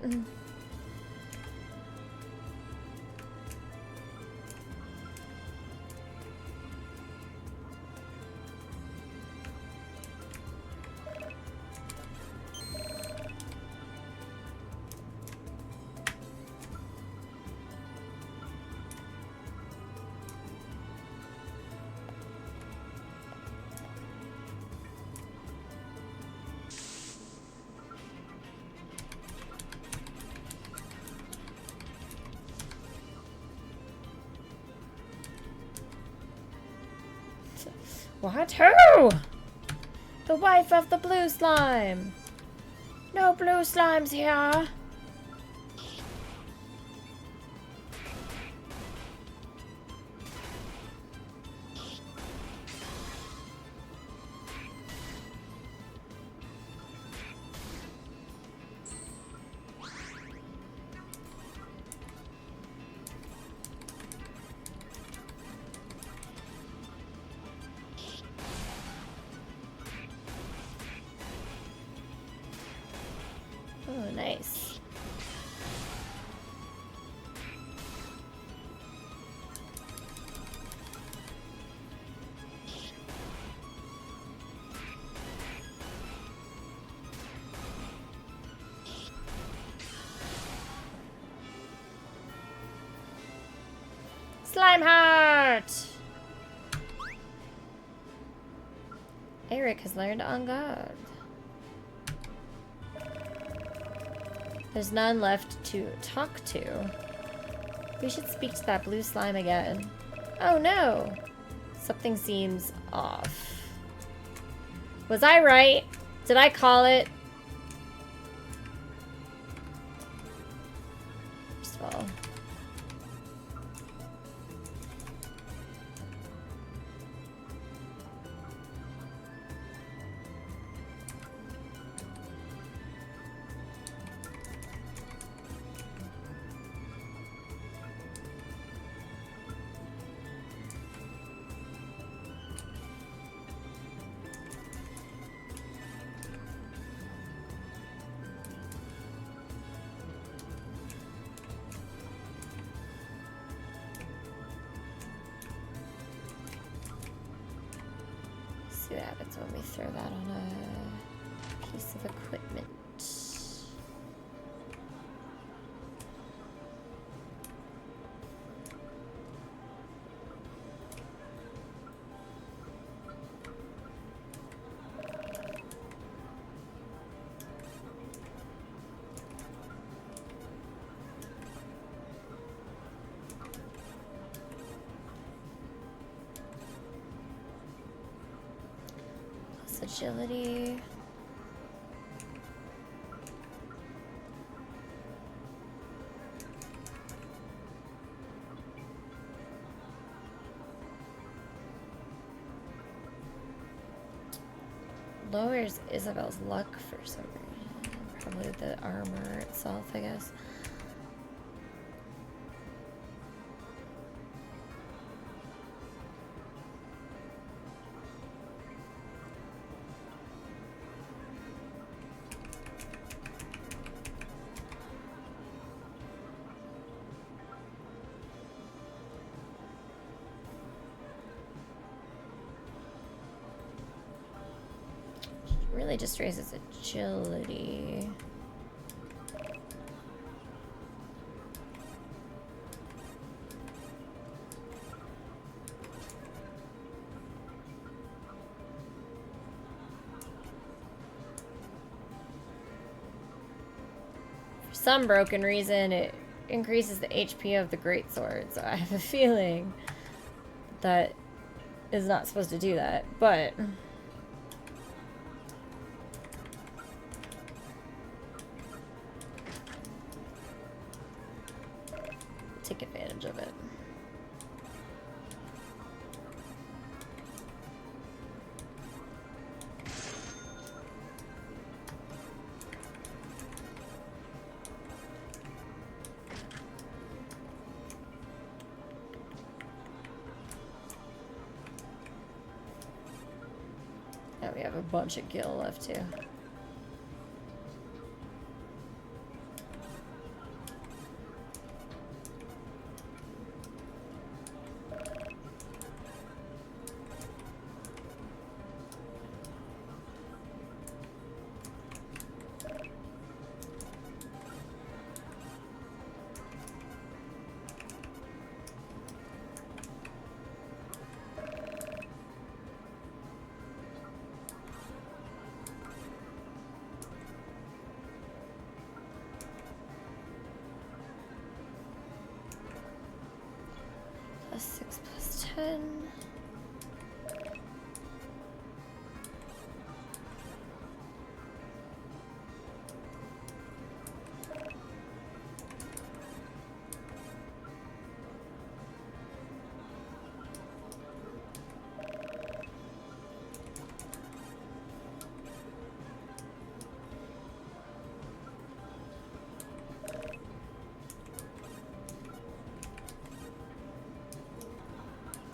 What? Who? The wife of the blue slime. No blue slimes here. Oh, nice. Slime Heart! Eric has learned On Guard. There's none left to talk to. We should speak to that blue slime again. Oh no! Something seems off. Was I right? Did I call it? First of all. See what happens when we throw that on a piece of equipment. Agility. Lowers Isabel's luck for some reason. Probably the armor itself, I guess. Really just raises agility. For some broken reason, it increases the HP of the greatsword, so I have a feeling that is not supposed to do that, but take advantage of it. Now we have a bunch of gil left too. Plus 6 plus 10.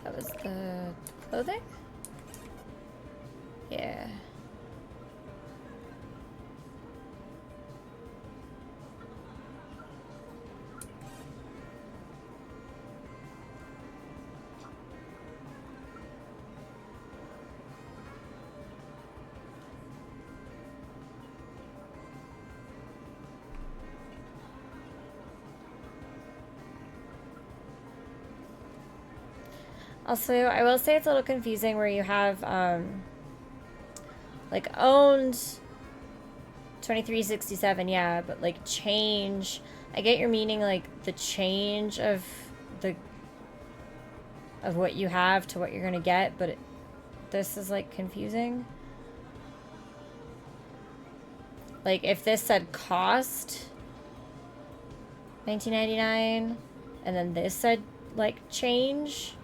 That was the clothing? Yeah. Also, I will say it's a little confusing where you have, like, owned 2367, yeah, but, like, change. I get your meaning, like, the change of what you have to what you're gonna get, but this is, like, confusing. Like, if this said cost 1999, and then this said, like, change,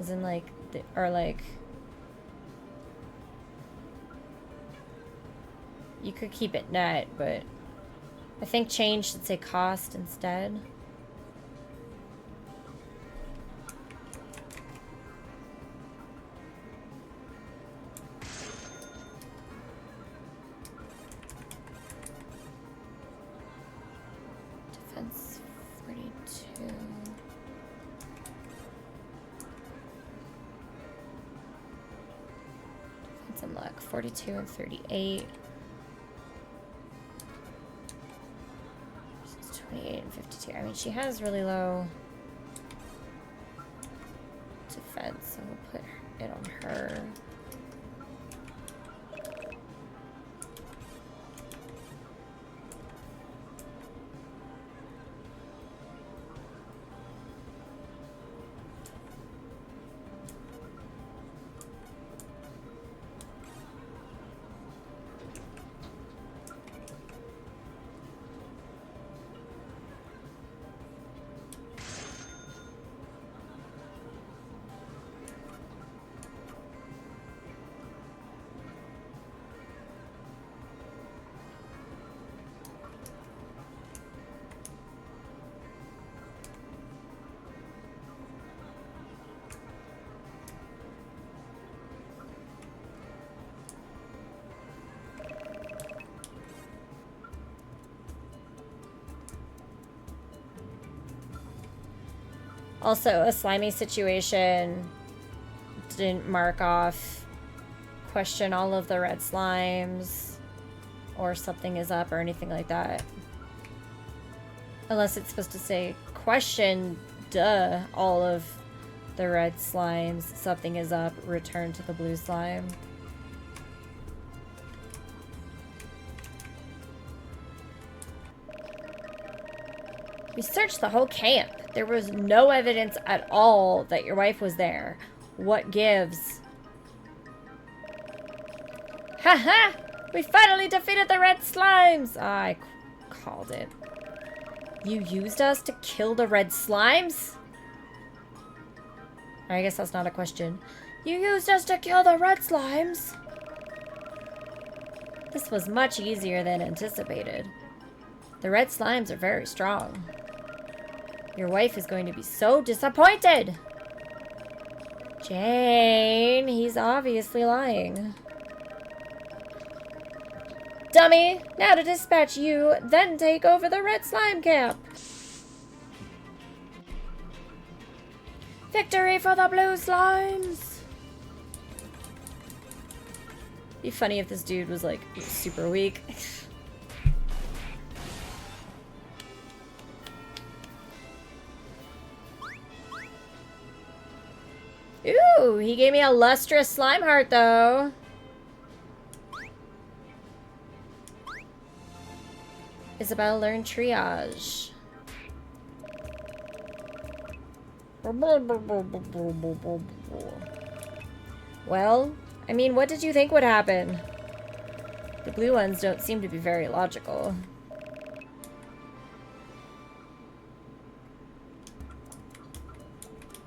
as in, like, or, like, you could keep it net, but I think change should say cost instead. Defense 42. Defense and luck 42 and 38. 28 and 52. I mean, she has really low defense, so we'll put it on her. Also, a slimy situation didn't mark off question all of the red slimes or something is up or anything like that. Unless it's supposed to say question all of the red slimes, something is up, return to the blue slime. We searched the whole camp. There was no evidence at all that your wife was there. What gives? Haha! We finally defeated the red slimes! I called it. You used us to kill the red slimes? I guess that's not a question. You used us to kill the red slimes? This was much easier than anticipated. The red slimes are very strong. Your wife is going to be so disappointed! Jane, he's obviously lying. Dummy! Now to dispatch you, then take over the red slime camp! Victory for the blue slimes! Be funny if this dude was, like, super weak. Ooh, he gave me a lustrous slime heart, though. Isabel learned triage. Well, I mean, what did you think would happen? The blue ones don't seem to be very logical.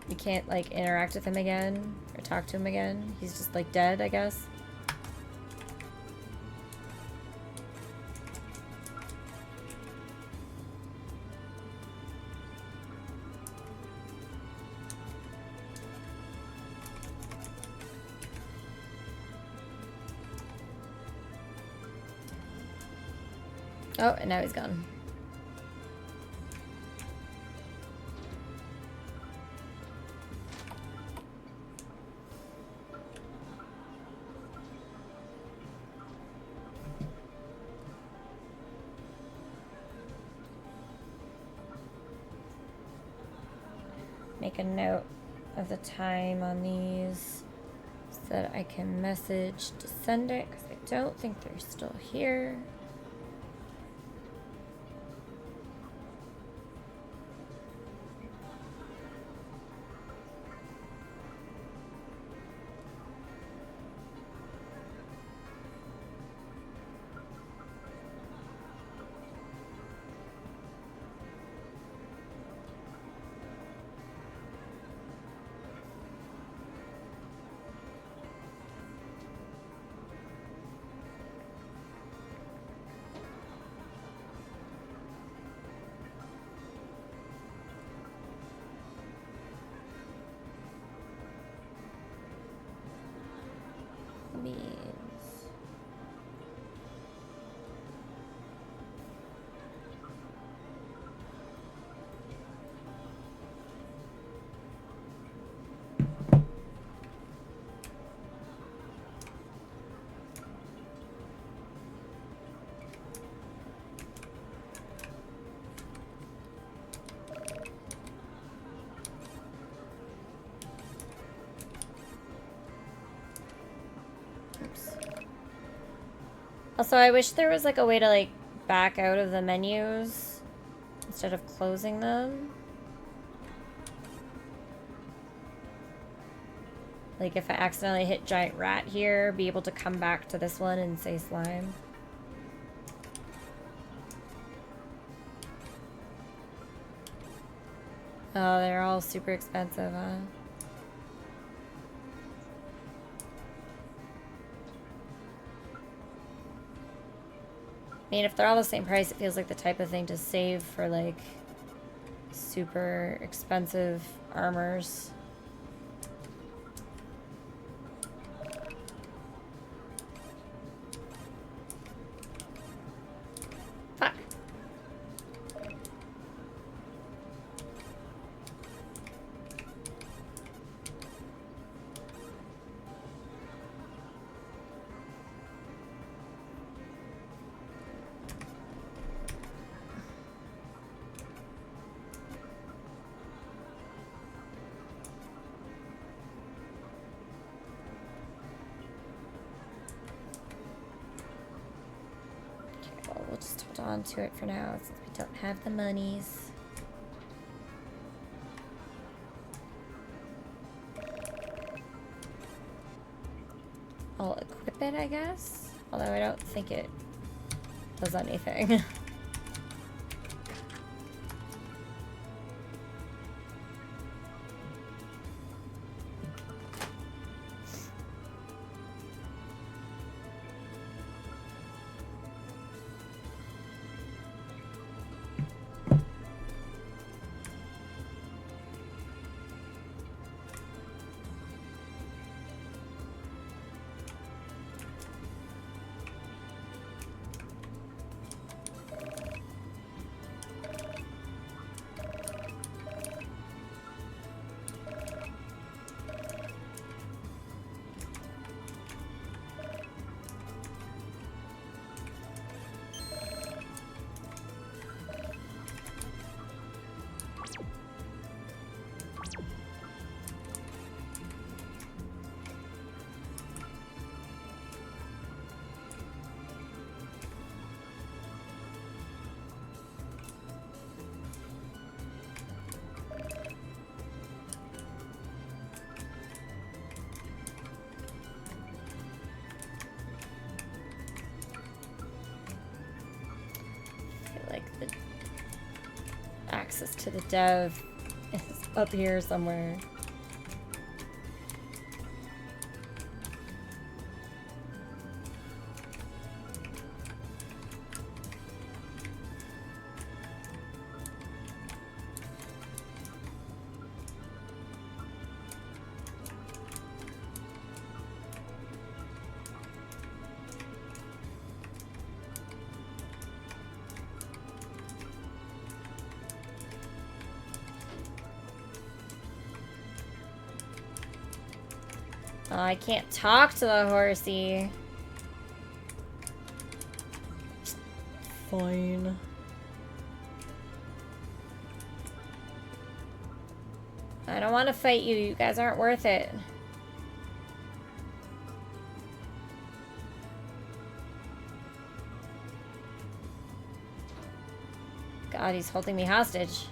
You can't, like, interact with him again or talk to him again. He's just, like, dead, I guess. Oh, and now he's gone. Make a note of the time on these so that I can message Descendant, because I don't think they're still here. Means also, I wish there was like a way to like back out of the menus instead of closing them. Like if I accidentally hit giant rat here, be able to come back to this one and say slime. Oh, they're all super expensive, huh? I mean, if they're all the same price, it feels like the type of thing to save for, like, super expensive armors. Fuck. We'll just hold on to it for now since we don't have the monies. I'll equip it, I guess. Although I don't think it does anything. Like the access to the dev is up here somewhere. Oh, I can't talk to the horsey. Fine. I don't want to fight you. You guys aren't worth it. God, he's holding me hostage.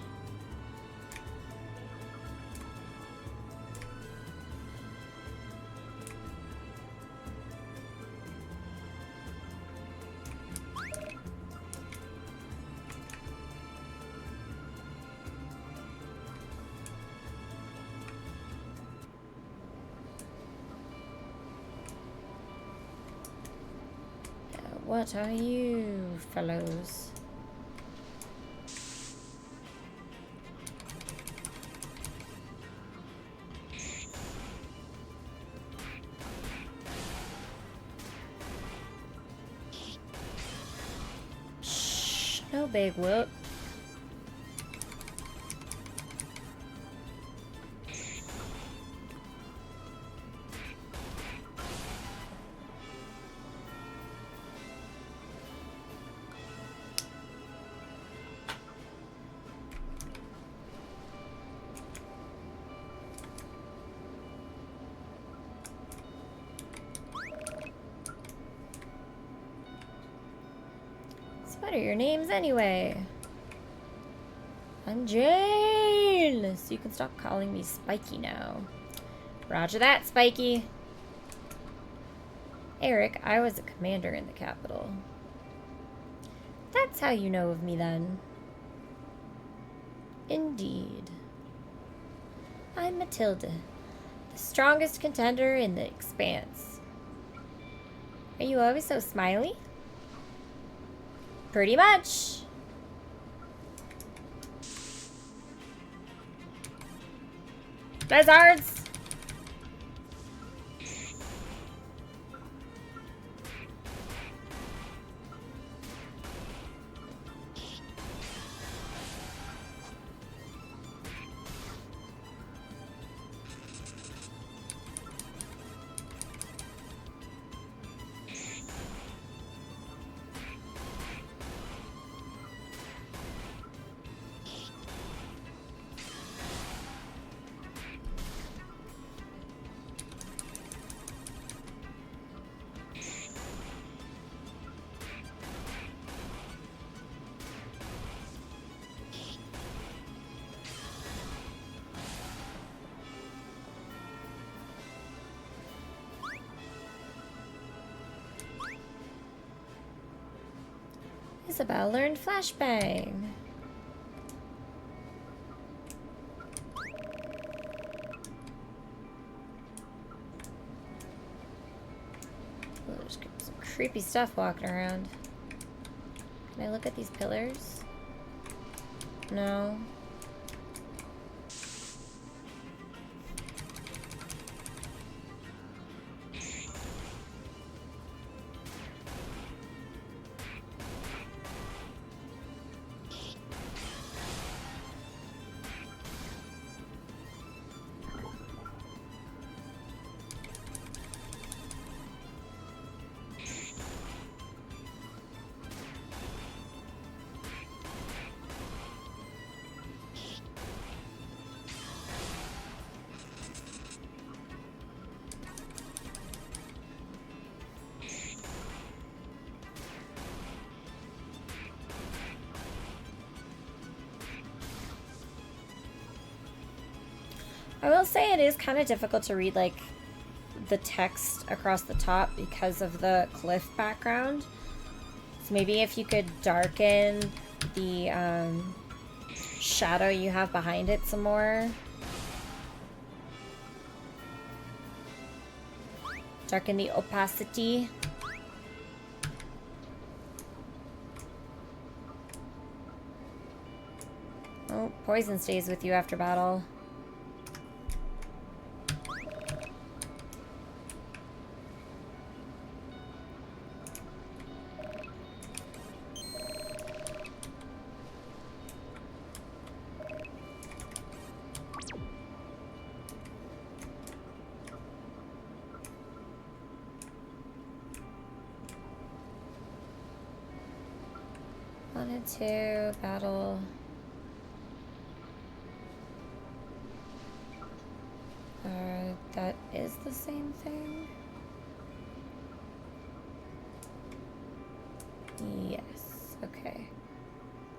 What are you, fellows? Shh, no big whoop. What are your names anyway? I'm Jane! So you can stop calling me Spiky now. Roger that, Spiky. Eric, I was a commander in the capital. That's how you know of me then. Indeed. I'm Matilda, the strongest contender in the Expanse. Are you always so smiley? Pretty much. Blizzards! Isabel learned flashbang. Oh, there's some creepy stuff walking around. Can I look at these pillars? No. I will say it is kind of difficult to read, like, the text across the top because of the cliff background. So maybe if you could darken the shadow you have behind it some more. Darken the opacity. Oh, poison stays with you after battle. Wanted to battle. That is the same thing? Yes, okay.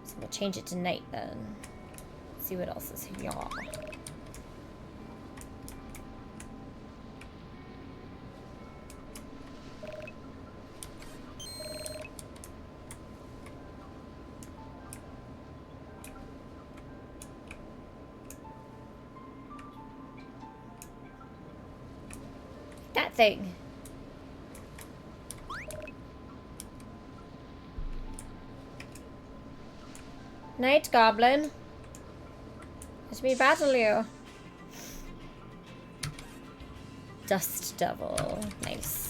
So we'll change it to night then. See what else is here. That thing. Night Goblin. Let me battle you. Dust Devil. Nice.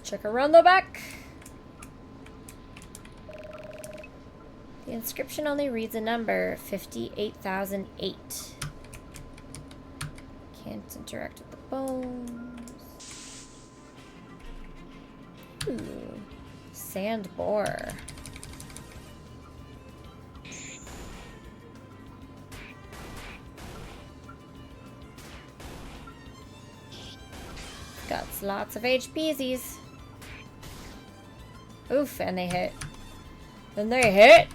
Check around the back. The inscription only reads a number, 58,008. Can't interact with the bones. Ooh, sand boar. Got lots of HPs. Oof, and they hit. And they hit!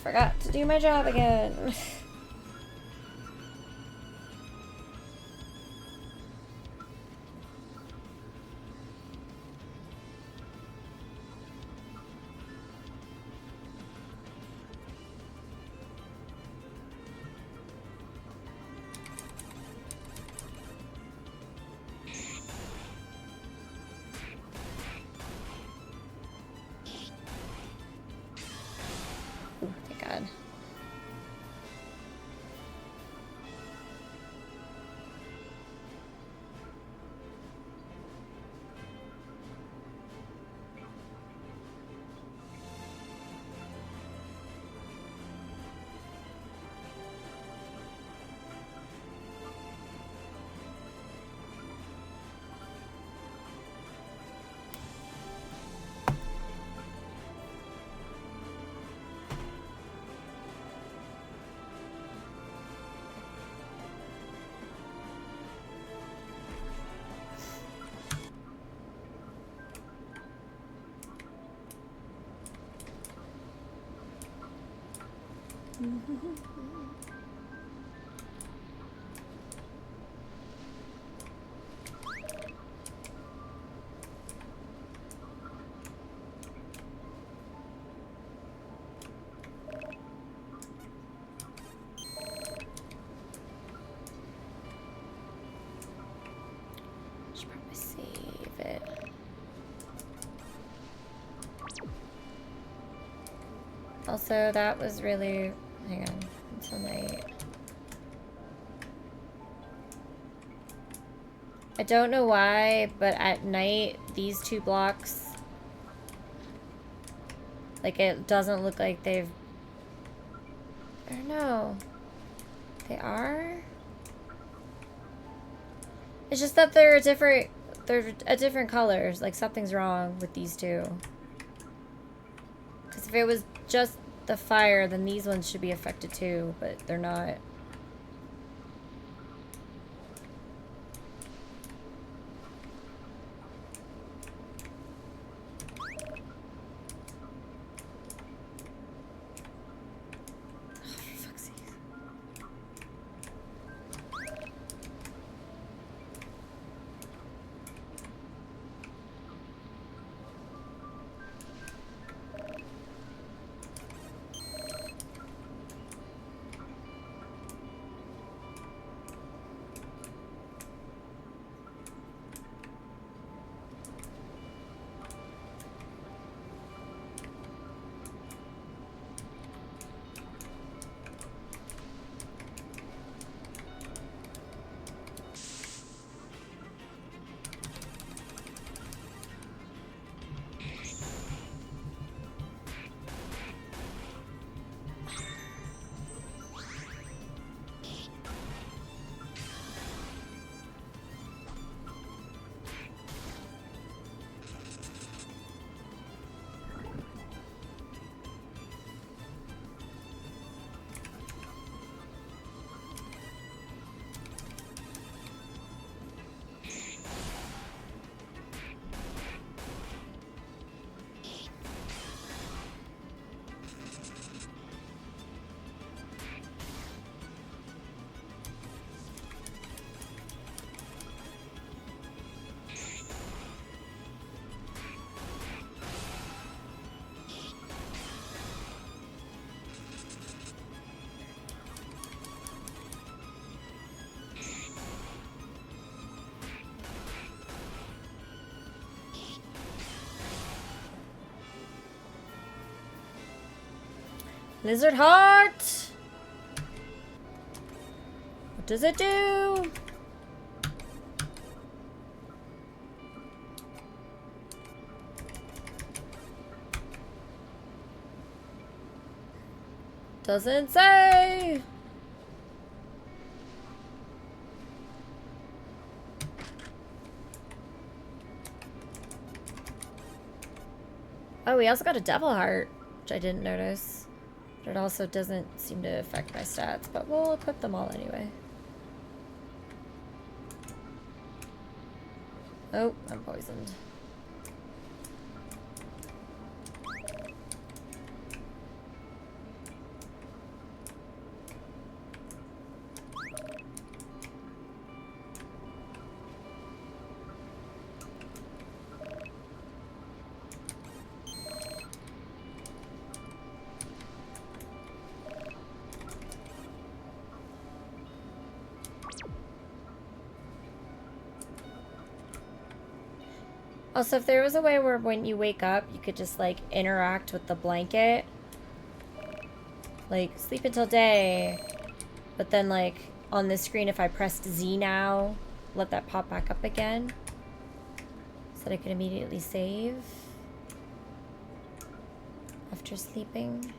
Forgot to do my job again. Ooh, thank God. Should probably save it. Also, that was really... Hang on. Until night. I don't know why, but at night, these two blocks... Like, it doesn't look like they've... I don't know. They are? It's just that they're a different colors. Like, something's wrong with these two. Because if it was just the fire, then these ones should be affected too, but they're not. Lizard heart! What does it do? Doesn't say! Oh, we also got a devil heart, which I didn't notice. But it also doesn't seem to affect my stats, but we'll equip them all anyway. Oh, I'm poisoned. Also, if there was a way where when you wake up, you could just, like, interact with the blanket. Like, sleep until day. But then, like, on this screen, if I pressed Z now, let that pop back up again. So that I could immediately save. After sleeping.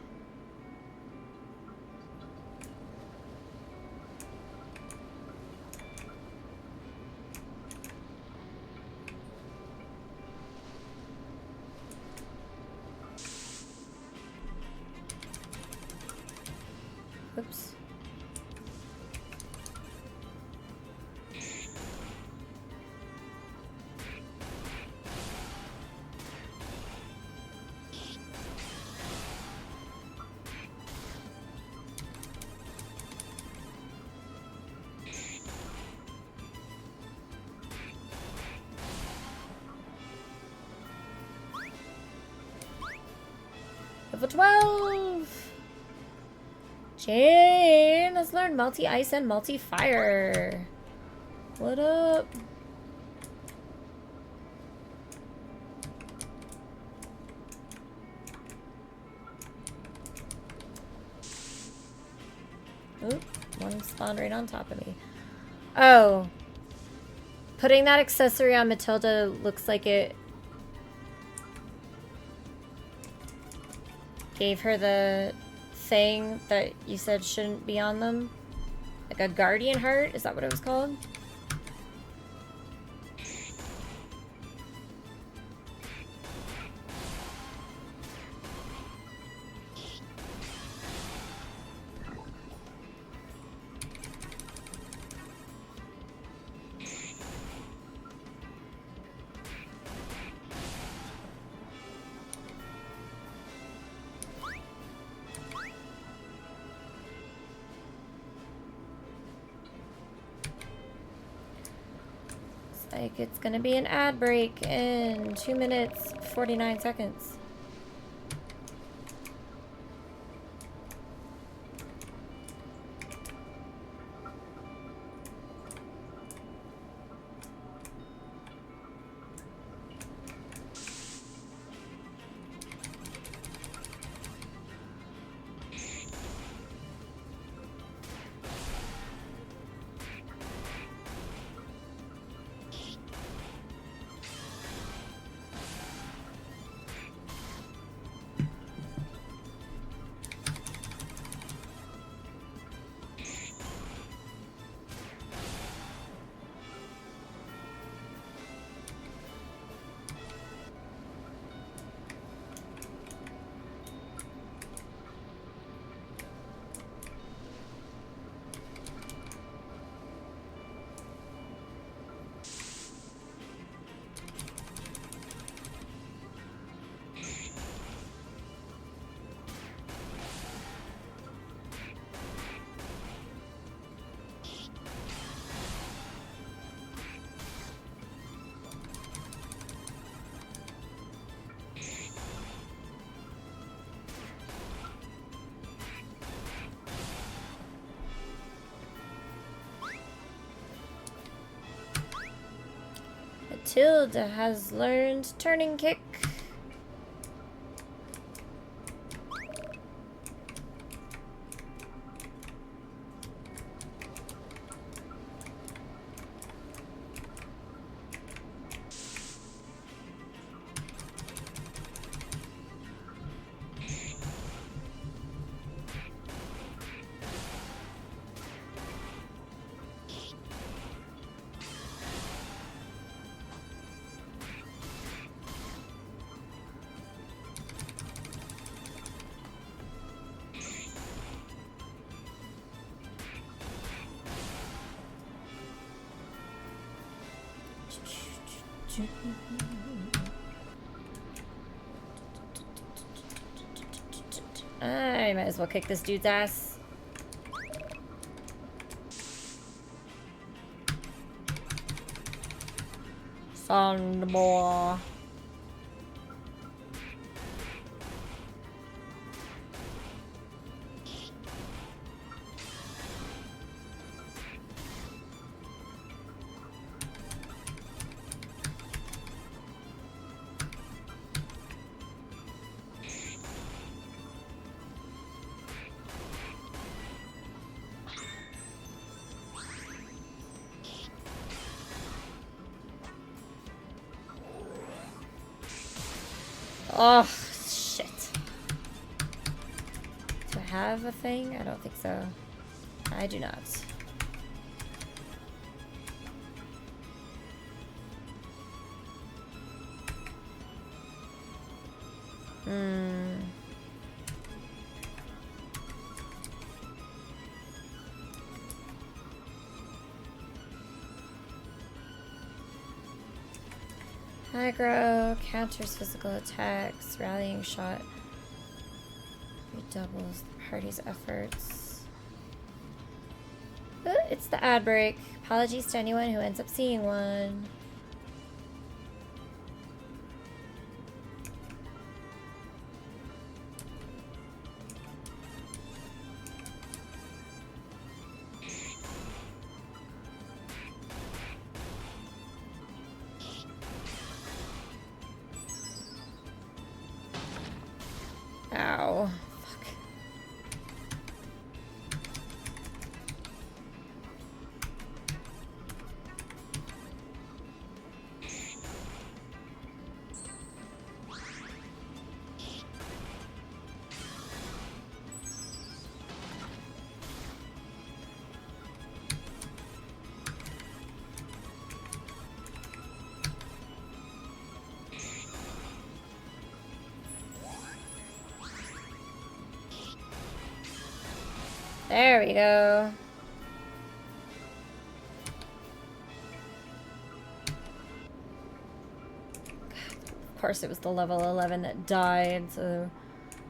Oops. Level 12! Jane has learned multi-ice and multi-fire. What up? Oop, one spawned right on top of me. Oh. Putting that accessory on Matilda looks like it gave her the thing that you said shouldn't be on them. Like a guardian heart? Is that what it was called? Like it's gonna be an ad break in 2 minutes, 49 seconds. Matilda has learned turning kick. I might as well kick this dude's ass. Sandboy. Oh, shit. Do I have a thing? I don't think so. I do not. Aggro, counters physical attacks, rallying shot, redoubles the party's efforts. It's the ad break. Apologies to anyone who ends up seeing one. There we go. Of course, it was the level 11 that died, so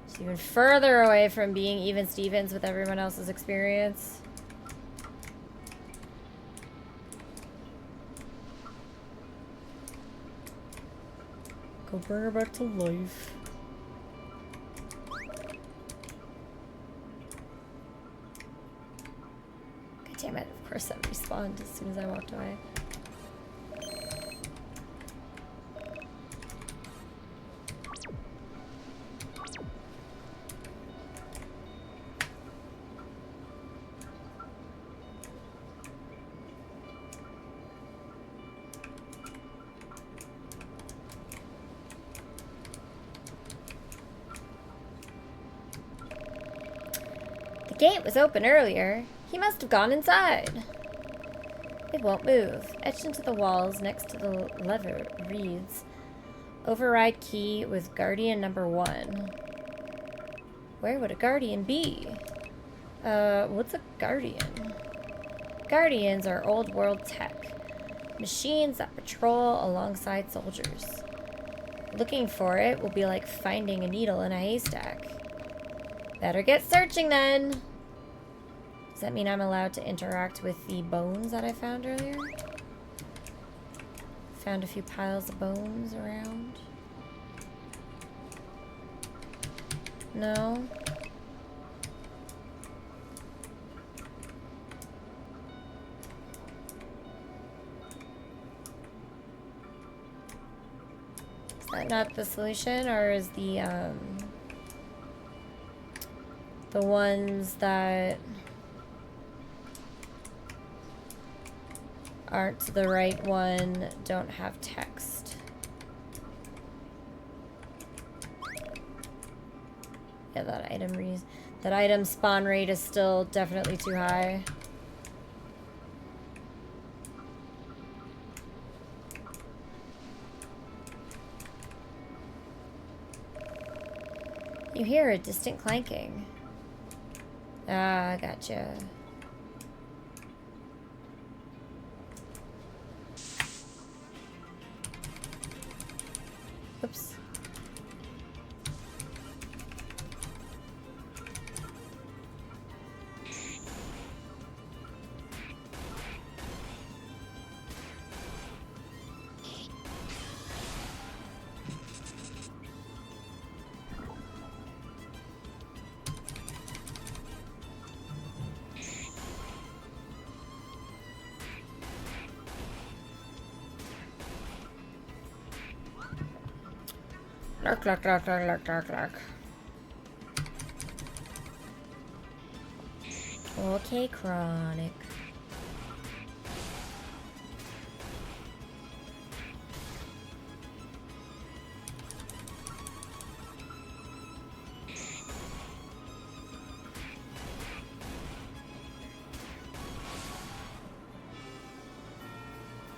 it's even further away from being even Stevens with everyone else's experience. Go bring her back to life. God damn it, of course that respawned as soon as I walked away. The gate was open earlier. He must have gone inside. It won't move. Etched into the walls next to the lever reads, "Override key with Guardian number 1. Where would a Guardian be? What's a Guardian? Guardians are old world tech. Machines that patrol alongside soldiers. Looking for it will be like finding a needle in a haystack. Better get searching then. Does that mean I'm allowed to interact with the bones that I found earlier? Found a few piles of bones around. No. Is that not the solution, or is the ones that aren't the right one don't have text? Yeah, that item spawn rate is still definitely too high. You hear a distant clanking. Ah, gotcha. Oops. Lark. Okay, Chronic.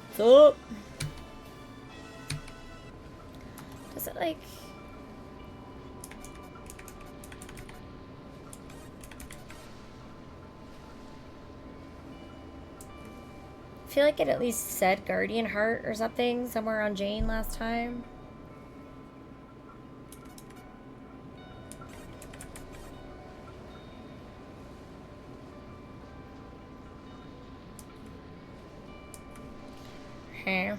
What's up? Does it like... I feel like it at least said Guardian Heart or something somewhere on Jane last time. Huh.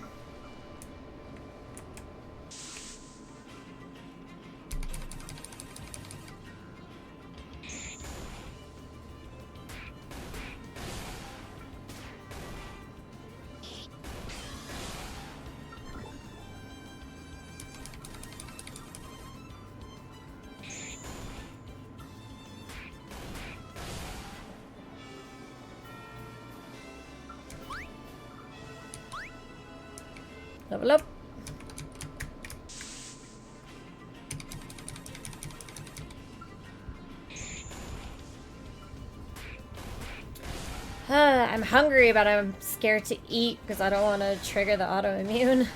Level up. I'm hungry, but I'm scared to eat because I don't want to trigger the autoimmune.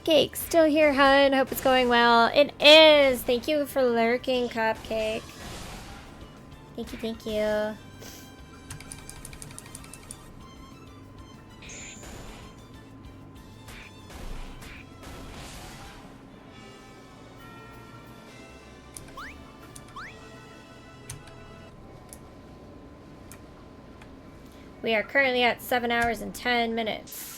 Cupcake, still here, hun. Hope it's going well. It is. Thank you for lurking, Cupcake. Thank you, thank you. We are currently at 7 hours and 10 minutes.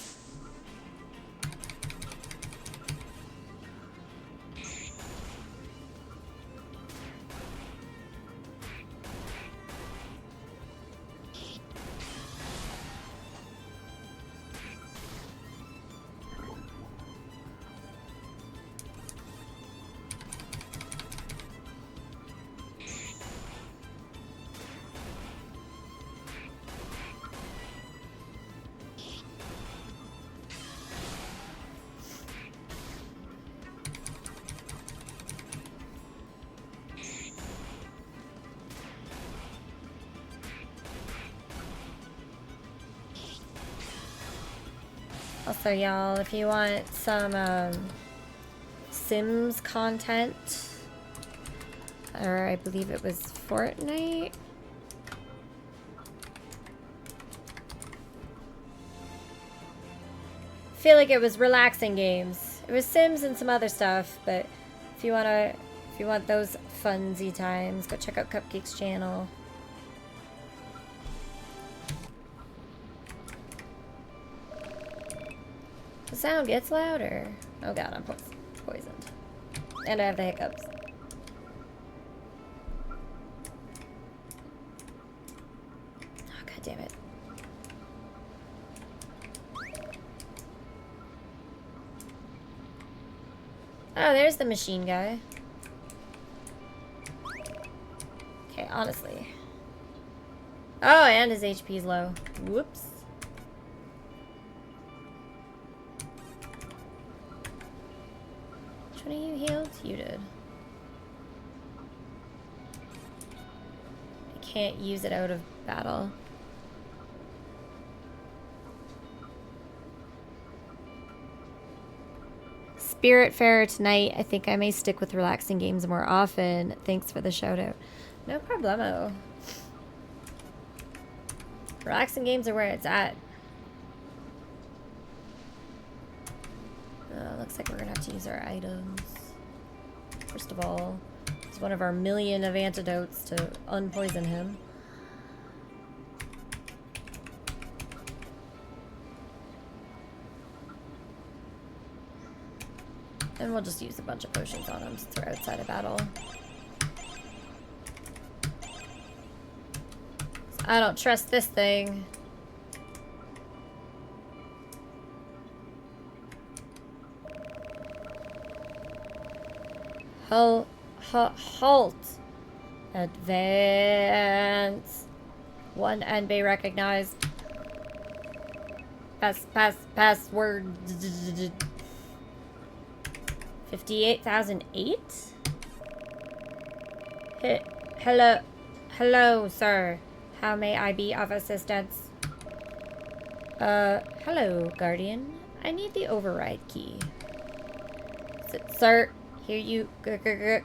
Also, y'all, if you want some Sims content, or I believe it was Fortnite. I feel like it was relaxing games. It was Sims and some other stuff, but if you want those funsy times, go check out Cupcake's channel. The sound gets louder. Oh god, I'm poisoned. And I have the hiccups. Oh god damn it. Oh, there's the machine guy. Okay, honestly. Oh, and his HP's low. Whoops. Which one of you healed? You did. I can't use it out of battle. Spiritfarer tonight. I think I may stick with relaxing games more often. Thanks for the shout out. No problemo. Relaxing games are where it's at. Looks like we're gonna have to use our items. First of all, it's one of our million of antidotes to unpoison him. And we'll just use a bunch of potions on him since we're outside of battle. I don't trust this thing. Halt. Advance. 1 NB recognized. Password. 58,008? Hello, sir. How may I be of assistance? Hello, Guardian. I need the override key. Sir, here you go. The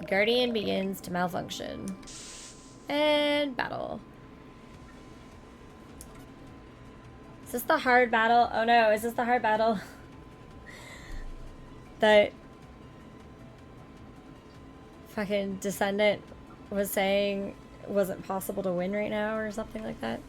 Guardian begins to malfunction. And battle. Is this the hard battle? Oh no, is this the hard battle? That fucking Descendant was saying it wasn't possible to win right now or something like that?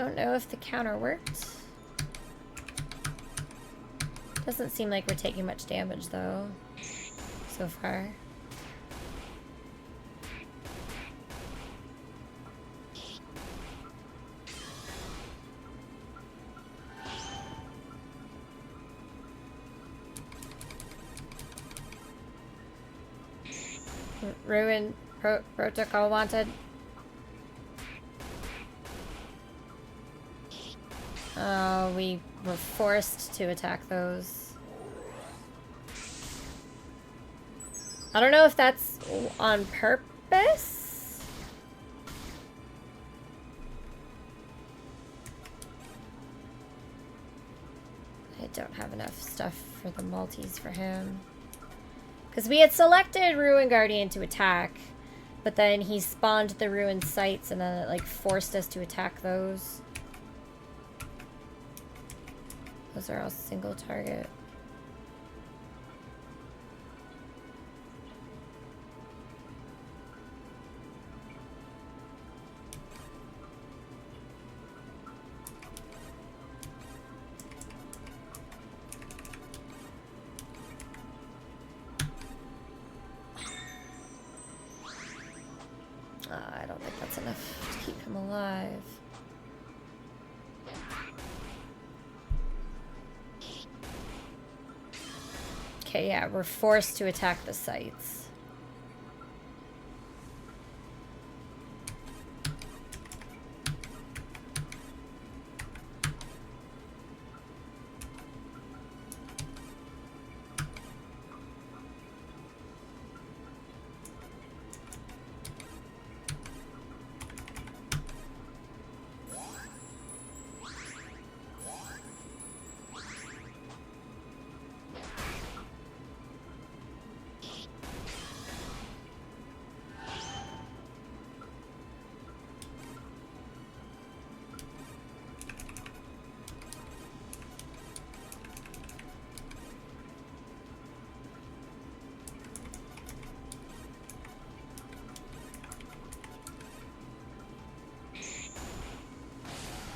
Don't know if the counter worked. Doesn't seem like we're taking much damage though, so far. Ruin protocol wanted. Oh, we were forced to attack those. I don't know if that's on purpose. I don't have enough stuff for the multis for him. Because we had selected Ruin Guardian to attack, but then he spawned the ruined sites and then it like forced us to attack those. Those are all single target. I don't think that's enough to keep him alive. Okay, yeah, we're forced to attack the sites.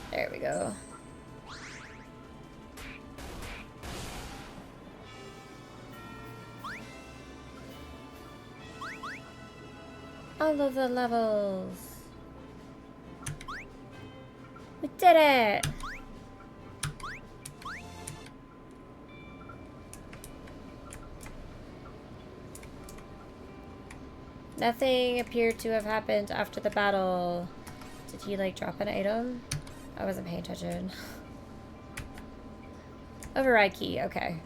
There we go. All of the levels. We did it! Nothing appeared to have happened after the battle. Did he like drop an item? I wasn't paying attention. Override key, okay.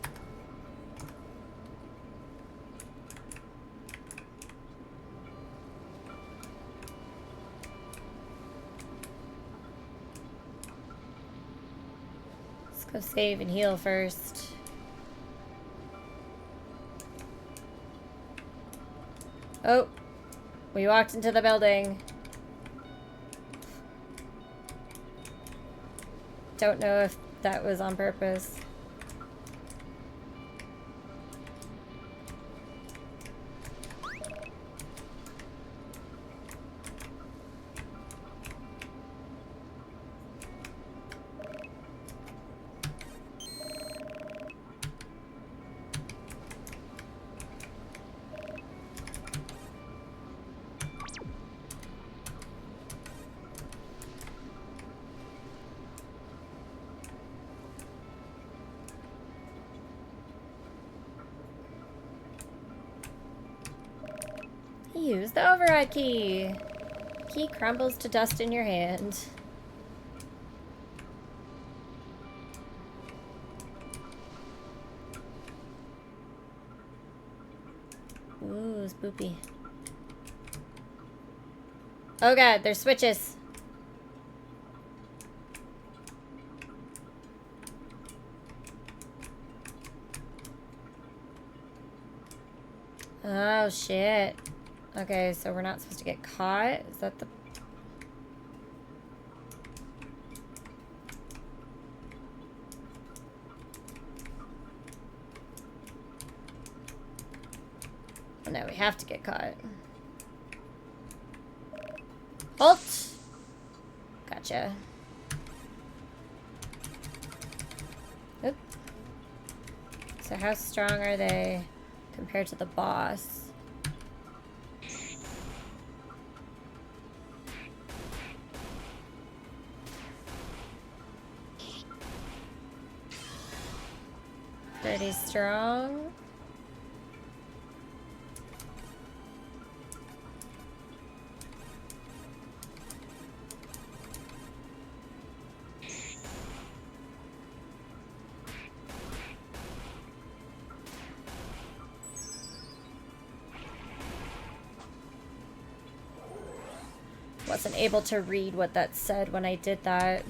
Let's go save and heal first. Oh, we walked into the building. Don't know if that was on purpose. Use the override key. Key crumbles to dust in your hand. Ooh, spoopy. Oh god, there's switches. Oh shit. Okay, so we're not supposed to get caught? Is that the... Oh, no, we have to get caught. Halt! Gotcha. Oop. So how strong are they compared to the boss? Pretty strong. Wasn't able to read what that said when I did that.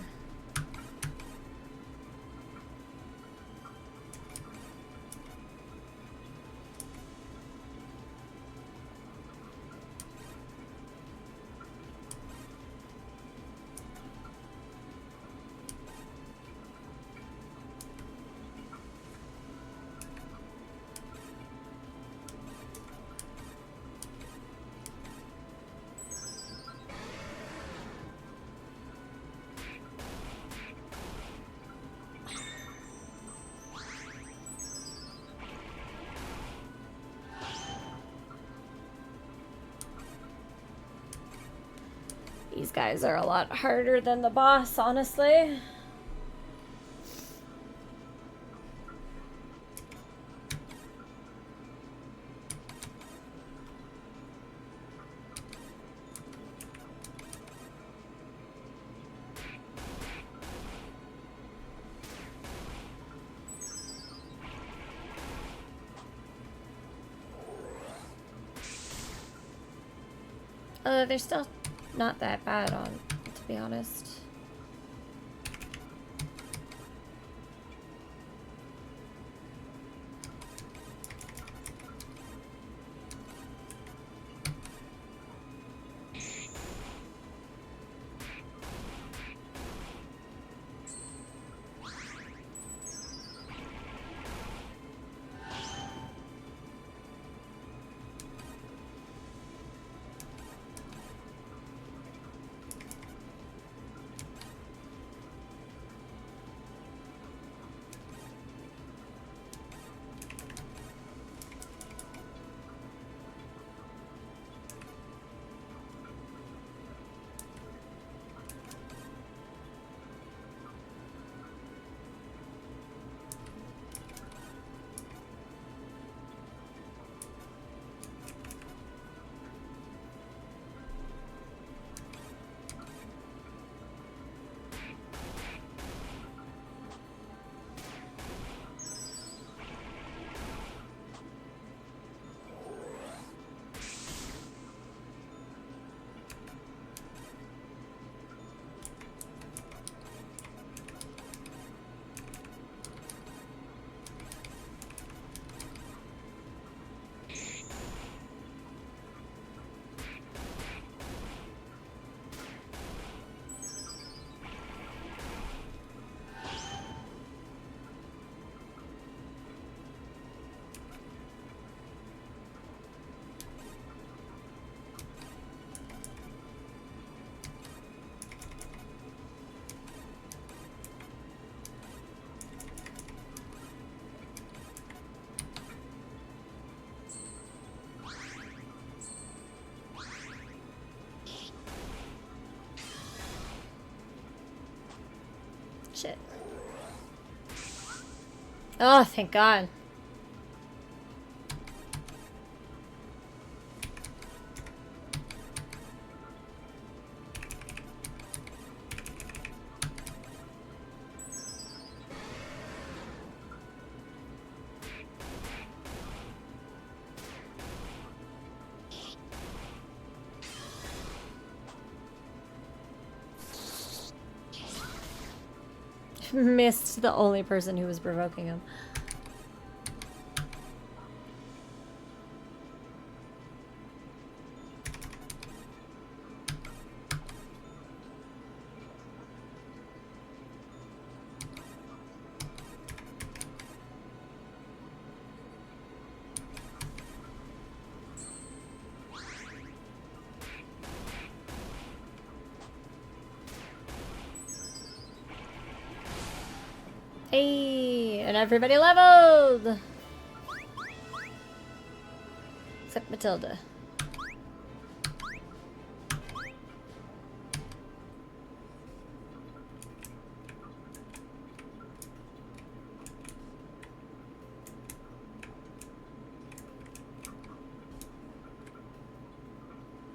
These guys are a lot harder than the boss, honestly. They're still not that bad, to be honest. Shit. Oh, thank God. Missed the only person who was provoking him. Hey, and everybody leveled! Except Matilda.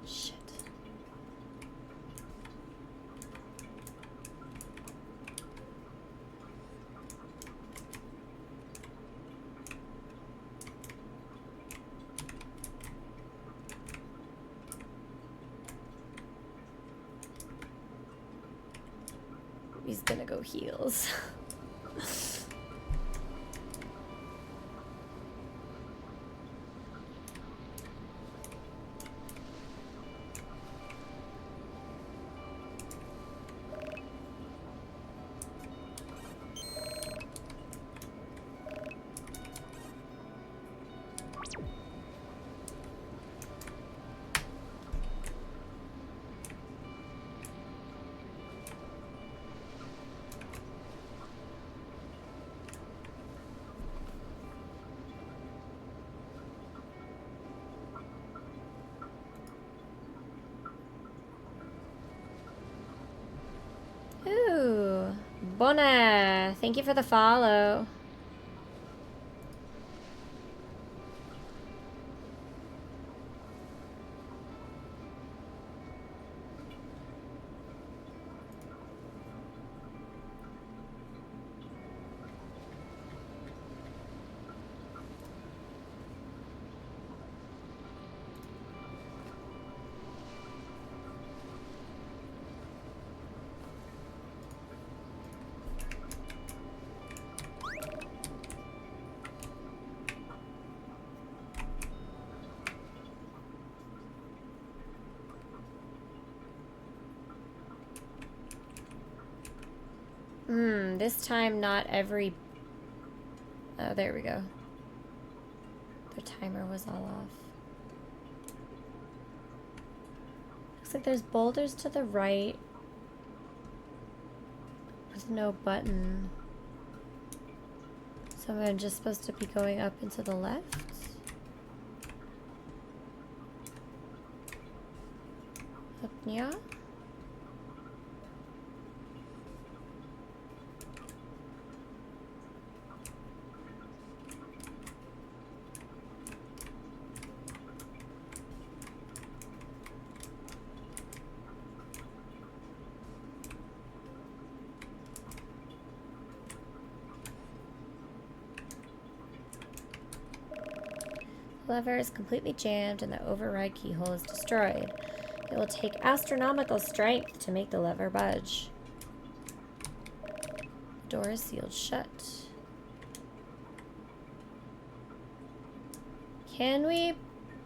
Shit. He's gonna go heals. Ooh, Bona, thank you for the follow. This time not every... Oh, there we go. The timer was all off. Looks like there's boulders to the right with no button. So I'm just supposed to be going up and to the left? Up, yeah? Lever is completely jammed and the override keyhole is destroyed. It will take astronomical strength to make the lever budge. The door is sealed shut. Can we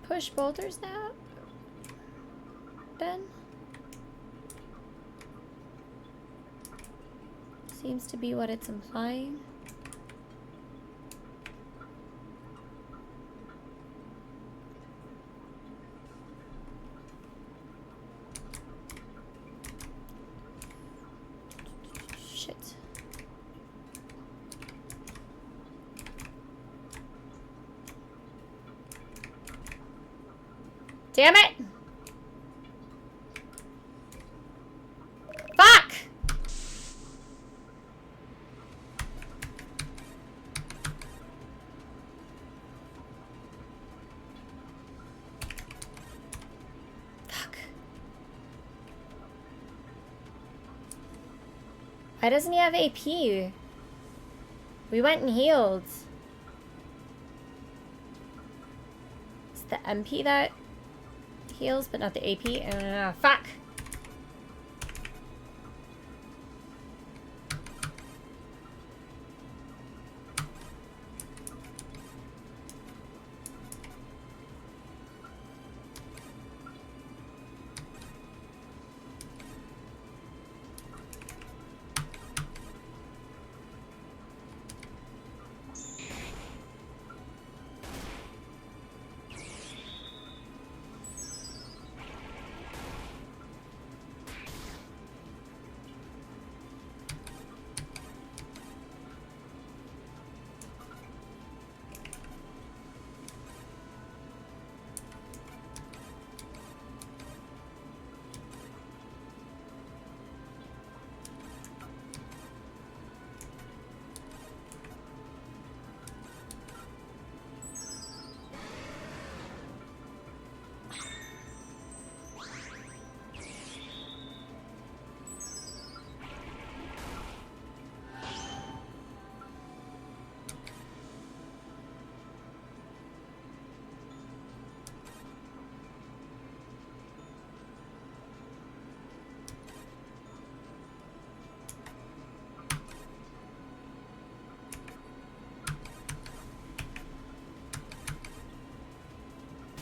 push boulders now, Ben? Seems to be what it's implying. Damn it! Fuck! Fuck. Why doesn't he have AP? We went and healed. It's the MP that heals, but not the AP. Fuck!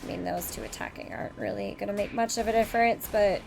mean, those two attacking aren't really going to make much of a difference, but...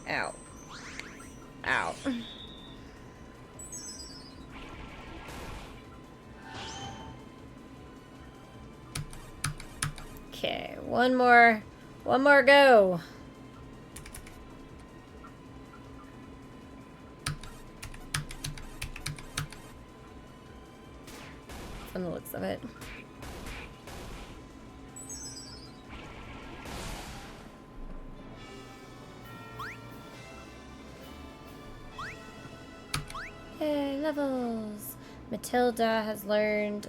Ow. Ow. Okay, one more go. From the looks of it. Yay, levels! Matilda has learned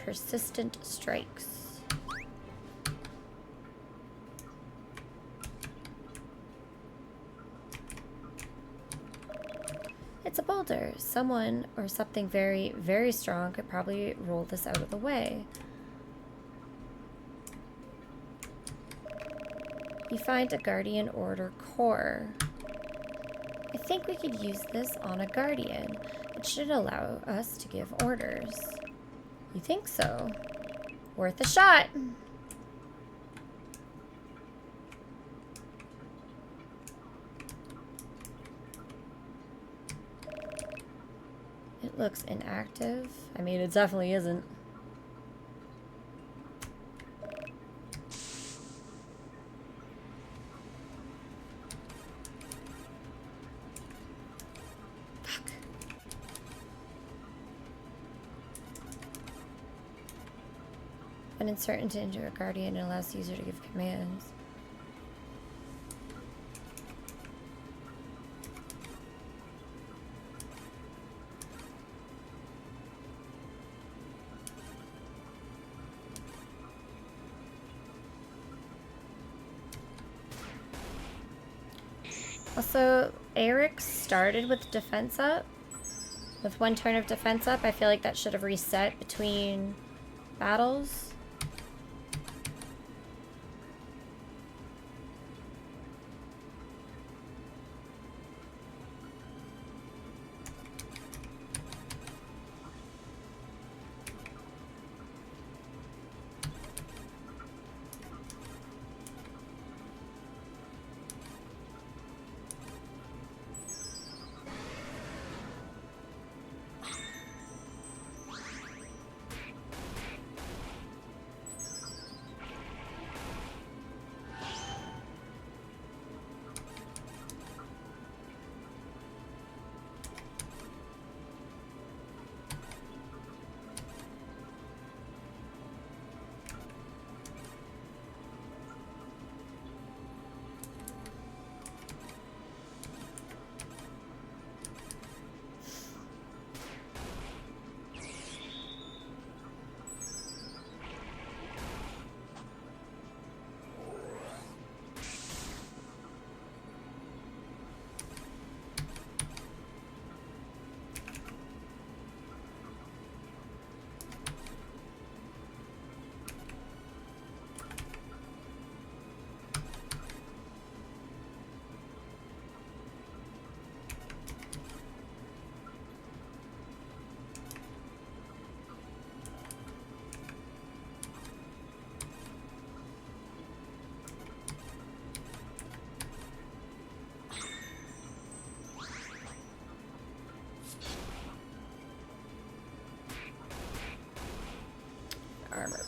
Persistent Strikes. It's a boulder. Someone or something very, very strong could probably roll this out of the way. You find a Guardian Order core. I think we could use this on a Guardian. It should allow us to give orders. You think so? Worth a shot! It looks inactive. I mean, it definitely isn't. When inserted into a Guardian, it allows the user to give commands. Also, Eric started with defense up. With one turn of defense up, I feel like that should have reset between battles.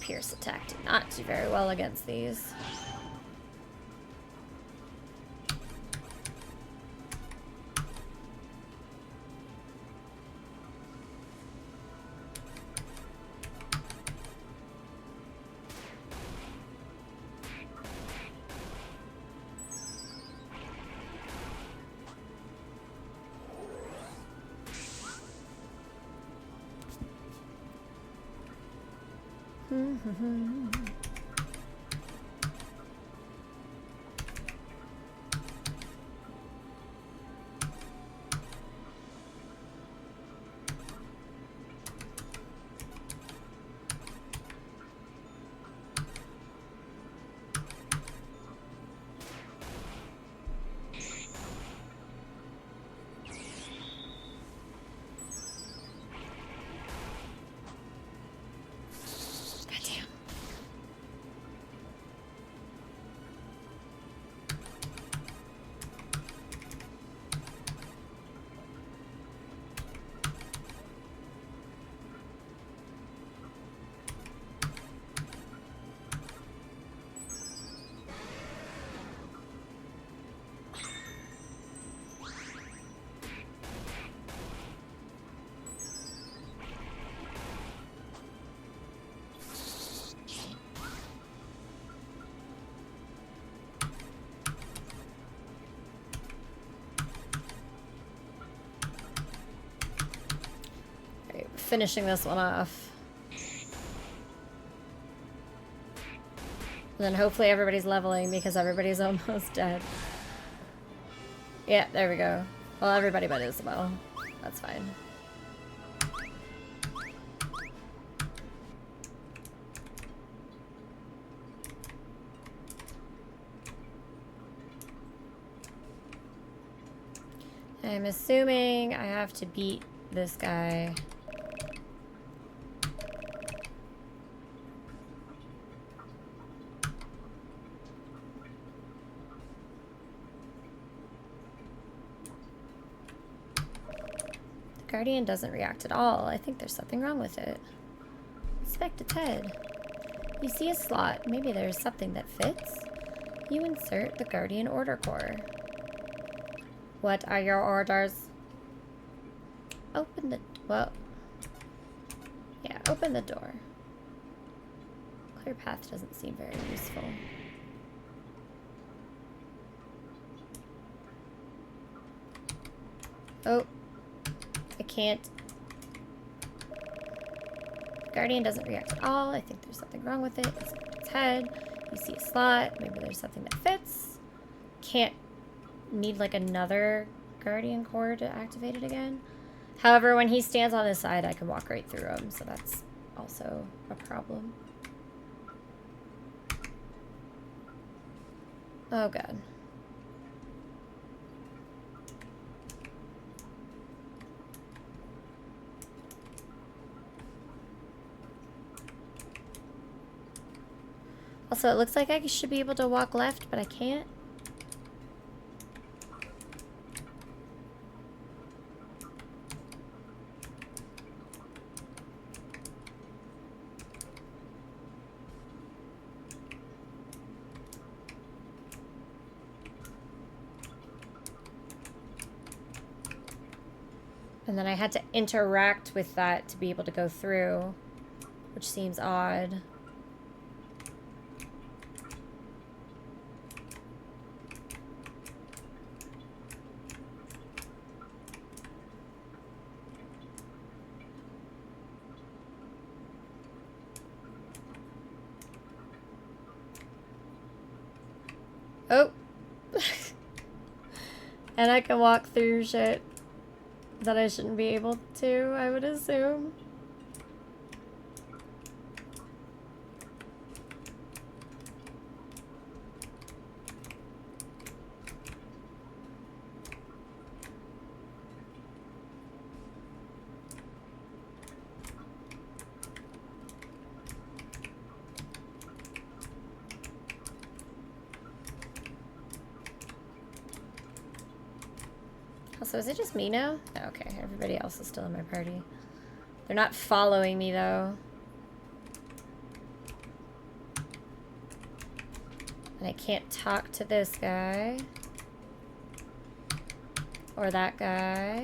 Pierce attack did not do very well against these. Finishing this one off. And then hopefully everybody's leveling because everybody's almost dead. Yeah, there we go. Well, everybody but Isabel. That's fine. I'm assuming I have to beat this guy. Guardian doesn't react at all. I think there's something wrong with it. Inspect its head. You see a slot. Maybe there's something that fits. You insert the Guardian order core. What are your orders? Open the... well... yeah, open the door. Clear path doesn't seem very useful. Oh. I can't. Guardian doesn't react at all. I think there's something wrong with it. Its head. You see a slot. Maybe there's something that fits. Can't. Need like another Guardian core to activate it again. However, when he stands on his side, I can walk right through him. So that's also a problem. Oh god. Also, it looks like I should be able to walk left, but I can't. And then I had to interact with that to be able to go through, which seems odd. Oh. And I can walk through shit that I shouldn't be able to, I would assume. So is it just me now? Oh, okay, everybody else is still in my party. They're not following me though. And I can't talk to this guy. Or that guy.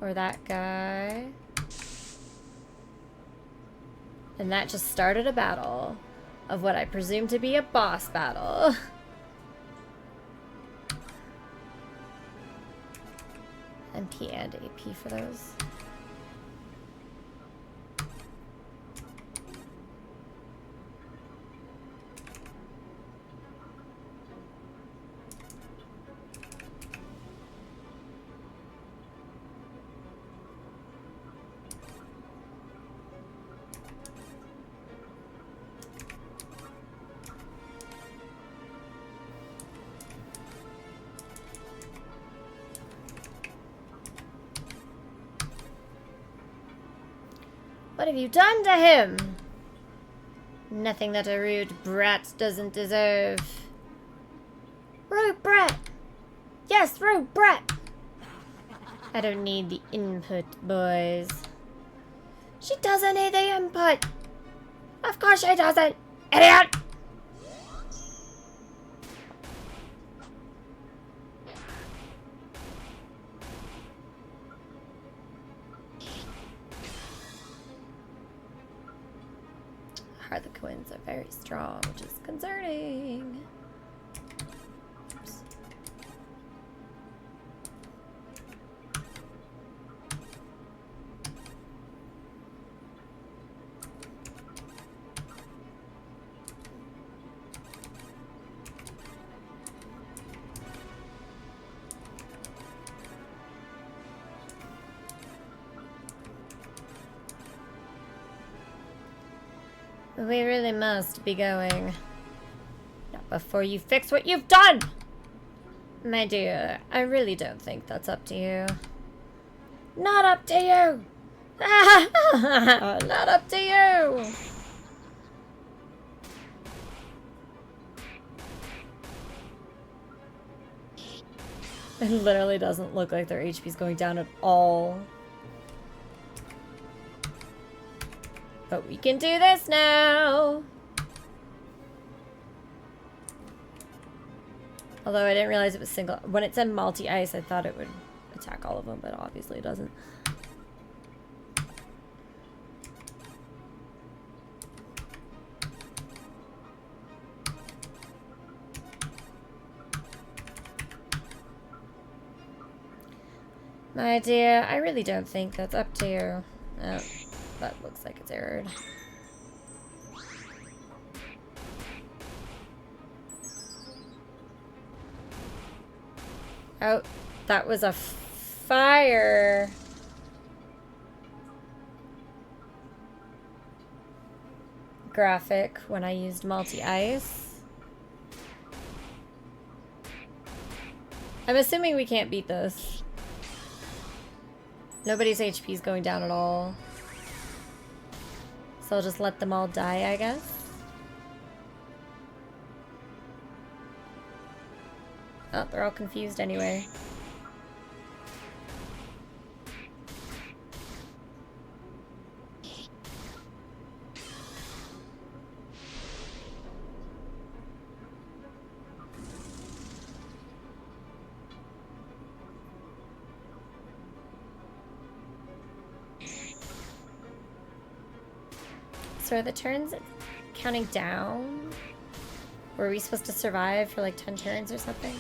Or that guy. And that just started a battle of what I presume to be a boss battle. MP and AP for those. What have you done to him? Nothing that a rude brat doesn't deserve. Rude brat! Yes, rude brat! I don't need the input, boys. She doesn't need the input! Of course she doesn't! Idiot! Harlequins are very strong, which is concerning. Oops. We really must be going. Not before you fix what you've done! My dear, I really don't think that's up to you. Not up to you! Not up to you! It literally doesn't look like their HP's going down at all. But we can do this now! Although I didn't realize it was single. When it said multi-ice, I thought it would attack all of them, but obviously it doesn't. My dear, I really don't think that's up to you. Oh, that looks like it's errored. Oh, that was a fire. Graphic when I used multi-ice. I'm assuming we can't beat this. Nobody's HP is going down at all. So I'll just let them all die, I guess. Oh, they're all confused anyway. So are the turns counting down? Were we supposed to survive for like 10 turns or something?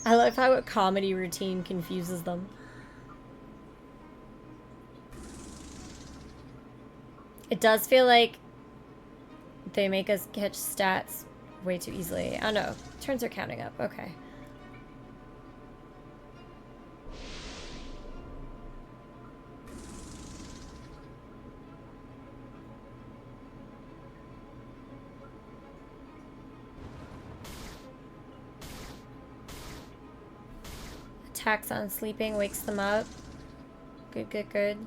I love how a comedy routine confuses them. It does feel like they make us catch stats way too easily. Oh no, turns are counting up, okay. Attacks on sleeping, wakes them up. Good, good, good.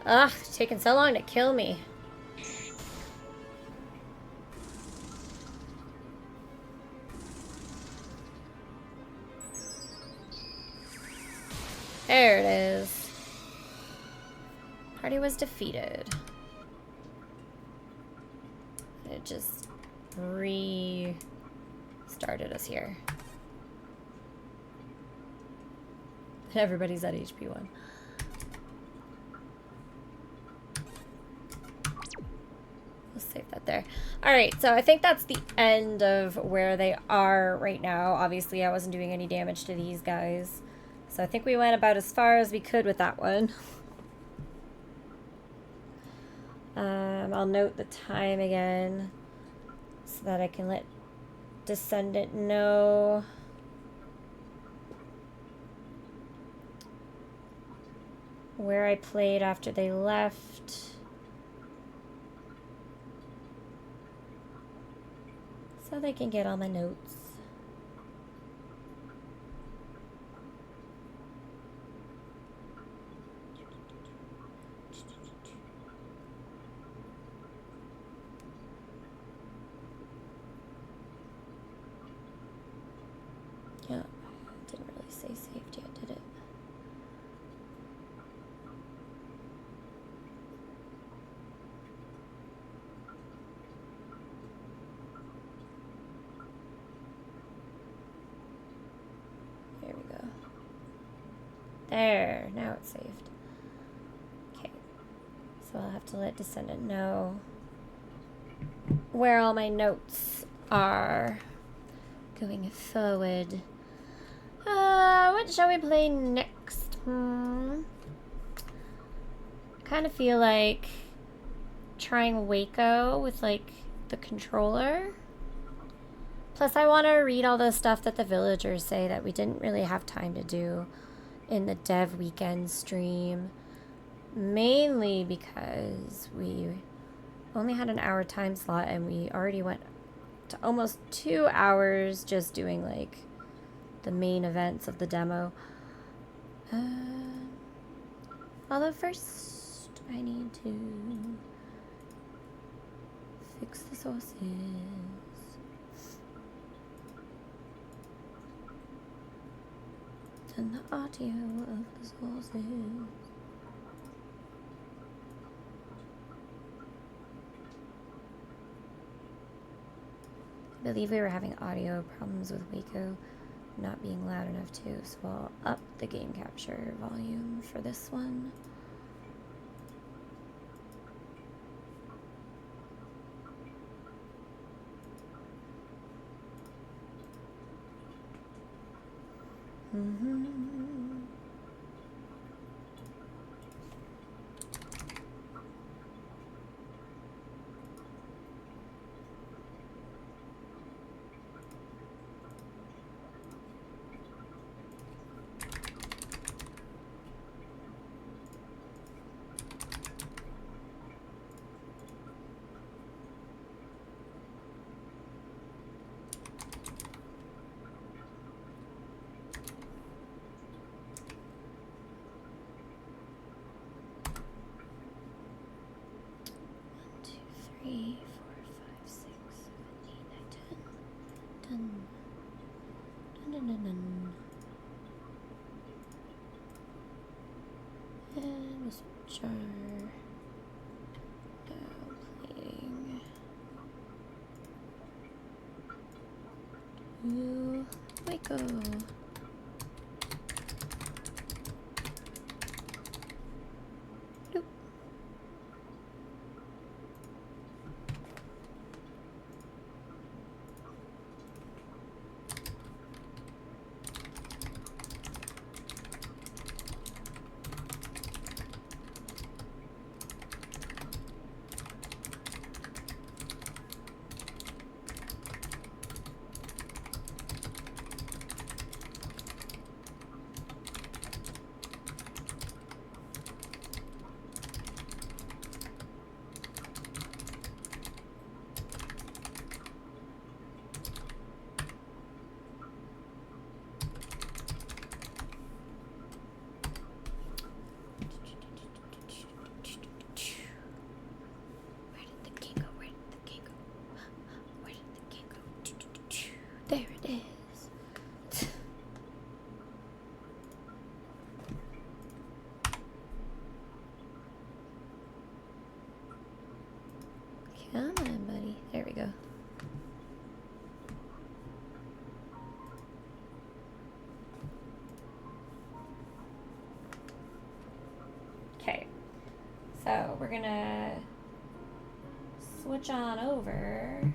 Ugh, it's taking so long to kill me. There it is. Party was defeated. It just restarted us here. Everybody's at HP 1. We'll save that there. Alright, so I think that's the end of where they are right now. Obviously, I wasn't doing any damage to these guys. So I think we went about as far as we could with that one. I'll note the time again so that I can let Descendant know. Where I played after they left. So they can get all my notes. Yeah, didn't really say saved yet, did it? There we go. There, now it's saved. Okay, so I'll have to let Descendant know where all my notes are going forward. What shall we play next? Kind of feel like trying Waco with like the controller. Plus I want to read all the stuff that the villagers say that we didn't really have time to do in the dev weekend stream. Mainly because we only had an hour time slot and we already went to almost 2 hours just doing like the main events of the demo. Although first I need to fix the sources. And the audio of the sources. I believe we were having audio problems with Waco not being loud enough too, so I'll up the game capture volume for this one. And we'll switch our playing to Waco. Nope. Come on, buddy. There we go. Okay. So we're gonna switch on over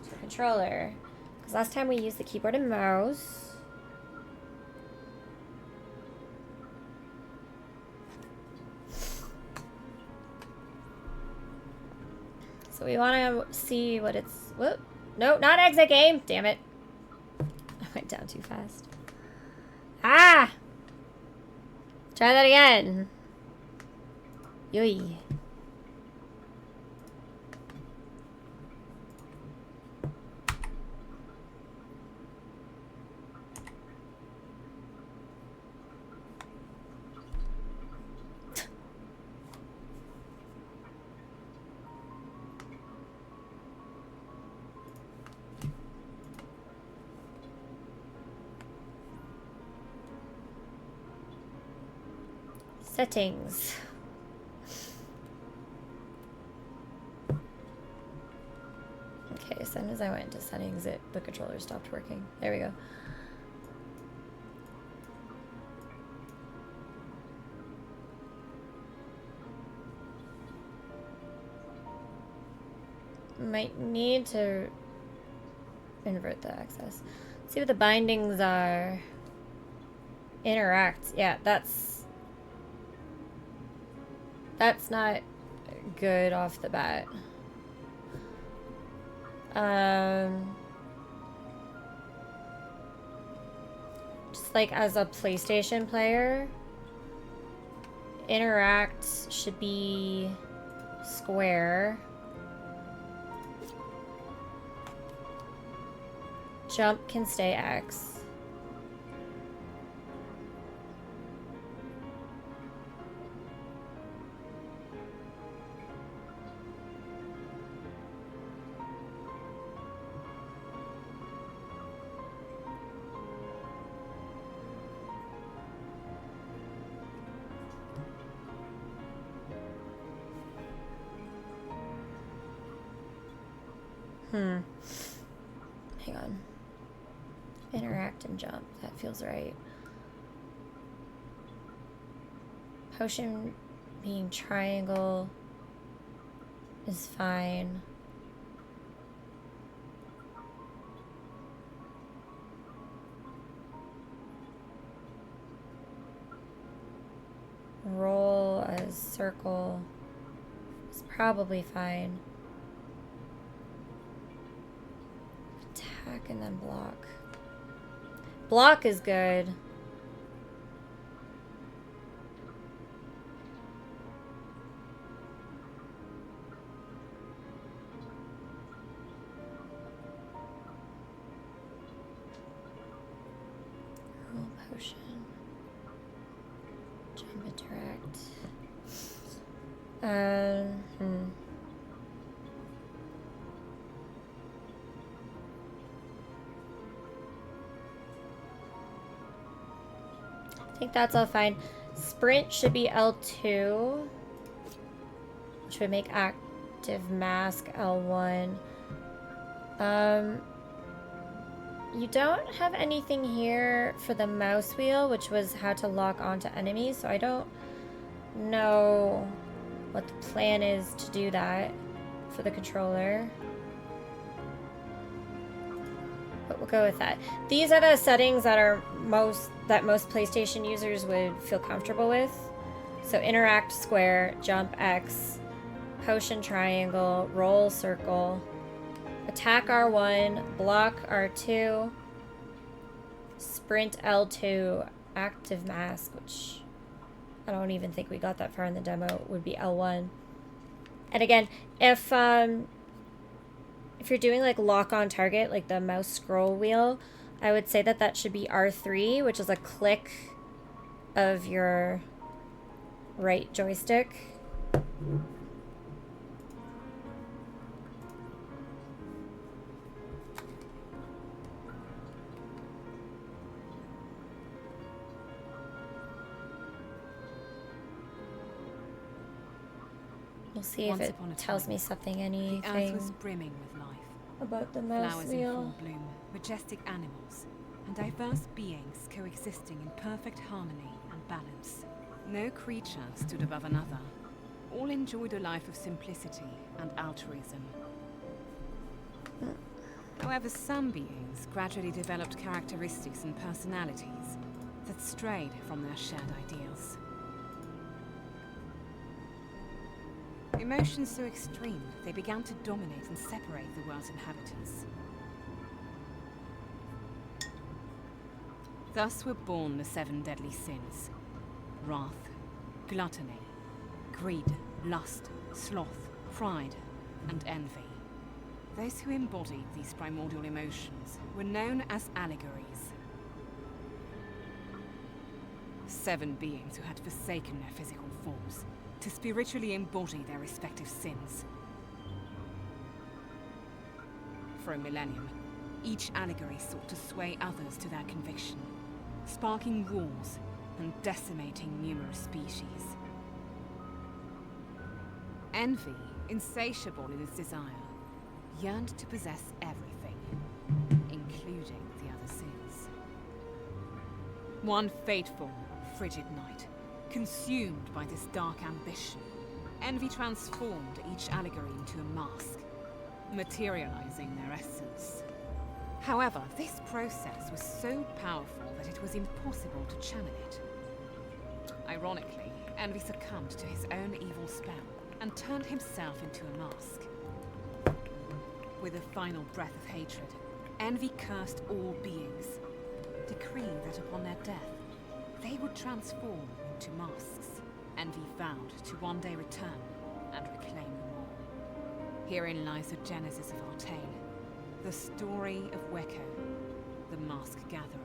to the controller. Because last time we used the keyboard and mouse. So we want to see what it's... Whoop. No, not exit game. Damn it. I went down too fast. Ah! Try that again. Yoy. Settings. Okay, as soon as I went into settings, the controller stopped working. There we go. Might need to invert the access. See what the bindings are. Interact. Yeah, that's not good off the bat. Just like as a PlayStation player, interact should be square. Jump can stay X. Hang on. Interact and jump. That feels right. Potion being triangle is fine. Roll as circle is probably fine. Attack and then block. Block is good. Roll potion. Jump interact. I think that's all fine. Sprint should be L2, which would make active mask L1. You don't have anything here for the mouse wheel, which was how to lock onto enemies, so I don't know what the plan is to do that for the controller. But we'll go with that. These are the settings that are most PlayStation users would feel comfortable with. So interact square, jump X, potion triangle, roll circle, attack R1, block R2, sprint L2, active mask, which I don't even think we got that far in the demo, would be L1. And again, if you're doing like lock on target, like the mouse scroll wheel, I would say that should be R3, which is a click of your right joystick. We'll see if Once it upon a tells time, me something, The earth anything was brimming with life. About the mouse Flowers in wheel. full bloom, majestic animals, and diverse beings coexisting in perfect harmony and balance. No creature stood above another. All enjoyed a life of simplicity and altruism. However, some beings gradually developed characteristics and personalities that strayed from their shared ideals. Emotions so extreme, they began to dominate and separate the world's inhabitants. Thus were born the 7 deadly sins: wrath, gluttony, greed, lust, sloth, pride, and envy. Those who embodied these primordial emotions were known as allegories. 7 beings who had forsaken their physical forms to spiritually embody their respective sins. For a millennium, each allegory sought to sway others to their conviction, sparking wars and decimating numerous species. Envy, insatiable in its desire, yearned to possess everything, including the other sins. One fateful, frigid night, consumed by this dark ambition, envy transformed each allegory into a mask, materializing their essence. However, this process was so powerful that it was impossible to channel it. Ironically, Envy succumbed to his own evil spell and turned himself into a mask. With a final breath of hatred, Envy cursed all beings, decreeing that upon their death, they would transform into masks. Envy vowed to one day return and reclaim them all. Herein lies the genesis of our tale, the story of Weko, the Mask Gatherer.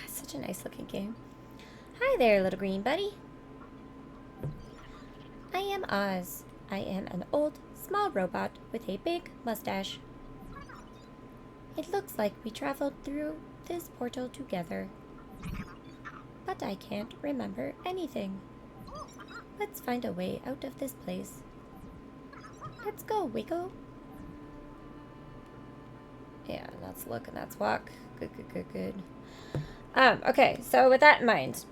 Such a nice looking game. Hi there, little green buddy. I am Oz. I am an old, small robot with a big mustache. It looks like we traveled through this portal together. But I can't remember anything. Let's find a way out of this place. Let's go, Wiggle. Yeah, that's look and that's walk. Good, good, good, good. Okay, so with that in mind,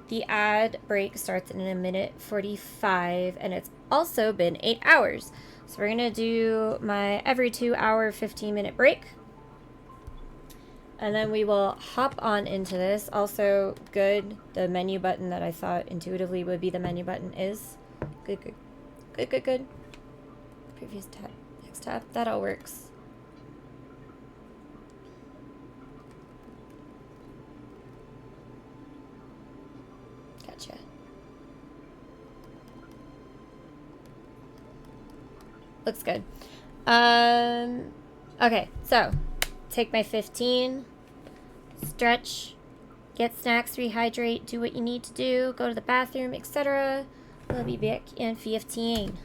the ad break starts in 1:45, and it's also been 8 hours. So we're gonna do my every 2 hour, 15-minute break. And then we will hop on into this. Also, good, the menu button that I thought intuitively would be the menu button is. Good, good, good, good, good. Previous tab, next tab, that all works. Gotcha. Looks good. Okay, so take my 15, stretch, get snacks, rehydrate, do what you need to do, go to the bathroom, etc. We'll be back in 15.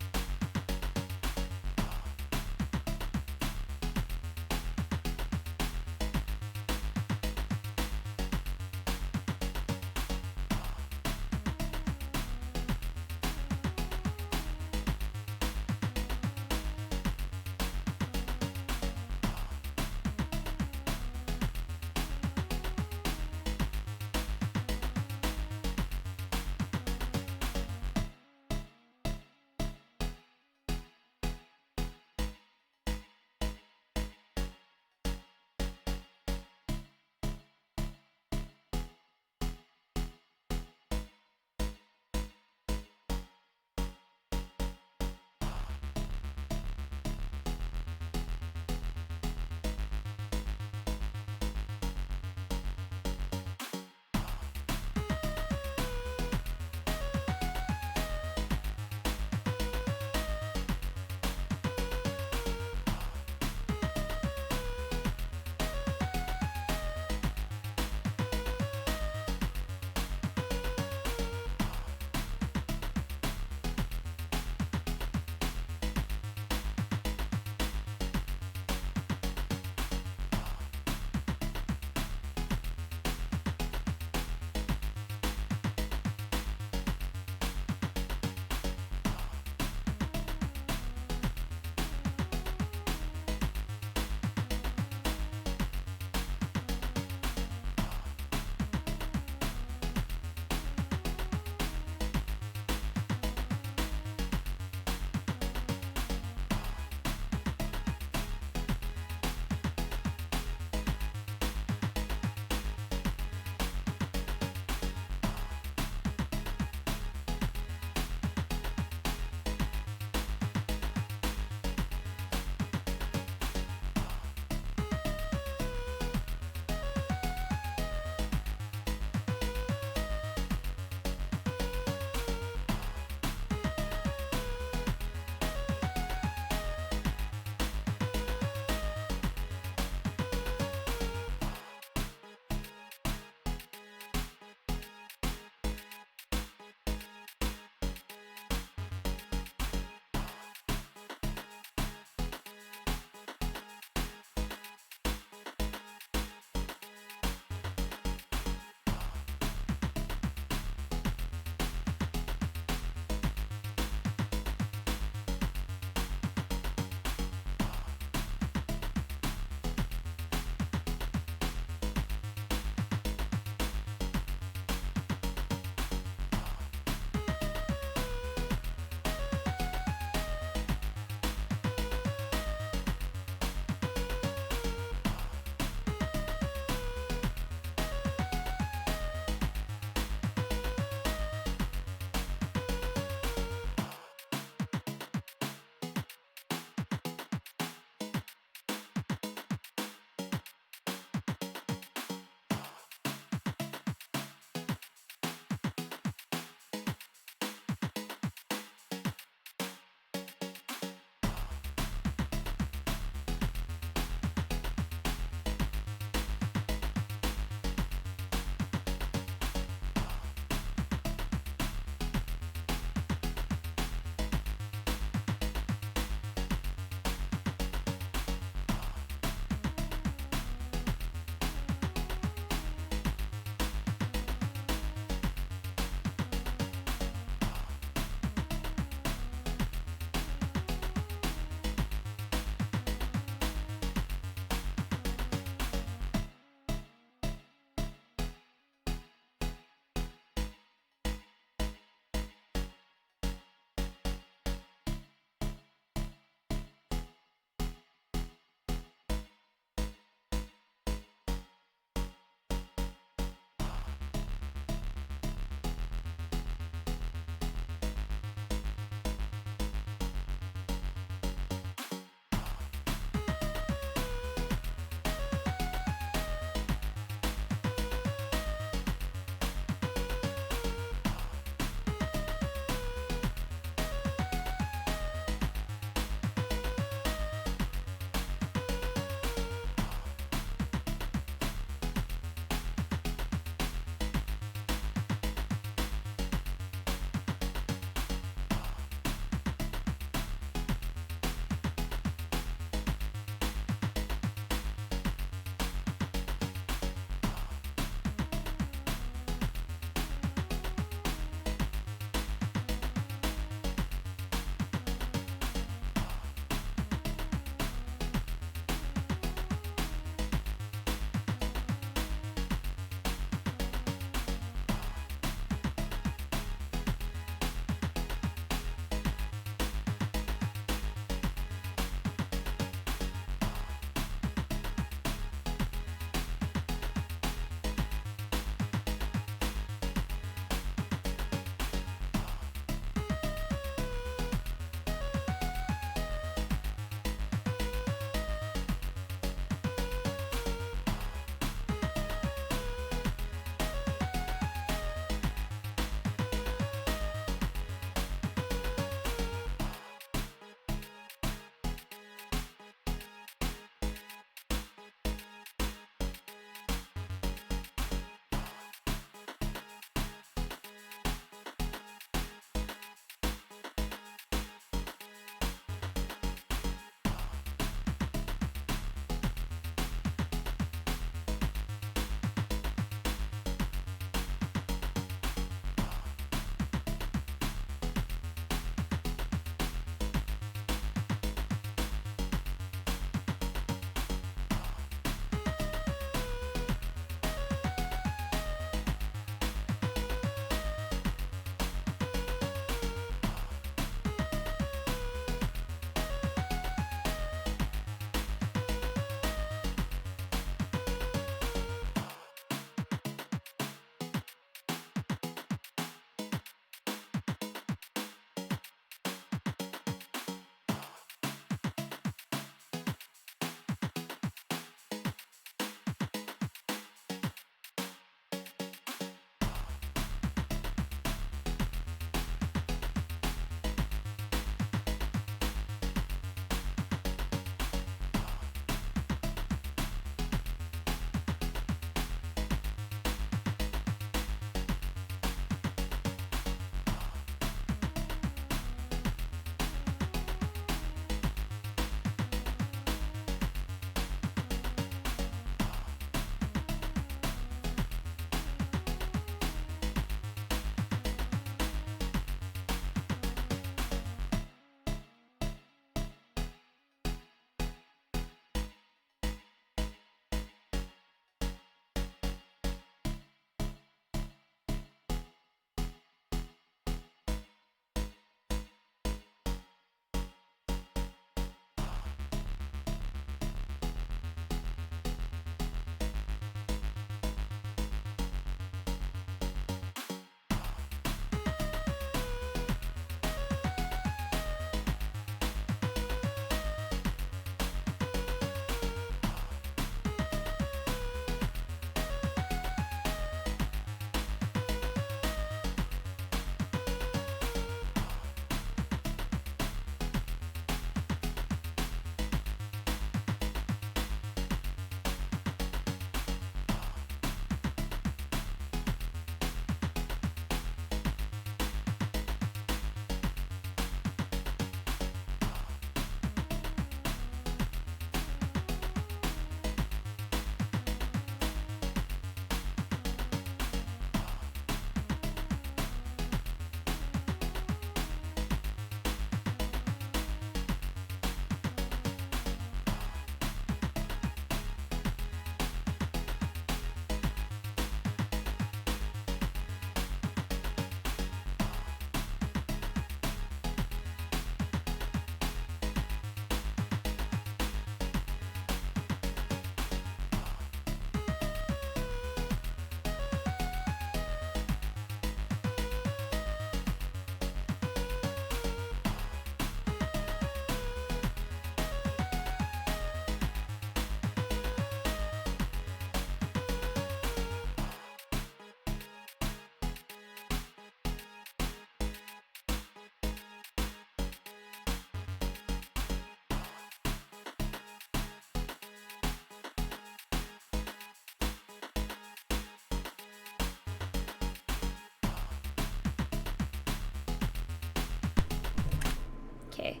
Okay.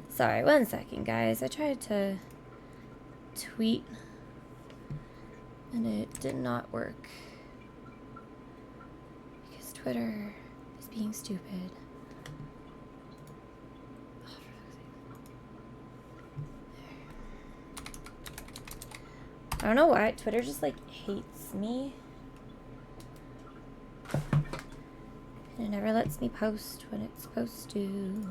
Sorry, 1 second, guys. I tried to tweet and it did not work because Twitter is being stupid. I don't know why Twitter just like hates me. And it never lets me post when it's supposed to.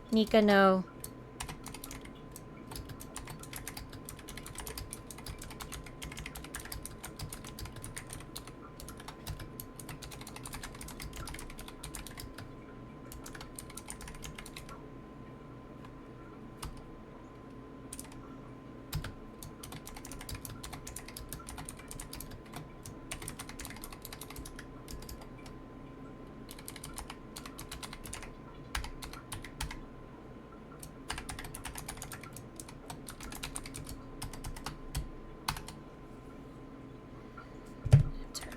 Nika, no.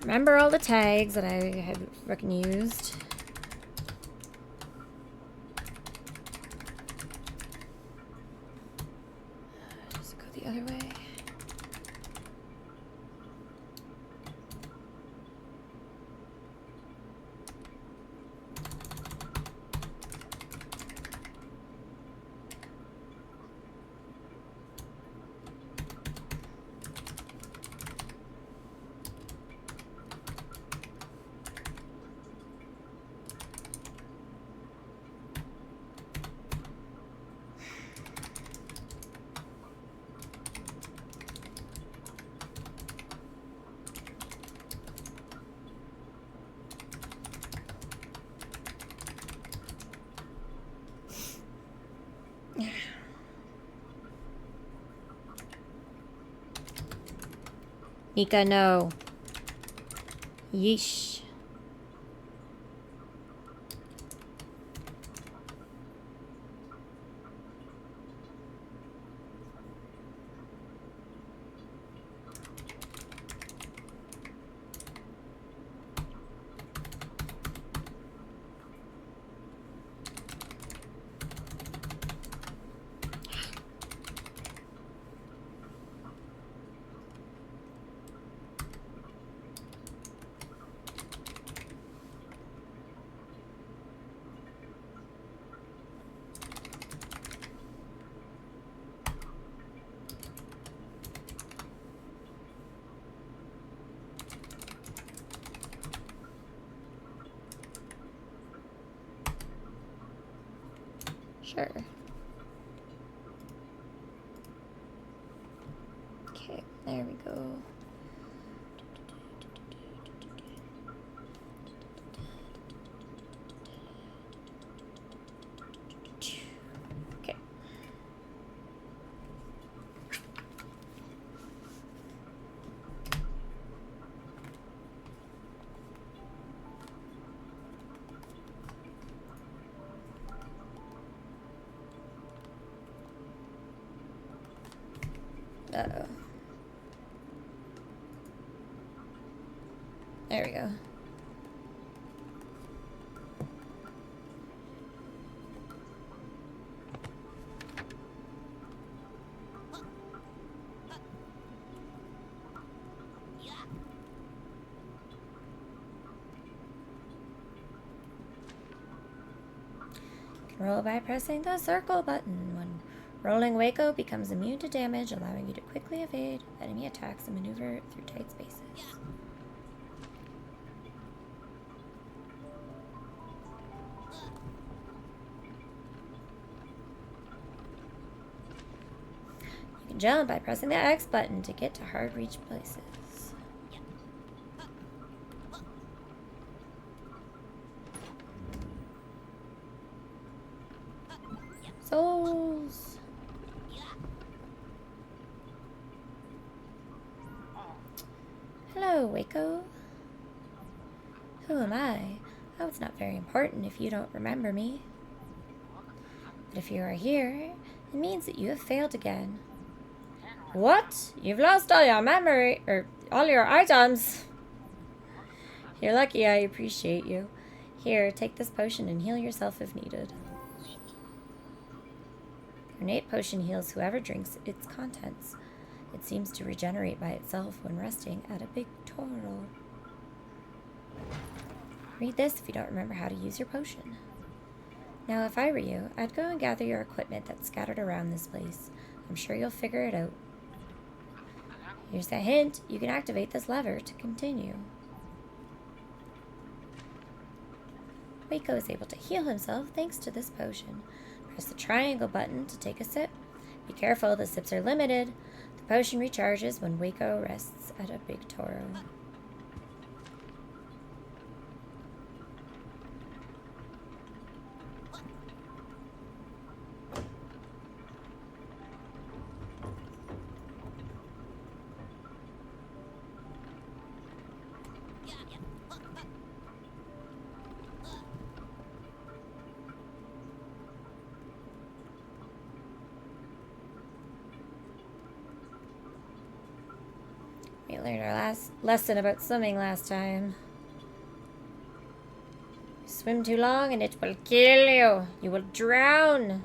Remember all the tags that I had fucking used. Just go the other way. Nika, no. Yeesh. Sure. Okay, there we go. Okay. Uh-oh. There we go. Roll by pressing the circle button. When rolling, Waco becomes immune to damage, allowing you to quickly evade enemy attacks and maneuver through tight spaces. You can jump by pressing the X button to get to hard-reach places. Souls. Hello, Waco. Who am I? Oh, it's not very important if you don't remember me. But if you are here, it means that you have failed again. What? You've lost all your memory, or all your items? You're lucky. I appreciate you. Here, take this potion and heal yourself if needed. Ornate potion heals whoever drinks its contents. It seems to regenerate by itself when resting at a big toro. Read this if you don't remember how to use your potion. Now, if I were you, I'd go and gather your equipment that's scattered around this place. I'm sure you'll figure it out. Here's a hint. You can activate this lever to continue. Waco is able to heal himself thanks to this potion. Press the triangle button to take a sip. Be careful, the sips are limited. The potion recharges when Waco rests at a big toro. We learned our last lesson about swimming last time. You swim too long and it will kill you. You will drown.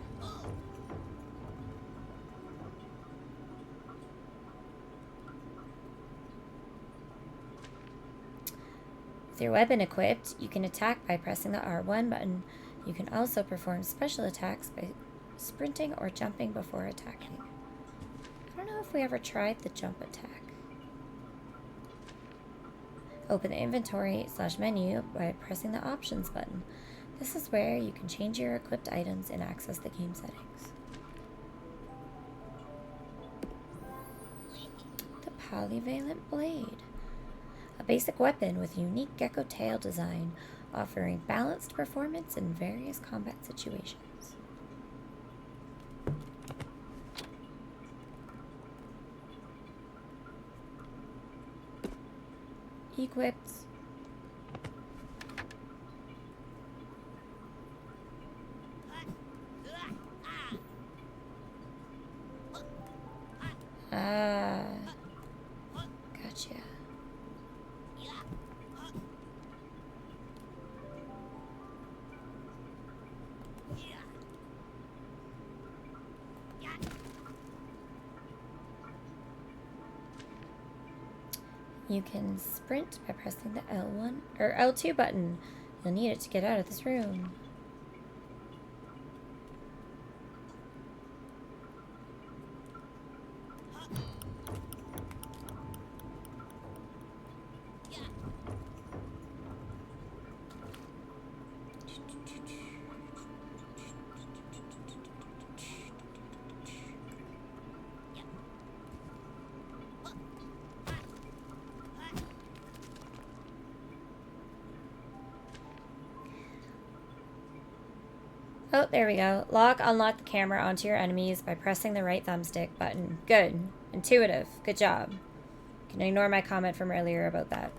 With your weapon equipped, you can attack by pressing the R1 button. You can also perform special attacks by sprinting or jumping before attacking. I don't know if we ever tried the jump attack. Open the inventory/menu by pressing the options button. This is where you can change your equipped items and access the game settings. The polyvalent blade. A basic weapon with unique gecko tail design, offering balanced performance in various combat situations. Equipped. Gotcha. You can sprint by pressing the L1 or L2 button. You'll need it to get out of this room. Oh, there we go. Unlock the camera onto your enemies by pressing the right thumbstick button. Good. Intuitive. Good job. You can ignore my comment from earlier about that.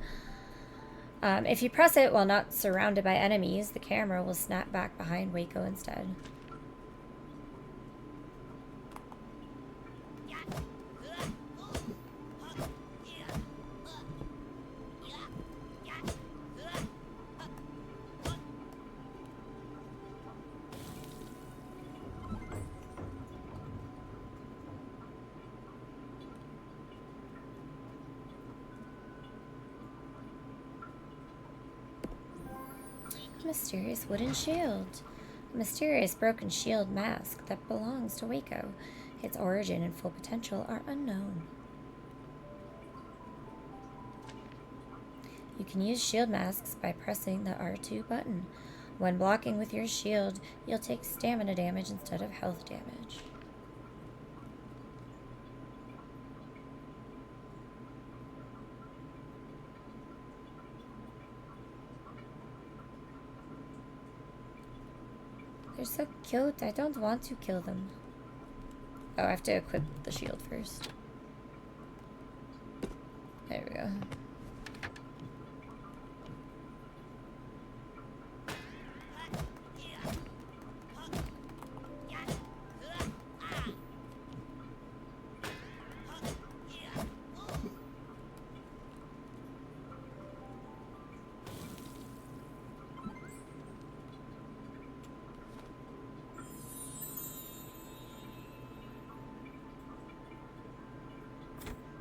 If you press it while not surrounded by enemies, the camera will snap back behind Waco instead. Mysterious wooden shield. A mysterious broken shield mask that belongs to Waco. Its origin and full potential are unknown. You can use shield masks by pressing the R2 button. When blocking with your shield, you'll take stamina damage instead of health damage. They're so cute. I don't want to kill them. Oh, I have to equip the shield first. There we go.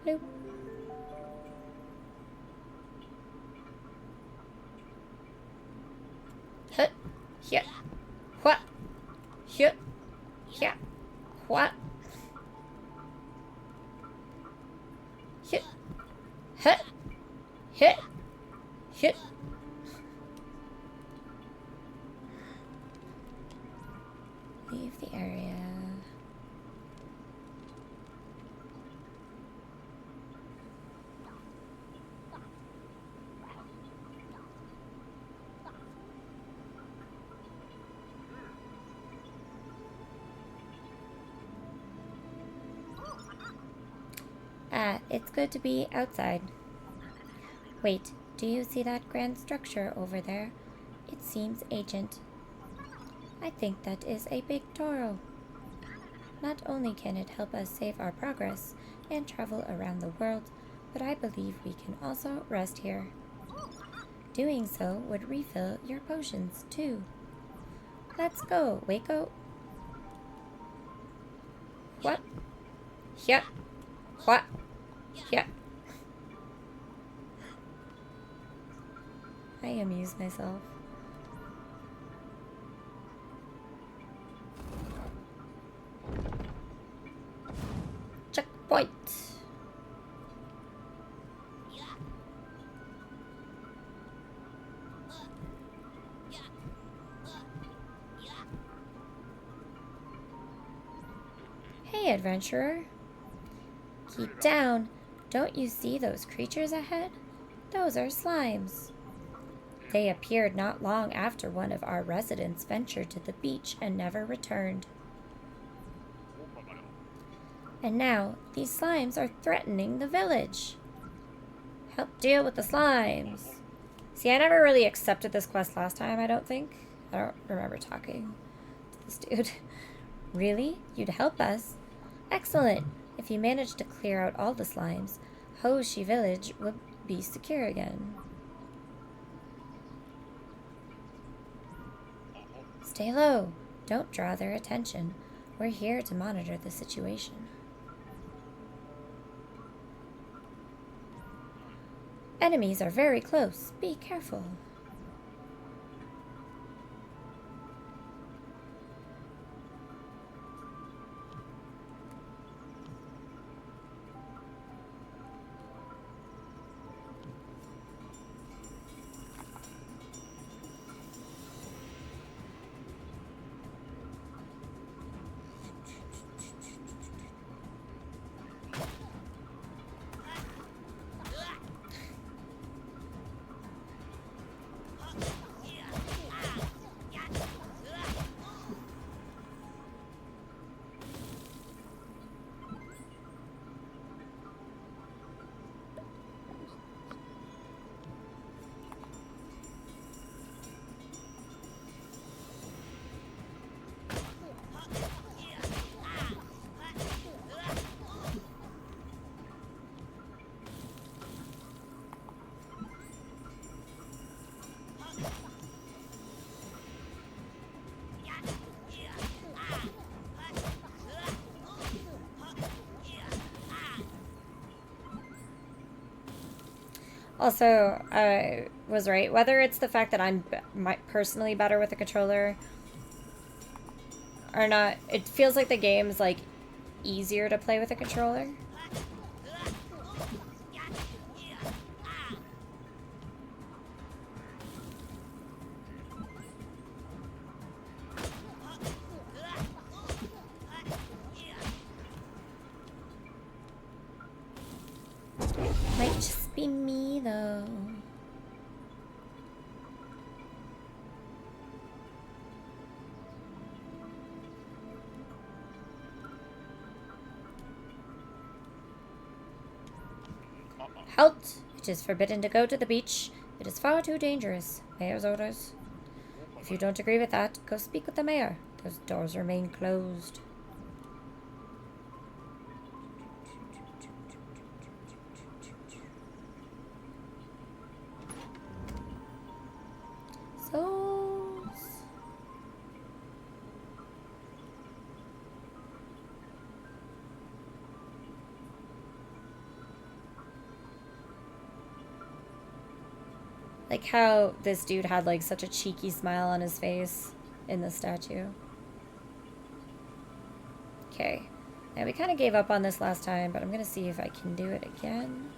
Nope. Hut. Yeah. What? Yeah. Yeah. What? Hit. Hit. Hit. Hit. Leave the area. It's good to be outside. Wait, do you see that grand structure over there? It seems ancient. I think that is a big toro. Not only can it help us save our progress and travel around the world, but I believe we can also rest here. Doing so would refill your potions, too. Let's go, Waco. What? Yeah. What? Yeah. I amuse myself. Checkpoint. Hey, adventurer. Keep down. Don't you see those creatures ahead? Those are slimes. They appeared not long after one of our residents ventured to the beach and never returned. And now, these slimes are threatening the village. Help deal with the slimes. See, I never really accepted this quest last time, I don't think. I don't remember talking to this dude. Really? You'd help us? Excellent. If you manage to clear out all the slimes, Hoshi Village will be secure again. Stay low. Don't draw their attention. We're here to monitor the situation. Enemies are very close. Be careful. Also, I was right. Whether it's the fact that I'm personally better with the controller or not, it feels like the game's like easier to play with a controller. Might just be me though. Halt! It is forbidden to go to the beach. It is far too dangerous. Mayor's orders. If you don't agree with that, go speak with the mayor. Those doors remain closed. Souls. Like how this dude had like such a cheeky smile on his face in the statue. Okay. Now we kind of gave up on this last time, but I'm gonna see if I can do it again.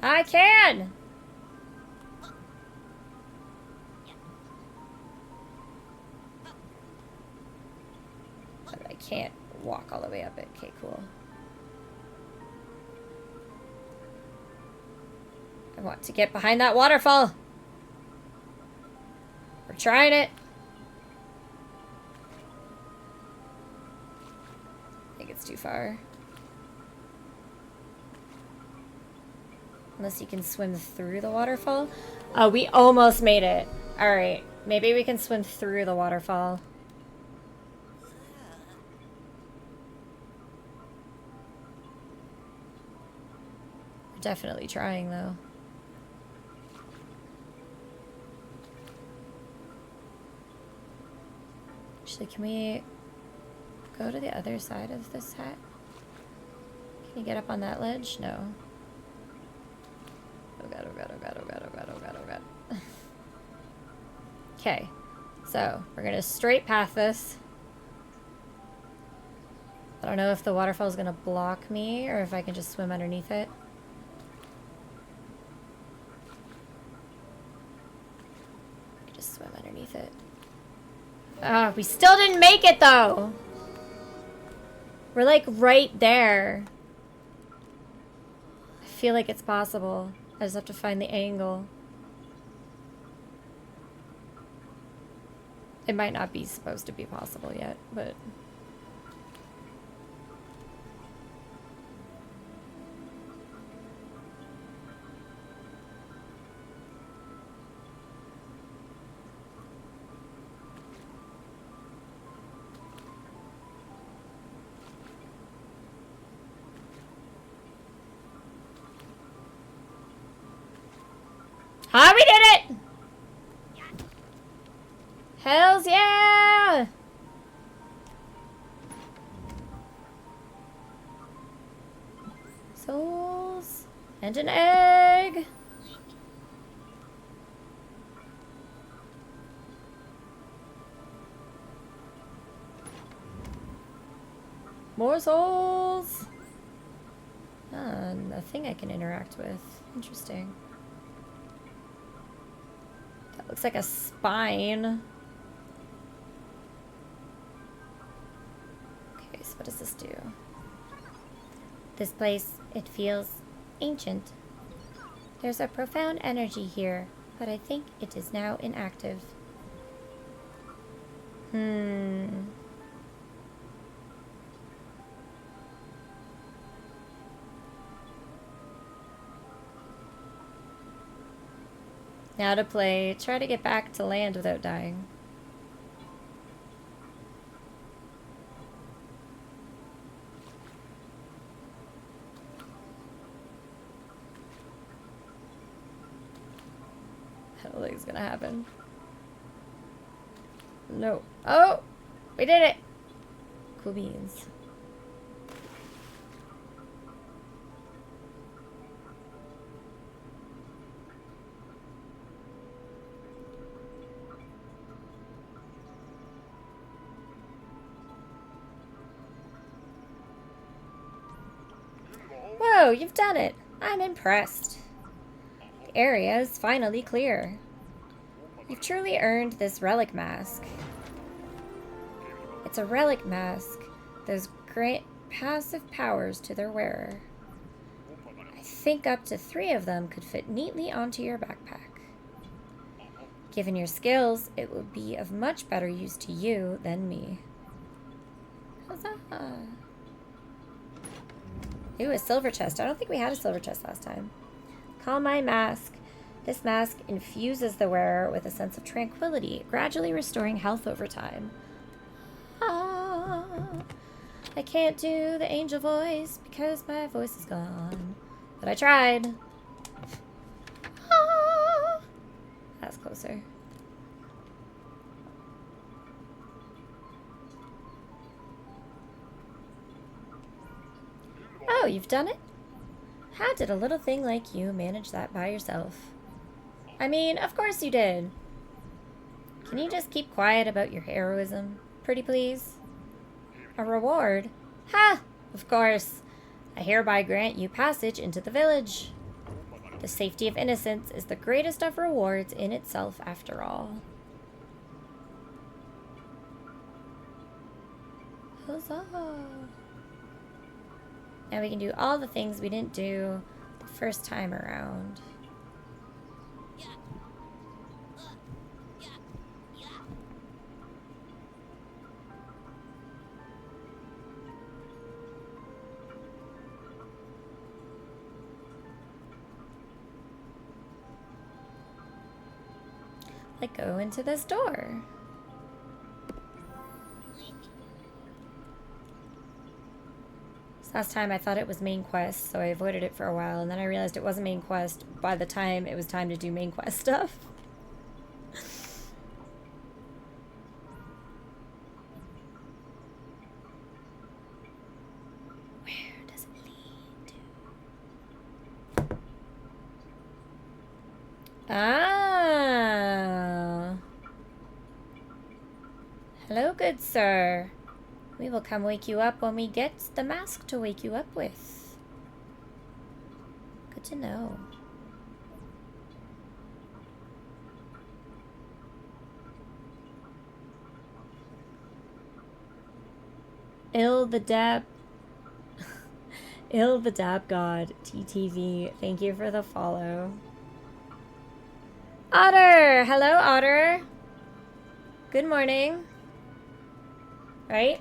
I can! But I can't walk all the way up it. Okay, cool. I want to get behind that waterfall. We're trying it. I think it's too far. Unless you can swim through the waterfall. Oh, we almost made it. Alright, maybe we can swim through the waterfall. We're definitely trying, though. Actually, can we go to the other side of this hat? Can you get up on that ledge? No. Oh god, oh god, oh god, oh god, oh god, oh god, oh god. Okay, so we're gonna straight path this. I don't know if the waterfall is gonna block me or if I can just swim underneath it. I just swim underneath it. Ah, we still didn't make it though! We're like right there. I feel like it's possible. I just have to find the angle. It might not be supposed to be possible yet, but... Ah, we did it! Hells yeah! Souls and an egg. More souls. Ah, a thing I can interact with. Interesting. That looks like a spine. Okay, so what does this do? This place, it feels ancient. There's a profound energy here, but I think it is now inactive. Now to play, try to get back to land without dying. I don't think it's gonna happen. No. Oh! We did it! Cool beans. Whoa, you've done it! I'm impressed. The area is finally clear. You've truly earned this relic mask. It's a relic mask. Those grant passive powers to their wearer. I think up to 3 of them could fit neatly onto your backpack. Given your skills, it would be of much better use to you than me. Huzzah! Ooh, a silver chest. I don't think we had a silver chest last time. Call my mask. This mask infuses the wearer with a sense of tranquility, gradually restoring health over time. Ah, I can't do the angel voice because my voice is gone. But I tried. Ah, that's closer. Oh, you've done it? How did a little thing like you manage that by yourself? I mean, of course you did. Can you just keep quiet about your heroism, pretty please? A reward? Ha! Of course. I hereby grant you passage into the village. The safety of innocence is the greatest of rewards in itself, after all. Huzzah! Now we can do all the things we didn't do the first time around. Like, go into this door. Last time I thought it was main quest, so I avoided it for a while, and then I realized it wasn't main quest by the time it was time to do main quest stuff. Where does it lead to? Ah. Hello, good sir. We will come wake you up when we get the mask to wake you up with. Good to know. Ill the Dab God TTV, thank you for the follow. Otter! Hello, Otter. Good morning. Right?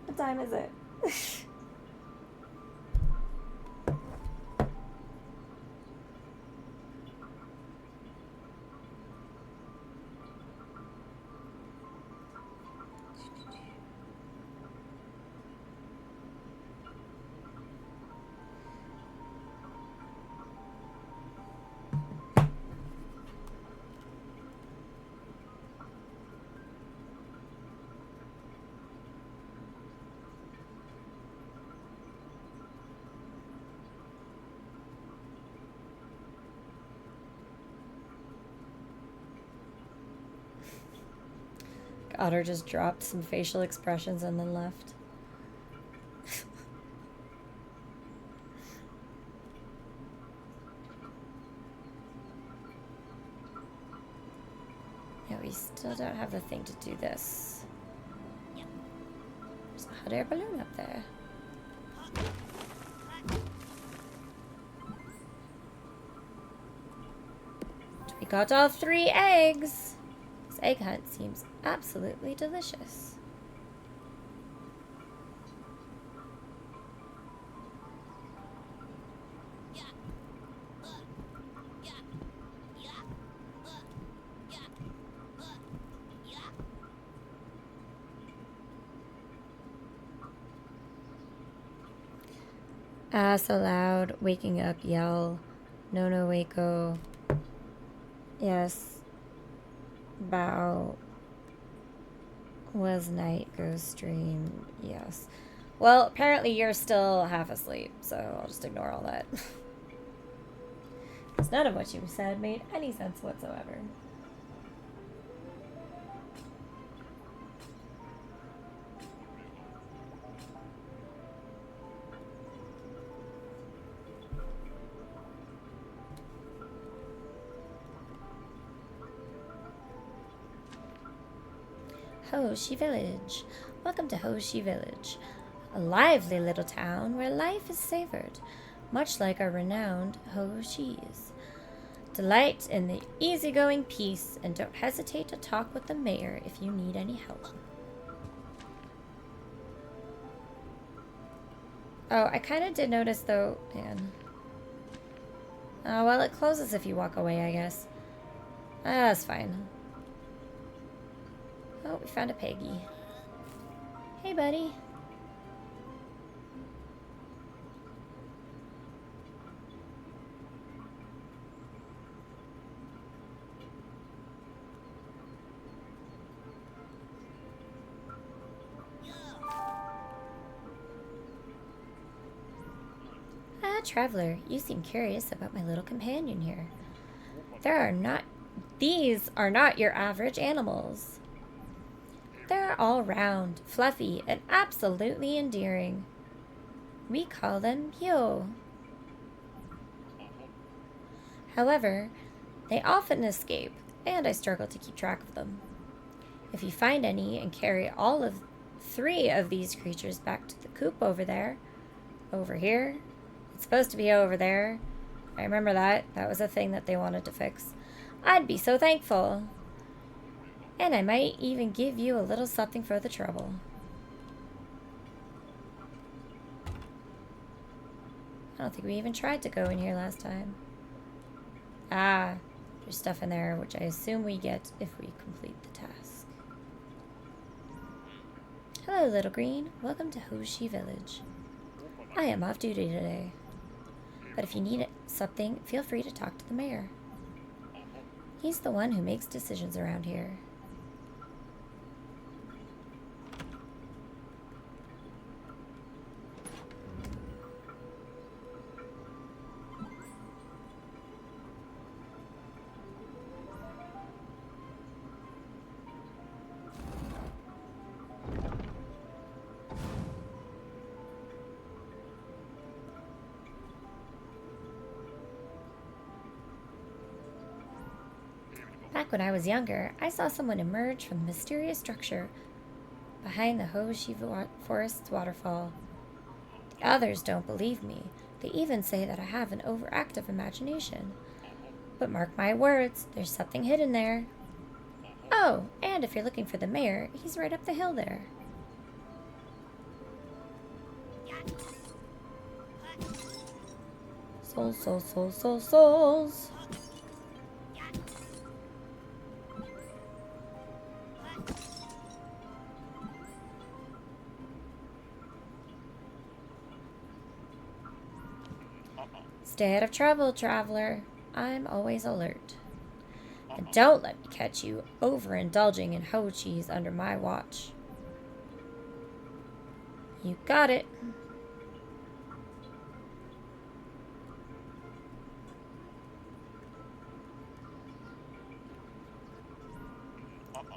What time is it? Otter just dropped some facial expressions and then left. Yeah, we still don't have the thing to do this. There's a hot air balloon up there. We got all 3 eggs. This egg hunt seems absolutely delicious. So loud, waking up, yell, no wako. Yes. Bow. Was night go stream? Yes. Well, apparently you're still half asleep, so I'll just ignore all that. Because none of what you said made any sense whatsoever. Hoshi Village. Welcome to Hoshi Village, a lively little town where life is savored, much like our renowned Hoshi's. Delight in the easygoing peace, and don't hesitate to talk with the mayor if you need any help. Oh, I kind of did notice though, man. Oh, well, it closes if you walk away, I guess. That's fine. Oh, we found a piggy. Hey, buddy. Ah, traveler, you seem curious about my little companion here. These are not your average animals. They're all round, fluffy, and absolutely endearing. We call them PUPO. However, they often escape, and I struggle to keep track of them. If you find any and carry all of 3 of these creatures back to the coop over here, it's supposed to be over there. I remember that. That was a thing that they wanted to fix. I'd be so thankful. And I might even give you a little something for the trouble. I don't think we even tried to go in here last time. Ah, there's stuff in there, which I assume we get if we complete the task. Hello, Little Green. Welcome to Hoshi Village. I am off duty today. But if you need something, feel free to talk to the mayor. He's the one who makes decisions around here. Back when I was younger, I saw someone emerge from the mysterious structure behind the Hoshi Forest's waterfall. The others don't believe me. They even say that I have an overactive imagination. But mark my words, there's something hidden there. Oh, and if you're looking for the mayor, he's right up the hill there. Souls. Stay out of trouble, traveler. I'm always alert. And don't let me catch you overindulging in Hochis under my watch. You got it.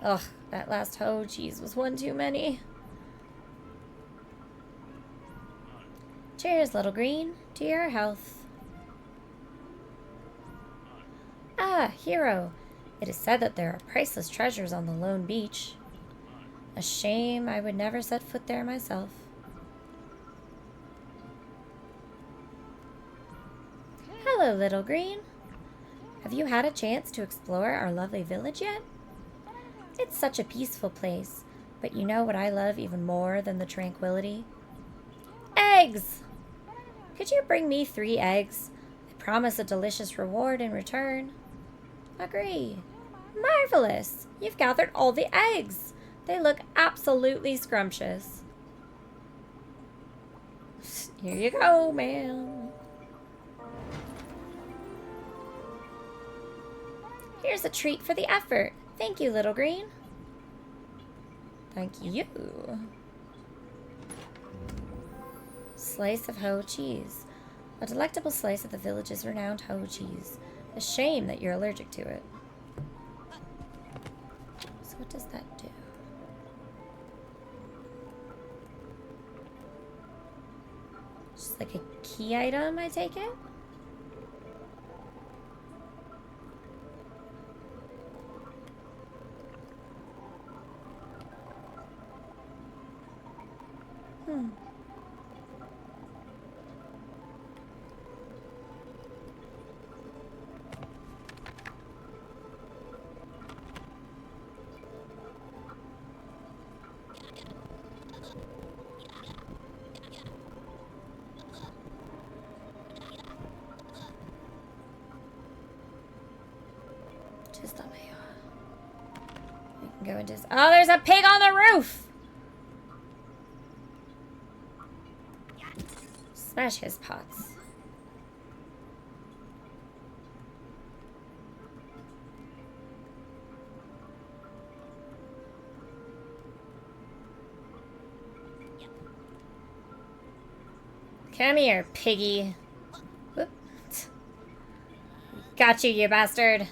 Ugh, that last Hochis was one too many. Cheers, Little Green. To your health. Ah, hero. It is said that there are priceless treasures on the lone beach. A shame I would never set foot there myself. Hello, Little Green. Have you had a chance to explore our lovely village yet? It's such a peaceful place, but you know what I love even more than the tranquility? Eggs! Could you bring me 3 eggs? I promise a delicious reward in return. Agree. Marvelous! You've gathered all the eggs. They look absolutely scrumptious. Here you go, ma'am. Here's a treat for the effort. Thank you, Little Green. Thank you. Slice of hoe cheese. A delectable slice of the village's renowned hoe cheese. A shame that you're allergic to it. So what does that do? Just like a key item, I take it? Just let me we can go into this. Oh, there's a pig on the roof! Smash his pots. Come here, piggy. Whoop. Got you, you bastard.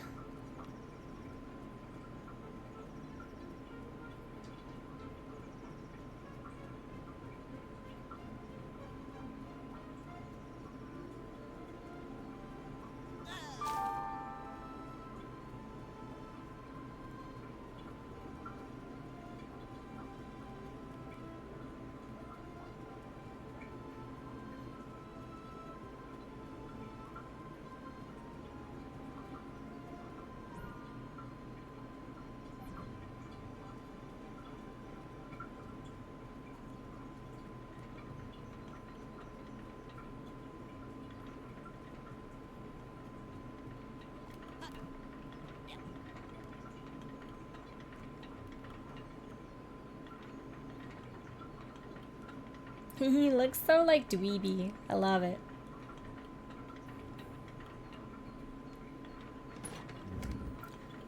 He looks so like dweeby. I love it.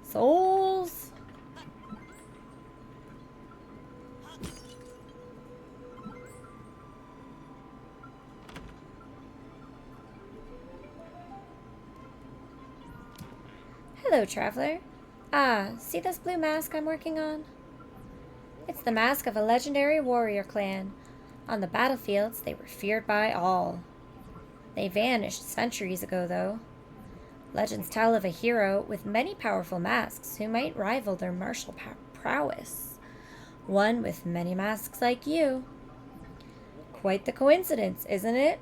Souls. Hello, traveler. Ah, see this blue mask I'm working on? It's the mask of a legendary warrior clan. On the battlefields, they were feared by all. They vanished centuries ago, though. Legends tell of a hero with many powerful masks who might rival their martial prowess. One with many masks like you. Quite the coincidence, isn't it?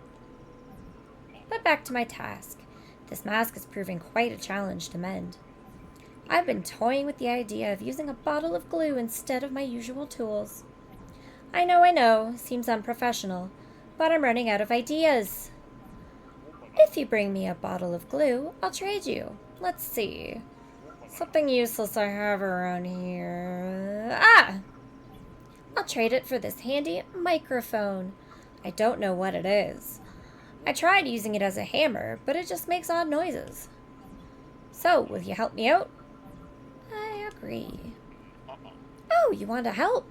But back to my task. This mask is proving quite a challenge to mend. I've been toying with the idea of using a bottle of glue instead of my usual tools. I know, seems unprofessional, but I'm running out of ideas. If you bring me a bottle of glue, I'll trade you. Let's see. Something useless I have around here. Ah! I'll trade it for this handy microphone. I don't know what it is. I tried using it as a hammer, but it just makes odd noises. So, will you help me out? I agree. Oh, you want to help?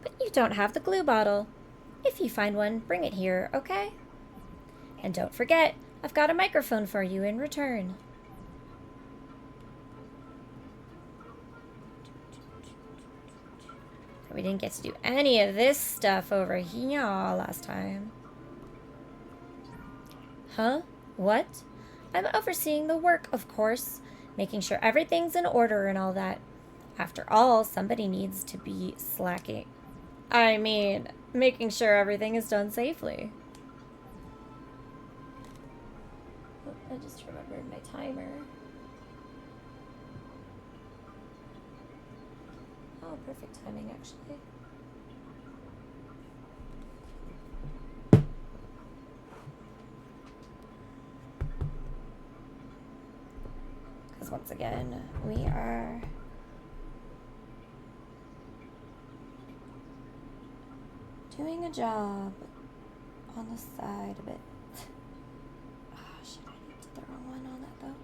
But you don't have the glue bottle. If you find one, bring it here, okay? And don't forget, I've got a microphone for you in return. We didn't get to do any of this stuff over here last time. Huh? What? I'm overseeing the work, of course, making sure everything's in order and all that. After all, somebody needs to be slacking. I mean, making sure everything is done safely. Oh, I just remembered my timer. Oh, perfect timing, actually. Because once again, we are doing a job on the side a bit. Oh, shit, I did the wrong one on that, though.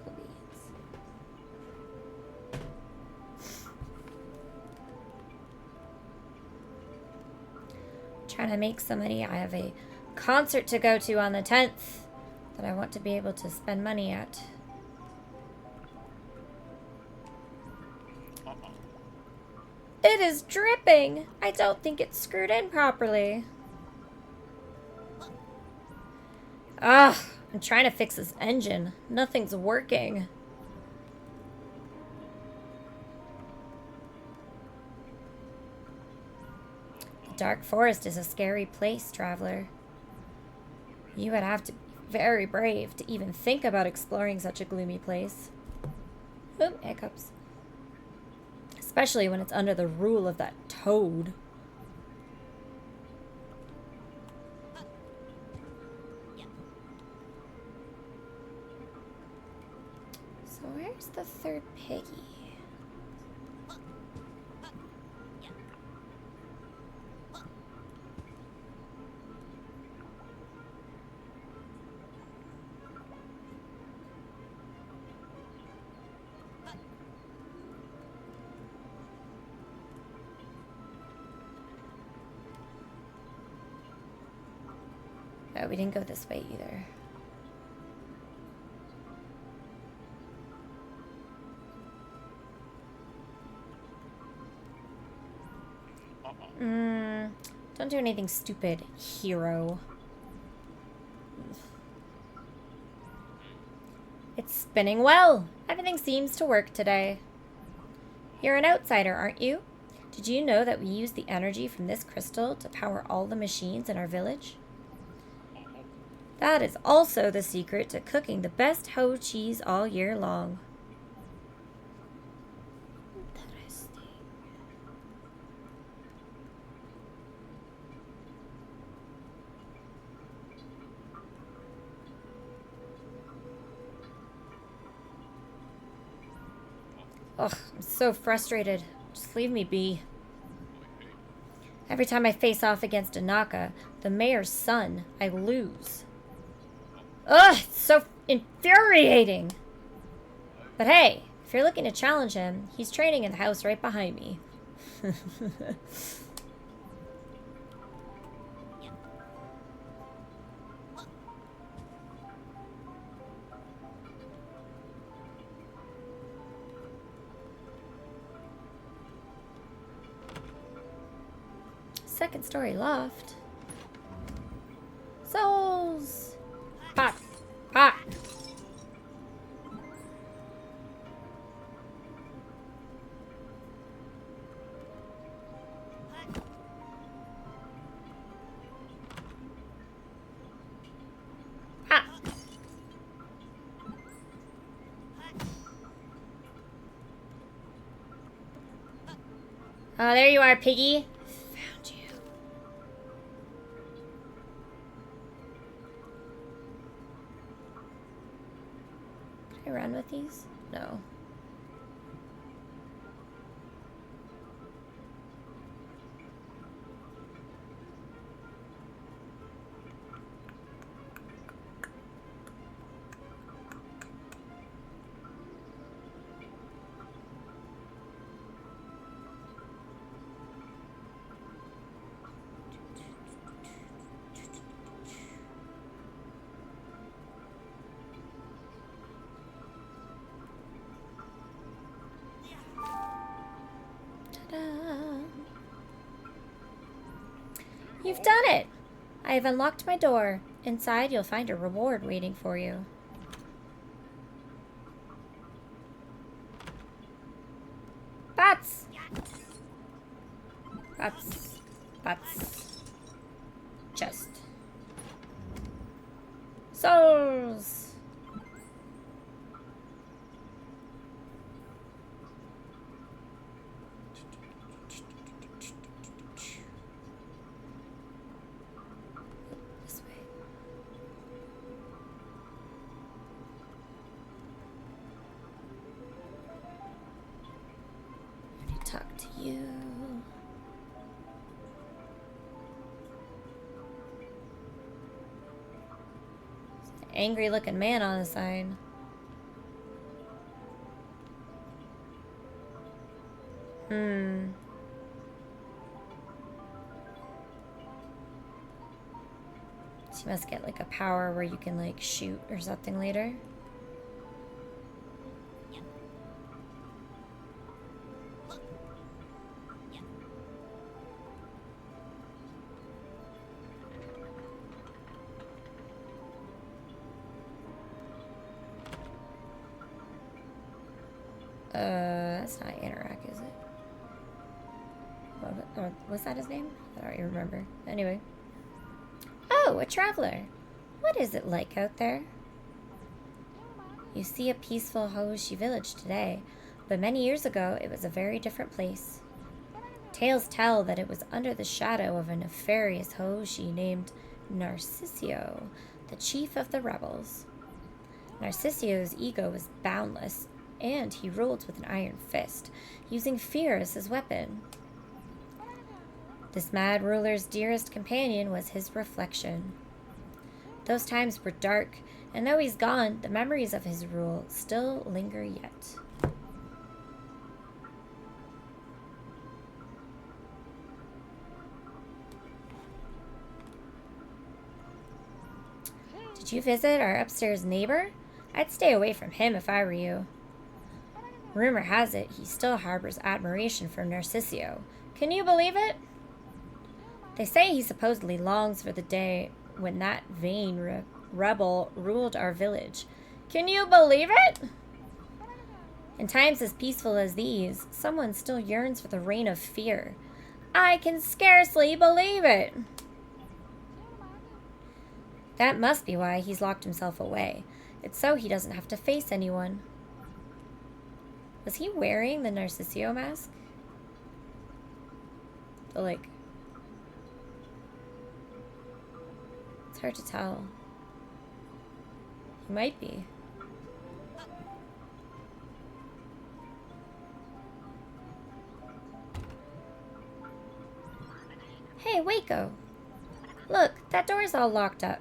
Cool beans. Trying to make some money. I have a concert to go to on the 10th that I want to be able to spend money at. It is dripping! I don't think it's screwed in properly. Ugh, I'm trying to fix this engine. Nothing's working. The Dark Forest is a scary place, traveler. You would have to be very brave to even think about exploring such a gloomy place. Oop, hiccups. Especially when it's under the rule of that toad. So where's the third piggy? Oh, we didn't go this way either. Don't do anything stupid, hero. It's spinning well. Everything seems to work today. You're an outsider, aren't you? Did you know that we use the energy from this crystal to power all the machines in our village? That is also the secret to cooking the best hoe cheese all year long. Interesting. Ugh, I'm so frustrated. Just leave me be. Every time I face off against a Naka, the mayor's son, I lose. Ugh, it's so infuriating. But hey, if you're looking to challenge him, he's training in the house right behind me. Second story loft. Souls! Pop! Pop! Ah! Oh, there you are, piggy. Found you. Can I run with these? No. Ta-da. You've done it! I have unlocked my door. Inside, you'll find a reward waiting for you. Bats! Bats. Bats. Chest. Souls! This way. I need to talk to you. Angry looking man on the sign. So you must get like a power where you can like shoot or something later. That's not Anorak, is it? Or was that his name? I don't even remember. Anyway. Oh, a traveler. What is it like out there? You see a peaceful Hoshi village today, but many years ago it was a very different place. Tales tell that it was under the shadow of a nefarious Hoshi named Narcissio, the chief of the rebels. Narcissio's ego was boundless, and he ruled with an iron fist, using fear as his weapon. This mad ruler's dearest companion was his reflection. Those times were dark, and though he's gone, the memories of his rule still linger yet. Did you visit our upstairs neighbor? I'd stay away from him if I were you. Rumor has it he still harbors admiration for Narcissio. Can you believe it? They say he supposedly longs for the day when that vain rebel ruled our village. Can you believe it? In times as peaceful as these, someone still yearns for the reign of fear. I can scarcely believe it. That must be why he's locked himself away. It's so he doesn't have to face anyone. Was he wearing the Narcissio mask? Like... It's hard to tell. He might be. Hey, Waco! Look, that door's all locked up.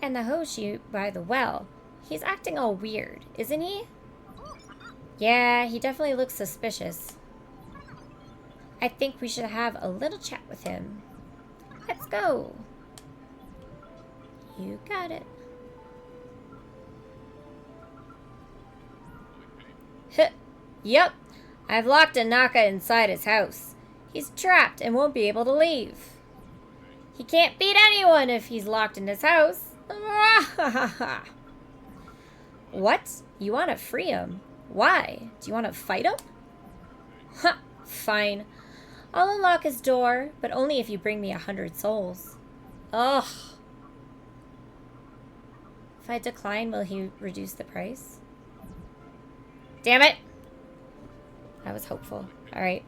And the Hoshi by the well. He's acting all weird, isn't he? Yeah, he definitely looks suspicious. I think we should have a little chat with him. Let's go. You got it. Yep, I've locked Anaka inside his house. He's trapped and won't be able to leave. He can't beat anyone if he's locked in his house. What? You want to free him? Why? Do you want to fight him? Huh, fine. I'll unlock his door, but only if you bring me 100 souls. Ugh. If I decline, will he reduce the price? Damn it! I was hopeful. Alright.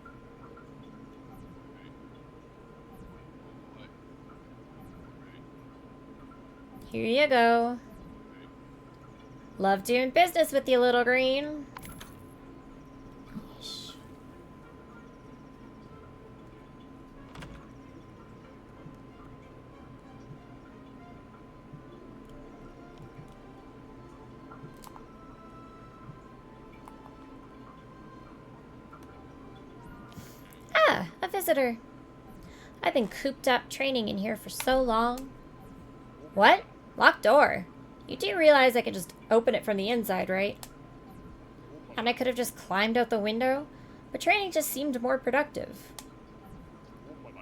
Here you go. Love doing business with you, little green. Ah, a visitor. I've been cooped up training in here for so long. What? Locked door? You do realize I could just open it from the inside, right? And I could have just climbed out the window, but training just seemed more productive.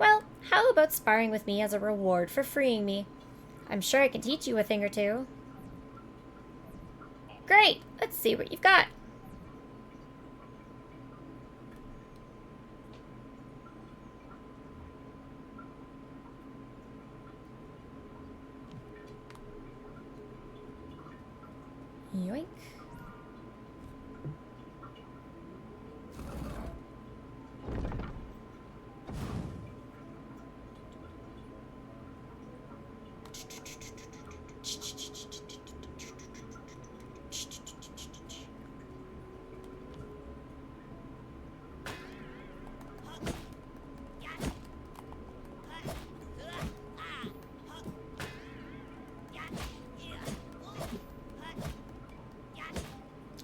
Well, how about sparring with me as a reward for freeing me? I'm sure I can teach you a thing or two. Great! Let's see what you've got. Yoink.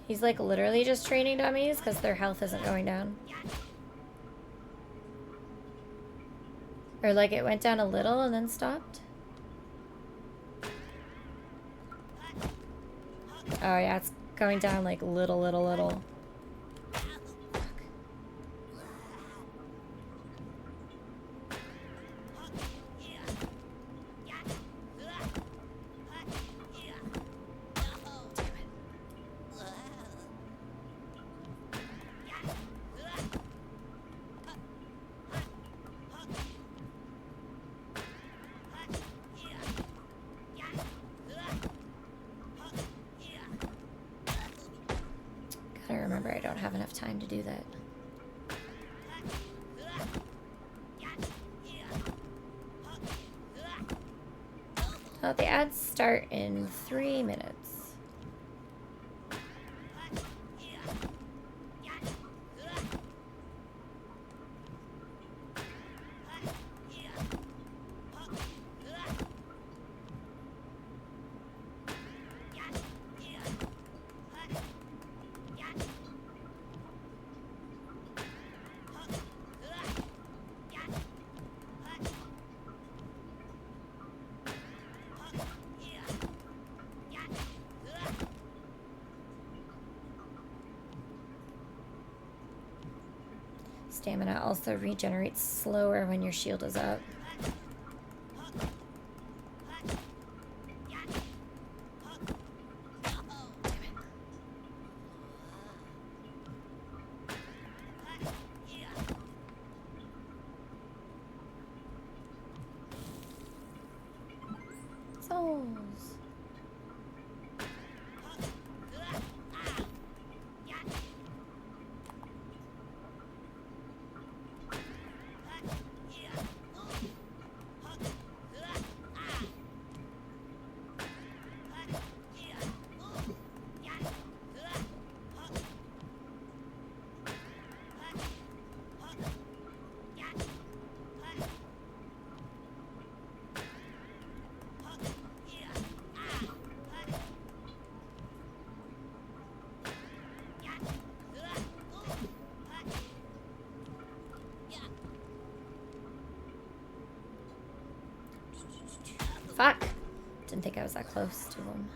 He's like literally just training dummies because their health isn't going down. Or like it went down a little and then stopped. Oh yeah, it's going down like little. Gotta remember I don't have enough time to do that. Oh, the ads start in 3 minutes. Stamina also regenerates slower when your shield is up. Souls. Fuck! Didn't think I was that close to him.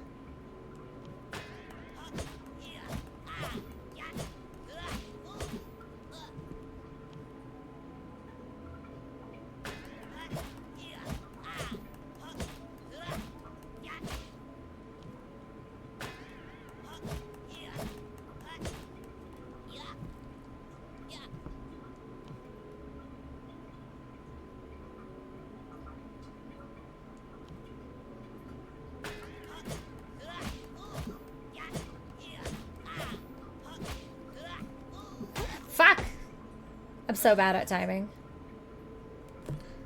Fuck! I'm so bad at timing.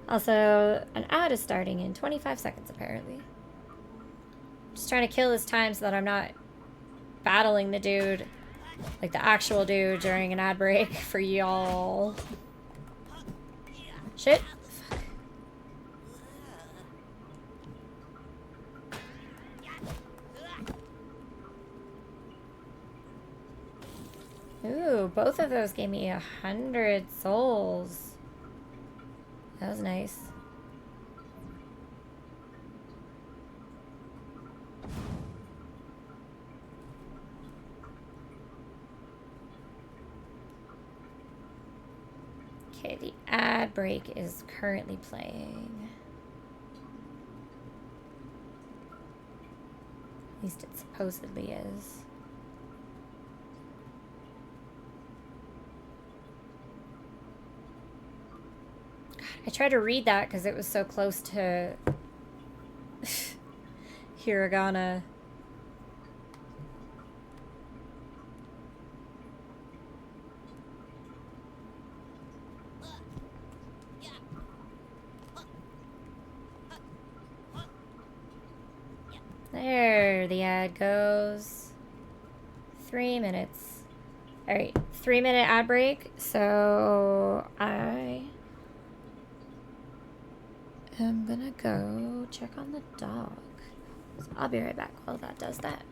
Also, an ad is starting in 25 seconds, apparently. Just trying to kill this time so that I'm not battling the dude, like the actual dude, during an ad break for y'all. Shit. Ooh, both of those gave me 100 souls. That was nice. Okay, the ad break is currently playing. At least it supposedly is. I tried to read that because it was so close to hiragana. There the ad goes. 3 minutes. Alright, 3-minute ad break. So I am gonna go check on the dog. So I'll be right back while that does that.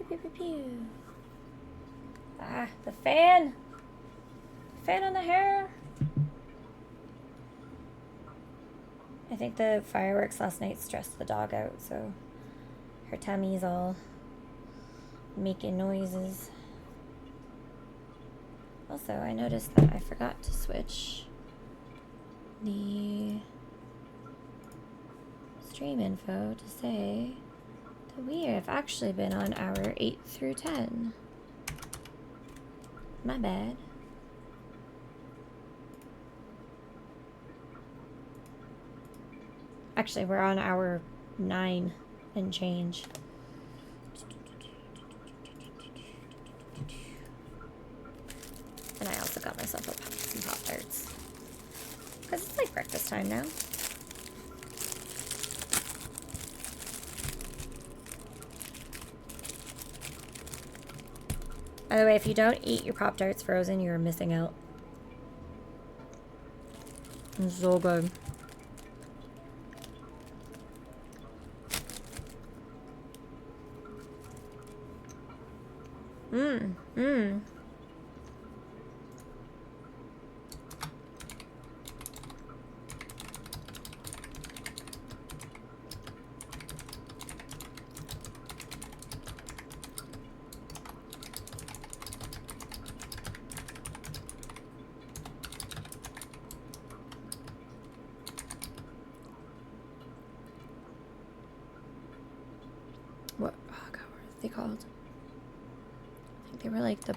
pew, pew, pew. Ah, the fan. Fan on the hair. I think the fireworks last night stressed the dog out, so her tummy's all making noises. Also, I noticed that I forgot to switch the stream info to say that we have actually been on hour 8 through 10. My bad. Actually, we're on hour 9 and change. And I also got myself some Pop-Tarts. Because it's like breakfast time now. By the way, if you don't eat your Pop-Tarts frozen, you're missing out. It's so good. Mmm. What? Oh god, what are they called? I think they were like the...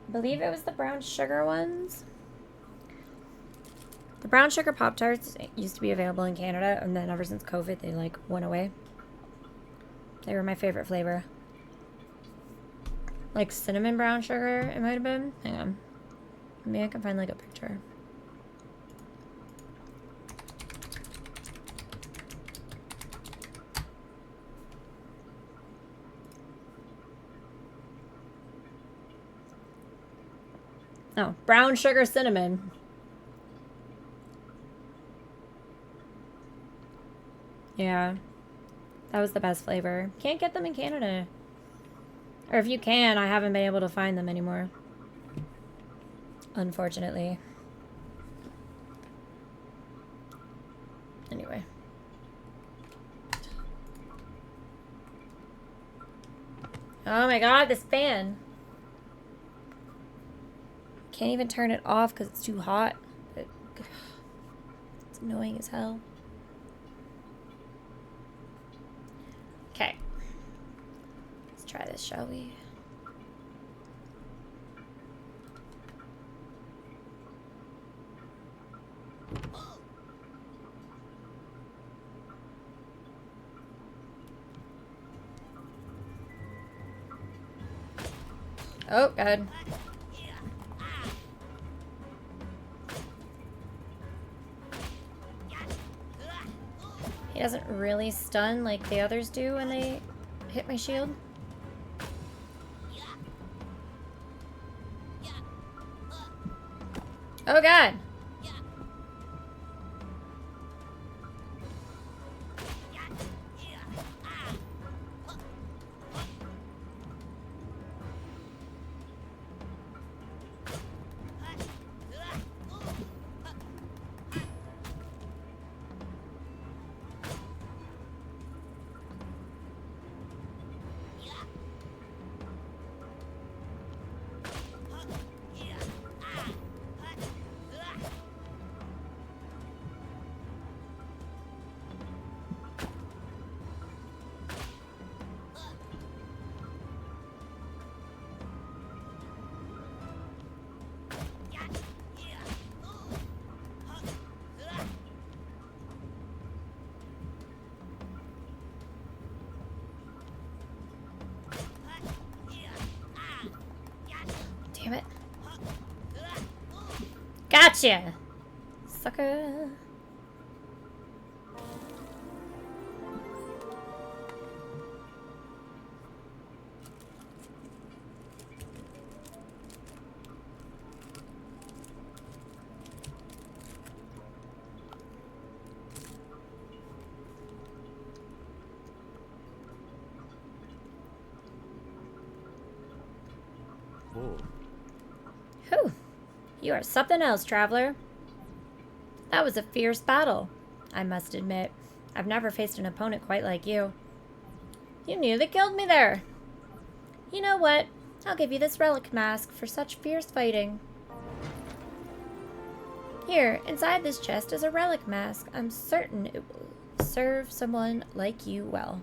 I believe it was the brown sugar ones. The brown sugar Pop-Tarts used to be available in Canada, and then ever since COVID, they like went away. They were my favorite flavor. Like cinnamon brown sugar, it might have been. Hang on. Maybe I can find like a picture. Oh, brown sugar cinnamon. Yeah. That was the best flavor. Can't get them in Canada. Or if you can, I haven't been able to find them anymore. Unfortunately. Anyway. Oh my god, this fan. Can't even turn it off because it's too hot. But it's annoying as hell. Okay. Let's try this, shall we? Oh, God. He doesn't really stun like the others do when they hit my shield. Oh, God. Damn it. Gotcha! Sucker. PUPO. Whew. You are something else, traveler. That was a fierce battle, I must admit. I've never faced an opponent quite like you. You nearly killed me there. You know what? I'll give you this relic mask for such fierce fighting. Here, inside this chest is a relic mask. I'm certain it will serve someone like you well.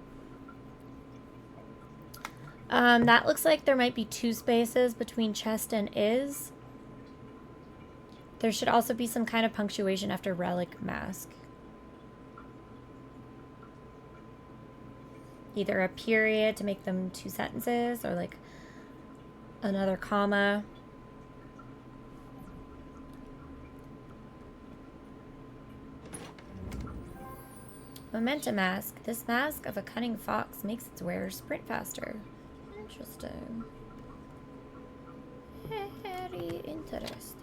That looks like there might be 2 spaces between chest and is. There should also be some kind of punctuation after relic mask. Either a period to make them 2 sentences or like another comma. Momentum mask. This mask of a cunning fox makes its wearer sprint faster. Interesting. Very interesting.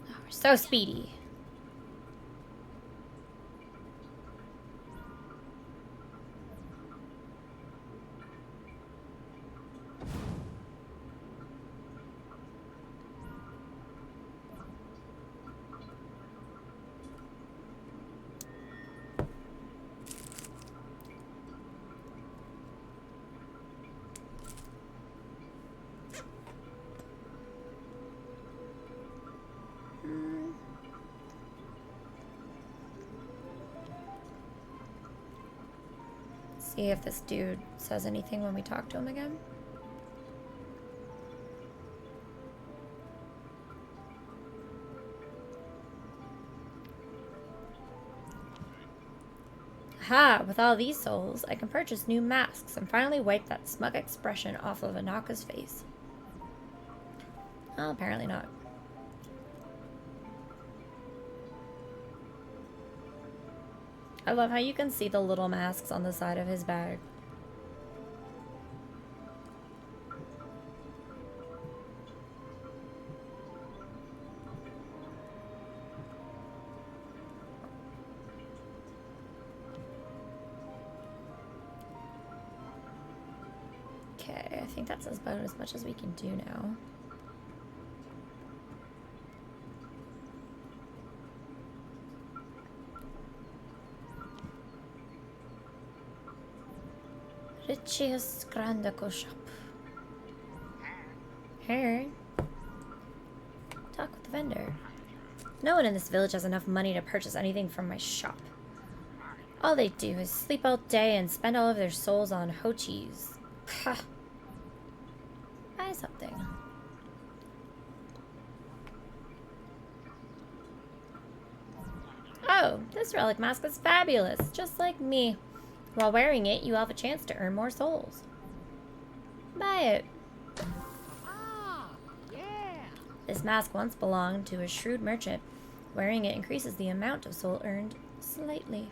Oh, we're so speedy. See if this dude says anything when we talk to him again. Ha! With all these souls, I can purchase new masks and finally wipe that smug expression off of Anaka's face. Well, apparently not. I love how you can see the little masks on the side of his bag. Okay, I think that's about as much as we can do now. Richius Grandaco shop. Here. Talk with the vendor. No one in this village has enough money to purchase anything from my shop. All they do is sleep all day and spend all of their souls on hochis. Ha! Buy something. Oh, this relic mask is fabulous, just like me. While wearing it, you have a chance to earn more souls. Buy it. Ah, yeah. This mask once belonged to a shrewd merchant. Wearing it increases the amount of soul earned slightly.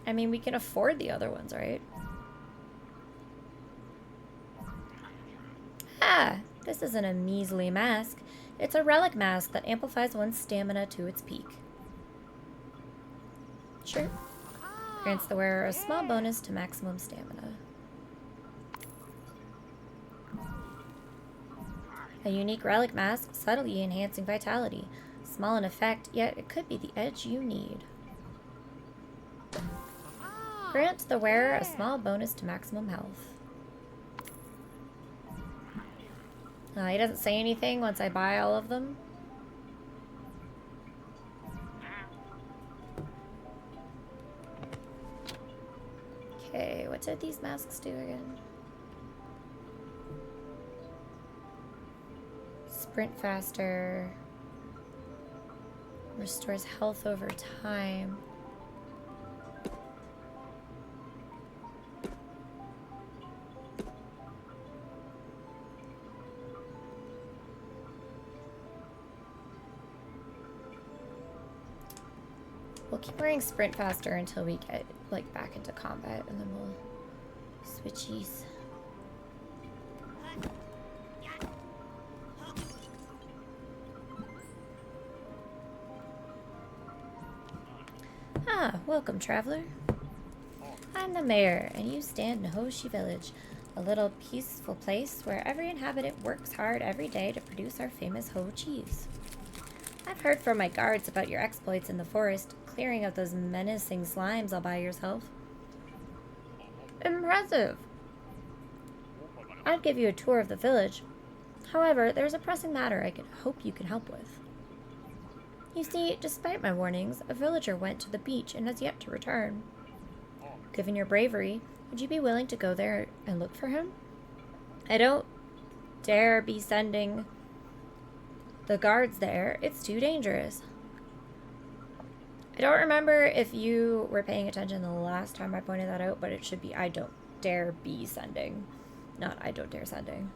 I mean, we can afford the other ones, right? Ah, this isn't a measly mask. It's a relic mask that amplifies one's stamina to its peak. Sure. Grants the wearer a small bonus to maximum stamina. A unique relic mask, subtly enhancing vitality. Small in effect, yet it could be the edge you need. Grant the wearer a small bonus to maximum health. He doesn't say anything once I buy all of them. Okay, what did these masks do again? Sprint faster. Restores health over time. We'll keep wearing sprint faster until we get like back into combat, and then we'll switch these. Ah, welcome, traveler. I'm the mayor, and you stand in Hoshi Village, a little peaceful place where every inhabitant works hard every day to produce our famous Ho cheese. I've heard from my guards about your exploits in the forest, clearing out those menacing slimes all by yourself. Impressive! I'd give you a tour of the village. However, there's a pressing matter I hope you can help with. You see, despite my warnings, a villager went to the beach and has yet to return. Given your bravery, would you be willing to go there and look for him? I don't dare be sending the guards there. It's too dangerous. I don't remember if you were paying attention the last time I pointed that out, but it should be I don't dare be sending, not I don't dare sending.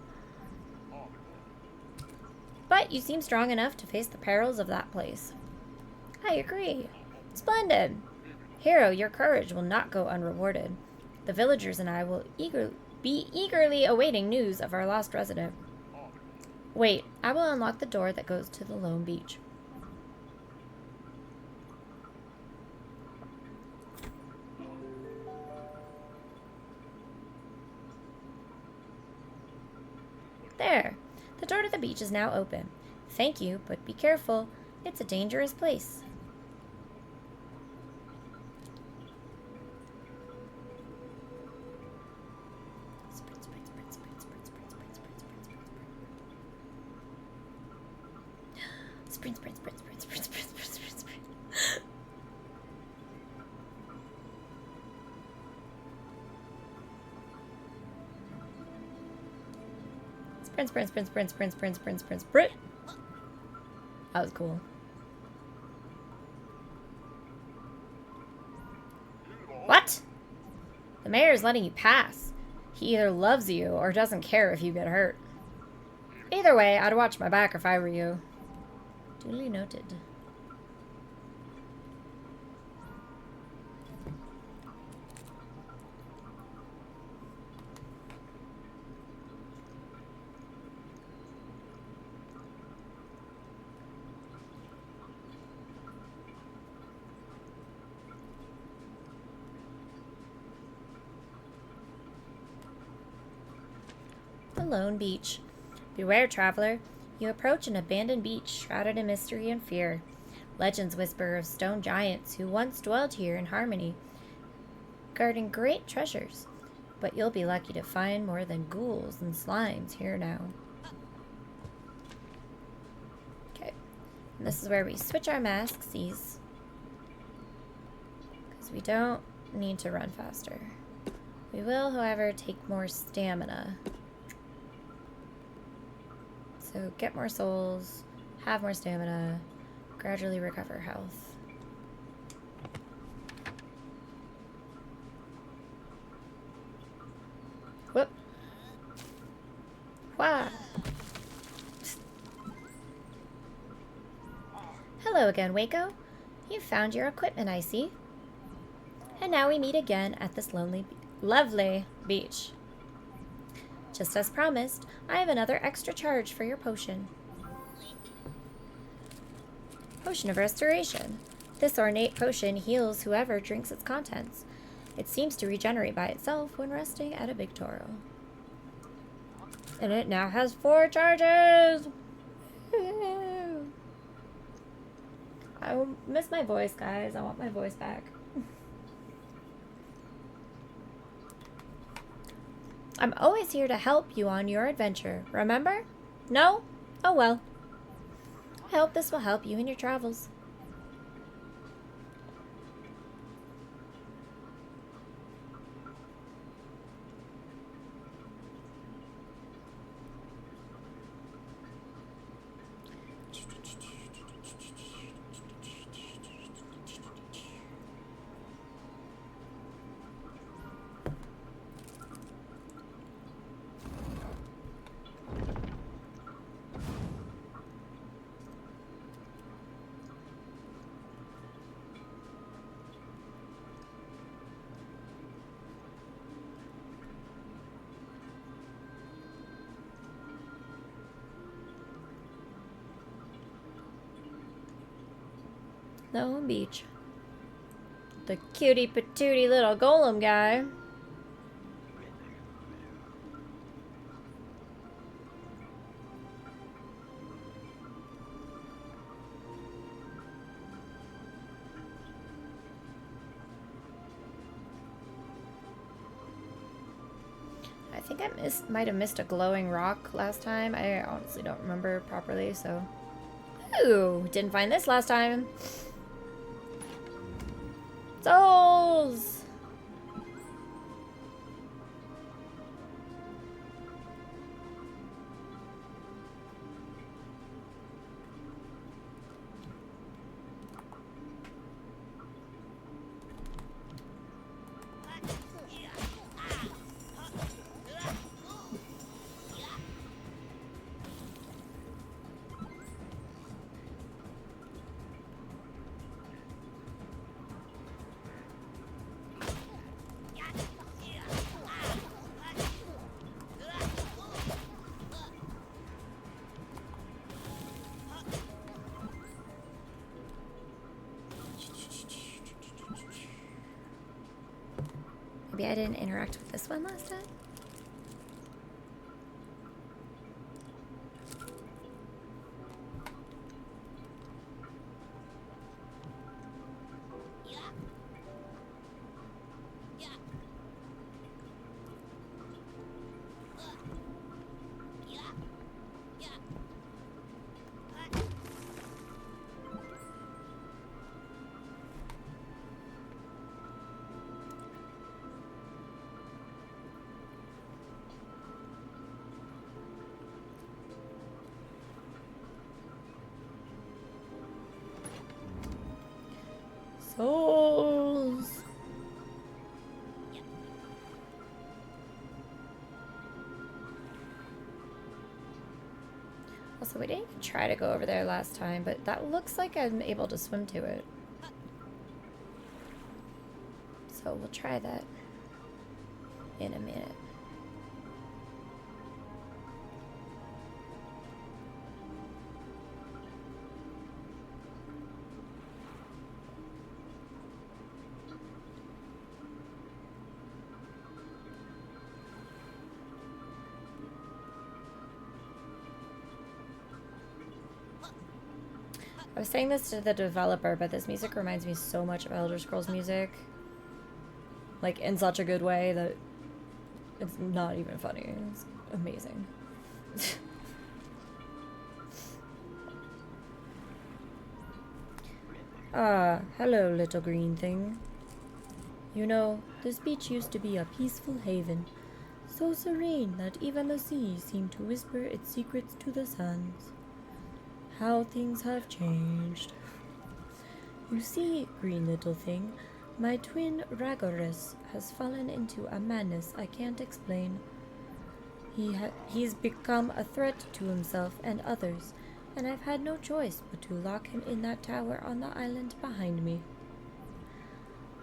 But you seem strong enough to face the perils of that place. I agree. Splendid. Hero, your courage will not go unrewarded. The villagers and I will be eagerly awaiting news of our lost resident. Wait, I will unlock the door that goes to the lone beach. There. The door to the beach is now open. Thank you, but be careful. It's a dangerous place. Sprint, sprint, sprint, sprint, sprint, sprint, sprint, sprint, sprint. Sprint, sprint, sprint, sprint, sprint, sprint, sprint, sprint, sprint. That was cool. What? The mayor is letting you pass. He either loves you or doesn't care if you get hurt. Either way, I'd watch my back if I were you. Duly noted. The lone beach. Beware, traveler. You approach an abandoned beach shrouded in mystery and fear. Legends whisper of stone giants who once dwelled here in harmony, guarding great treasures. But you'll be lucky to find more than ghouls and slimes here now. Okay. And this is where we switch our masks, because we don't need to run faster. We will, however, take more stamina. So get more souls, have more stamina, gradually recover health. Whoop. Wow. Hello again, Waco. You've found your equipment, I see. And now we meet again at this lovely beach. Just as promised, I have another extra charge for your potion. Potion of Restoration. This ornate potion heals whoever drinks its contents. It seems to regenerate by itself when resting at a big toro. And it now has 4 charges! I miss my voice, guys. I want my voice back. I'm always here to help you on your adventure, remember? No? Oh well. I hope this will help you in your travels. Lone Beach. The cutie patootie little golem guy. I think I might have missed a glowing rock last time. I honestly don't remember properly, so. Ooh, didn't find this last time. Souls! Maybe I didn't interact with this one last time? Souls! Also, we didn't even try to go over there last time, but that looks like I'm able to swim to it. So we'll try that in a minute. I was saying this to the developer, but this music reminds me so much of Elder Scrolls music. Like, in such a good way that it's not even funny. It's amazing. Ah, hello, little green thing. You know, this beach used to be a peaceful haven, so serene that even the sea seemed to whisper its secrets to the sands. How things have changed. You see, green little thing, my twin Ragorus has fallen into a madness I can't explain. He's become a threat to himself and others, and I've had no choice but to lock him in that tower on the island behind me.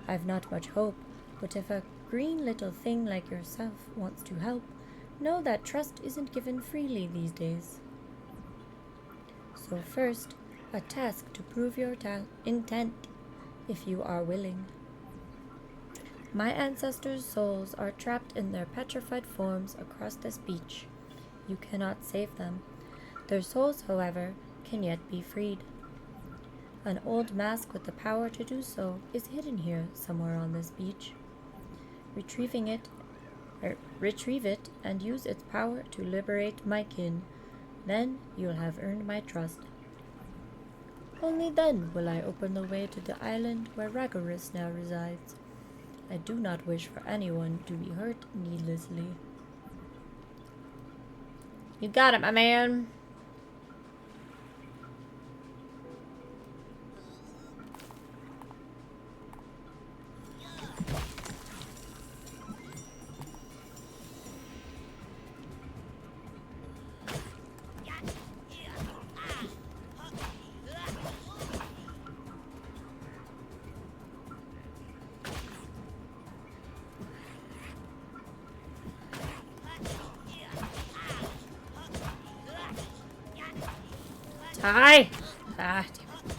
I've not much hope, but if a green little thing like yourself wants to help, know that trust isn't given freely these days. So first, a task to prove your intent, if you are willing. My ancestors' souls are trapped in their petrified forms across this beach. You cannot save them. Their souls, however, can yet be freed. An old mask with the power to do so is hidden here somewhere on this beach. Retrieve it and use its power to liberate my kin. Then you'll have earned my trust. Only then will I open the way to the island where Ragorus now resides. I do not wish for anyone to be hurt needlessly. You got it, my man. Hi! Ah, damn it.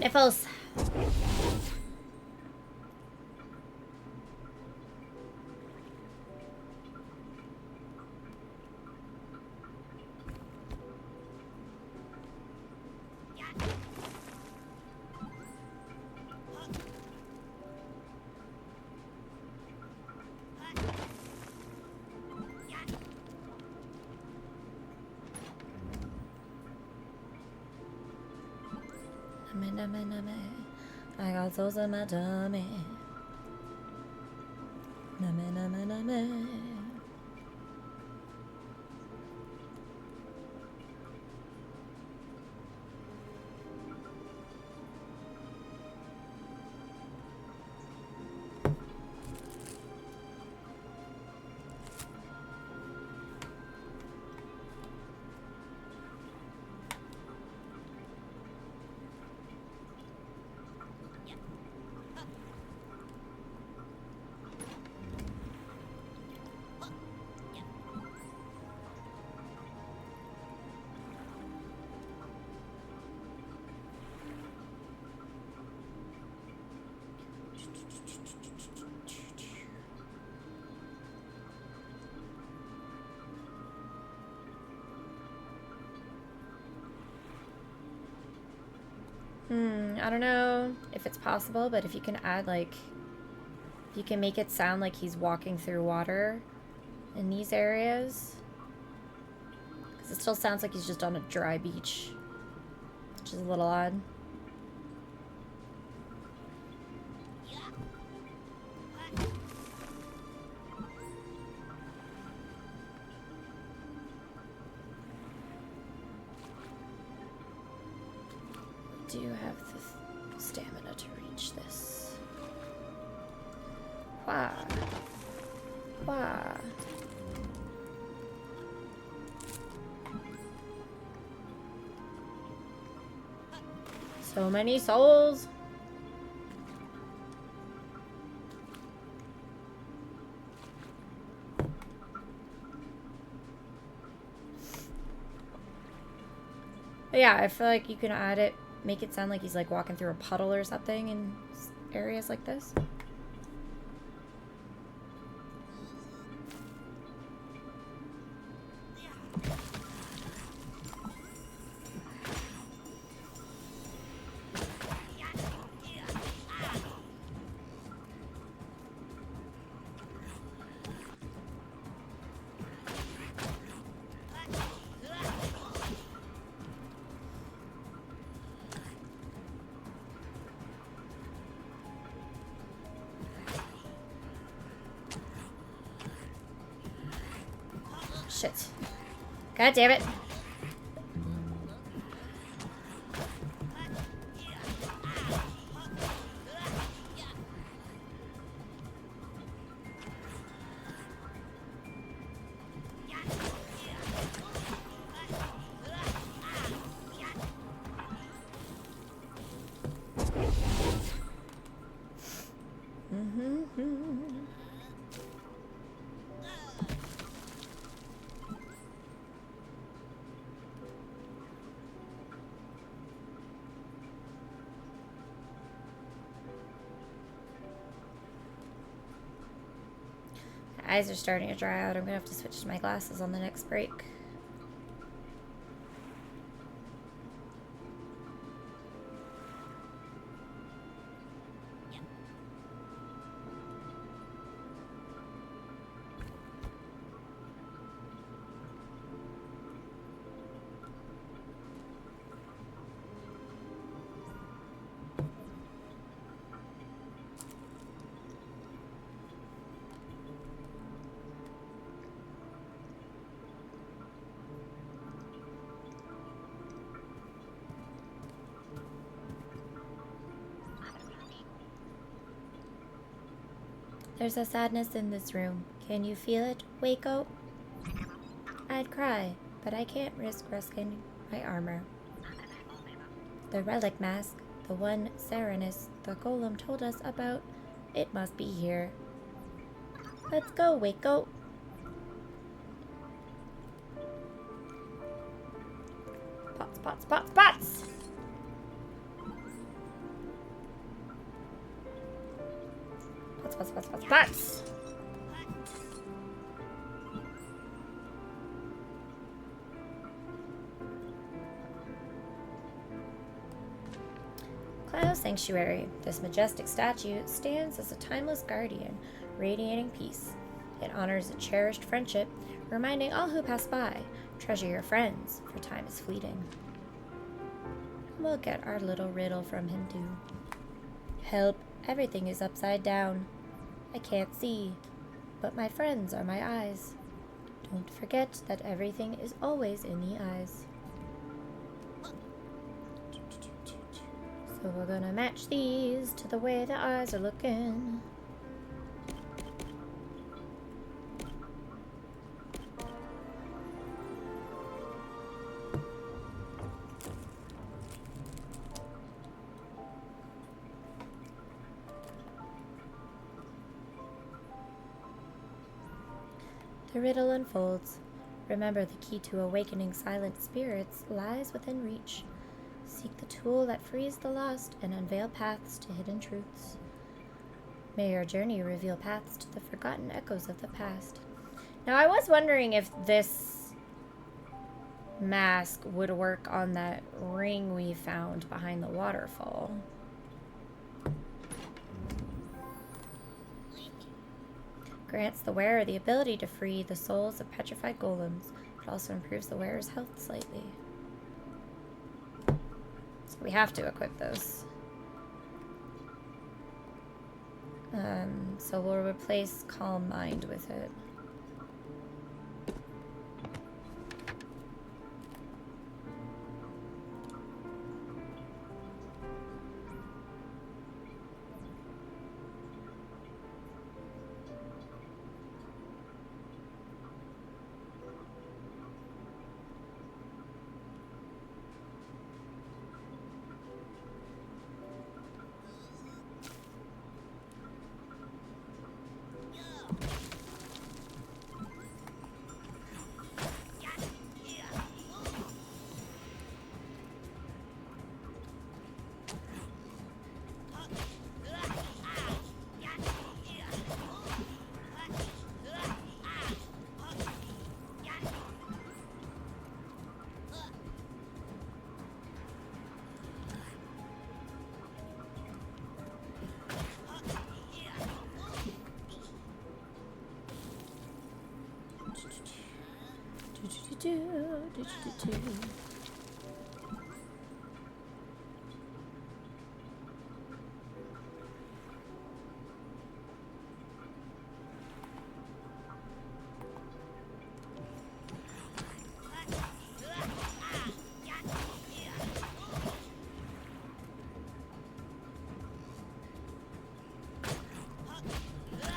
Nipples. I got sauce in my tummy. Name. I don't know if it's possible, but if you can add, like, if you can make it sound like he's walking through water in these areas. Because it still sounds like he's just on a dry beach, which is a little odd. Do you have the stamina to reach this? Why? Why? So many souls. But yeah, I feel like you can add it, make it sound like he's like walking through a puddle or something in areas like this. Shit. God damn it. Eyes are starting to dry out. I'm gonna have to switch to my glasses on the next break. There's a sadness in this room. Can you feel it, Waco? I'd cry, but I can't risk risking my armor. The relic mask, the one Serenus, the golem told us about, it must be here. Let's go, Waco. Pots, pots, pots, pots! Butts. Cloud Sanctuary. This majestic statue stands as a timeless guardian, radiating peace. It honors a cherished friendship, reminding all who pass by, treasure your friends, for time is fleeting. We'll get our little riddle from him too. Help, everything is upside down. I can't see, but my friends are my eyes. Don't forget that everything is always in the eyes. So we're gonna match these to the way the eyes are looking. The riddle unfolds. Remember, the key to awakening silent spirits lies within reach. Seek the tool that frees the lost and unveil paths to hidden truths. May your journey reveal paths to the forgotten echoes of the past. Now, I was wondering if this mask would work on that ring we found behind the waterfall. Grants the wearer the ability to free the souls of petrified golems. It also improves the wearer's health slightly. So we have to equip those. So we'll replace Calm Mind with it.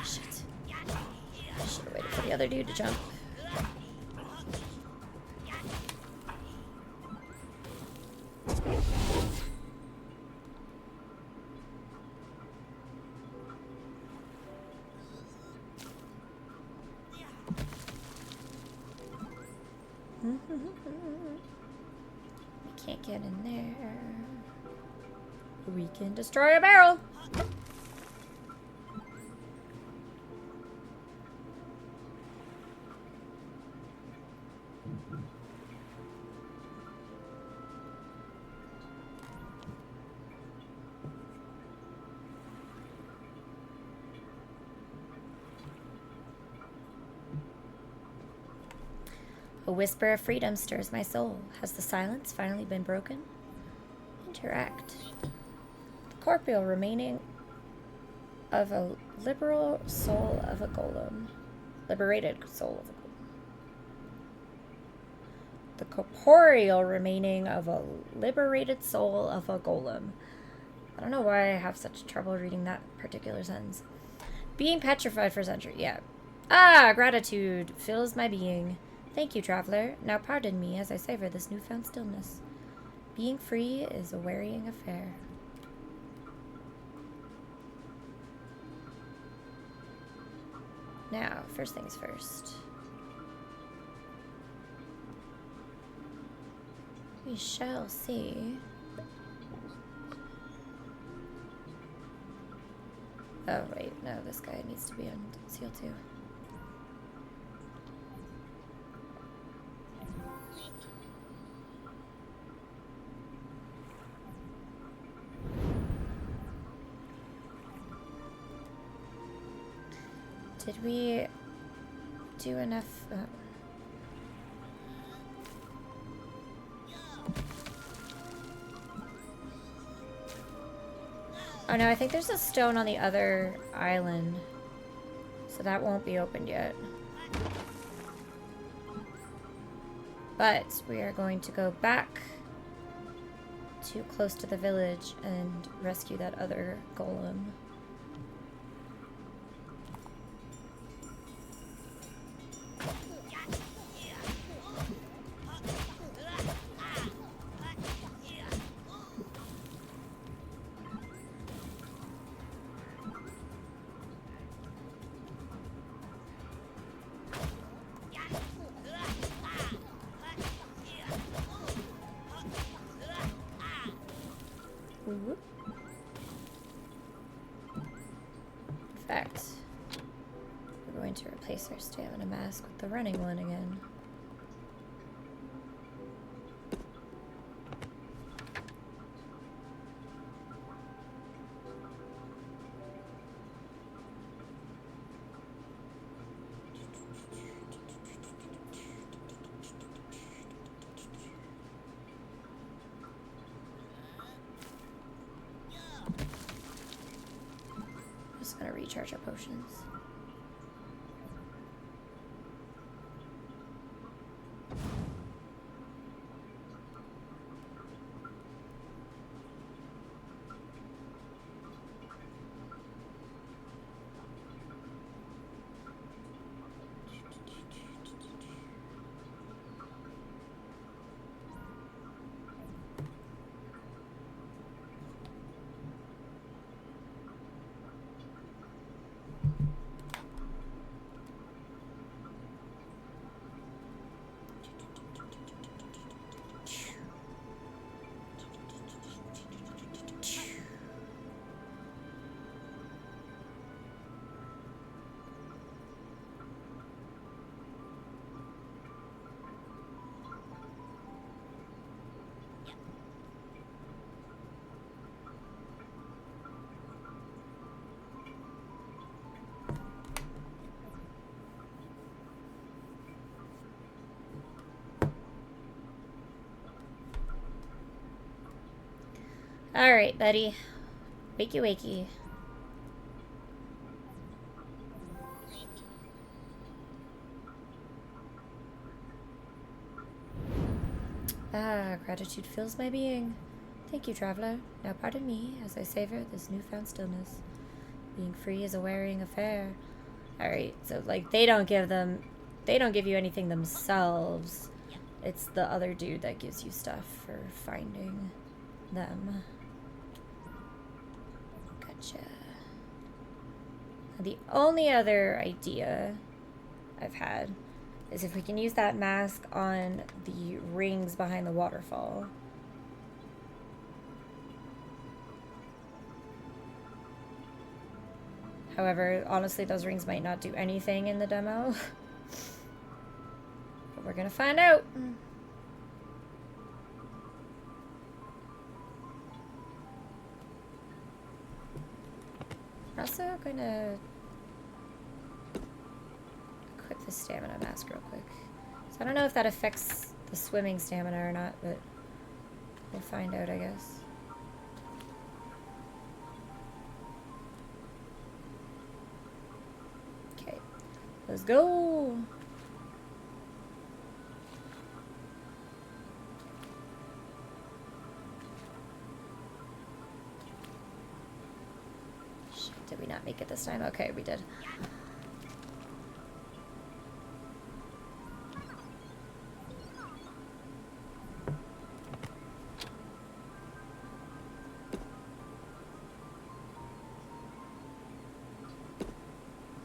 Shit. Should have waited for the other dude to jump. We can't get in there. We can destroy a barrel. A whisper of freedom stirs my soul. Has the silence finally been broken? Interact. The corporeal remaining of a liberal soul of a golem. Liberated soul of a golem. The corporeal remaining of a liberated soul of a golem. I don't know why I have such trouble reading that particular sentence. Being petrified for centuries. Yeah. Ah, gratitude fills my being. Thank you, traveler. Now pardon me as I savor this newfound stillness. Being free is a wearying affair. Now, first things first. We shall see Oh, right. No, this guy needs to be on seal too. Did we do enough? Oh no, I think there's a stone on the other island. So that won't be opened yet. But we are going to go back too close to the village and rescue that other golem. In fact, we're going to replace our stamina mask with the running one again. Just gonna recharge our potions. Alright, buddy. Wakey wakey. Ah, gratitude fills my being. Thank you, traveler. Now pardon me as I savor this newfound stillness. Being free is a wearing affair. Alright, so like they don't give you anything themselves. It's the other dude that gives you stuff for finding them. Gotcha. The only other idea I've had is if we can use that mask on the rings behind the waterfall. However, honestly, those rings might not do anything in the demo. But we're gonna find out. We're also gonna equip the stamina mask real quick. So I don't know if that affects the swimming stamina or not, but we'll find out, I guess. Okay, let's go. Shit, did we not make it this time? Okay, we did.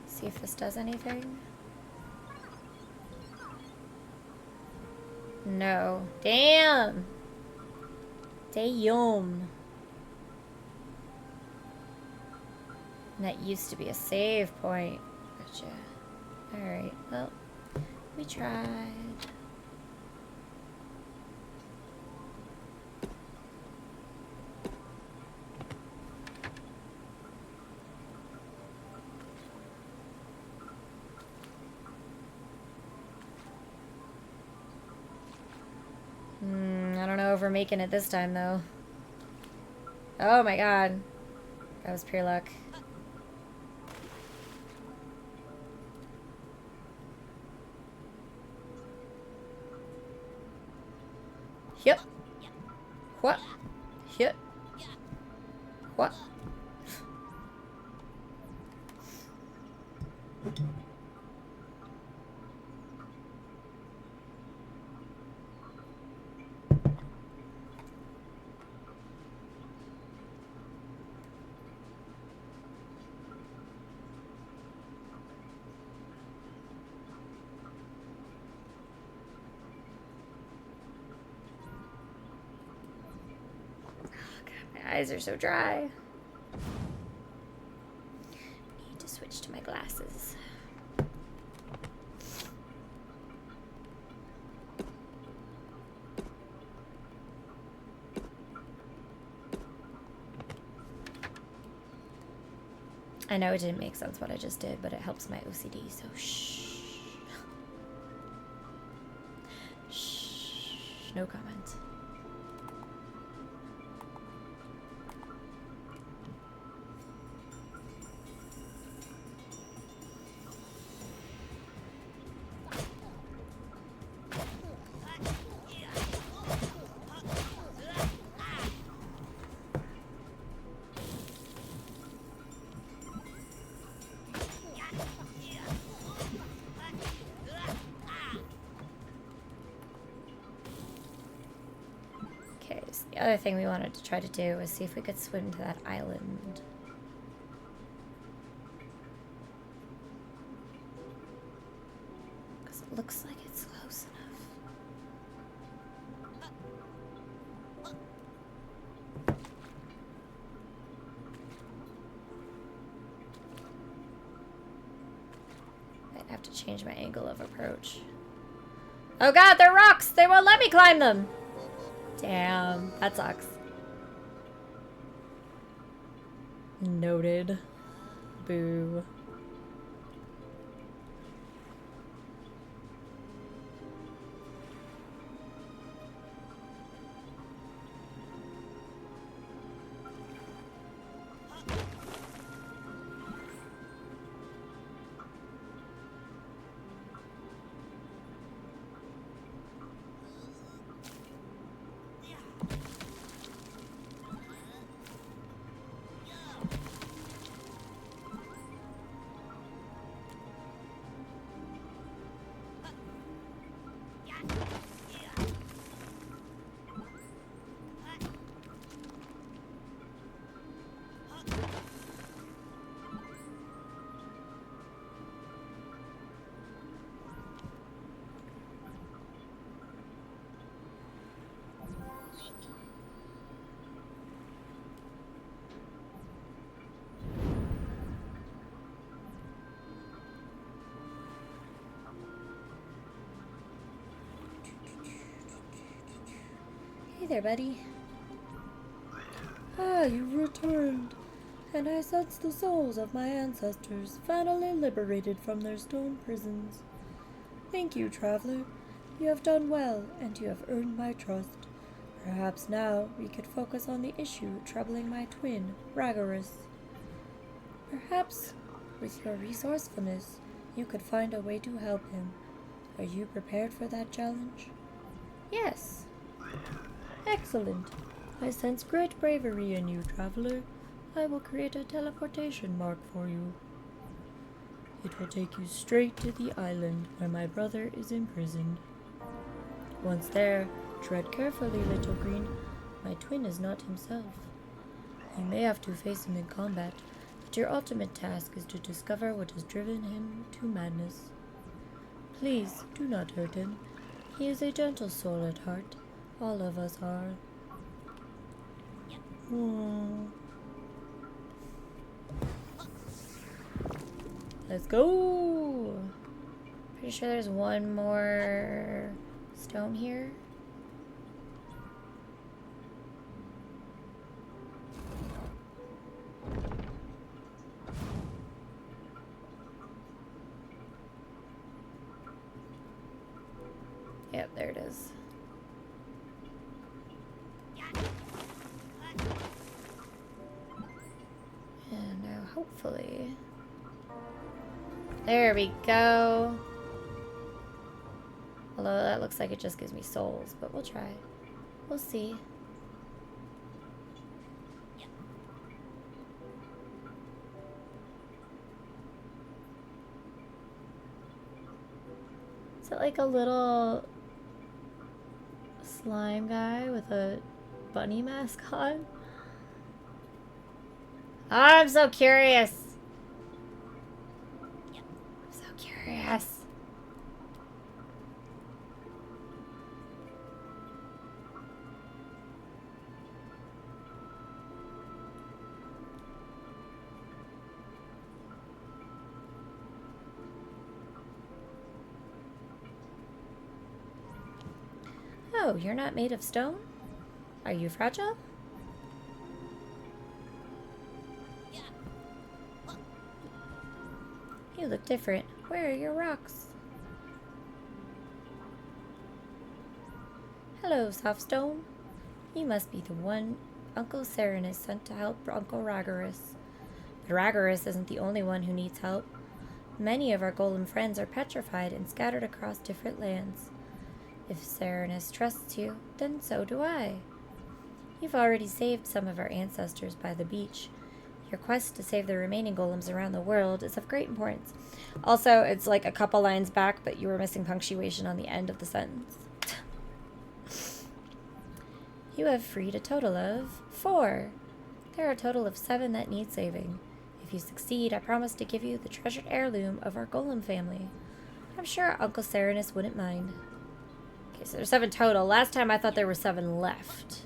See if this does anything. No. Damn. Damn. That used to be a save point. Gotcha. Alright, well, we tried. I don't know if we're making it this time, though. Oh my god. That was pure luck. Yep. What? Yep. What? My eyes are so dry. Need to switch to my glasses. I know it didn't make sense what I just did, but it helps my OCD, so shh. Shh. No comment. The other thing we wanted to try to do was see if we could swim to that island. Because it looks like it's close enough. Might have to change my angle of approach. Oh god, they're rocks! They won't let me climb them! Damn, that sucks. Noted. Boo. Hey there, buddy. Ah, you've returned, and I sense the souls of my ancestors finally liberated from their stone prisons. Thank you, traveler. You have done well, and you have earned my trust. Perhaps now we could focus on the issue troubling my twin, Ragorus. Perhaps, with your resourcefulness, you could find a way to help him. Are you prepared for that challenge? Yes. Excellent. I sense great bravery in you, traveler. I will create a teleportation mark for you. It will take you straight to the island where my brother is imprisoned. Once there, tread carefully, little green. My twin is not himself. You may have to face him in combat, but your ultimate task is to discover what has driven him to madness. Please, do not hurt him. He is a gentle soul at heart. All of us are. Let's go. Pretty sure there's one more stone here. Yep, there it is. And now hopefully... There we go. Although that looks like it just gives me souls, but we'll try. We'll see. Is it like a little slime guy with a bunny mask on? I'm so curious. I'm so curious. Oh, you're not made of stone? Are you fragile? You look different. Where are your rocks? Hello, Softstone. You must be the one Uncle Serenus sent to help Uncle Ragorus. But Ragorus isn't the only one who needs help. Many of our golem friends are petrified and scattered across different lands. If Serenus trusts you, then so do I. You've already saved some of our ancestors by the beach. Your quest to save the remaining golems around the world is of great importance. Also, it's like a couple lines back, but you were missing punctuation on the end of the sentence. You have freed a total of 4. There are a total of 7 that need saving. If you succeed, I promise to give you the treasured heirloom of our golem family. I'm sure Uncle Serenus wouldn't mind. Okay, so there's 7 total. Last time I thought there were 7 left.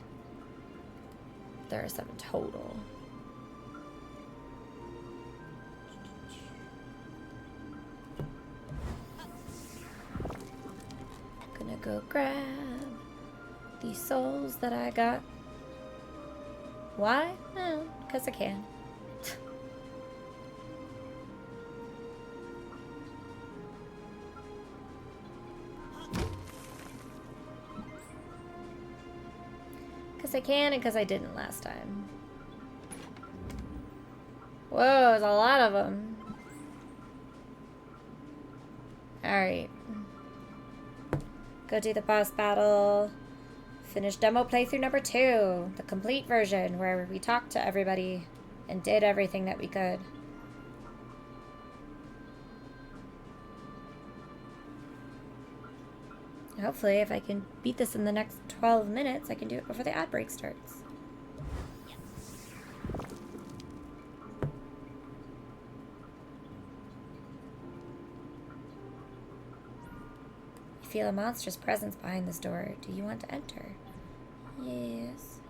There are 7 total. Gonna go grab these souls that I got. Why? Well, because I can. Because I can and because I didn't last time. Whoa, there's a lot of them. Alright. Go do the boss battle. Finish demo playthrough number 2. The complete version where we talked to everybody and did everything that we could. Hopefully, if I can beat this in the next 12 minutes, I can do it before the ad break starts. You feel a monstrous presence behind this door. Do you want to enter? Yes.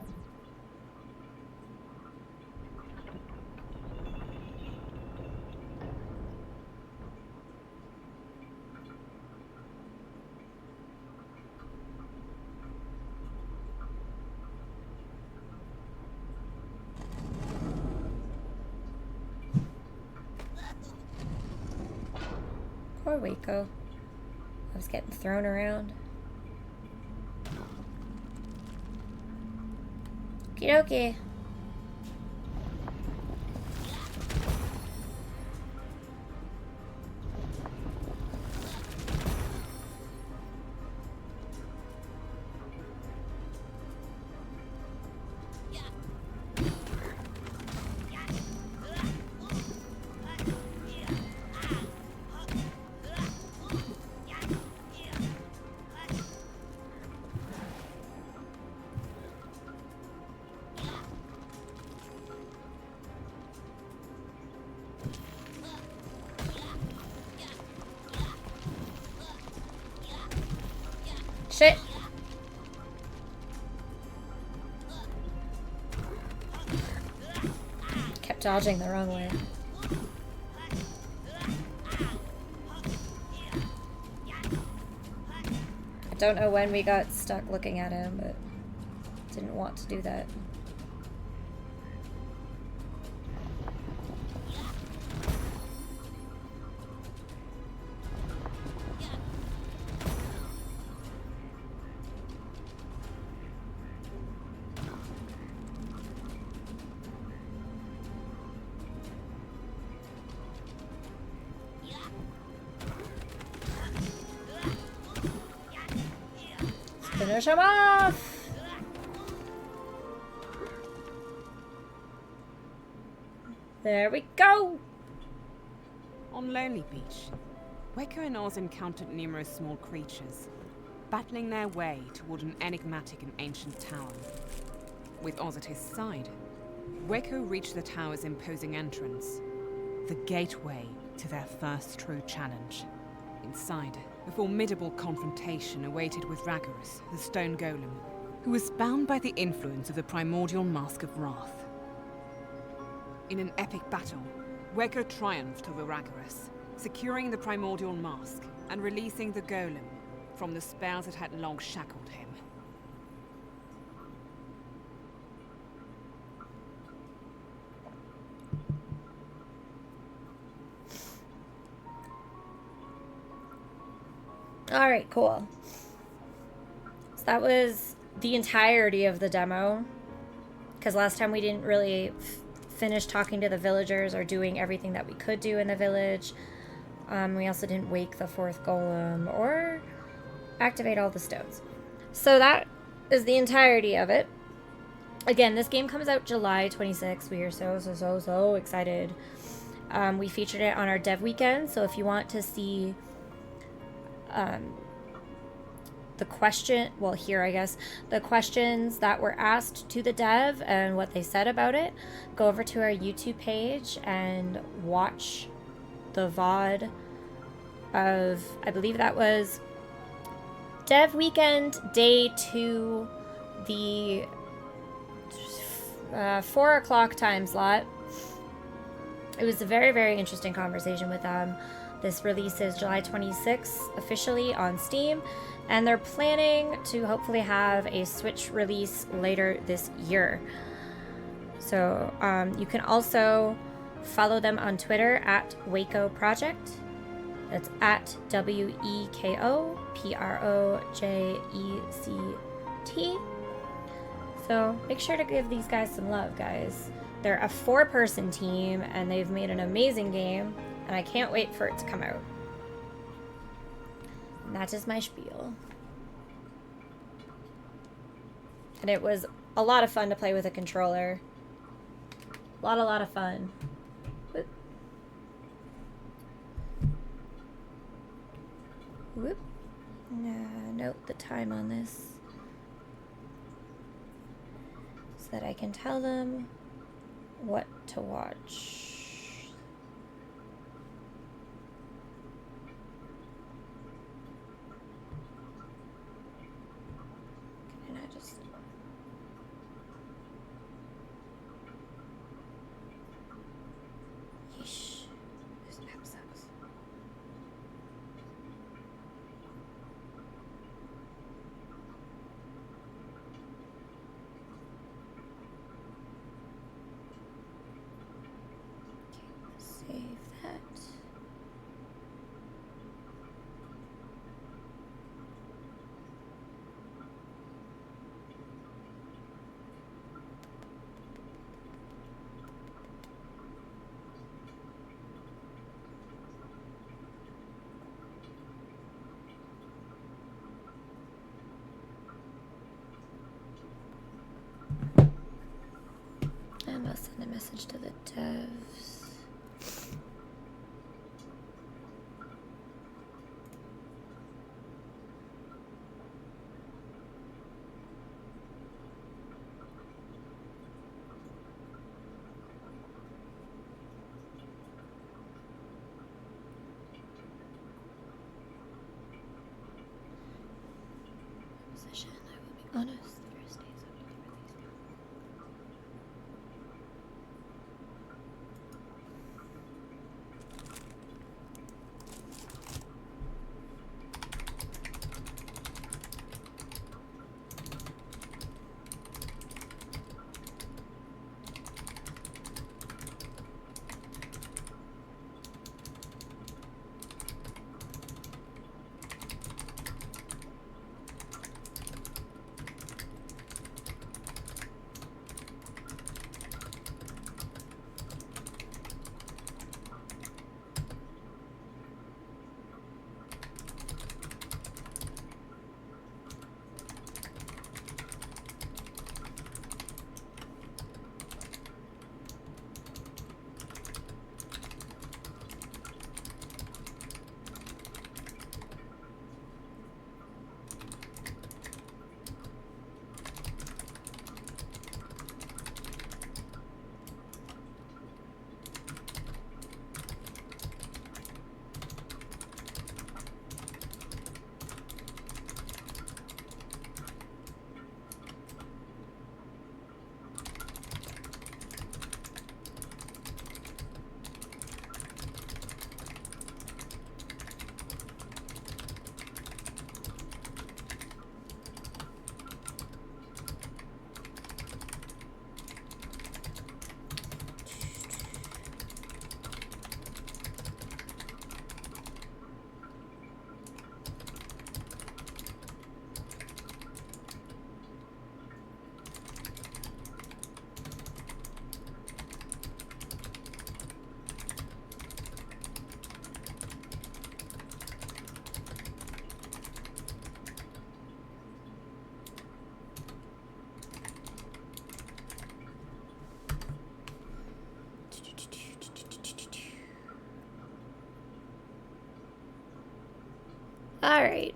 Poor Waco. I was getting thrown around. Okie dokie. Shit. Kept dodging the wrong way. don't know when we got stuck looking at him, but didn't want to do that. Finish him off! There we go! On Lonely Beach, Waco and Oz encountered numerous small creatures, battling their way toward an enigmatic and ancient tower. With Oz at his side, Waco reached the tower's imposing entrance, the gateway to their first true challenge. Inside, a formidable confrontation awaited with Raggarus, the stone golem, who was bound by the influence of the primordial mask of wrath. In an epic battle, Waco triumphed over Raggarus, securing the primordial mask and releasing the golem from the spells that had long shackled him. Alright, cool. So that was the entirety of the demo. Because last time we didn't really finish talking to the villagers or doing everything that we could do in the village. We also didn't wake the fourth golem or activate all the stones. So that is the entirety of it. Again, this game comes out July 26th. We are so excited. We featured it on our dev weekend, so if you want to see the questions that were asked to the dev and what they said about it, go over to our YouTube page and watch the VOD of, I believe that was Dev Weekend Day 2, the 4 o'clock time slot. It was a very interesting conversation with them. This releases July 26th officially on Steam, and they're planning to hopefully have a Switch release later this year. So you can also follow them on Twitter at Waco Project. That's at WEKOPROJECT. So make sure to give these guys some love, guys. They're a 4-person team, and they've made an amazing game, and I can't wait for it to come out. And that is my spiel. And it was a lot of fun to play with a controller. A lot of fun. Whoop. Note the time on this so that I can tell them what to watch. Can I just... Yeesh. This map sucks. Save that. I must send a message to the devs. Position, I will be honest. First days of the release. All right.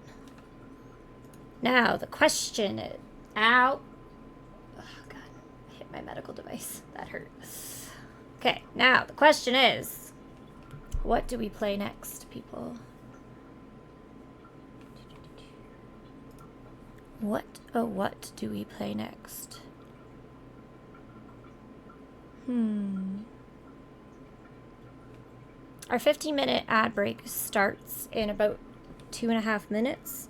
Now the question is, ow. Oh God, I hit my medical device. That hurt. Okay, now the question is, what do we play next, people? What do we play next? Our 15-minute ad break starts in about 2.5 minutes.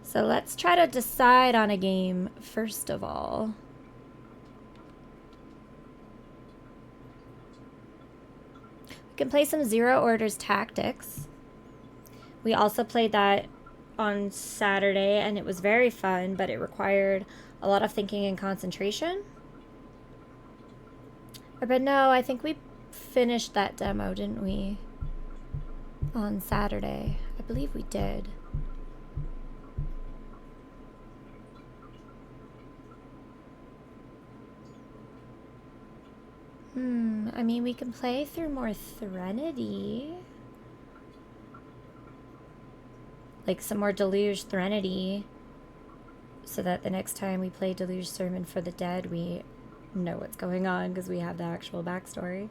So let's try to decide on a game first of all. We can play some Zero Orders Tactics. We also played that on Saturday and it was very fun, but it required a lot of thinking and concentration. But no, I think we finished that demo, didn't we? On Saturday. I believe we did. I mean, we can play through more Threnody. Like some more Deluge Threnody. So that the next time we play Deluge Sermon for the Dead, we know what's going on because we have the actual backstory.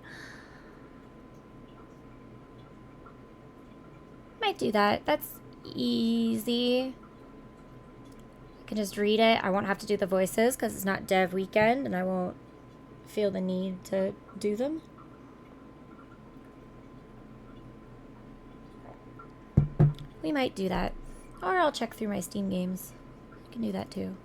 Might do that. That's easy. I can just read it. I won't have to do the voices because it's not dev weekend and I won't feel the need to do them. We might do that. Or I'll check through my Steam games. I can do that too.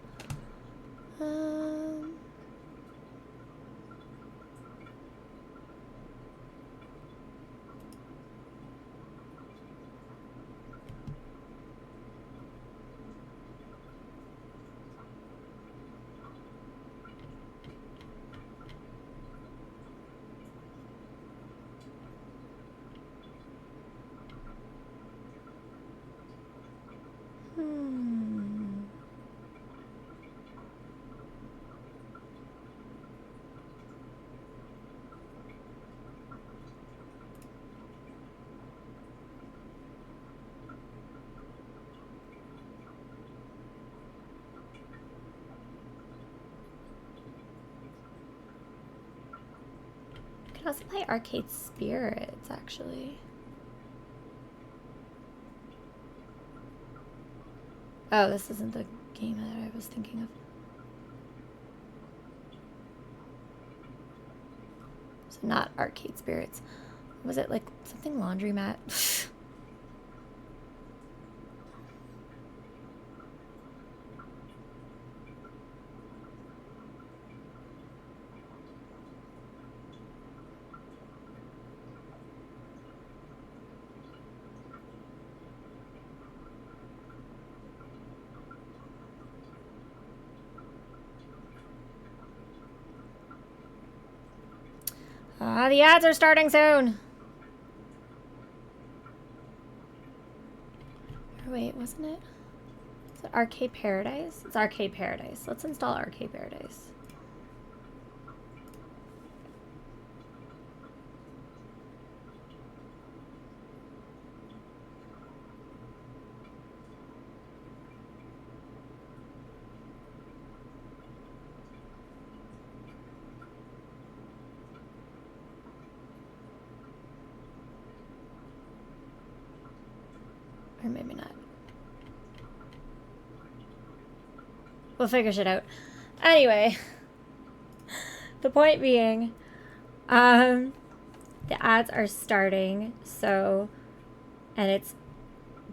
I can also play Arcade Spirits, actually. Oh, this isn't the game that I was thinking of. So not Arcade Spirits. Was it like something laundromat? The ads are starting soon. Or wait, wasn't it? Is it Arcade Paradise? It's Arcade Paradise. Let's install Arcade Paradise. Or maybe not. We'll figure shit out. Anyway, the point being, the ads are starting, so, and it's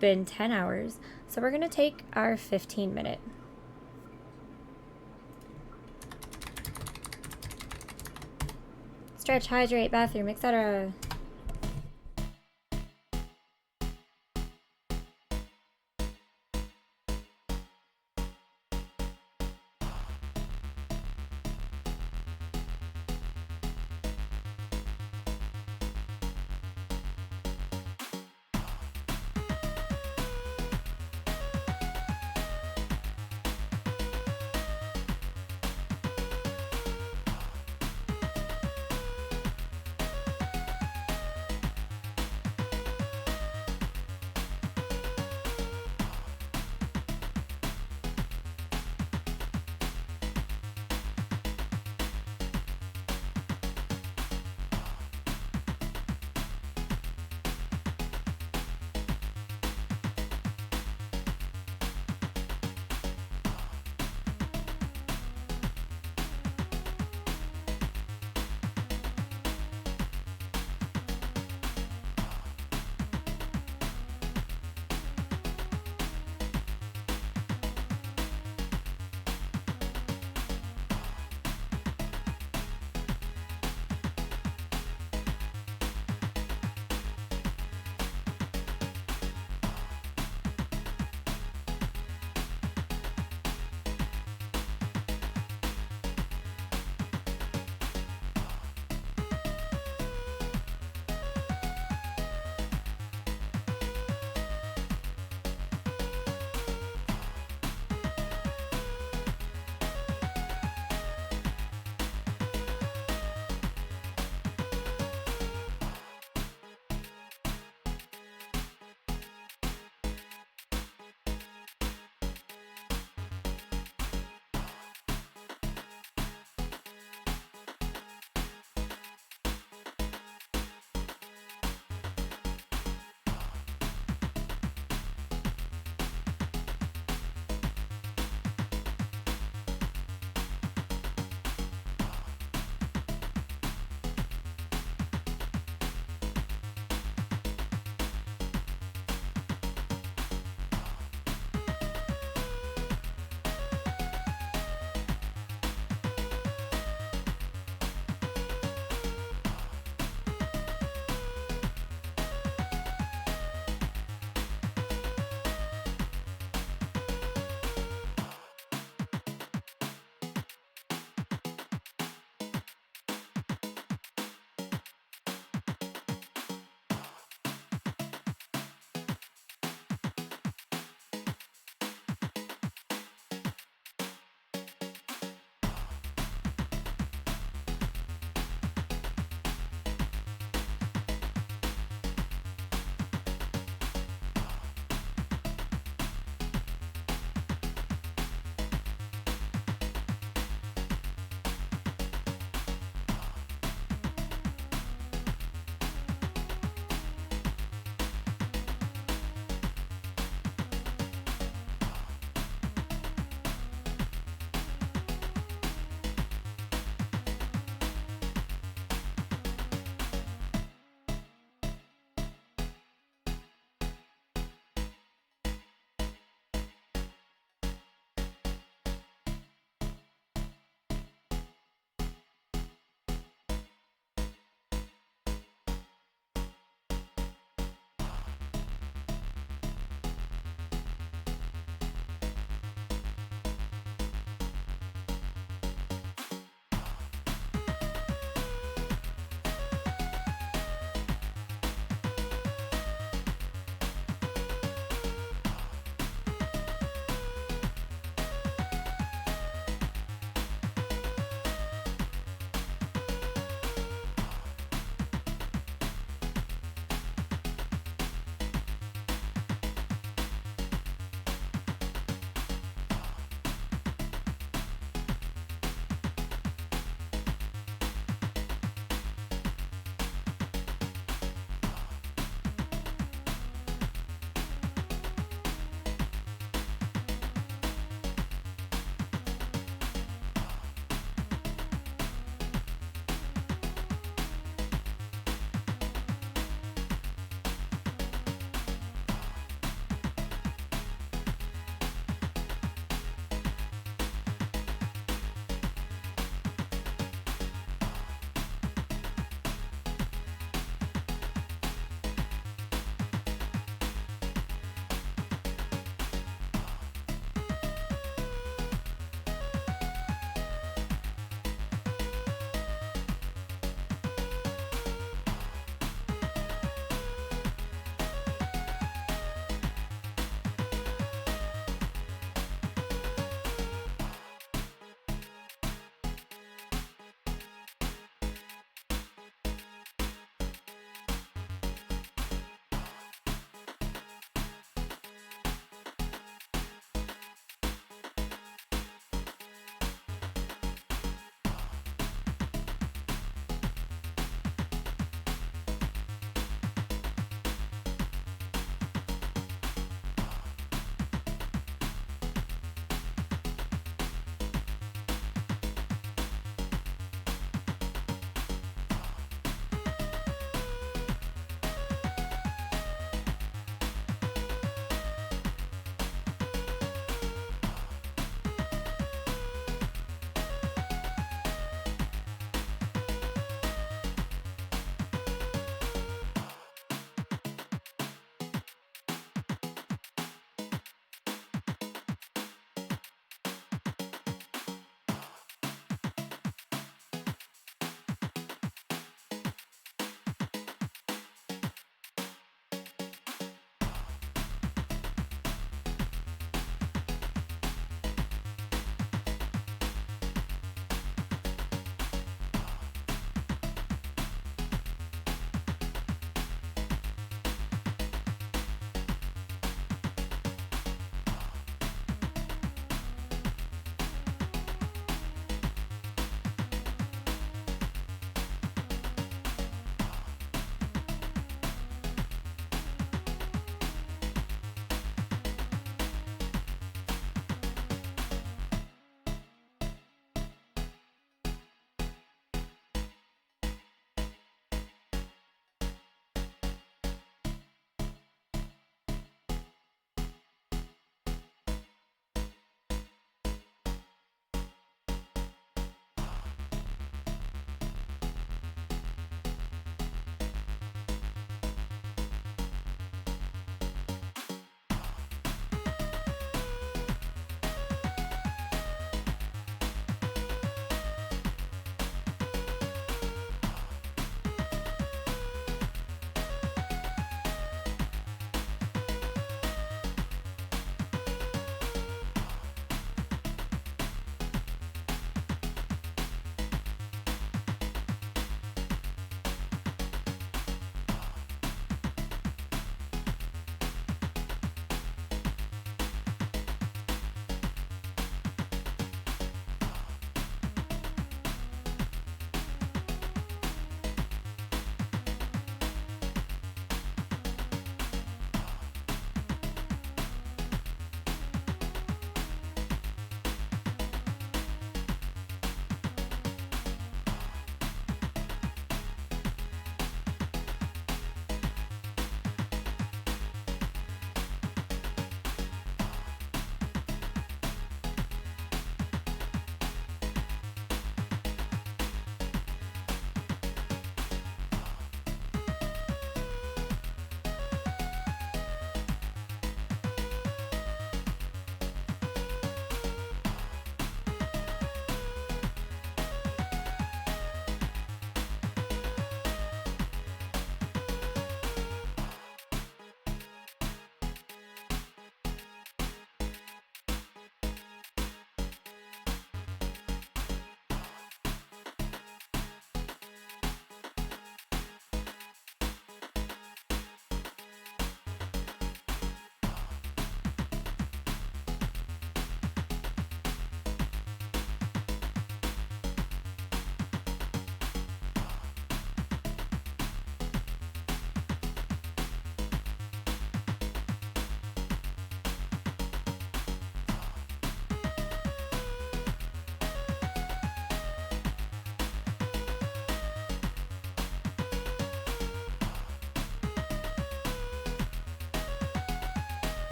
been 10 hours, so we're gonna take our 15-minute. Stretch, hydrate, bathroom, etc.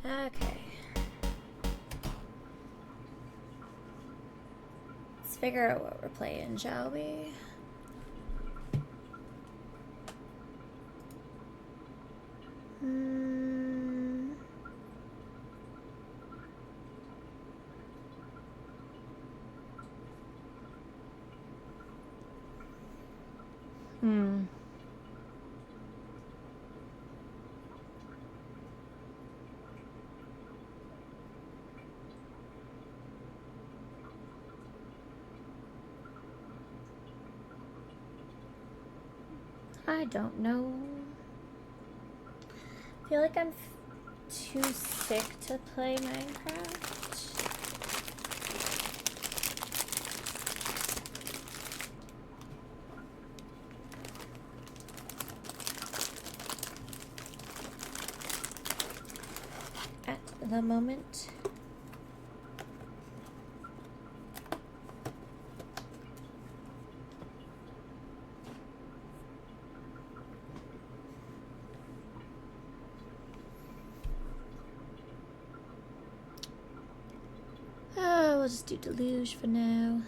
Okay. Let's figure out what we're playing, shall we? I don't know. I feel like I'm too sick to play Minecraft. At the moment. Oh, we'll just do Deluge for now.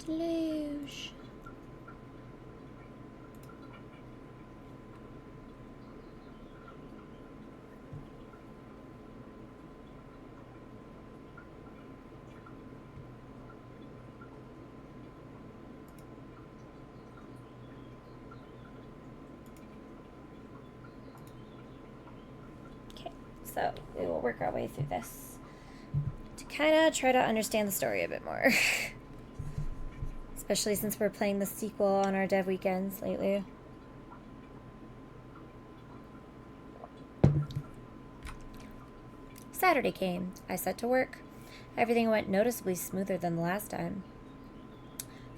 Deluge. Okay, so we will work our way through this. Kind of try to understand the story a bit more. Especially since we're playing the sequel on our dev weekends lately. Saturday came. I set to work. Everything went noticeably smoother than the last time.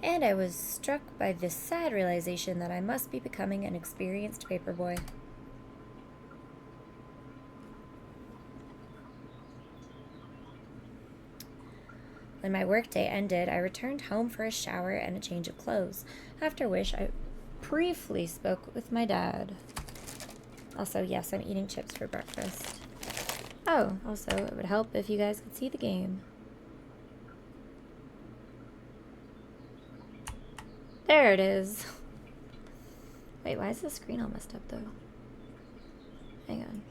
And I was struck by this sad realization that I must be becoming an experienced paperboy. When my workday ended, I returned home for a shower and a change of clothes, after which I briefly spoke with my dad. Also, yes, I'm eating chips for breakfast. Oh, also, it would help if you guys could see the game. There it is. Wait, why is the screen all messed up, though? Hang on.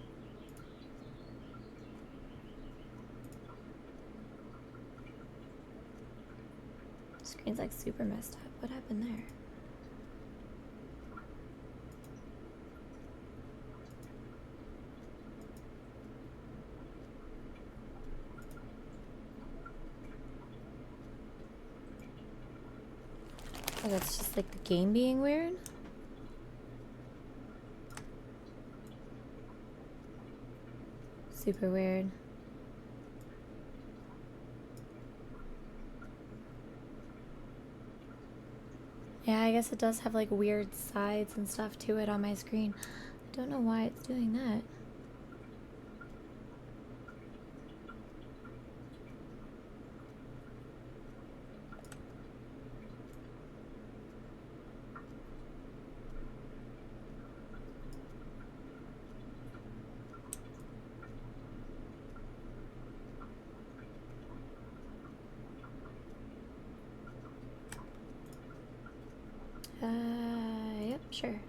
Screen's like super messed up. What happened there? Oh, that's just like the game being weird? Super weird. Yeah, I guess it does have like weird sides and stuff to it on my screen. I don't know why it's doing that. Yep, sure.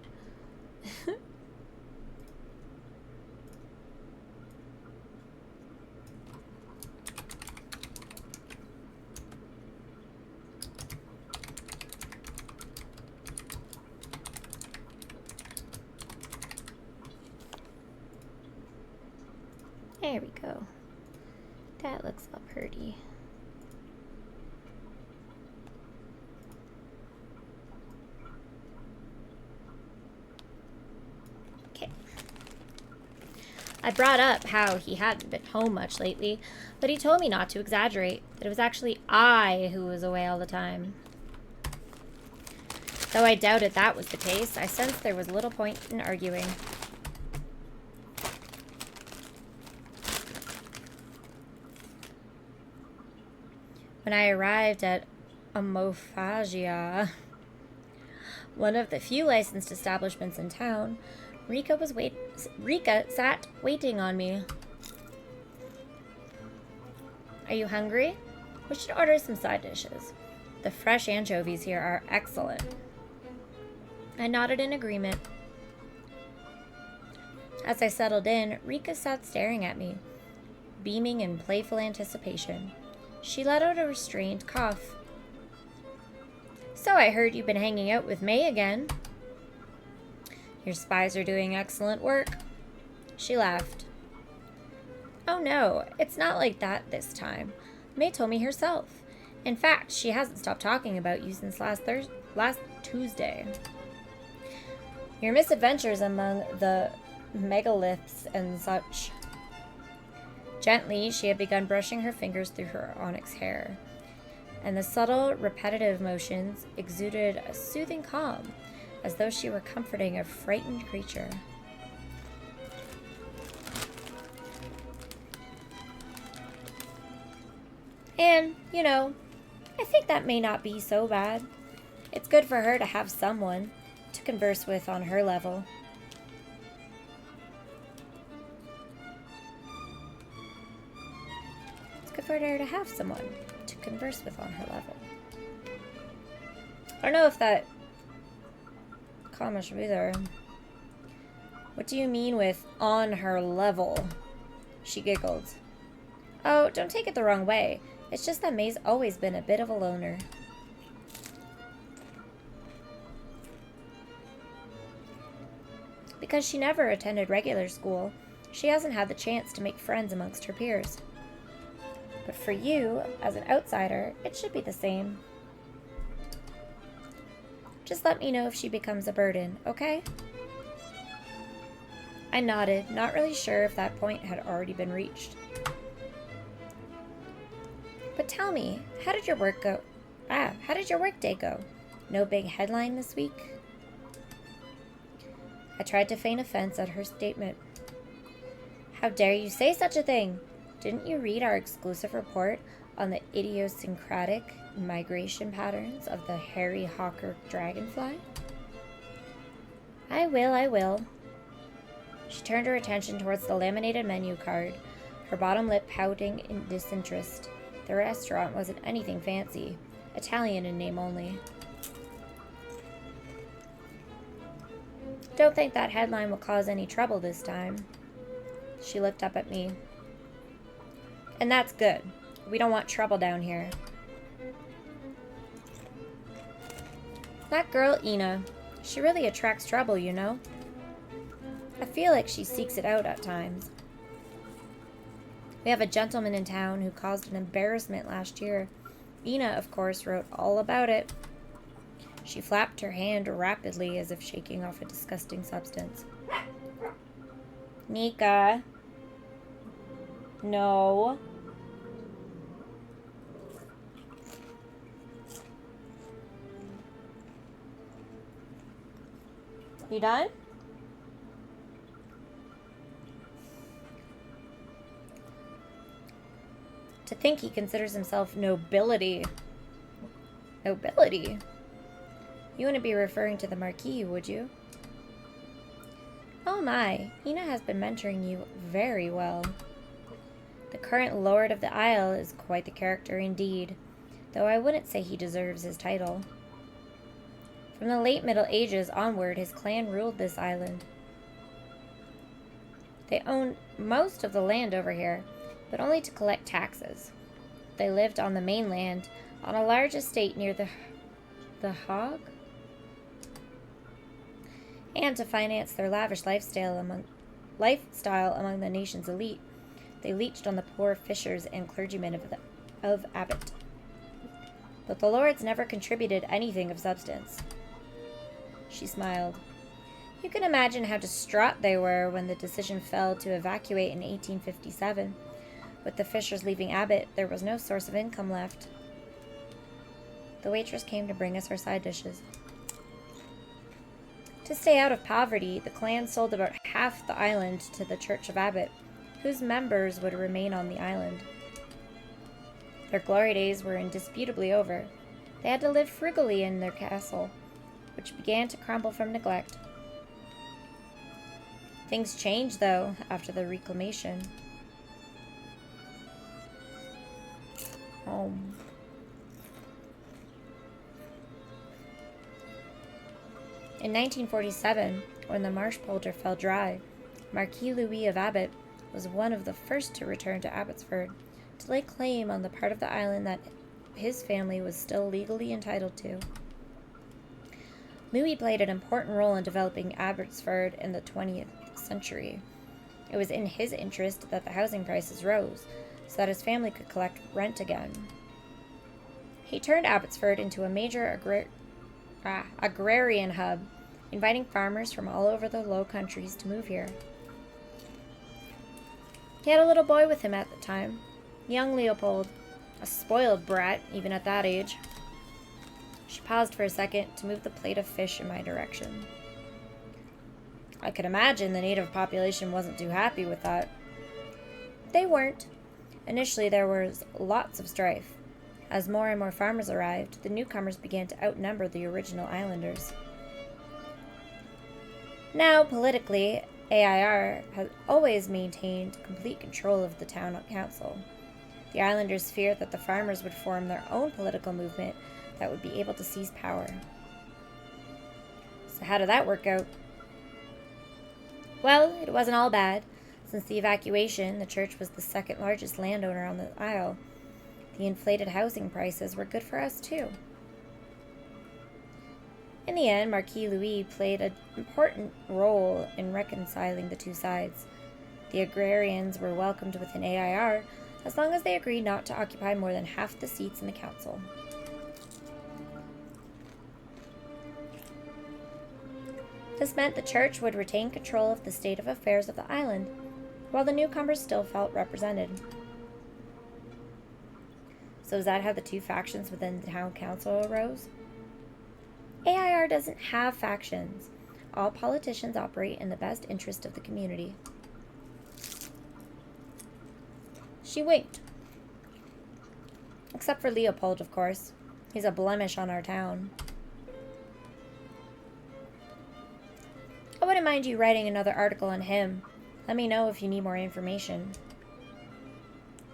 There we go. That looks all pretty. I brought up how he hadn't been home much lately, but he told me not to exaggerate, that it was actually I who was away all the time. Though I doubted that was the case, I sensed there was little point in arguing. When I arrived at Amophagia, one of the few licensed establishments in town, Rika sat waiting on me. Are you hungry? We should order some side dishes. The fresh anchovies here are excellent. I nodded in agreement. As I settled in, Rika sat staring at me, beaming in playful anticipation. She let out a restrained cough. So I heard you've been hanging out with May again. Your spies are doing excellent work. She laughed. Oh no, it's not like that this time. May told me herself. In fact, she hasn't stopped talking about you since last Tuesday. Your misadventures among the megaliths and such. Gently, she had begun brushing her fingers through her onyx hair, and the subtle, repetitive motions exuded a soothing calm, as though she were comforting a frightened creature. And, I think that may not be so bad. It's good for her to have someone to converse with on her level. It's good for her to have someone to converse with on her level. I don't know if that comma should be there. What do you mean with on her level? She giggled. Oh, don't take it the wrong way. It's just that May's always been a bit of a loner. Because she never attended regular school, she hasn't had the chance to make friends amongst her peers. But for you, as an outsider, it should be the same. Just let me know if she becomes a burden, okay? I nodded, not really sure if that point had already been reached. But tell me, how did your work go? How did your workday go? No big headline this week? I tried to feign offense at her statement. How dare you say such a thing? Didn't you read our exclusive report on the idiosyncratic migration patterns of the hairy hawker dragonfly? I will. She turned her attention towards the laminated menu card, her bottom lip pouting in disinterest. The restaurant wasn't anything fancy, Italian in name only. Don't think that headline will cause any trouble this time. She looked up at me. And that's good. We don't want trouble down here. That girl, Ina, she really attracts trouble, you know? I feel like she seeks it out at times. We have a gentleman in town who caused an embarrassment last year. Ina, of course, wrote all about it. She flapped her hand rapidly as if shaking off a disgusting substance. Nika. No. You done? To think he considers himself nobility. Nobility? You wouldn't be referring to the Marquis, would you? Oh my, Ina has been mentoring you very well. The current Lord of the Isle is quite the character indeed, though I wouldn't say he deserves his title. From the late Middle Ages onward, his clan ruled this island. They owned most of the land over here, but only to collect taxes. They lived on the mainland, on a large estate near the Hague, and to finance their lavish lifestyle among the nation's elite, they leached on the poor fishers and clergymen of Abbott. But the lords never contributed anything of substance. She smiled. You can imagine how distraught they were when the decision fell to evacuate in 1857. With the fishers leaving Abbott, there was no source of income left. The waitress came to bring us our side dishes. To stay out of poverty, the clan sold about half the island to the Church of Abbott, whose members would remain on the island. Their glory days were indisputably over. They had to live frugally in their castle, which began to crumble from neglect. Things changed, though, after the reclamation. home. In 1947, when the marsh polder fell dry, Marquis Louis of Abbott was one of the first to return to Abbotsford to lay claim on the part of the island that his family was still legally entitled to. Louis played an important role in developing Abbotsford in the 20th century. It was in his interest that the housing prices rose, so that his family could collect rent again. He turned Abbotsford into a major agrarian hub, inviting farmers from all over the Low Countries to move here. He had a little boy with him at the time, young Leopold, a spoiled brat even at that age. She paused for a second to move the plate of fish in my direction. I could imagine the native population wasn't too happy with that. They weren't. Initially, there was lots of strife. As more and more farmers arrived, the newcomers began to outnumber the original islanders. Now, politically, AIR has always maintained complete control of the town council. The islanders feared that the farmers would form their own political movement that would be able to seize power. So how did that work out? Well, it wasn't all bad. Since the evacuation, the church was the second largest landowner on the isle. The inflated housing prices were good for us, too. In the end, Marquis Louis played an important role in reconciling the two sides. The agrarians were welcomed within AIR as long as they agreed not to occupy more than half the seats in the council. This meant the church would retain control of the state of affairs of the island, while the newcomers still felt represented. So is that how the two factions within the town council arose? AIR doesn't have factions. All politicians operate in the best interest of the community. She winked. Except for Leopold, of course. He's a blemish on our town. I wouldn't mind you writing another article on him. Let me know if you need more information.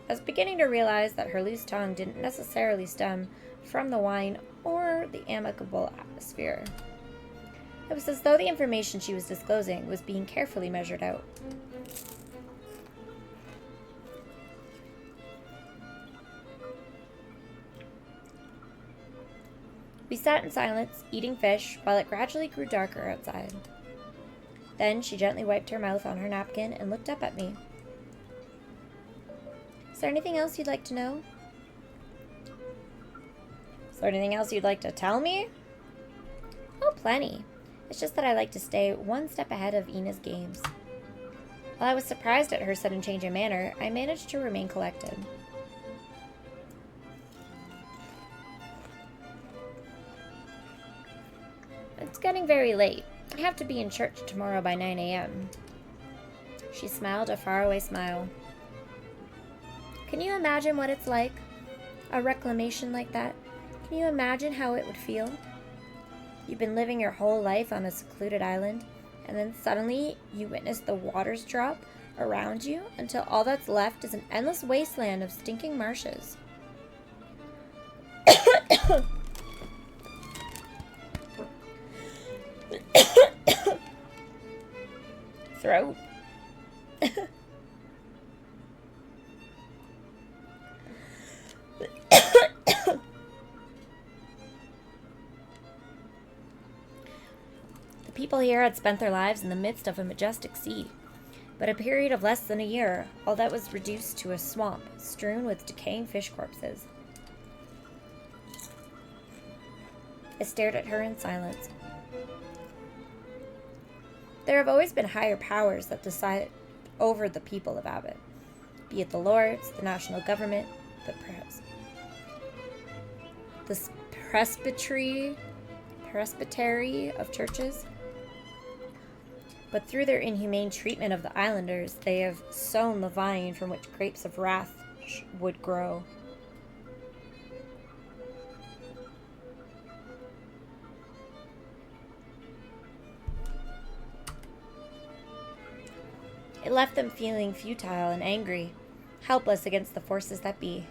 I was beginning to realize that her loose tongue didn't necessarily stem from the wine or the amicable atmosphere. It was as though the information she was disclosing was being carefully measured out. We sat in silence, eating fish, while it gradually grew darker outside. Then she gently wiped her mouth on her napkin and looked up at me. Is there anything else you'd like to know? Is there anything else you'd like to tell me? Oh, plenty. It's just that I like to stay one step ahead of Ina's games. While I was surprised at her sudden change in manner, I managed to remain collected. It's getting very late. I have to be in church tomorrow by 9 a.m. She smiled a faraway smile. Can you imagine what it's like? A reclamation like that? Can you imagine how it would feel? You've been living your whole life on a secluded island, and then suddenly you witness the waters drop around you until all that's left is an endless wasteland of stinking marshes. Throat. The people here had spent their lives in the midst of a majestic sea, but a period of less than a year, all that was reduced to a swamp strewn with decaying fish corpses. I stared at her in silence. There have always been higher powers that decide over the people of Abbott, be it the lords, the national government, the presbytery of churches. But through their inhumane treatment of the islanders, they have sown the vine from which grapes of wrath would grow. It left them feeling futile and angry, helpless against the forces that be.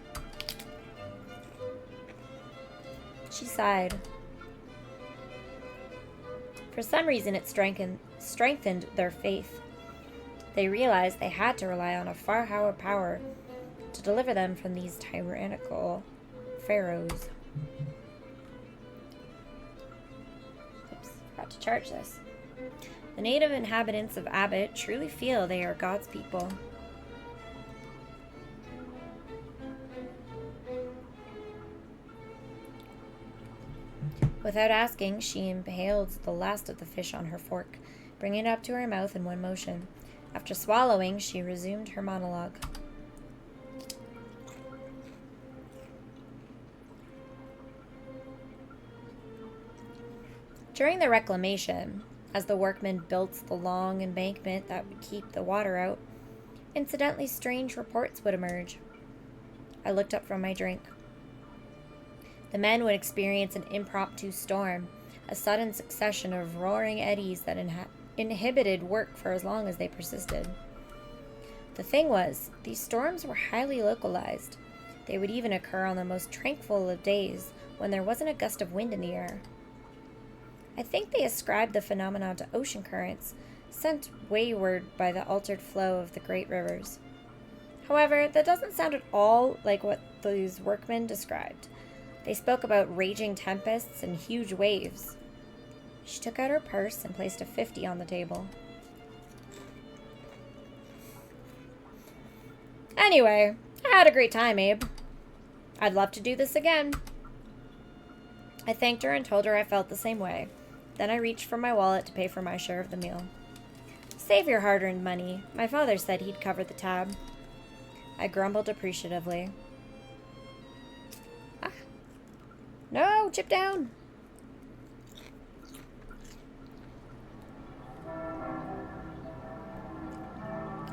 She sighed. For some reason, it strengthened their faith. They realized they had to rely on a far higher power to deliver them from these tyrannical pharaohs. Oops, forgot to charge this. The native inhabitants of Abbott truly feel they are God's people. Without asking, she impaled the last of the fish on her fork, bringing it up to her mouth in one motion. After swallowing, she resumed her monologue. During the reclamation, as the workmen built the long embankment that would keep the water out, incidentally strange reports would emerge. I looked up from my drink. The men would experience an impromptu storm, a sudden succession of roaring eddies that inhibited work for as long as they persisted. The thing was, these storms were highly localized. They would even occur on the most tranquil of days when there wasn't a gust of wind in the air. I think they ascribed the phenomenon to ocean currents, sent wayward by the altered flow of the great rivers. However, that doesn't sound at all like what these workmen described. They spoke about raging tempests and huge waves. She took out her purse and placed a 50 on the table. Anyway, I had a great time, Abe. I'd love to do this again. I thanked her and told her I felt the same way. Then I reached for my wallet to pay for my share of the meal. Save your hard-earned money. My father said he'd cover the tab. I grumbled appreciatively. Ah. No, chip down.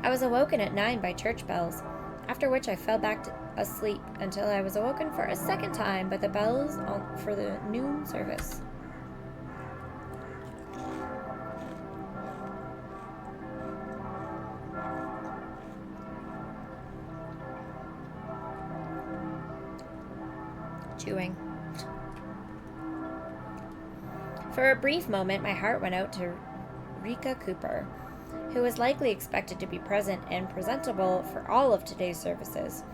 I was awoken at 9 by church bells, after which I fell back asleep until I was awoken for a second time by the bells for the noon service. Chewing. For a brief moment, my heart went out to Rika Cooper, who was likely expected to be present and presentable for all of today's services,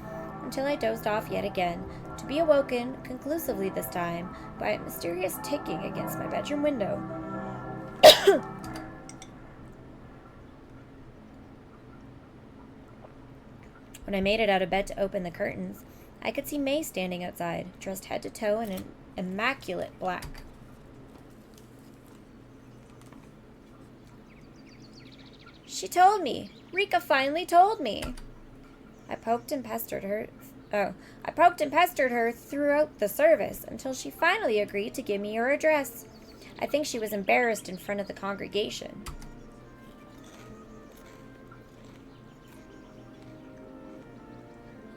until I dozed off yet again, to be awoken, conclusively this time, by a mysterious ticking against my bedroom window. When I made it out of bed to open the curtains, I could see May standing outside, dressed head to toe in an immaculate black. She told me. Rika finally told me. I poked and pestered her throughout the service until she finally agreed to give me her address. I think she was embarrassed in front of the congregation.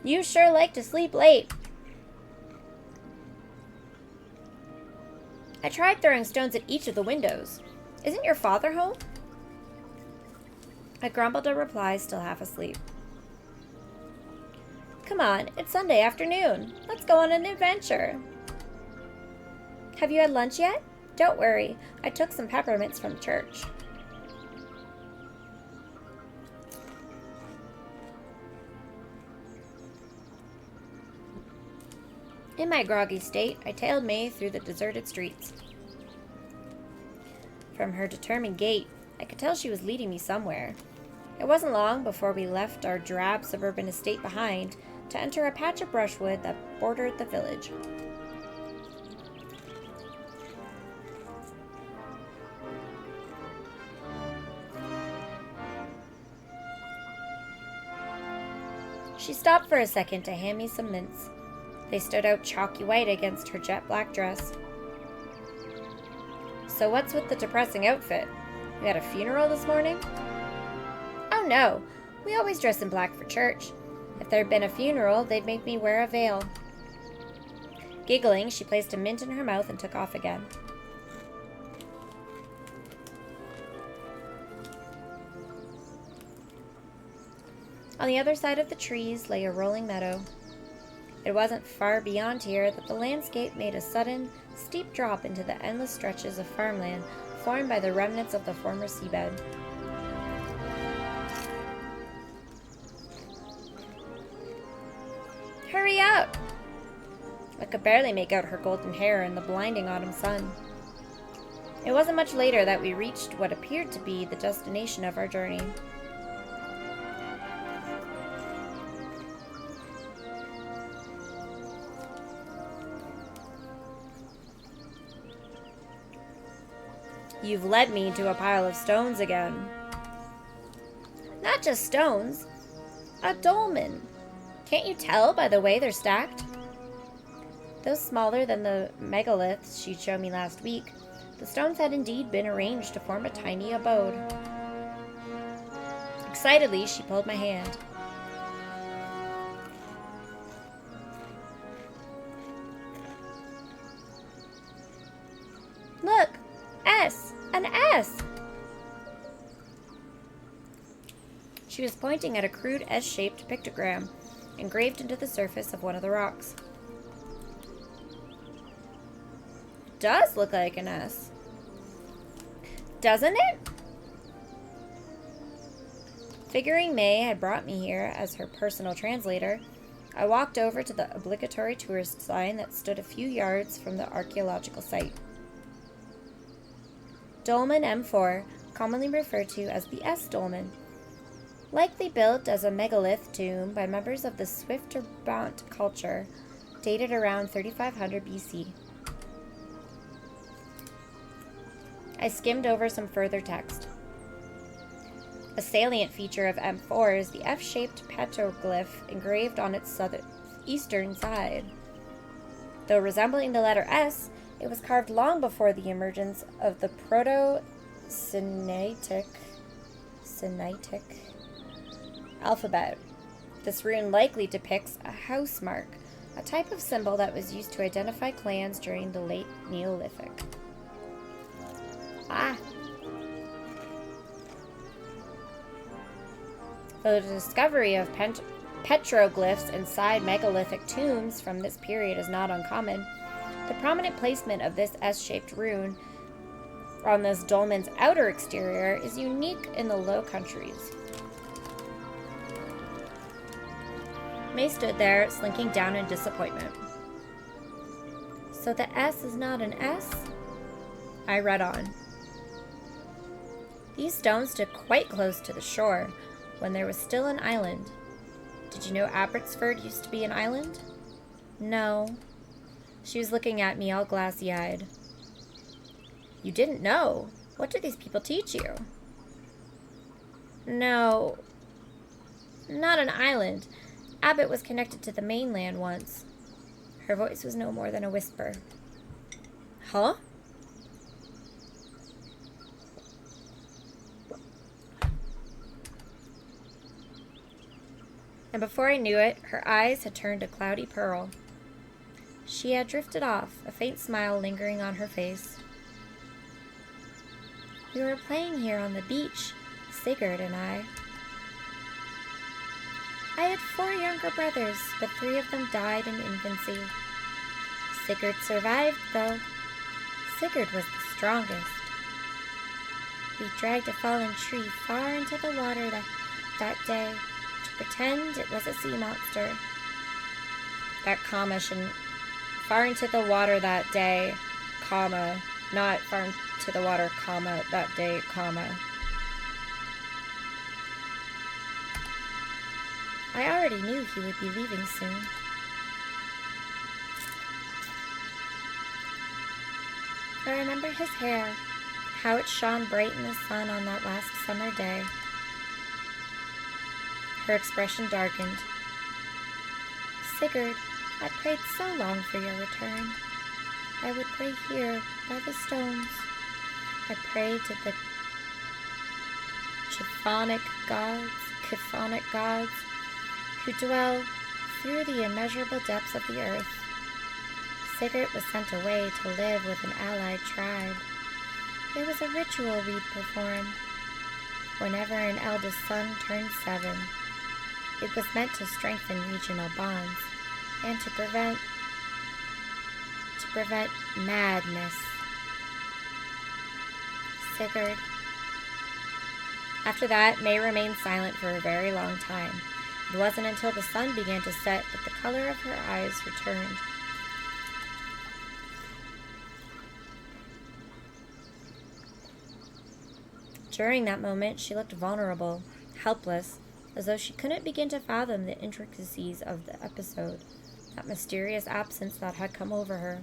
You sure like to sleep late. I tried throwing stones at each of the windows. Isn't your father home? I grumbled a reply, still half asleep. Come on, it's Sunday afternoon. Let's go on an adventure. Have you had lunch yet? Don't worry, I took some peppermints from church. In my groggy state, I tailed May through the deserted streets. From her determined gait, I could tell she was leading me somewhere. It wasn't long before we left our drab suburban estate behind to enter a patch of brushwood that bordered the village. She stopped for a second to hand me some mints. They stood out chalky white against her jet black dress. So what's with the depressing outfit? You had a funeral this morning? Oh no, we always dress in black for church. If there'd been a funeral, they'd make me wear a veil. Giggling, she placed a mint in her mouth and took off again. On the other side of the trees lay a rolling meadow. It wasn't far beyond here that the landscape made a sudden, steep drop into the endless stretches of farmland formed by the remnants of the former seabed. Hurry up! I could barely make out her golden hair in the blinding autumn sun. It wasn't much later that we reached what appeared to be the destination of our journey. You've led me to a pile of stones again. Not just stones, a dolmen. Can't you tell by the way they're stacked? Though smaller than the megaliths she'd shown me last week, the stones had indeed been arranged to form a tiny abode. Excitedly, she pulled my hand. Look! S! An S! She was pointing at a crude S-shaped pictogram engraved into the surface of one of the rocks. It does look like an S. Doesn't it? Figuring May had brought me here as her personal translator, I walked over to the obligatory tourist sign that stood a few yards from the archaeological site. Dolmen M4, commonly referred to as the S Dolmen, likely built as a megalith tomb by members of the Swifterbont culture, dated around 3500 BC. I skimmed over some further text. A salient feature of M4 is the F-shaped petroglyph engraved on its eastern side. Though resembling the letter S, it was carved long before the emergence of the Proto-Sinaitic alphabet. This rune likely depicts a house mark, a type of symbol that was used to identify clans during the late Neolithic. Though the discovery of petroglyphs inside megalithic tombs from this period is not uncommon, the prominent placement of this S-shaped rune on this dolmen's outer exterior is unique in the Low Countries. May stood there, slinking down in disappointment. So the S is not an S? I read on. These stones stood quite close to the shore, when there was still an island. Did you know Abbotsford used to be an island? No. She was looking at me all glassy-eyed. You didn't know? What did these people teach you? No. Not an island. Abbott was connected to the mainland once. Her voice was no more than a whisper. Huh? And before I knew it, her eyes had turned a cloudy pearl. She had drifted off, a faint smile lingering on her face. We were playing here on the beach, Sigurd and I. I had 4 younger brothers, but 3 of them died in infancy. Sigurd survived, though. Sigurd was the strongest. We dragged a fallen tree far into the water that day, to pretend it was a sea monster. That comma shouldn't... Far into the water that day, comma, not far into the water, comma, that day, comma. I already knew he would be leaving soon. I remember his hair, how it shone bright in the sun on that last summer day. Her expression darkened. Sigurd, I prayed so long for your return. I would pray here, by the stones. I prayed to the chthonic gods, who dwell through the immeasurable depths of the earth. Sigurd was sent away to live with an allied tribe. It was a ritual we'd perform whenever an eldest son turned 7. It was meant to strengthen regional bonds, And to prevent madness. Sigurd. After that, May remained silent for a very long time. It wasn't until the sun began to set that the color of her eyes returned. During that moment, she looked vulnerable, helpless, as though she couldn't begin to fathom the intricacies of the episode, that mysterious absence that had come over her.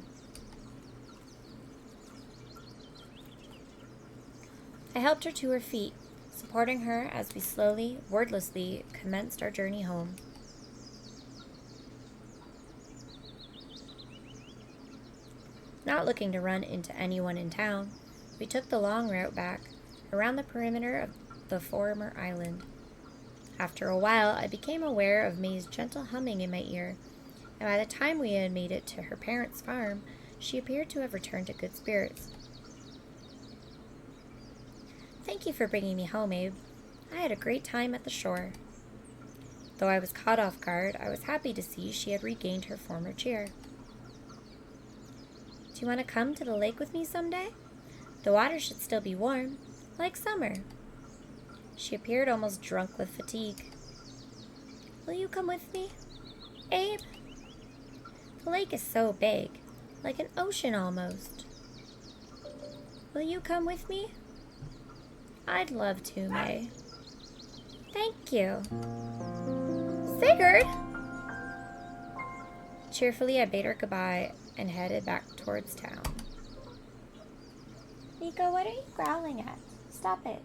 I helped her to her feet, supporting her as we slowly, wordlessly, commenced our journey home. Not looking to run into anyone in town, we took the long route back, around the perimeter of the former island. After a while, I became aware of May's gentle humming in my ear, and by the time we had made it to her parents' farm, she appeared to have returned to good spirits. "Thank you for bringing me home, Abe. I had a great time at the shore." Though I was caught off guard, I was happy to see she had regained her former cheer. "Do you want to come to the lake with me someday? The water should still be warm, like summer." She appeared almost drunk with fatigue. "Will you come with me, Abe? The lake is so big, like an ocean almost. Will you come with me?" "I'd love to, May." "Thank you." "Sigurd!" Cheerfully, I bade her goodbye and headed back towards town. "Nico, what are you growling at? Stop it."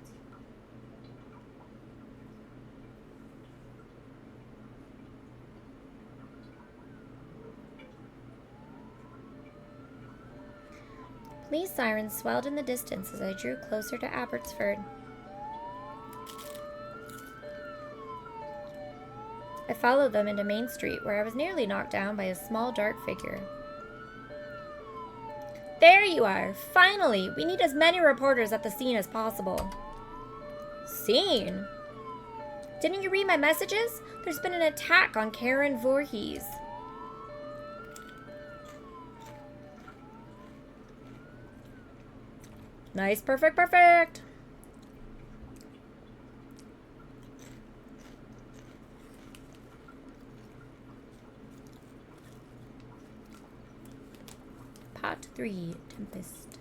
Police sirens swelled in the distance as I drew closer to Abbotsford. I followed them into Main Street, where I was nearly knocked down by a small, dark figure. "There you are! Finally! We need as many reporters at the scene as possible." "Scene? Didn't you read my messages? There's been an attack on Karen Voorhees." Nice, perfect, perfect. Part 3, Tempest.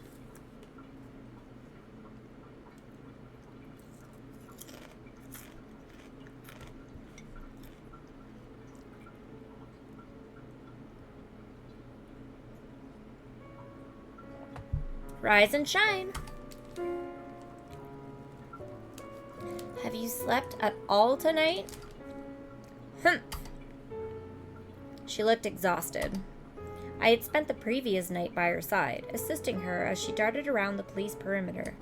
Rise and shine. Have you slept at all tonight? Humph. She looked exhausted. I had spent the previous night by her side, assisting her as she darted around the police perimeter,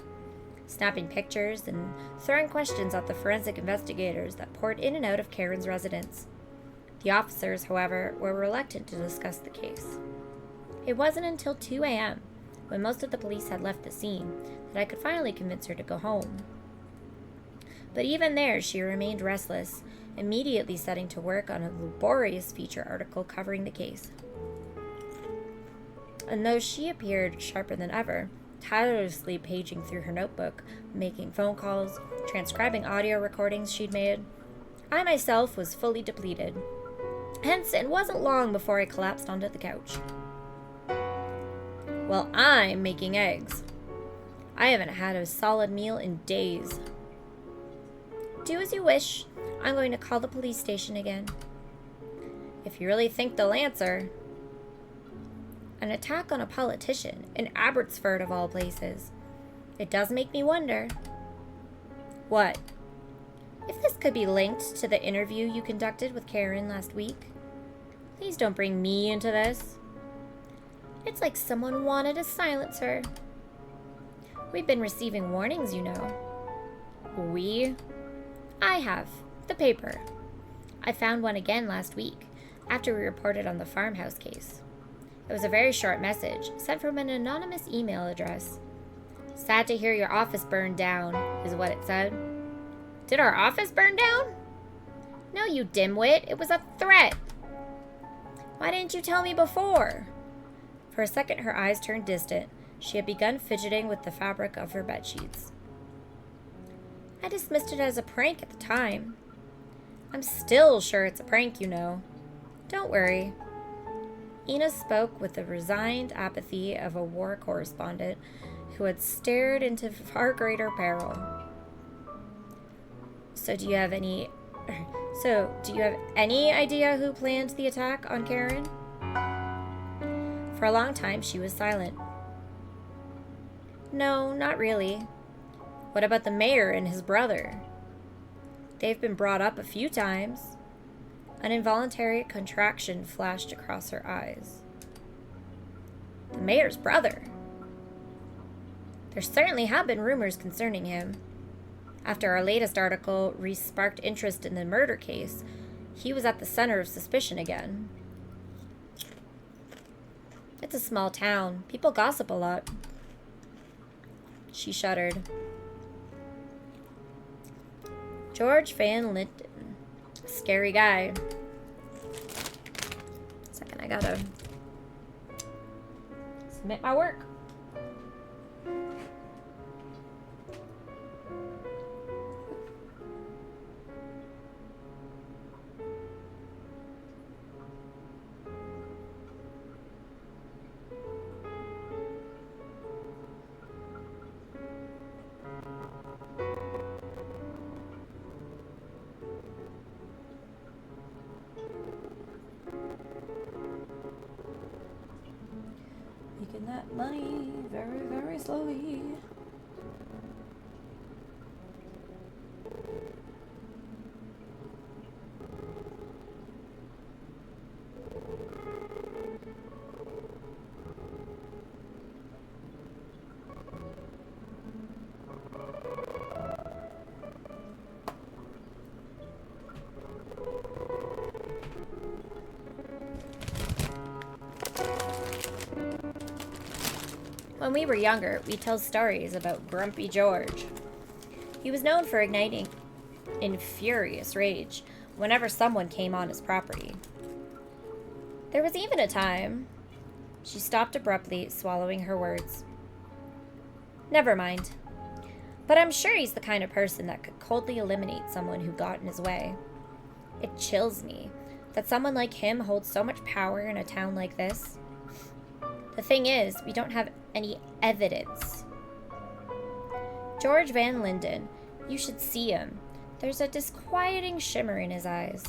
snapping pictures and throwing questions at the forensic investigators that poured in and out of Karen's residence. The officers, however, were reluctant to discuss the case. It wasn't until 2 a.m., when most of the police had left the scene, that I could finally convince her to go home. But even there, she remained restless, immediately setting to work on a laborious feature article covering the case. And though she appeared sharper than ever, tirelessly paging through her notebook, making phone calls, transcribing audio recordings she'd made, I myself was fully depleted. Hence, it wasn't long before I collapsed onto the couch. Well, I'm making eggs. I haven't had a solid meal in days. Do as you wish. I'm going to call the police station again. If you really think they'll answer. An attack on a politician in Abbotsford of all places. It does make me wonder. What? If this could be linked to the interview you conducted with Karen last week. Please don't bring me into this. It's like someone wanted to silence her. We've been receiving warnings, you know. We? I have. The paper. I found one again last week, after we reported on the farmhouse case. It was a very short message, sent from an anonymous email address. "Sad to hear your office burned down," is what it said. Did our office burn down? No, you dimwit. It was a threat. Why didn't you tell me before? For a second, her eyes turned distant. She had begun fidgeting with the fabric of her bedsheets. I dismissed it as a prank at the time. I'm still sure it's a prank, you know. Don't worry. Ina spoke with the resigned apathy of a war correspondent who had stared into far greater peril. So do you have any idea who planned the attack on Karen? For a long time, she was silent. No, not really. What about the mayor and his brother? They've been brought up a few times. An involuntary contraction flashed across her eyes. The mayor's brother? There certainly have been rumors concerning him. After our latest article re-sparked interest in the murder case, he was at the center of suspicion again. It's a small town. People gossip a lot. She shuddered. George Van Linden. Scary guy. Second, I gotta submit my work. Making that money very, very slowly. When we were younger, we'd tell stories about Grumpy George. He was known for igniting in furious rage whenever someone came on his property. There was even a time... She stopped abruptly, swallowing her words. Never mind. But I'm sure he's the kind of person that could coldly eliminate someone who got in his way. It chills me that someone like him holds so much power in a town like this. The thing is, we don't have any evidence. George Van Linden, you should see him. There's a disquieting shimmer in his eyes.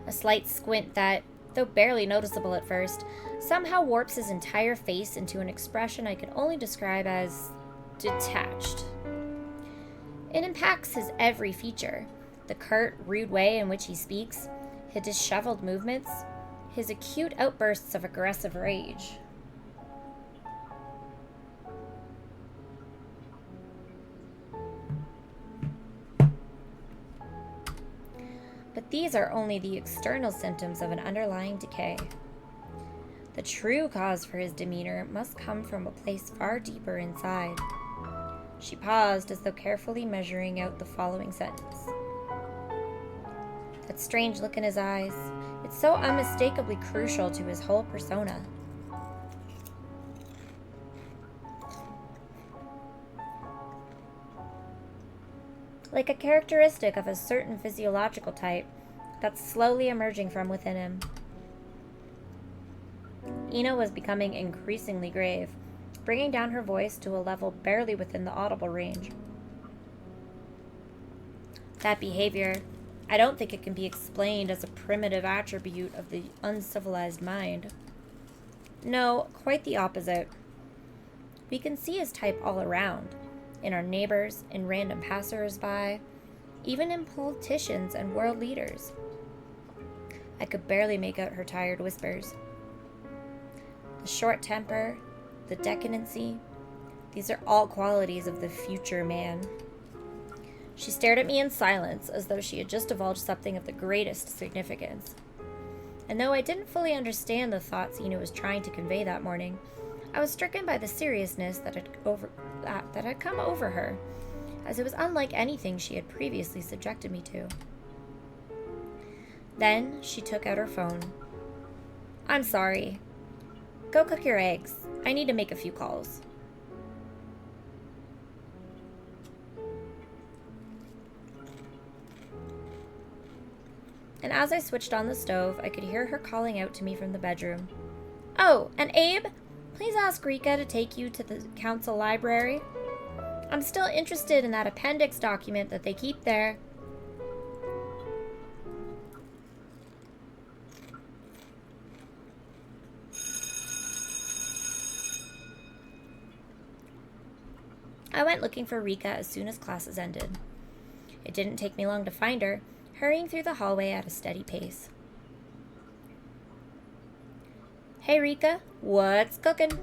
A slight squint that, though barely noticeable at first, somehow warps his entire face into an expression I could only describe as detached. It impacts his every feature. The curt, rude way in which he speaks, his disheveled movements, his acute outbursts of aggressive rage. But these are only the external symptoms of an underlying decay. The true cause for his demeanor must come from a place far deeper inside. She paused as though carefully measuring out the following sentence. That strange look in his eyes, it's so unmistakably crucial to his whole persona. Like a characteristic of a certain physiological type that's slowly emerging from within him. Ina was becoming increasingly grave, bringing down her voice to a level barely within the audible range. That behavior, I don't think it can be explained as a primitive attribute of the uncivilized mind. No, quite the opposite. We can see his type all around, in our neighbors, in random passers-by, even in politicians and world leaders. I could barely make out her tired whispers. The short temper, the decadency, these are all qualities of the future man. She stared at me in silence, as though she had just divulged something of the greatest significance. And though I didn't fully understand the thoughts Ina was trying to convey that morning, I was stricken by the seriousness that had come over her, as it was unlike anything she had previously subjected me to. Then she took out her phone. I'm sorry. Go cook your eggs. I need to make a few calls. And as I switched on the stove, I could hear her calling out to me from the bedroom. Oh, and Abe, please ask Rika to take you to the council library. I'm still interested in that appendix document that they keep there. I went looking for Rika as soon as classes ended. It didn't take me long to find her, hurrying through the hallway at a steady pace. Hey Rika, what's cooking?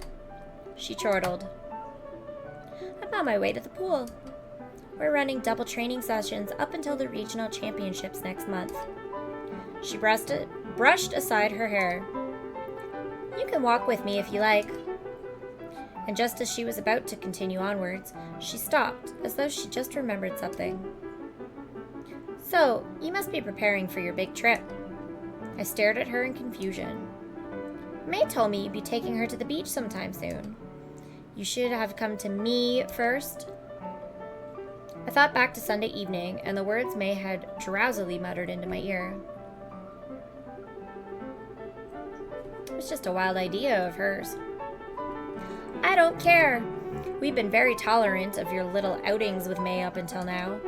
She chortled. I'm on my way to the pool. We're running double training sessions up until the regional championships next month. She brushed aside her hair. You can walk with me if you like. And just as she was about to continue onwards, she stopped, as though she just remembered something. So, you must be preparing for your big trip. I stared at her in confusion. May told me you'd be taking her to the beach sometime soon. You should have come to me first. I thought back to Sunday evening, and the words May had drowsily muttered into my ear. It was just a wild idea of hers. I don't care. We've been very tolerant of your little outings with May up until now.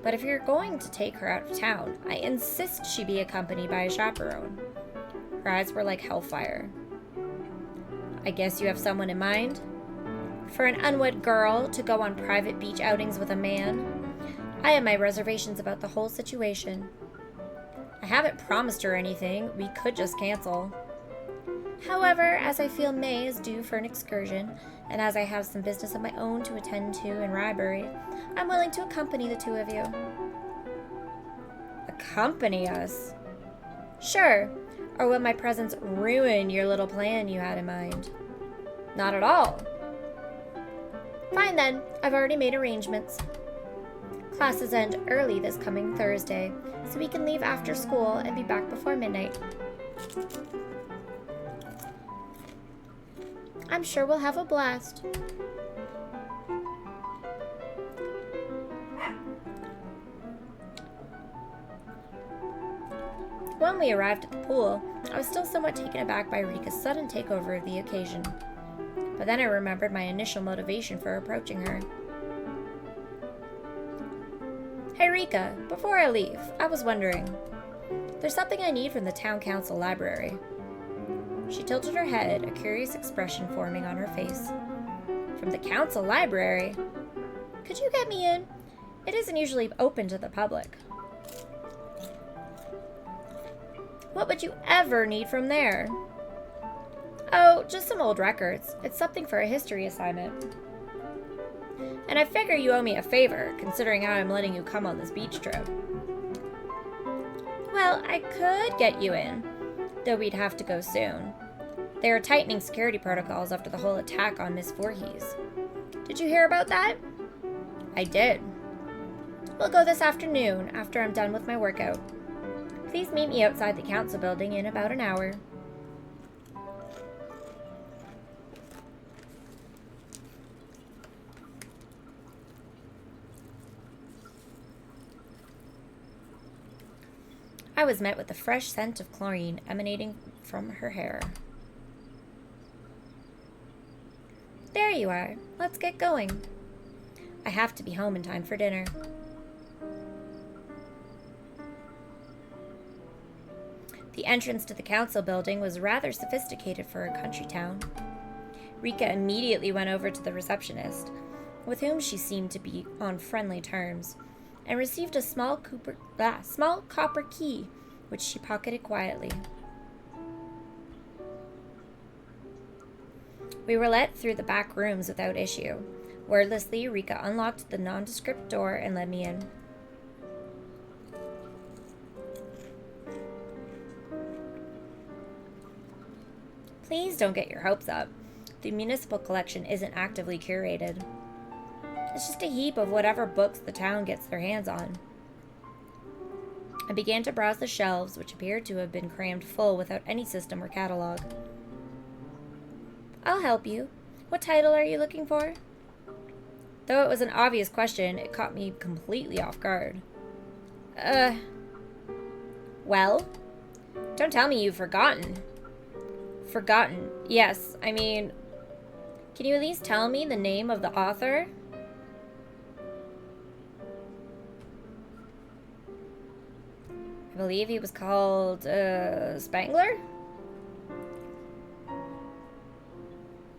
But if you're going to take her out of town, I insist she be accompanied by a chaperone. Her eyes were like hellfire. I guess you have someone in mind? For an unwed girl to go on private beach outings with a man? I have my reservations about the whole situation. I haven't promised her anything. We could just cancel. However, as I feel May is due for an excursion, and as I have some business of my own to attend to in Rybury, I'm willing to accompany the two of you. Accompany us? Sure. Or will my presence ruin your little plan you had in mind? Not at all. Fine then, I've already made arrangements. Classes end early this coming Thursday, so we can leave after school and be back before midnight. I'm sure we'll have a blast. When we arrived at the pool, I was still somewhat taken aback by Rika's sudden takeover of the occasion. But then I remembered my initial motivation for approaching her. Hey Rika, before I leave, I was wondering, there's something I need from the town council library. She tilted her head, a curious expression forming on her face. From the council library? Could you get me in? It isn't usually open to the public. What would you ever need from there? Oh, just some old records. It's something for a history assignment. And I figure you owe me a favor, considering how I'm letting you come on this beach trip. Well, I could get you in, though we'd have to go soon. They are tightening security protocols after the whole attack on Miss Voorhees. Did you hear about that? I did. We'll go this afternoon, after I'm done with my workout. Please meet me outside the council building in about an hour. I was met with the fresh scent of chlorine emanating from her hair. There you are. Let's get going. I have to be home in time for dinner. The entrance to the council building was rather sophisticated for a country town. Rika immediately went over to the receptionist, with whom she seemed to be on friendly terms, and received a small copper key, which she pocketed quietly. We were let through the back rooms without issue. Wordlessly, Rika unlocked the nondescript door and let me in. Please don't get your hopes up. The municipal collection isn't actively curated. It's just a heap of whatever books the town gets their hands on. I began to browse the shelves, which appeared to have been crammed full without any system or catalog. I'll help you. What title are you looking for? Though it was an obvious question, it caught me completely off guard. Well? Don't tell me you've forgotten. Forgotten? Yes, I mean... Can you at least tell me the name of the author? I believe he was called, Spangler?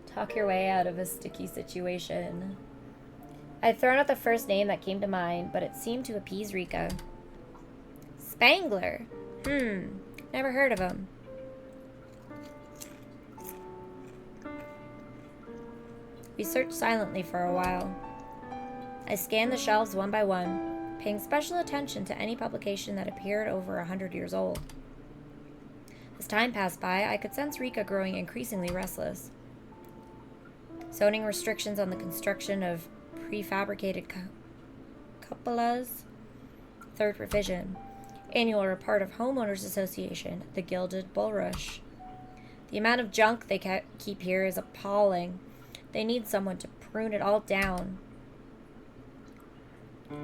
Talk your way out of a sticky situation. I'd thrown out the first name that came to mind, but it seemed to appease Rika. Spangler? Never heard of him. We searched silently for a while. I scanned the shelves one by one, paying special attention to any publication that appeared over 100 years old. As time passed by, I could sense Rika growing increasingly restless. Zoning restrictions on the construction of prefabricated cupolas, third revision, annual report of Homeowners Association, the Gilded Bulrush. The amount of junk they keep here is appalling. They need someone to prune it all down.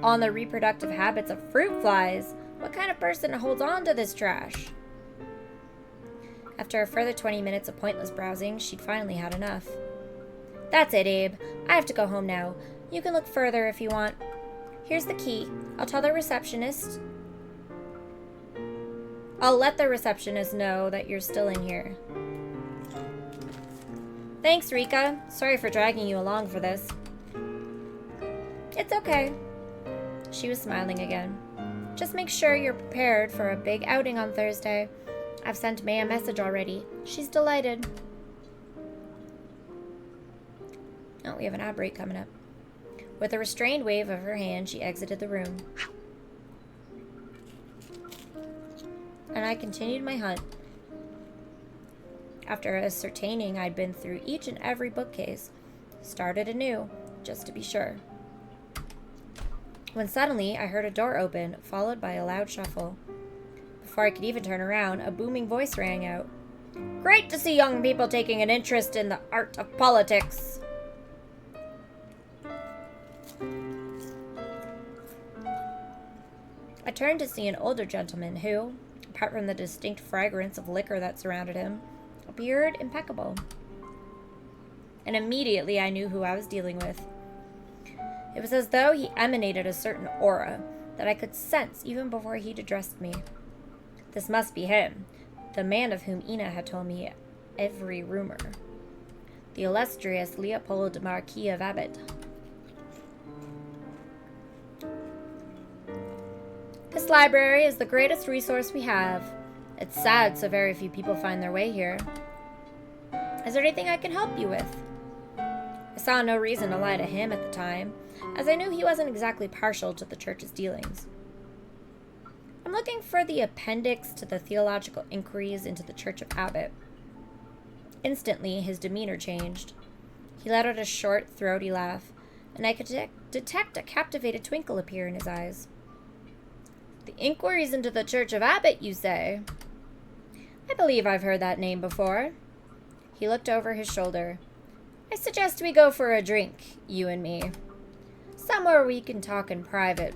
On the reproductive habits of fruit flies, what kind of person holds on to this trash? After a further 20 minutes of pointless browsing, she'd finally had enough. That's it, Abe. I have to go home now. You can look further if you want. Here's the key. I'll let the receptionist know that you're still in here. Thanks, Rika. Sorry for dragging you along for this. It's okay. She was smiling again. Just make sure you're prepared for a big outing on Thursday. I've sent May a message already. She's delighted. Oh, we have an ad break coming up. With a restrained wave of her hand, she exited the room. And I continued my hunt. After ascertaining I'd been through each and every bookcase, started anew, just to be sure. When suddenly I heard a door open, followed by a loud shuffle. Before I could even turn around, a booming voice rang out. Great to see young people taking an interest in the art of politics. I turned to see an older gentleman who, apart from the distinct fragrance of liquor that surrounded him, appeared impeccable. And immediately I knew who I was dealing with. It was as though he emanated a certain aura that I could sense even before he'd addressed me. This must be him, the man of whom Ina had told me every rumor. The illustrious Leopold Marquis of Abbott. This library is the greatest resource we have. It's sad so very few people find their way here. Is there anything I can help you with? I saw no reason to lie to him at the time, as I knew he wasn't exactly partial to the church's dealings. I'm looking for the appendix to the theological inquiries into the Church of Abbott. Instantly, his demeanor changed. He let out a short, throaty laugh, and I could detect a captivated twinkle appear in his eyes. The inquiries into the Church of Abbott, you say? I believe I've heard that name before. He looked over his shoulder. I suggest we go for a drink, you and me. Somewhere we can talk in private.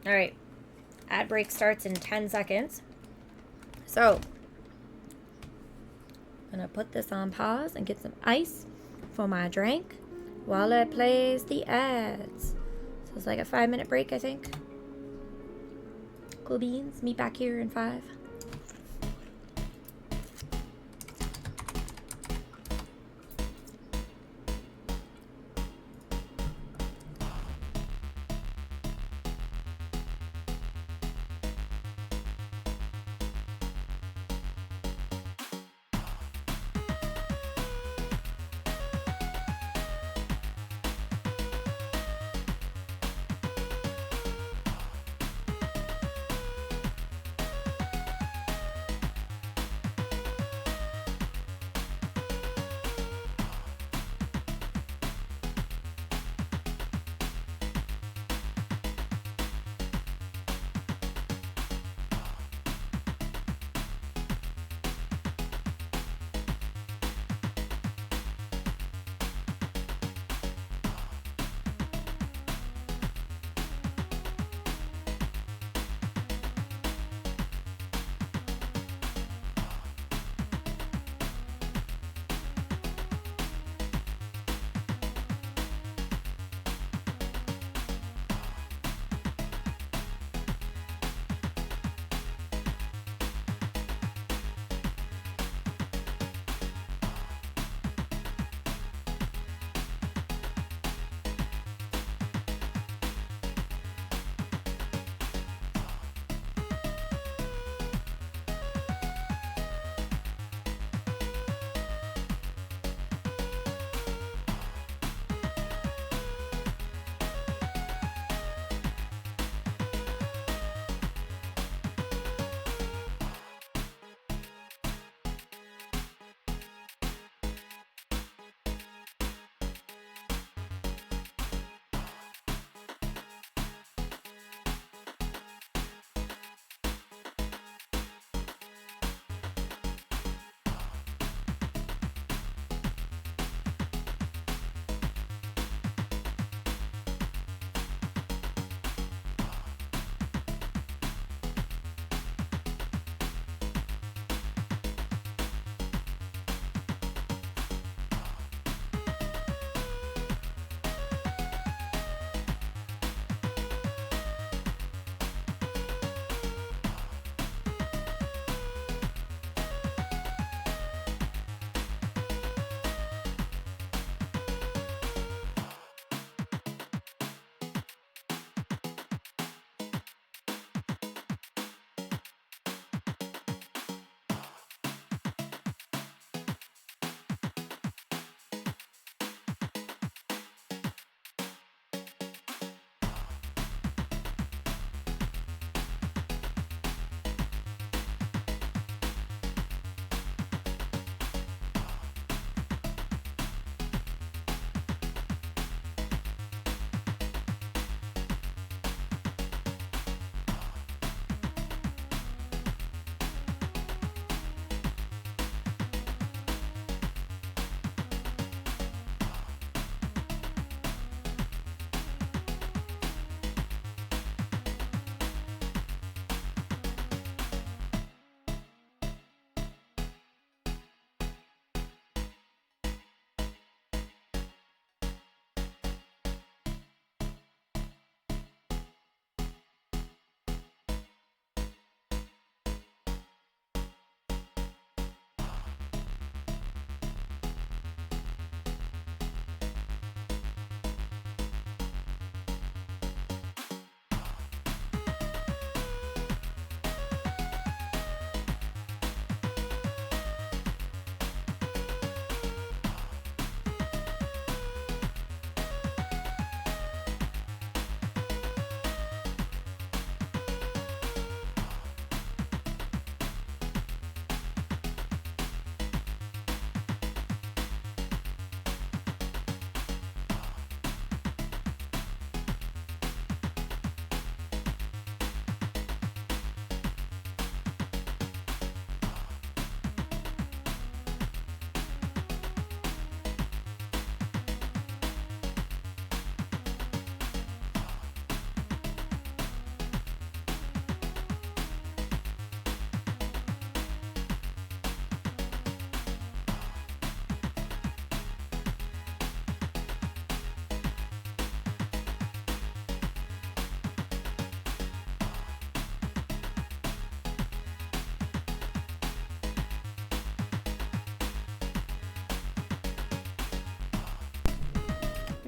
Alright. Ad break starts in 10 seconds. So, I'm going to put this on pause and get some ice for my drink while it plays the ads. So it's like a 5-minute break, I think. Cool beans. Meet back here in 5.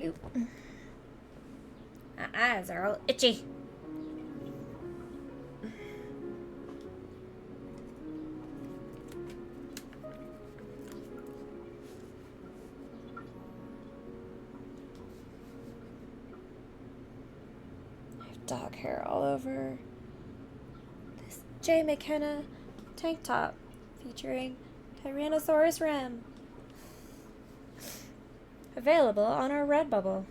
Oop. My eyes are all itchy. I have dog hair all over this J. McKenna tank top featuring Tyrannosaurus Rem. Available on our Redbubble.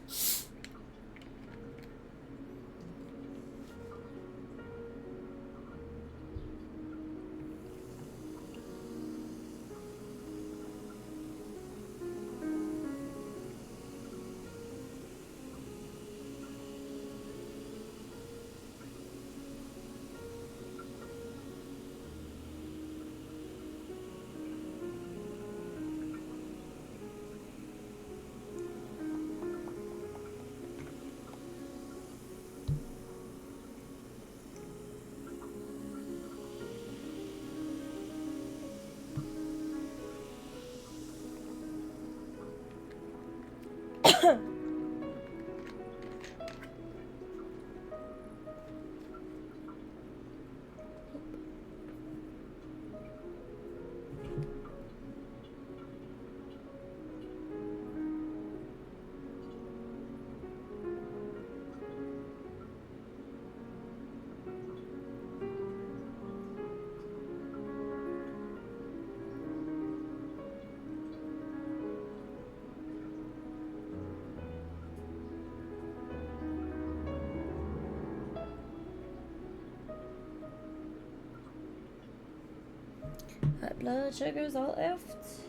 My blood sugar's all effed.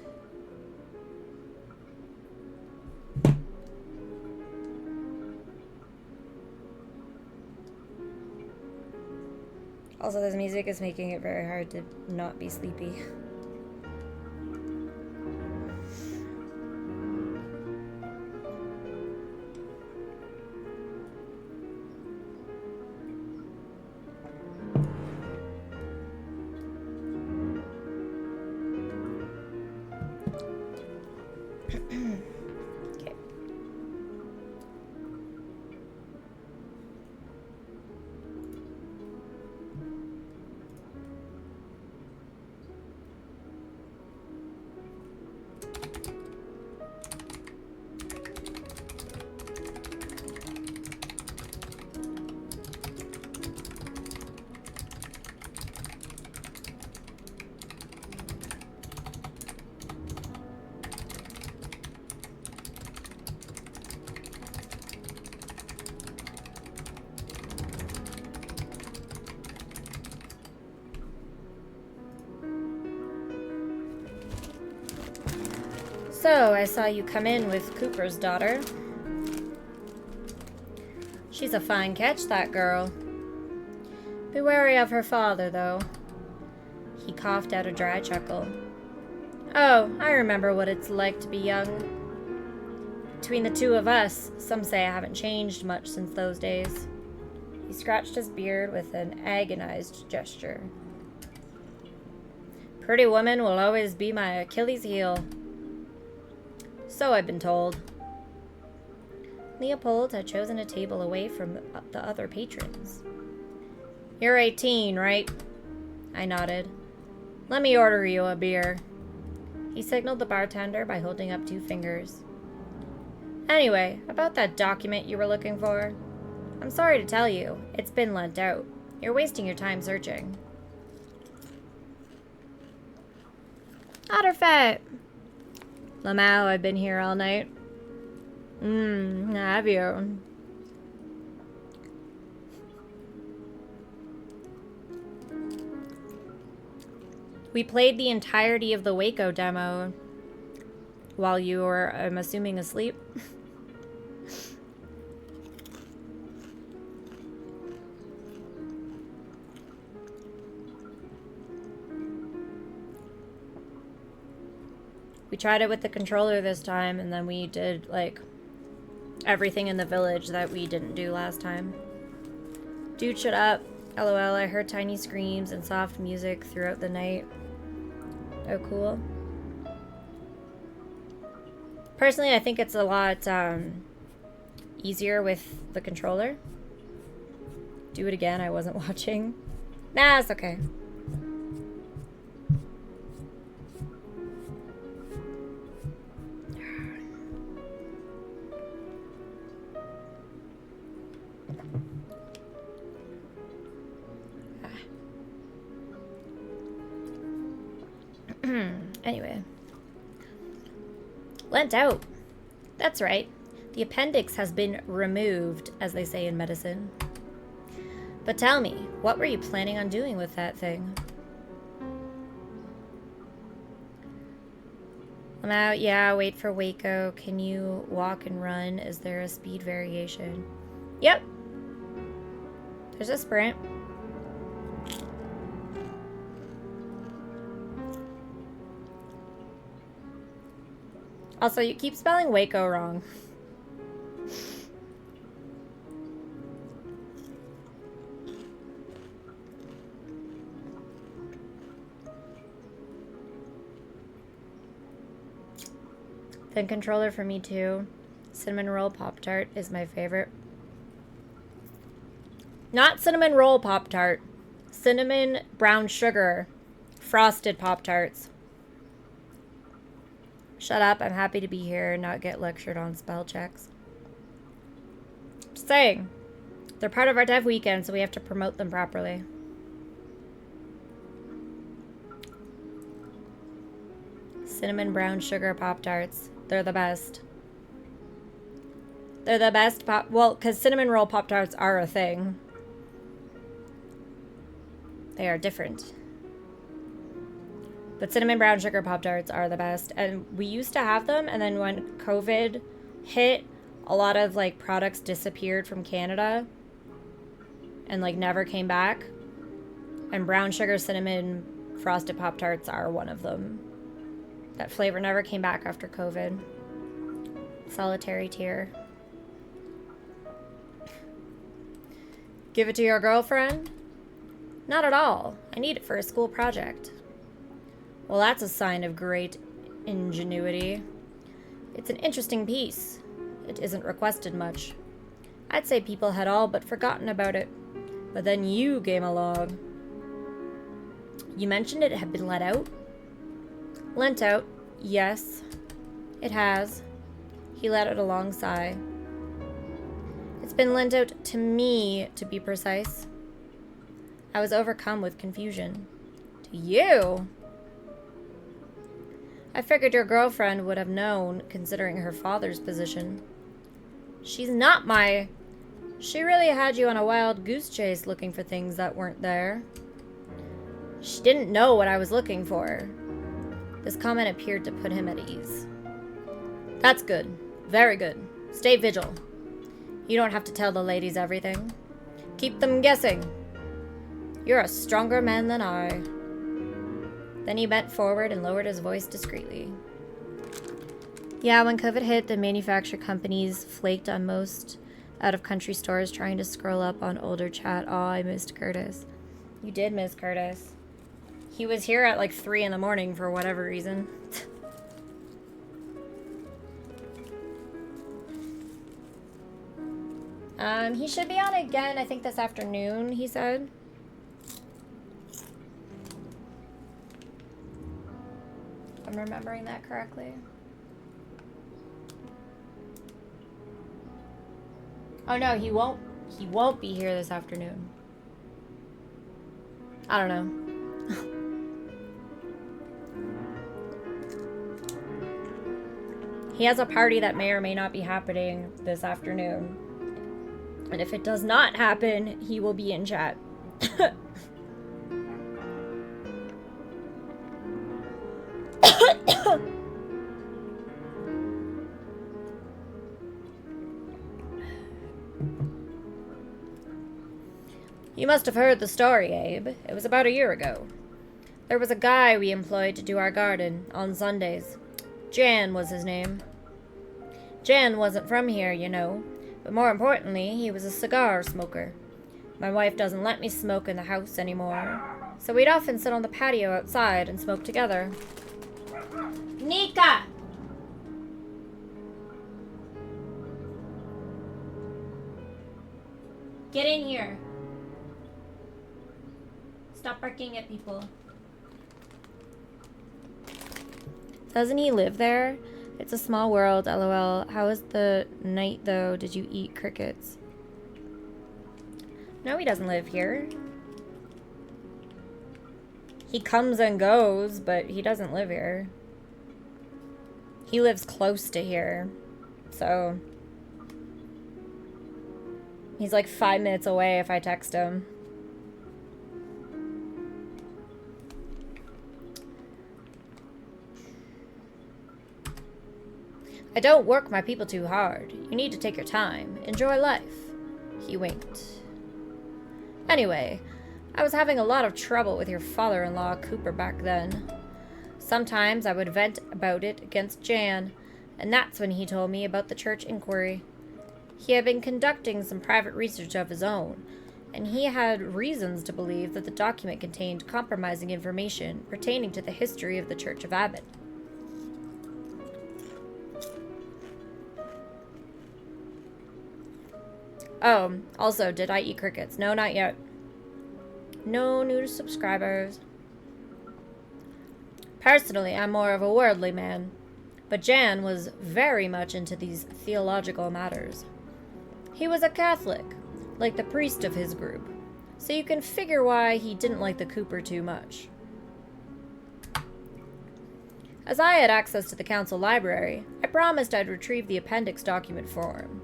Also, this music is making it very hard to not be sleepy. Okay. So, I saw you come in with Cooper's daughter. She's a fine catch, that girl. Be wary of her father, though. He coughed out a dry chuckle. Oh, I remember what it's like to be young. Between the two of us, some say I haven't changed much since those days. He scratched his beard with an agonized gesture. Pretty woman will always be my Achilles heel. So I've been told. Leopold had chosen a table away from the other patrons. You're 18, right? I nodded. Let me order you a beer. He signaled the bartender by holding up 2 fingers. Anyway, about that document you were looking for. I'm sorry to tell you, it's been lent out. You're wasting your time searching. Otterfet! Lamau, I've been here all night. Have you? We played the entirety of the Waco demo while you were, I'm assuming, asleep. We tried it with the controller this time, and then we did, like, everything in the village that we didn't do last time. Dude, shut up. LOL, I heard tiny screams and soft music throughout the night. Oh, cool. Personally, I think it's a lot easier with the controller. Do it again, I wasn't watching. Nah, it's okay. Anyway. Lent out. That's right. The appendix has been removed, as they say in medicine. But tell me, what were you planning on doing with that thing? I'm out. Yeah, wait for Waco. Can you walk and run? Is there a speed variation? Yep. There's a sprint. Also, you keep spelling Waco wrong. Thin controller for me too. Cinnamon roll Pop-Tart is my favorite. Not cinnamon roll Pop-Tart. Cinnamon brown sugar frosted Pop-Tarts. Shut up, I'm happy to be here and not get lectured on spell checks. Just saying. They're part of our dev weekend, so we have to promote them properly. Cinnamon brown sugar Pop-Tarts. They're the best. They're the best well, because cinnamon roll Pop-Tarts are a thing. They are different. But cinnamon brown sugar Pop-Tarts are the best. And we used to have them, and then when COVID hit, a lot of, like, products disappeared from Canada and, like, never came back. And brown sugar cinnamon frosted Pop-Tarts are one of them. That flavor never came back after COVID. Solitary tear. Give it to your girlfriend? Not at all. I need it for a school project. Well, that's a sign of great ingenuity. It's an interesting piece. It isn't requested much. I'd say people had all but forgotten about it. But then you came along. You mentioned it had been let out? Lent out, yes. It has. He let out a long sigh. It's been lent out to me, to be precise. I was overcome with confusion. To you? I figured your girlfriend would have known, considering her father's position. She's not my... She really had you on a wild goose chase looking for things that weren't there. She didn't know what I was looking for. This comment appeared to put him at ease. That's good. Very good. Stay vigil. You don't have to tell the ladies everything. Keep them guessing. You're a stronger man than I. Then he bent forward and lowered his voice discreetly. Yeah, when COVID hit, the manufacturer companies flaked on most out-of-country stores trying to scroll up on older chat. Oh, I missed Curtis. You did miss Curtis. He was here at like 3 in the morning for whatever reason. He should be on again, I think this afternoon, he said. If I'm remembering that correctly. Oh no, he won't be here this afternoon. I don't know. He has a party that may or may not be happening this afternoon. And if it does not happen, he will be in chat. You must have heard the story, Abe. It was about a year ago. There was a guy we employed to do our garden on Sundays. Jan was his name. Jan wasn't from here, you know, but more importantly, he was a cigar smoker. My wife doesn't let me smoke in the house anymore, so we'd often sit on the patio outside and smoke together. Nika! Get in here. Stop barking at people. Doesn't he live there? It's a small world, lol. How was the night, though? Did you eat crickets? No, he doesn't live here. He comes and goes, but he doesn't live here. He lives close to here, so... He's like 5 minutes away if I text him. I don't work my people too hard. You need to take your time. Enjoy life. He winked. Anyway, I was having a lot of trouble with your father-in-law, Cooper, back then. Sometimes I would vent about it against Jan, and that's when he told me about the church inquiry. He had been conducting some private research of his own, and he had reasons to believe that the document contained compromising information pertaining to the history of the Church of Abbott. Oh, also, did I eat crickets? No, not yet. No new subscribers. Personally, I'm more of a worldly man, but Jan was very much into these theological matters. He was a Catholic, like the priest of his group, so you can figure why he didn't like the Cooper too much. As I had access to the council library, I promised I'd retrieve the appendix document for him.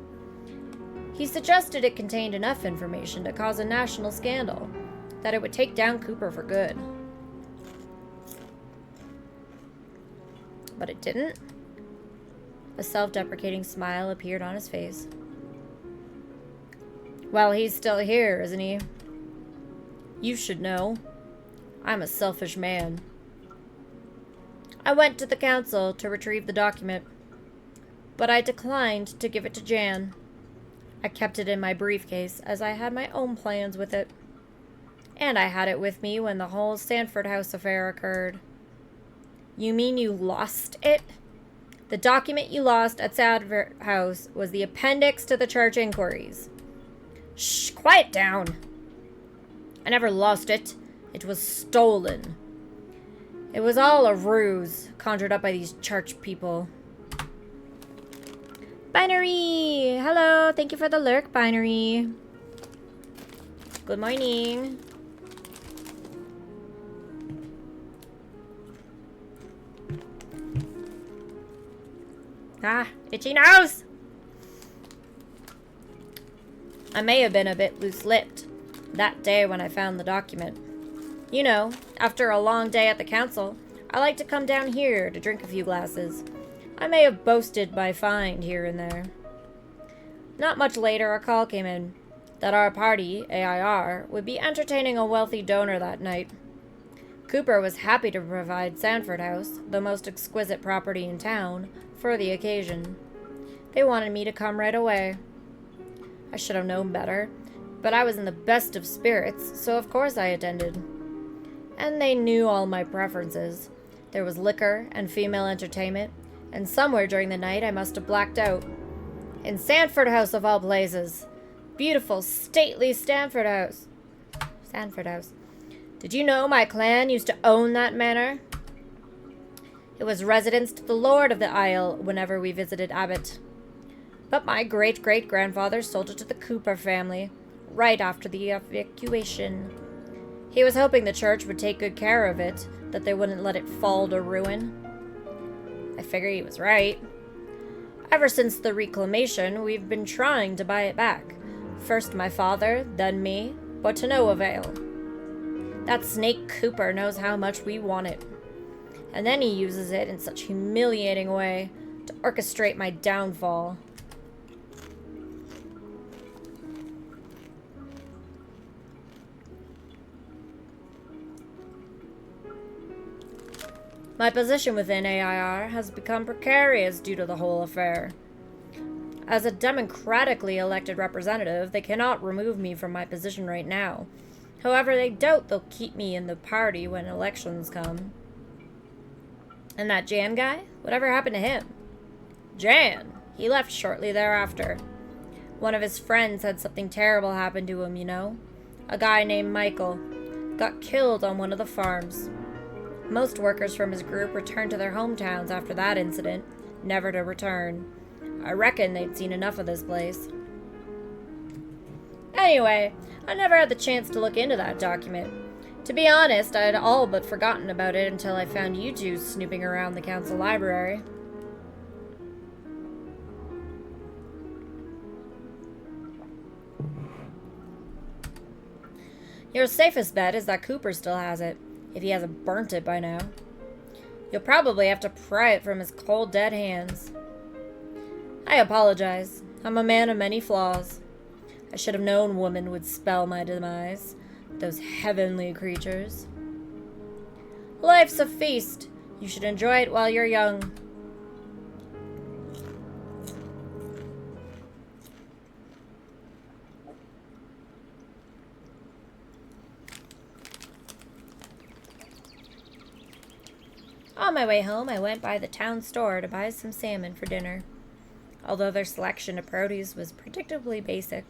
He suggested it contained enough information to cause a national scandal, that it would take down Cooper for good. But it didn't. A self-deprecating smile appeared on his face. Well, he's still here, isn't he? You should know. I'm a selfish man. I went to the council to retrieve the document, but I declined to give it to Jan. I kept it in my briefcase as I had my own plans with it. And I had it with me when the whole Sanford House affair occurred. You mean you lost it? The document you lost at Sanford House was the appendix to the church inquiries. Shh, quiet down. I never lost it. It was stolen. It was all a ruse conjured up by these church people. Binary! Hello, thank you for the lurk, Binary. Good morning. Ah, itchy nose! I may have been a bit loose-lipped that day when I found the document. You know, after a long day at the council, I like to come down here to drink a few glasses. I may have boasted my find here and there. Not much later, a call came in that our party, AIR, would be entertaining a wealthy donor that night. Cooper was happy to provide Sanford House, the most exquisite property in town, for the occasion. They wanted me to come right away. I should have known better, but I was in the best of spirits, so of course I attended. And they knew all my preferences. There was liquor and female entertainment, and somewhere during the night I must have blacked out. In Sanford House, of all places. Beautiful, stately Sanford House. Sanford House. Did you know my clan used to own that manor? It was residence to the Lord of the Isle whenever we visited Abbott. But my great-great-grandfather sold it to the Cooper family, right after the evacuation. He was hoping the church would take good care of it, that they wouldn't let it fall to ruin. I figure he was right. Ever since the reclamation, we've been trying to buy it back. First my father, then me, but to no avail. That snake Cooper knows how much we want it. And then he uses it in such a humiliating way to orchestrate my downfall. My position within AIR has become precarious due to the whole affair. As a democratically elected representative, they cannot remove me from my position right now. However, they doubt they'll keep me in the party when elections come. And that Jan guy? Whatever happened to him? Jan! He left shortly thereafter. One of his friends had something terrible happen to him, you know? A guy named Michael got killed on one of the farms. Most workers from his group returned to their hometowns after that incident, never to return. I reckon they'd seen enough of this place. Anyway, I never had the chance to look into that document. To be honest, I had all but forgotten about it until I found you two snooping around the council library. Your safest bet is that Cooper still has it, if he hasn't burnt it by now. You'll probably have to pry it from his cold, dead hands. I apologize. I'm a man of many flaws. I should have known woman would spell my demise. Those heavenly creatures. Life's a feast. You should enjoy it while you're young. On my way home, I went by the town store to buy some salmon for dinner. Although their selection of produce was predictably basic,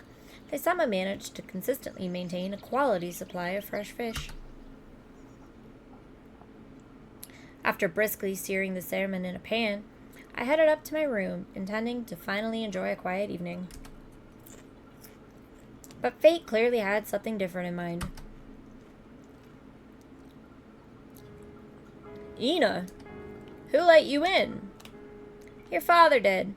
they somehow managed to consistently maintain a quality supply of fresh fish. After briskly searing the salmon in a pan, I headed up to my room, intending to finally enjoy a quiet evening. But fate clearly had something different in mind. Ina, who let you in? Your father did.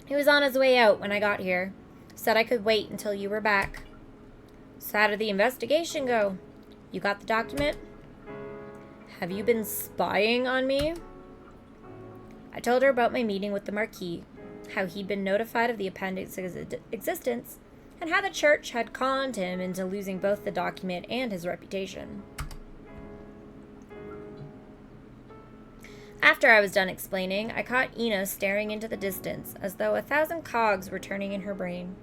He was on his way out when I got here. Said I could wait until you were back. So how did the investigation go? You got the document? Have you been spying on me? I told her about my meeting with the Marquis, how he'd been notified of the appendix's existence, and how the church had conned him into losing both the document and his reputation. After I was done explaining, I caught Ina staring into the distance, as though 1,000 cogs were turning in her brain.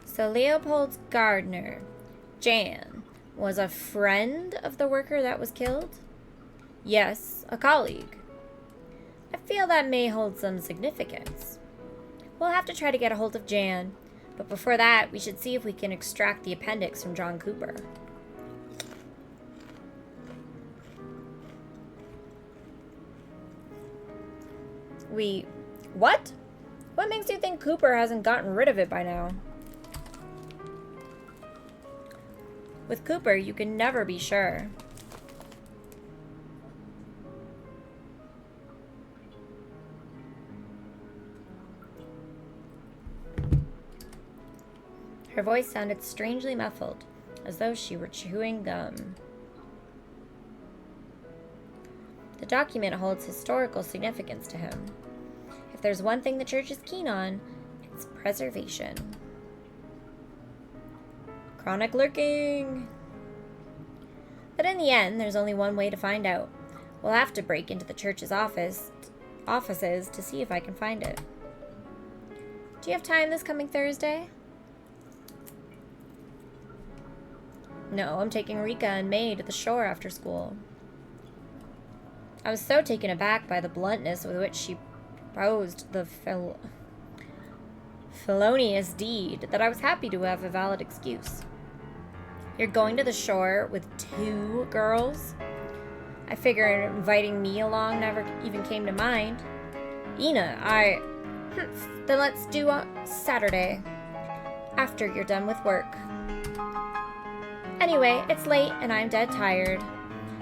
So Leopold's gardener, Jan, was a friend of the worker that was killed? Yes, a colleague. I feel that may hold some significance. We'll have to try to get a hold of Jan, but before that, we should see if we can extract the appendix from John Cooper. What? What makes you think Cooper hasn't gotten rid of it by now? With Cooper, you can never be sure. Her voice sounded strangely muffled, as though she were chewing gum. The document holds historical significance to him. If there's one thing the church is keen on, it's preservation. Chronic lurking. But in the end, there's only one way to find out. We'll have to break into the church's offices to see if I can find it. Do you have time this coming Thursday? No, I'm taking Rika and May to the shore after school. I was so taken aback by the bluntness with which she proposed the felonious deed that I was happy to have a valid excuse. You're going to the shore with 2 girls? I figure inviting me along never even came to mind. Ina, then let's do Saturday, after you're done with work. Anyway, it's late and I'm dead tired.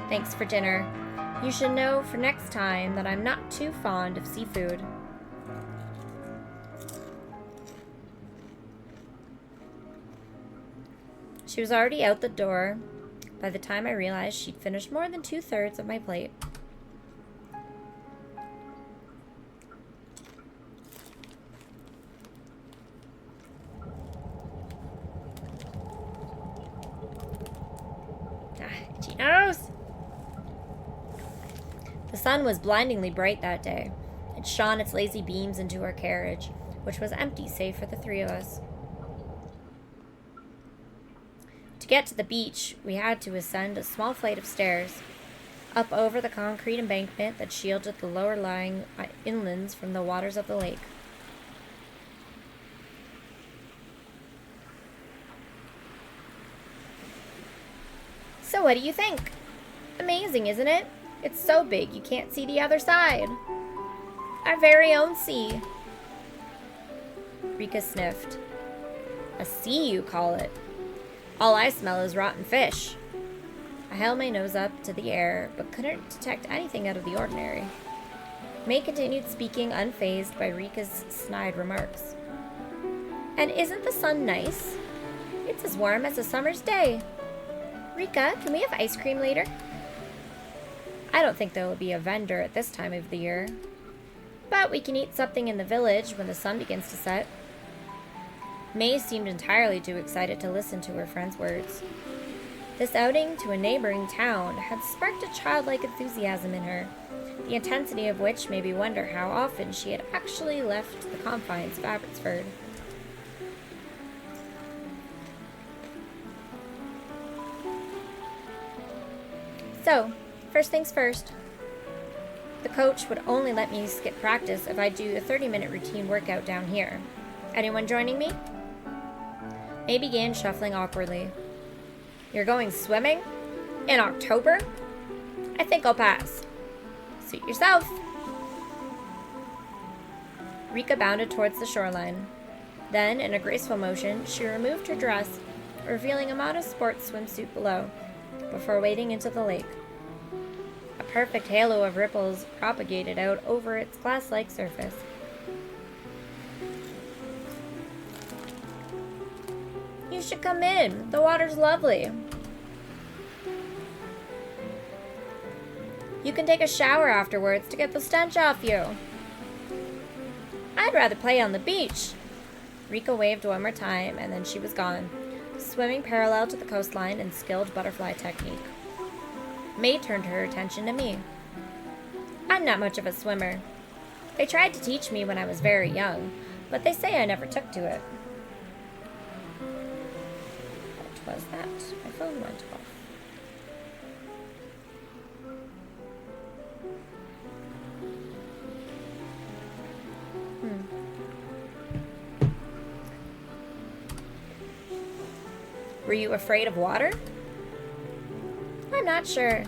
Thanks for dinner. You should know for next time that I'm not too fond of seafood. She was already out the door by the time I realized she'd finished more than 2/3 of my plate. Chinos! The sun was blindingly bright that day. It shone its lazy beams into our carriage, which was empty save for the 3 of us. To get to the beach, we had to ascend a small flight of stairs. up over the concrete embankment that shielded the lower-lying inlands from the waters of the lake. So what do you think? Amazing, isn't it? It's so big you can't see the other side. Our very own sea. Rika sniffed. A sea, you call it? All I smell is rotten fish. I held my nose up to the air, but couldn't detect anything out of the ordinary. May continued speaking, unfazed by Rika's snide remarks. And isn't the sun nice? It's as warm as a summer's day. Rika, can we have ice cream later? I don't think there will be a vendor at this time of the year. But we can eat something in the village when the sun begins to set. May seemed entirely too excited to listen to her friend's words. This outing to a neighboring town had sparked a childlike enthusiasm in her, the intensity of which made me wonder how often she had actually left the confines of Abbotsford. So, first things first. The coach would only let me skip practice if I do a 30-minute routine workout down here. Anyone joining me? May began shuffling awkwardly. You're going swimming? In October? I think I'll pass. Suit yourself. Rika bounded towards the shoreline. Then, in a graceful motion, she removed her dress, revealing a modest sports swimsuit below, before wading into the lake. A perfect halo of ripples propagated out over its glass-like surface. You should come in. The water's lovely. You can take a shower afterwards to get the stench off you. I'd rather play on the beach. Rika waved one more time, and then she was gone, swimming parallel to the coastline in skilled butterfly technique. May turned her attention to me. I'm not much of a swimmer. They tried to teach me when I was very young, but they say I never took to it. What was that? My phone went off. Were you afraid of water? I'm not sure.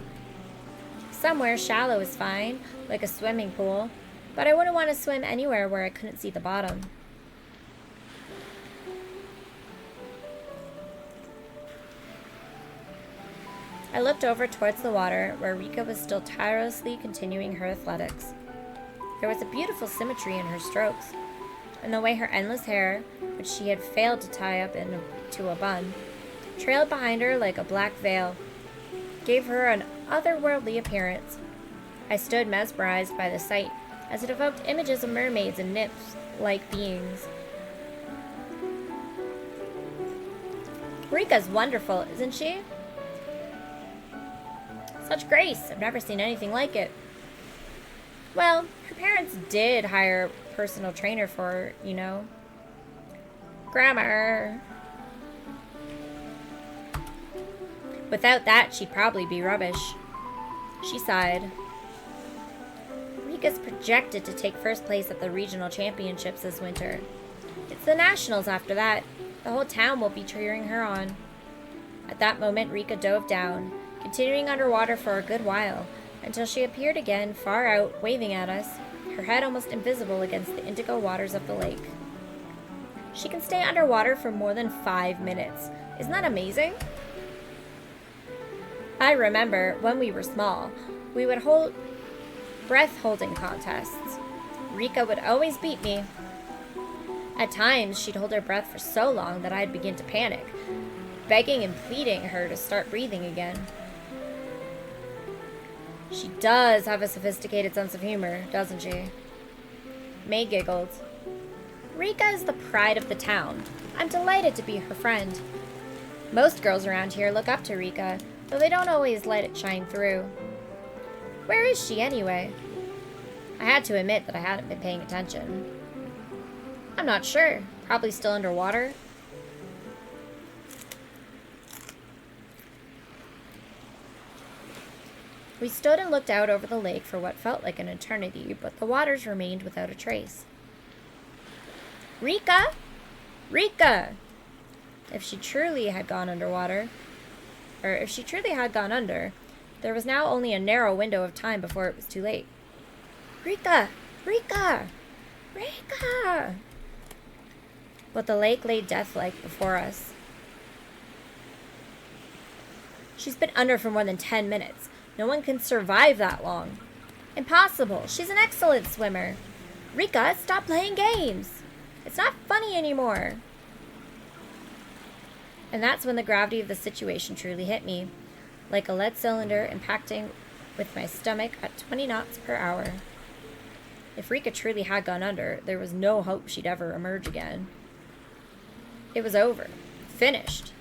Somewhere shallow is fine, like a swimming pool, but I wouldn't want to swim anywhere where I couldn't see the bottom. I looked over towards the water, where Rika was still tirelessly continuing her athletics. There was a beautiful symmetry in her strokes, and the way her endless hair, which she had failed to tie up into a bun, trailed behind her like a black veil, gave her an otherworldly appearance. I stood mesmerized by the sight, as it evoked images of mermaids and nymph-like beings. Rika's wonderful, isn't she? Such grace. I've never seen anything like it. Well, her parents did hire a personal trainer for her, you know. Grammar. Without that, she'd probably be rubbish. She sighed. Rika's projected to take first place at the regional championships this winter. It's the nationals after that. The whole town will be cheering her on. At that moment, Rika dove down, continuing underwater for a good while, until she appeared again far out, waving at us, her head almost invisible against the indigo waters of the lake. She can stay underwater for more than 5 minutes. Isn't that amazing? I remember when we were small, we would hold breath-holding contests. Rika would always beat me. At times, she'd hold her breath for so long that I'd begin to panic, begging and pleading her to start breathing again. She does have a sophisticated sense of humor, doesn't she? May giggled. Rika is the pride of the town. I'm delighted to be her friend. Most girls around here look up to Rika, though they don't always let it shine through. Where is she, anyway? I had to admit that I hadn't been paying attention. I'm not sure. Probably still underwater. We stood and looked out over the lake for what felt like an eternity, but the waters remained without a trace. Rika! Rika! If she truly had gone under, there was now only a narrow window of time before it was too late. Rika! Rika! Rika! But the lake lay death-like before us. She's been under for more than 10 minutes. No one can survive that long. Impossible. She's an excellent swimmer. Rika, stop playing games. It's not funny anymore. And that's when the gravity of the situation truly hit me, like a lead cylinder impacting with my stomach at 20 knots per hour. If Rika truly had gone under, there was no hope she'd ever emerge again. It was over. Finished.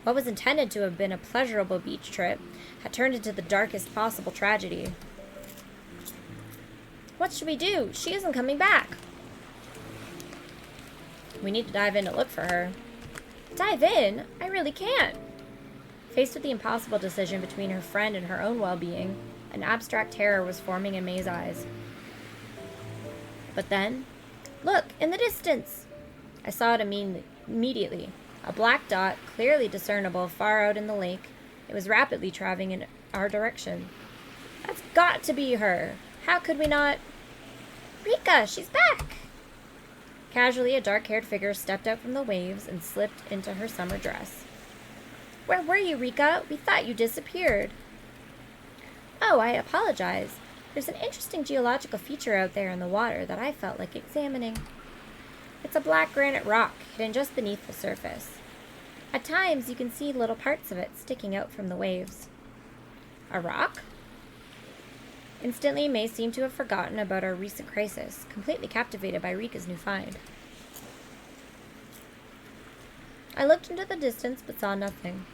What was intended to have been a pleasurable beach trip had turned into the darkest possible tragedy. What should we do? She isn't coming back. We need to dive in to look for her. Dive in? I really can't. Faced with the impossible decision between her friend and her own well-being, an abstract terror was forming in May's eyes. But then, look, in the distance! I saw it immediately. A black dot, clearly discernible far out in the lake. It was rapidly traveling in our direction. That's got to be her. How could we not... Rika, she's back! Casually, a dark-haired figure stepped out from the waves and slipped into her summer dress. Where were you, Rika? We thought you disappeared. Oh, I apologize. There's an interesting geological feature out there in the water that I felt like examining. It's a black granite rock hidden just beneath the surface. At times, you can see little parts of it sticking out from the waves. A rock? Instantly, May seemed to have forgotten about our recent crisis, completely captivated by Rika's new find. I looked into the distance but saw nothing.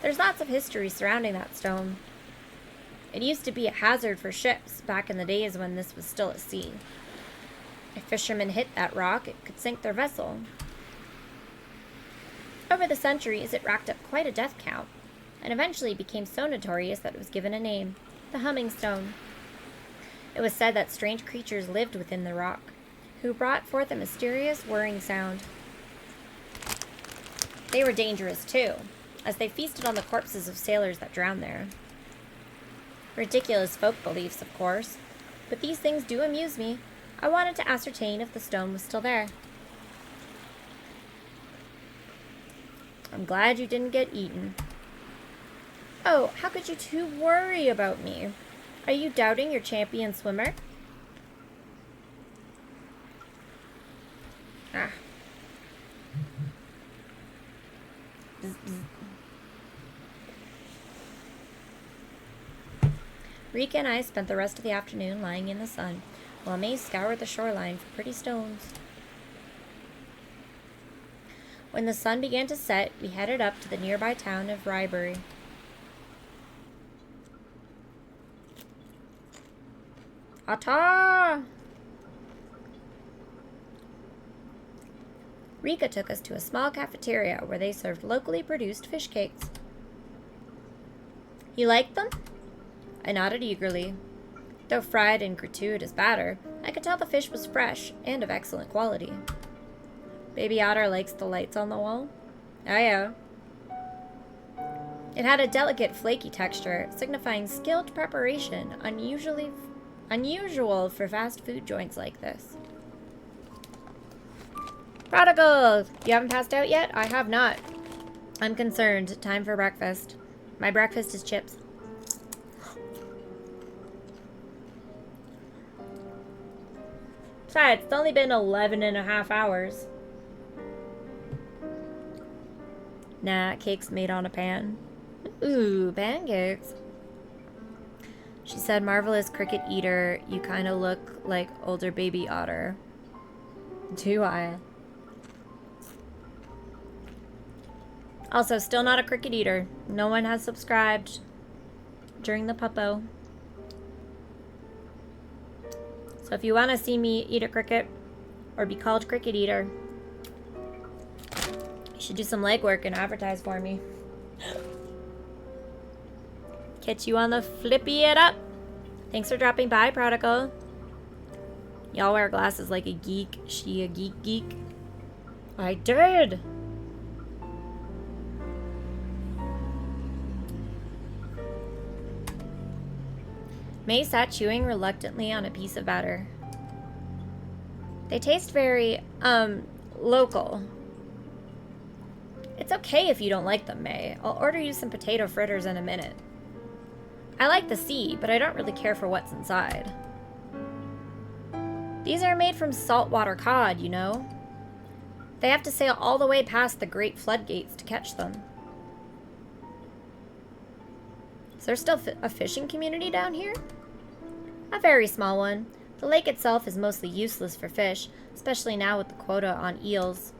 There's lots of history surrounding that stone. It used to be a hazard for ships back in the days when this was still a sea. If fishermen hit that rock, it could sink their vessel. Over the centuries, it racked up quite a death count, and eventually became so notorious that it was given a name, the Humming Stone. It was said that strange creatures lived within the rock, who brought forth a mysterious, whirring sound. They were dangerous, too, as they feasted on the corpses of sailors that drowned there. Ridiculous folk beliefs, of course, but these things do amuse me. I wanted to ascertain if the stone was still there. I'm glad you didn't get eaten. Oh, how could you two worry about me? Are you doubting your champion swimmer? Ah. Bzz, bzz. Rika and I spent the rest of the afternoon lying in the sun, while May scoured the shoreline for pretty stones. When the sun began to set, we headed up to the nearby town of Rybury. Ata! Rika took us to a small cafeteria where they served locally produced fish cakes. You liked them? I nodded eagerly. Though fried in gratuitous batter, I could tell the fish was fresh and of excellent quality. Baby Otter likes the lights on the wall? Oh yeah. It had a delicate, flaky texture, signifying skilled preparation, unusual for fast food joints like this. Prodigal! You haven't passed out yet? I have not. I'm concerned. Time for breakfast. My breakfast is chips. Besides, it's only been 11.5 hours. Nah, cakes made on a pan. Ooh, pancakes. She said, marvelous cricket eater, you kind of look like older baby otter. Do I? Also, still not a cricket eater. No one has subscribed during the PUPO. So if you want to see me eat a cricket or be called cricket eater, you should do some legwork and advertise for me. Catch you on the flippy it up. Thanks for dropping by, Prodigal. Y'all wear glasses like a geek. She a geek? I did! May sat chewing reluctantly on a piece of batter. They taste very, local. It's okay if you don't like them, May. I'll order you some potato fritters in a minute. I like the sea, but I don't really care for what's inside. These are made from saltwater cod, you know. They have to sail all the way past the great floodgates to catch them. Is there still a fishing community down here? A very small one. The lake itself is mostly useless for fish, especially now with the quota on eels.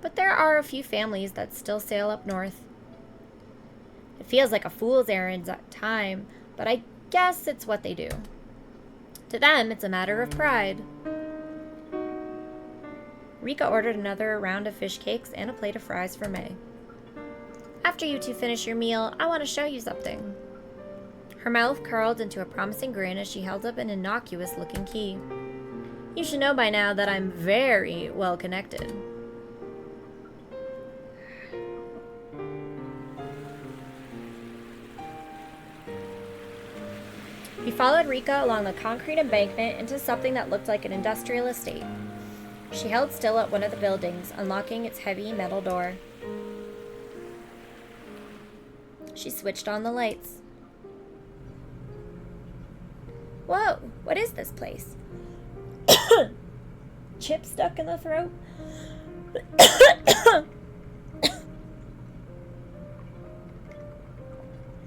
But there are a few families that still sail up north. It feels like a fool's errand at time, but I guess it's what they do. To them, it's a matter of pride. Rika ordered another round of fish cakes and a plate of fries for May. After you two finish your meal, I want to show you something. Her mouth curled into a promising grin as she held up an innocuous-looking key. You should know by now that I'm very well connected. We followed Rika along the concrete embankment into something that looked like an industrial estate. She held still at one of the buildings, unlocking its heavy metal door. She switched on the lights. Whoa, what is this place? Chip stuck in the throat?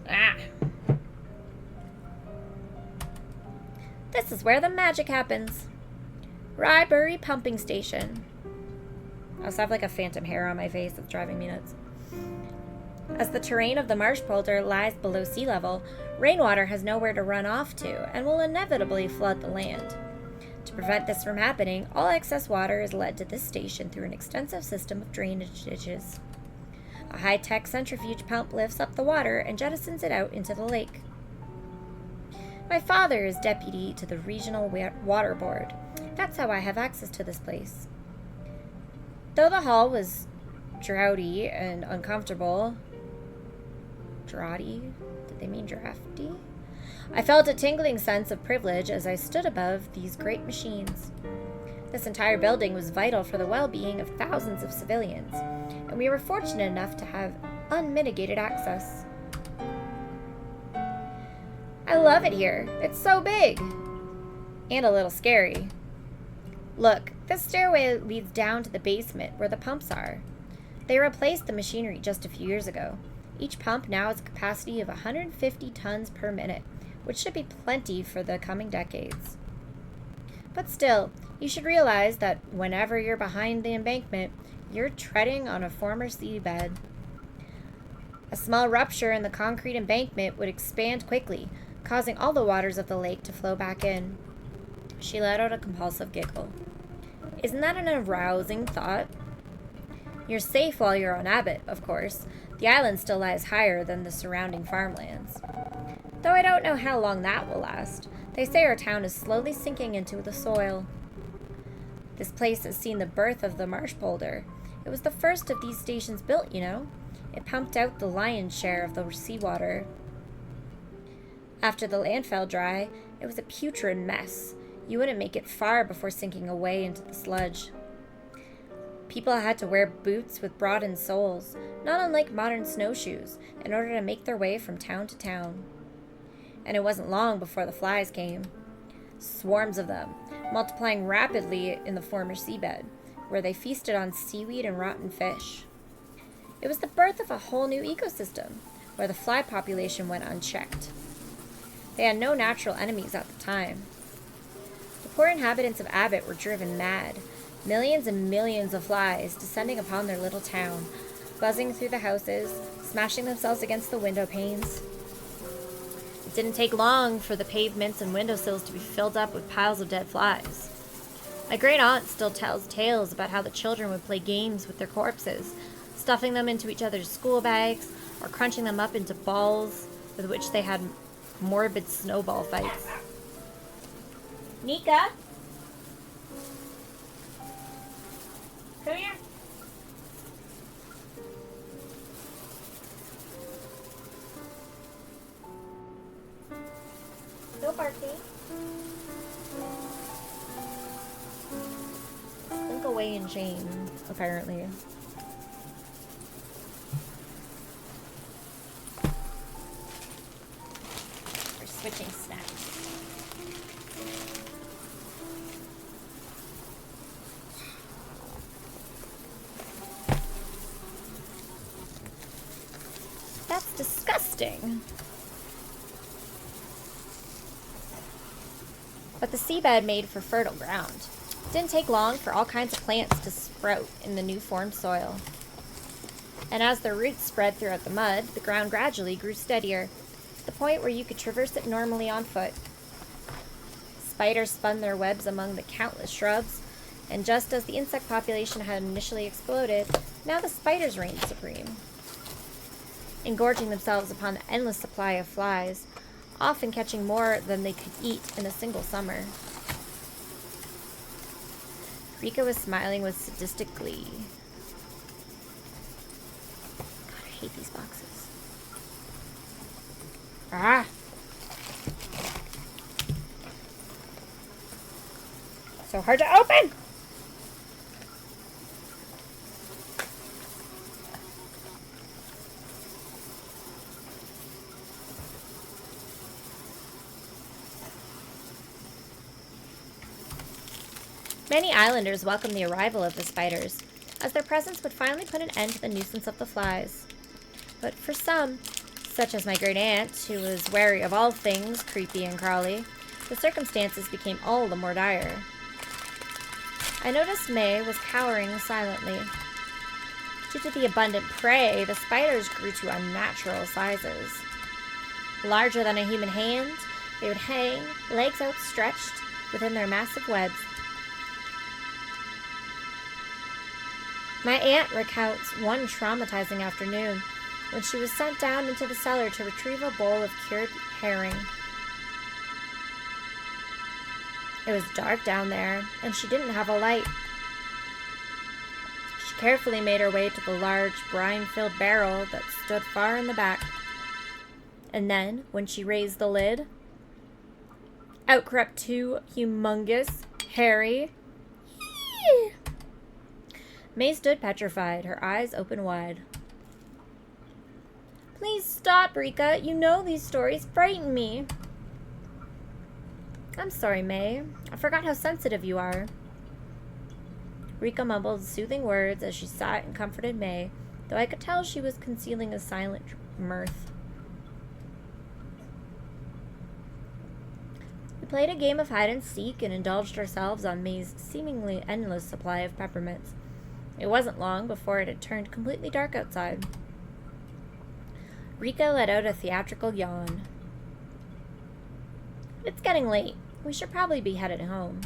Ah. This is where the magic happens. Rybury Pumping Station. I also have like a phantom hair on my face that's driving me nuts. As the terrain of the marsh polder lies below sea level, rainwater has nowhere to run off to and will inevitably flood the land. To prevent this from happening, all excess water is led to this station through an extensive system of drainage ditches. A high-tech centrifuge pump lifts up the water and jettisons it out into the lake. My father is deputy to the regional water board. That's how I have access to this place. Though the hall was draughty and uncomfortable... Draughty? Did they mean drafty? I felt a tingling sense of privilege as I stood above these great machines. This entire building was vital for the well-being of thousands of civilians, and we were fortunate enough to have unmitigated access. I love it here. It's so big. And a little scary. Look, this stairway leads down to the basement where the pumps are. They replaced the machinery just a few years ago. Each pump now has a capacity of 150 tons per minute, which should be plenty for the coming decades. But still, you should realize that whenever you're behind the embankment, you're treading on a former seabed. A small rupture in the concrete embankment would expand quickly, causing all the waters of the lake to flow back in. She let out a compulsive giggle. Isn't that an arousing thought? You're safe while you're on Abbott, of course. The island still lies higher than the surrounding farmlands. Though I don't know how long that will last. They say our town is slowly sinking into the soil. This place has seen the birth of the marsh polder. It was the first of these stations built, you know. It pumped out the lion's share of the seawater. After the land fell dry, it was a putrid mess. You wouldn't make it far before sinking away into the sludge. People had to wear boots with broadened soles, not unlike modern snowshoes, in order to make their way from town to town. And it wasn't long before the flies came. Swarms of them, multiplying rapidly in the former seabed, where they feasted on seaweed and rotten fish. It was the birth of a whole new ecosystem, where the fly population went unchecked. They had no natural enemies at the time. The poor inhabitants of Abbott were driven mad. Millions and millions of flies descending upon their little town, buzzing through the houses, smashing themselves against the window panes. It didn't take long for the pavements and windowsills to be filled up with piles of dead flies. My great aunt still tells tales about how the children would play games with their corpses, stuffing them into each other's school bags or crunching them up into balls with which they had morbid snowball fights. Nika? Come here. No barking. Slink away in shame, apparently. We're switching snacks. That's disgusting. But the seabed made for fertile ground. It didn't take long for all kinds of plants to sprout in the new formed soil. And as their roots spread throughout the mud, the ground gradually grew steadier, to the point where you could traverse it normally on foot. Spiders spun their webs among the countless shrubs, and just as the insect population had initially exploded, now the spiders reigned supreme, engorging themselves upon the endless supply of flies, often catching more than they could eat in a single summer. Rika was smiling with sadistic glee. God, I hate these boxes. Ah! So hard to open! Many islanders welcomed the arrival of the spiders, as their presence would finally put an end to the nuisance of the flies. But for some, such as my great aunt, who was wary of all things creepy and crawly, the circumstances became all the more dire. I noticed May was cowering silently. Due to the abundant prey, the spiders grew to unnatural sizes. Larger than a human hand, they would hang, legs outstretched, within their massive webs. My aunt recounts one traumatizing afternoon when she was sent down into the cellar to retrieve a bowl of cured herring. It was dark down there, and she didn't have a light. She carefully made her way to the large, brine-filled barrel that stood far in the back. And then, when she raised the lid, out crept two humongous, hairy... May stood petrified, her eyes open wide. Please stop, Rika. You know these stories frighten me. I'm sorry, May. I forgot how sensitive you are. Rika mumbled soothing words as she sat and comforted May, though I could tell she was concealing a silent mirth. We played a game of hide and seek and indulged ourselves on May's seemingly endless supply of peppermints. It wasn't long before it had turned completely dark outside. Rika let out a theatrical yawn. It's getting late. We should probably be headed home.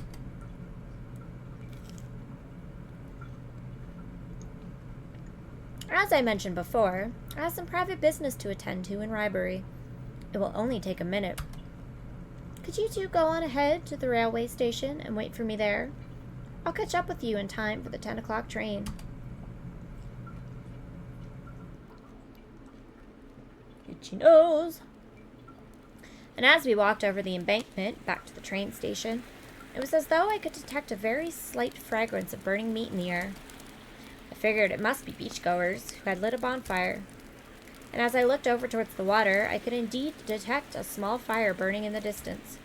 As I mentioned before, I have some private business to attend to in Rybury. It will only take a minute. Could you two go on ahead to the railway station and wait for me there? I'll catch up with you in time for the 10 o'clock train. Itchy nose. And as we walked over the embankment back to the train station, it was as though I could detect a very slight fragrance of burning meat in the air. I figured it must be beachgoers who had lit a bonfire. And as I looked over towards the water, I could indeed detect a small fire burning in the distance.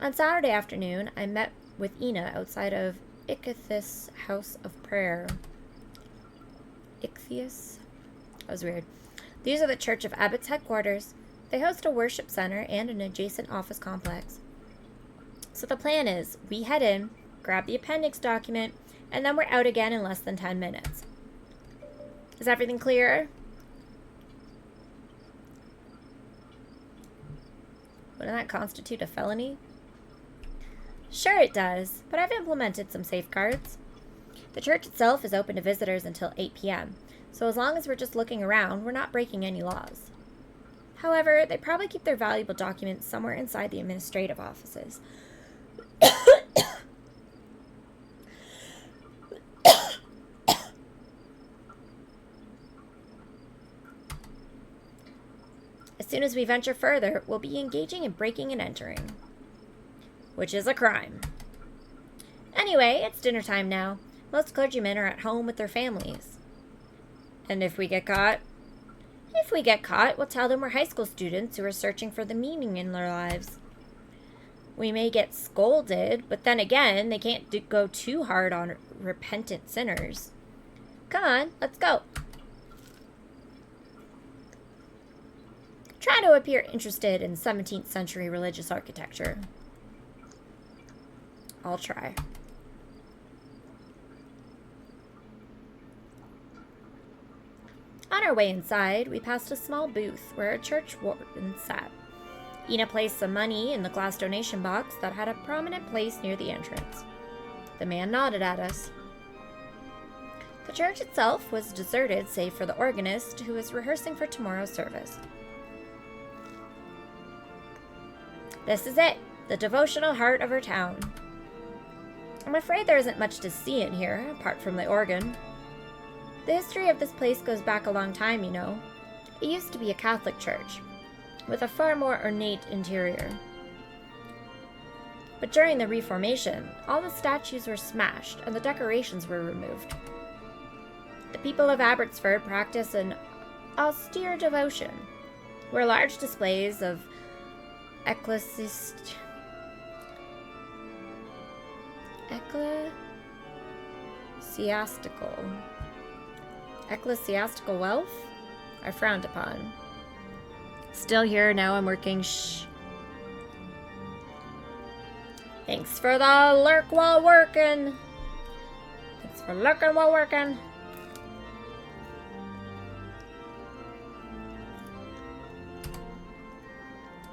On Saturday afternoon, I met with Ina outside of Ichthus House of Prayer. Ichthus? That was weird. These are the Church of Abbott's headquarters. They host a worship center and an adjacent office complex. So the plan is, we head in, grab the appendix document, and then we're out again in less than 10 minutes. Is everything clear? Wouldn't that constitute a felony? Sure it does, but I've implemented some safeguards. The church itself is open to visitors until 8 p.m., so as long as we're just looking around, we're not breaking any laws. However, they probably keep their valuable documents somewhere inside the administrative offices. As soon as we venture further, we'll be engaging in breaking and entering, which is a crime. Anyway, it's dinner time now. Most clergymen are at home with their families. And if we get caught, we'll tell them we're high school students who are searching for the meaning in their lives. We may get scolded, but then again, they can't go too hard on repentant sinners. Come on, let's go. Try to appear interested in 17th century religious architecture. I'll try. On our way inside, we passed a small booth where a church warden sat. Ina placed some money in the glass donation box that had a prominent place near the entrance. The man nodded at us. The church itself was deserted save for the organist who was rehearsing for tomorrow's service. This is it, the devotional heart of our town. I'm afraid there isn't much to see in here, apart from the organ. The history of this place goes back a long time, you know. It used to be a Catholic church, with a far more ornate interior. But during the Reformation, all the statues were smashed and the decorations were removed. The people of Abbotsford practice an austere devotion, where large displays of ecclesiastical wealth are frowned upon. Still here, now I'm working. Shh. Thanks for the lurk while working. Thanks for lurking while working.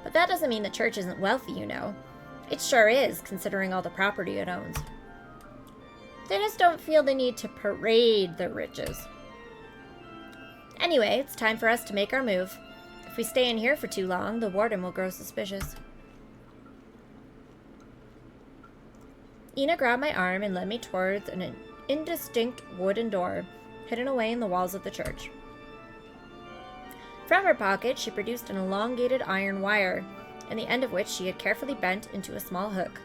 But that doesn't mean the church isn't wealthy, you know. It sure is, considering all the property it owns. They just don't feel the need to parade their riches. Anyway, it's time for us to make our move. If we stay in here for too long, the warden will grow suspicious. Ina grabbed my arm and led me towards an indistinct wooden door hidden away in the walls of the church. From her pocket, she produced an elongated iron wire, and the end of which she had carefully bent into a small hook.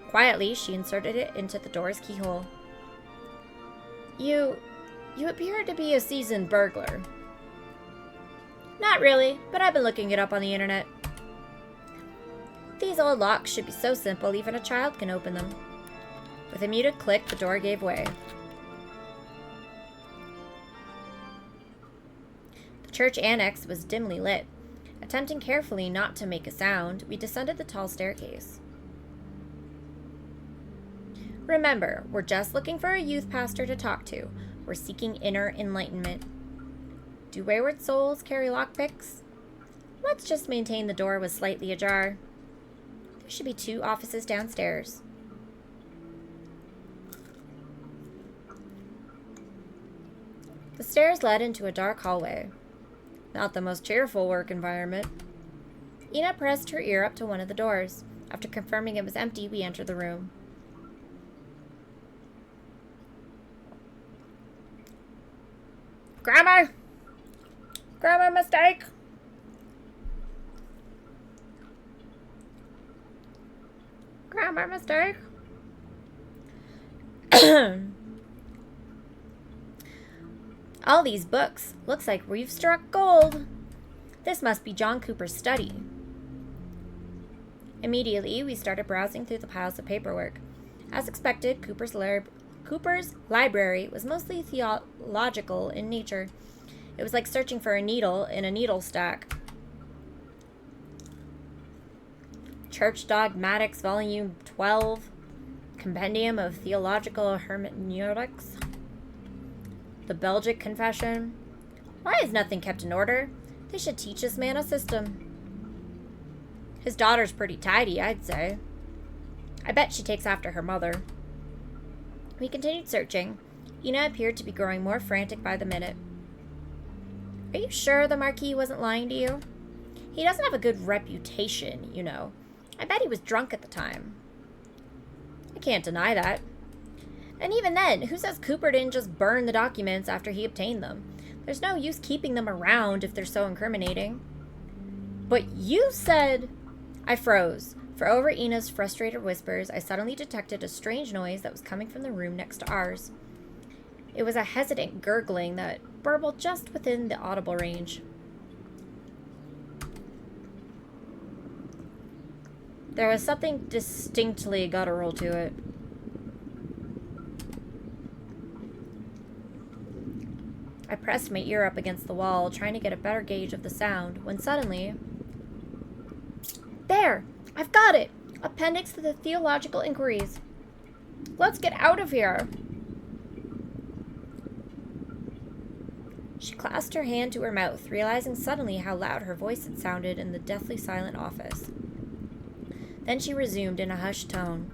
Quietly, she inserted it into the door's keyhole. You appear to be a seasoned burglar. Not really, but I've been looking it up on the internet. These old locks should be so simple even a child can open them. With a muted click, the door gave way. The church annex was dimly lit. Attempting carefully not to make a sound, we descended the tall staircase. Remember, we're just looking for a youth pastor to talk to. We're seeking inner enlightenment. Do wayward souls carry lockpicks? Let's just maintain the door was slightly ajar. There should be 2 offices downstairs. The stairs led into a dark hallway. Not the most cheerful work environment. Ina pressed her ear up to one of the doors. After confirming it was empty, we entered the room. Grammar! Grammar mistake! Grammar mistake! All these books. Looks like we've struck gold. This must be John Cooper's study. Immediately, we started browsing through the piles of paperwork. As expected, Cooper's library was mostly theological in nature. It was like searching for a needle in a needle stack. Church Dogmatics, Volume 12, Compendium of Theological Hermeneutics, the Belgic Confession. Why is nothing kept in order? They should teach this man a system. His daughter's pretty tidy, I'd say. I bet she takes after her mother. We continued searching. Ina appeared to be growing more frantic by the minute. Are you sure the Marquis wasn't lying to you? He doesn't have a good reputation, you know. I bet he was drunk at the time. I can't deny that. And even then, who says Cooper didn't just burn the documents after he obtained them? There's no use keeping them around if they're so incriminating. But you said... I froze. For over Ina's frustrated whispers, I suddenly detected a strange noise that was coming from the room next to ours. It was a hesitant gurgling that burbled just within the audible range. There was something distinctly guttural to it. I pressed my ear up against the wall, trying to get a better gauge of the sound, when suddenly... There! I've got it! Appendix to the Theological Inquiries. Let's get out of here! She clasped her hand to her mouth, realizing suddenly how loud her voice had sounded in the deathly silent office. Then she resumed in a hushed tone.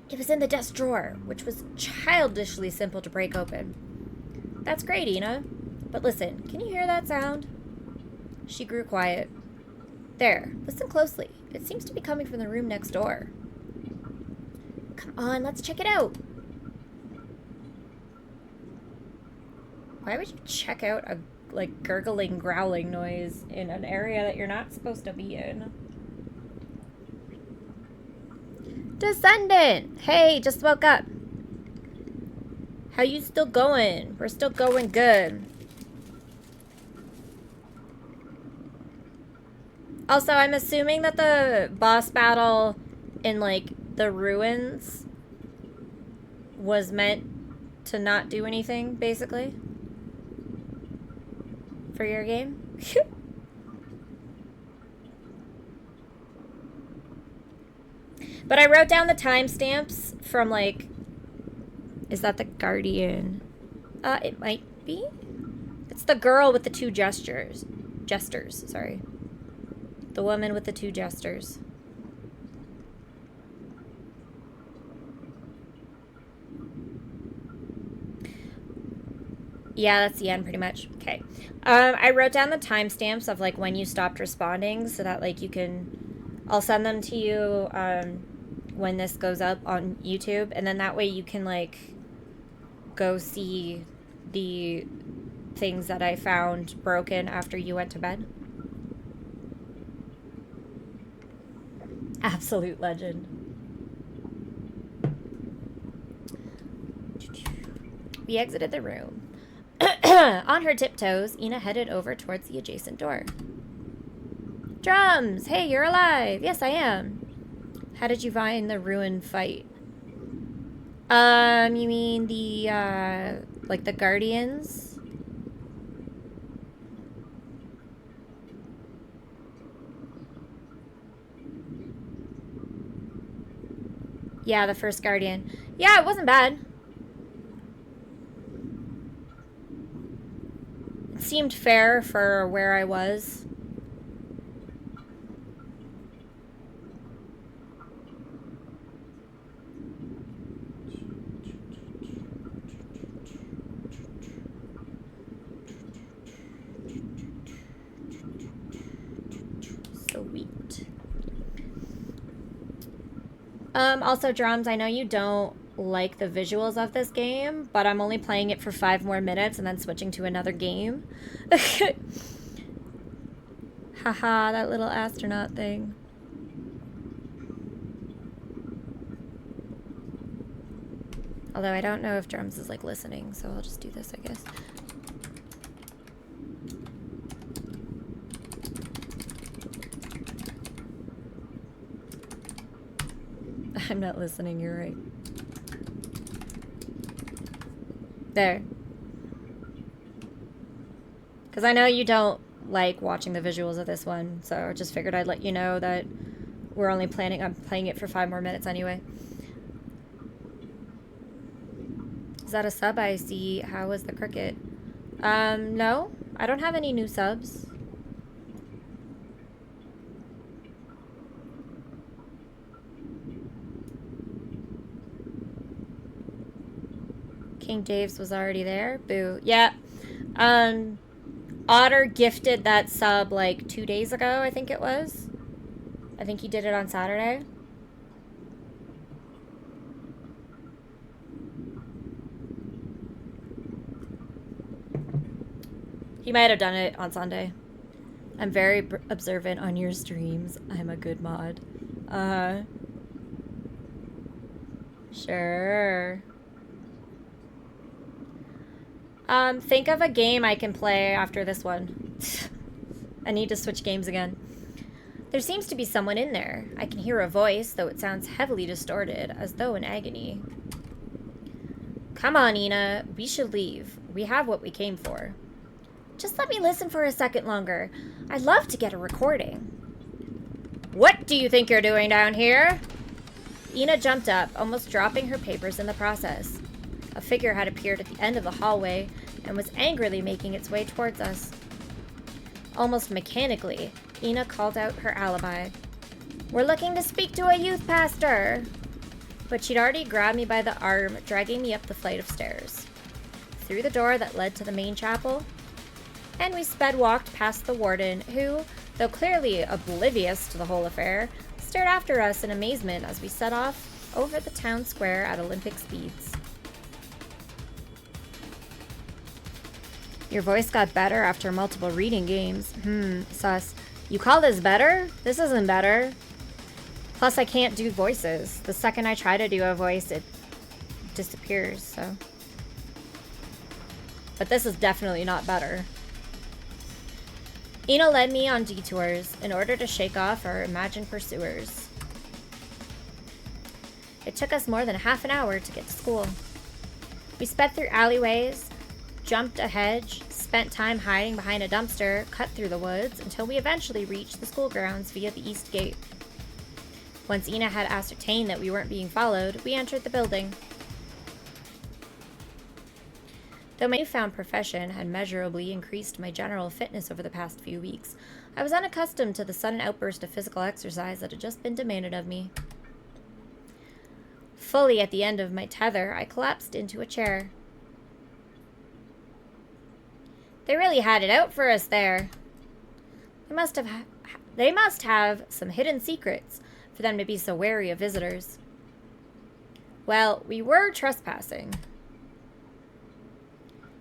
It was in the desk drawer, which was childishly simple to break open. That's great, Ina. But listen, can you hear that sound? She grew quiet. There, listen closely. It seems to be coming from the room next door. Come on, let's check it out. Why would you check out a, gurgling, growling noise in an area that you're not supposed to be in? Descendant! Hey, just woke up. How you still going? We're still going good. Also, I'm assuming that the boss battle in, the ruins was meant to not do anything, basically. For your game. But I wrote down the timestamps from, is that the Guardian? It might be. It's the girl with the two jesters, sorry. The woman with the two jesters. Yeah, that's the end pretty much. Okay. I wrote down the timestamps of when you stopped responding so that you can... I'll send them to you when this goes up on YouTube, and then that way you can go see the things that I found broken after you went to bed. Absolute legend. We exited the room. On her tiptoes, Ina headed over towards the adjacent door. Drums! Hey, you're alive! Yes, I am. How did you find the ruin fight? You mean the, the Guardians? Yeah, the first Guardian. Yeah, it wasn't bad. It seemed fair for where I was. Sweet. Also, Drums, I know you don't like the visuals of this game, but I'm only playing it for 5 more minutes and then switching to another game. Haha, that little astronaut thing. Although I don't know if Drums is listening, so I'll just do this, I guess. I'm not listening, you're right. There. Because I know you don't like watching the visuals of this one, so I just figured I'd let you know that we're only planning on playing it for 5 more minutes anyway. Is that a sub I see? How was the cricket? No. I don't have any new subs. King Dave's was already there. Boo. Yeah. Otter gifted that sub like 2 days ago, I think it was. I think he did it on Saturday. He might have done it on Sunday. I'm very observant on your streams. I'm a good mod. Sure. Think of a game I can play after this one. I need to switch games again. There seems to be someone in there. I can hear a voice, though it sounds heavily distorted, as though in agony. Come on, Ina. We should leave. We have what we came for. Just let me listen for a second longer. I'd love to get a recording. What do you think you're doing down here? Ina jumped up, almost dropping her papers in the process. A figure had appeared at the end of the hallway and was angrily making its way towards us. Almost mechanically, Ina called out her alibi. We're looking to speak to a youth pastor. But she'd already grabbed me by the arm, dragging me up the flight of stairs. Through the door that led to the main chapel, and we sped-walked past the warden, who, though clearly oblivious to the whole affair, stared after us in amazement as we set off over the town square at Olympic speeds. Your voice got better after multiple reading games. Sus. You call this better? This isn't better. Plus, I can't do voices. The second I try to do a voice, it disappears, so. But this is definitely not better. Ina led me on detours in order to shake off our imagined pursuers. It took us more than half an hour to get to school. We sped through alleyways, jumped a hedge, spent time hiding behind a dumpster, cut through the woods, until we eventually reached the school grounds via the east gate. Once Ina had ascertained that we weren't being followed, we entered the building. Though my newfound profession had measurably increased my general fitness over the past few weeks, I was unaccustomed to the sudden outburst of physical exercise that had just been demanded of me. Fully at the end of my tether, I collapsed into a chair. They really had it out for us there. They must have some hidden secrets for them to be so wary of visitors. Well, we were trespassing.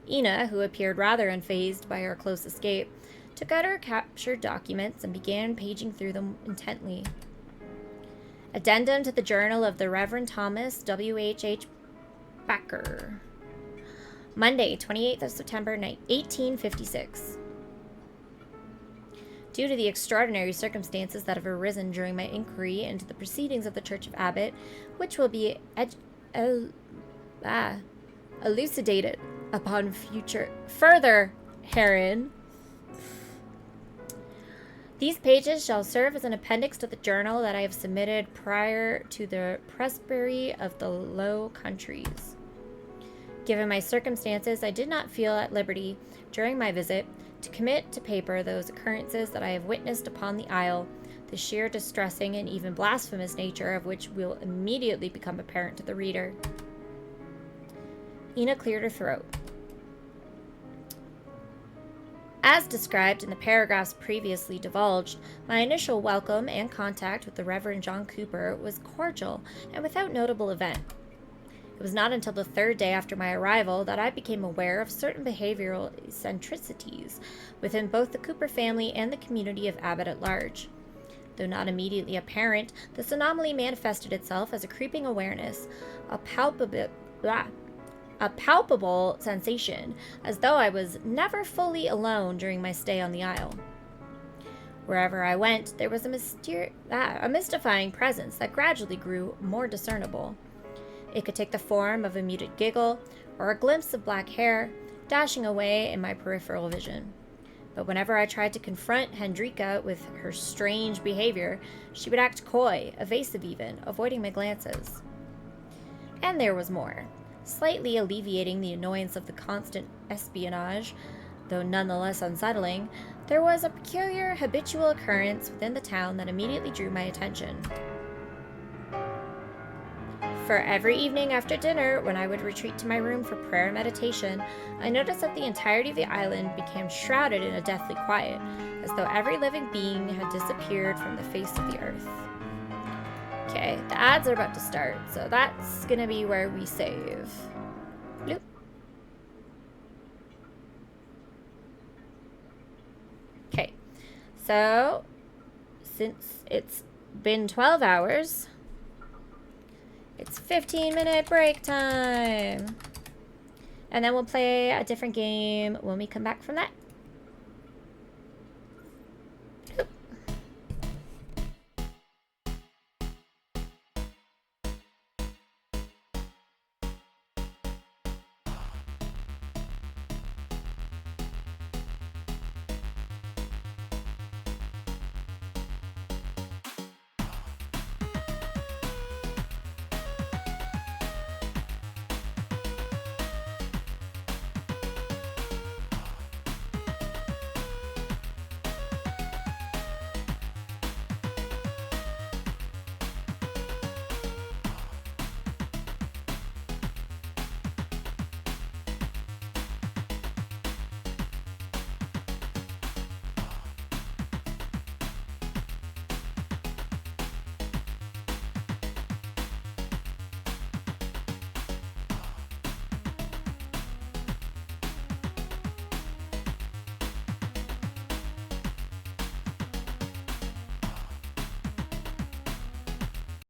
Ina, who appeared rather unfazed by our close escape, took out her captured documents and began paging through them intently. Addendum to the Journal of the Reverend Thomas W.H.H. Backer. Monday, 28th of September, 1856. Due to the extraordinary circumstances that have arisen during my inquiry into the proceedings of the Church of Abbot, which will be elucidated upon further herein, these pages shall serve as an appendix to the journal that I have submitted prior to the Presbytery of the Low Countries. Given my circumstances, I did not feel at liberty, during my visit, to commit to paper those occurrences that I have witnessed upon the Isle, the sheer distressing and even blasphemous nature of which will immediately become apparent to the reader. Ina cleared her throat. As described in the paragraphs previously divulged, my initial welcome and contact with the Reverend John Cooper was cordial and without notable event. It was not until the third day after my arrival that I became aware of certain behavioral eccentricities within both the Cooper family and the community of Abbott at large. Though not immediately apparent, this anomaly manifested itself as a creeping awareness, a palpable sensation, as though I was never fully alone during my stay on the Isle. Wherever I went, there was a mystifying presence that gradually grew more discernible. It could take the form of a muted giggle or a glimpse of black hair, dashing away in my peripheral vision. But whenever I tried to confront Hendrika with her strange behavior, she would act coy, evasive even, avoiding my glances. And there was more. Slightly alleviating the annoyance of the constant espionage, though nonetheless unsettling, there was a peculiar habitual occurrence within the town that immediately drew my attention. For every evening after dinner, when I would retreat to my room for prayer and meditation, I noticed that the entirety of the island became shrouded in a deathly quiet, as though every living being had disappeared from the face of the earth. Okay, the ads are about to start, so that's gonna be where we save. Bloop. Okay, so since it's been 12 hours, it's 15-minute break time. And then we'll play a different game when we come back from that.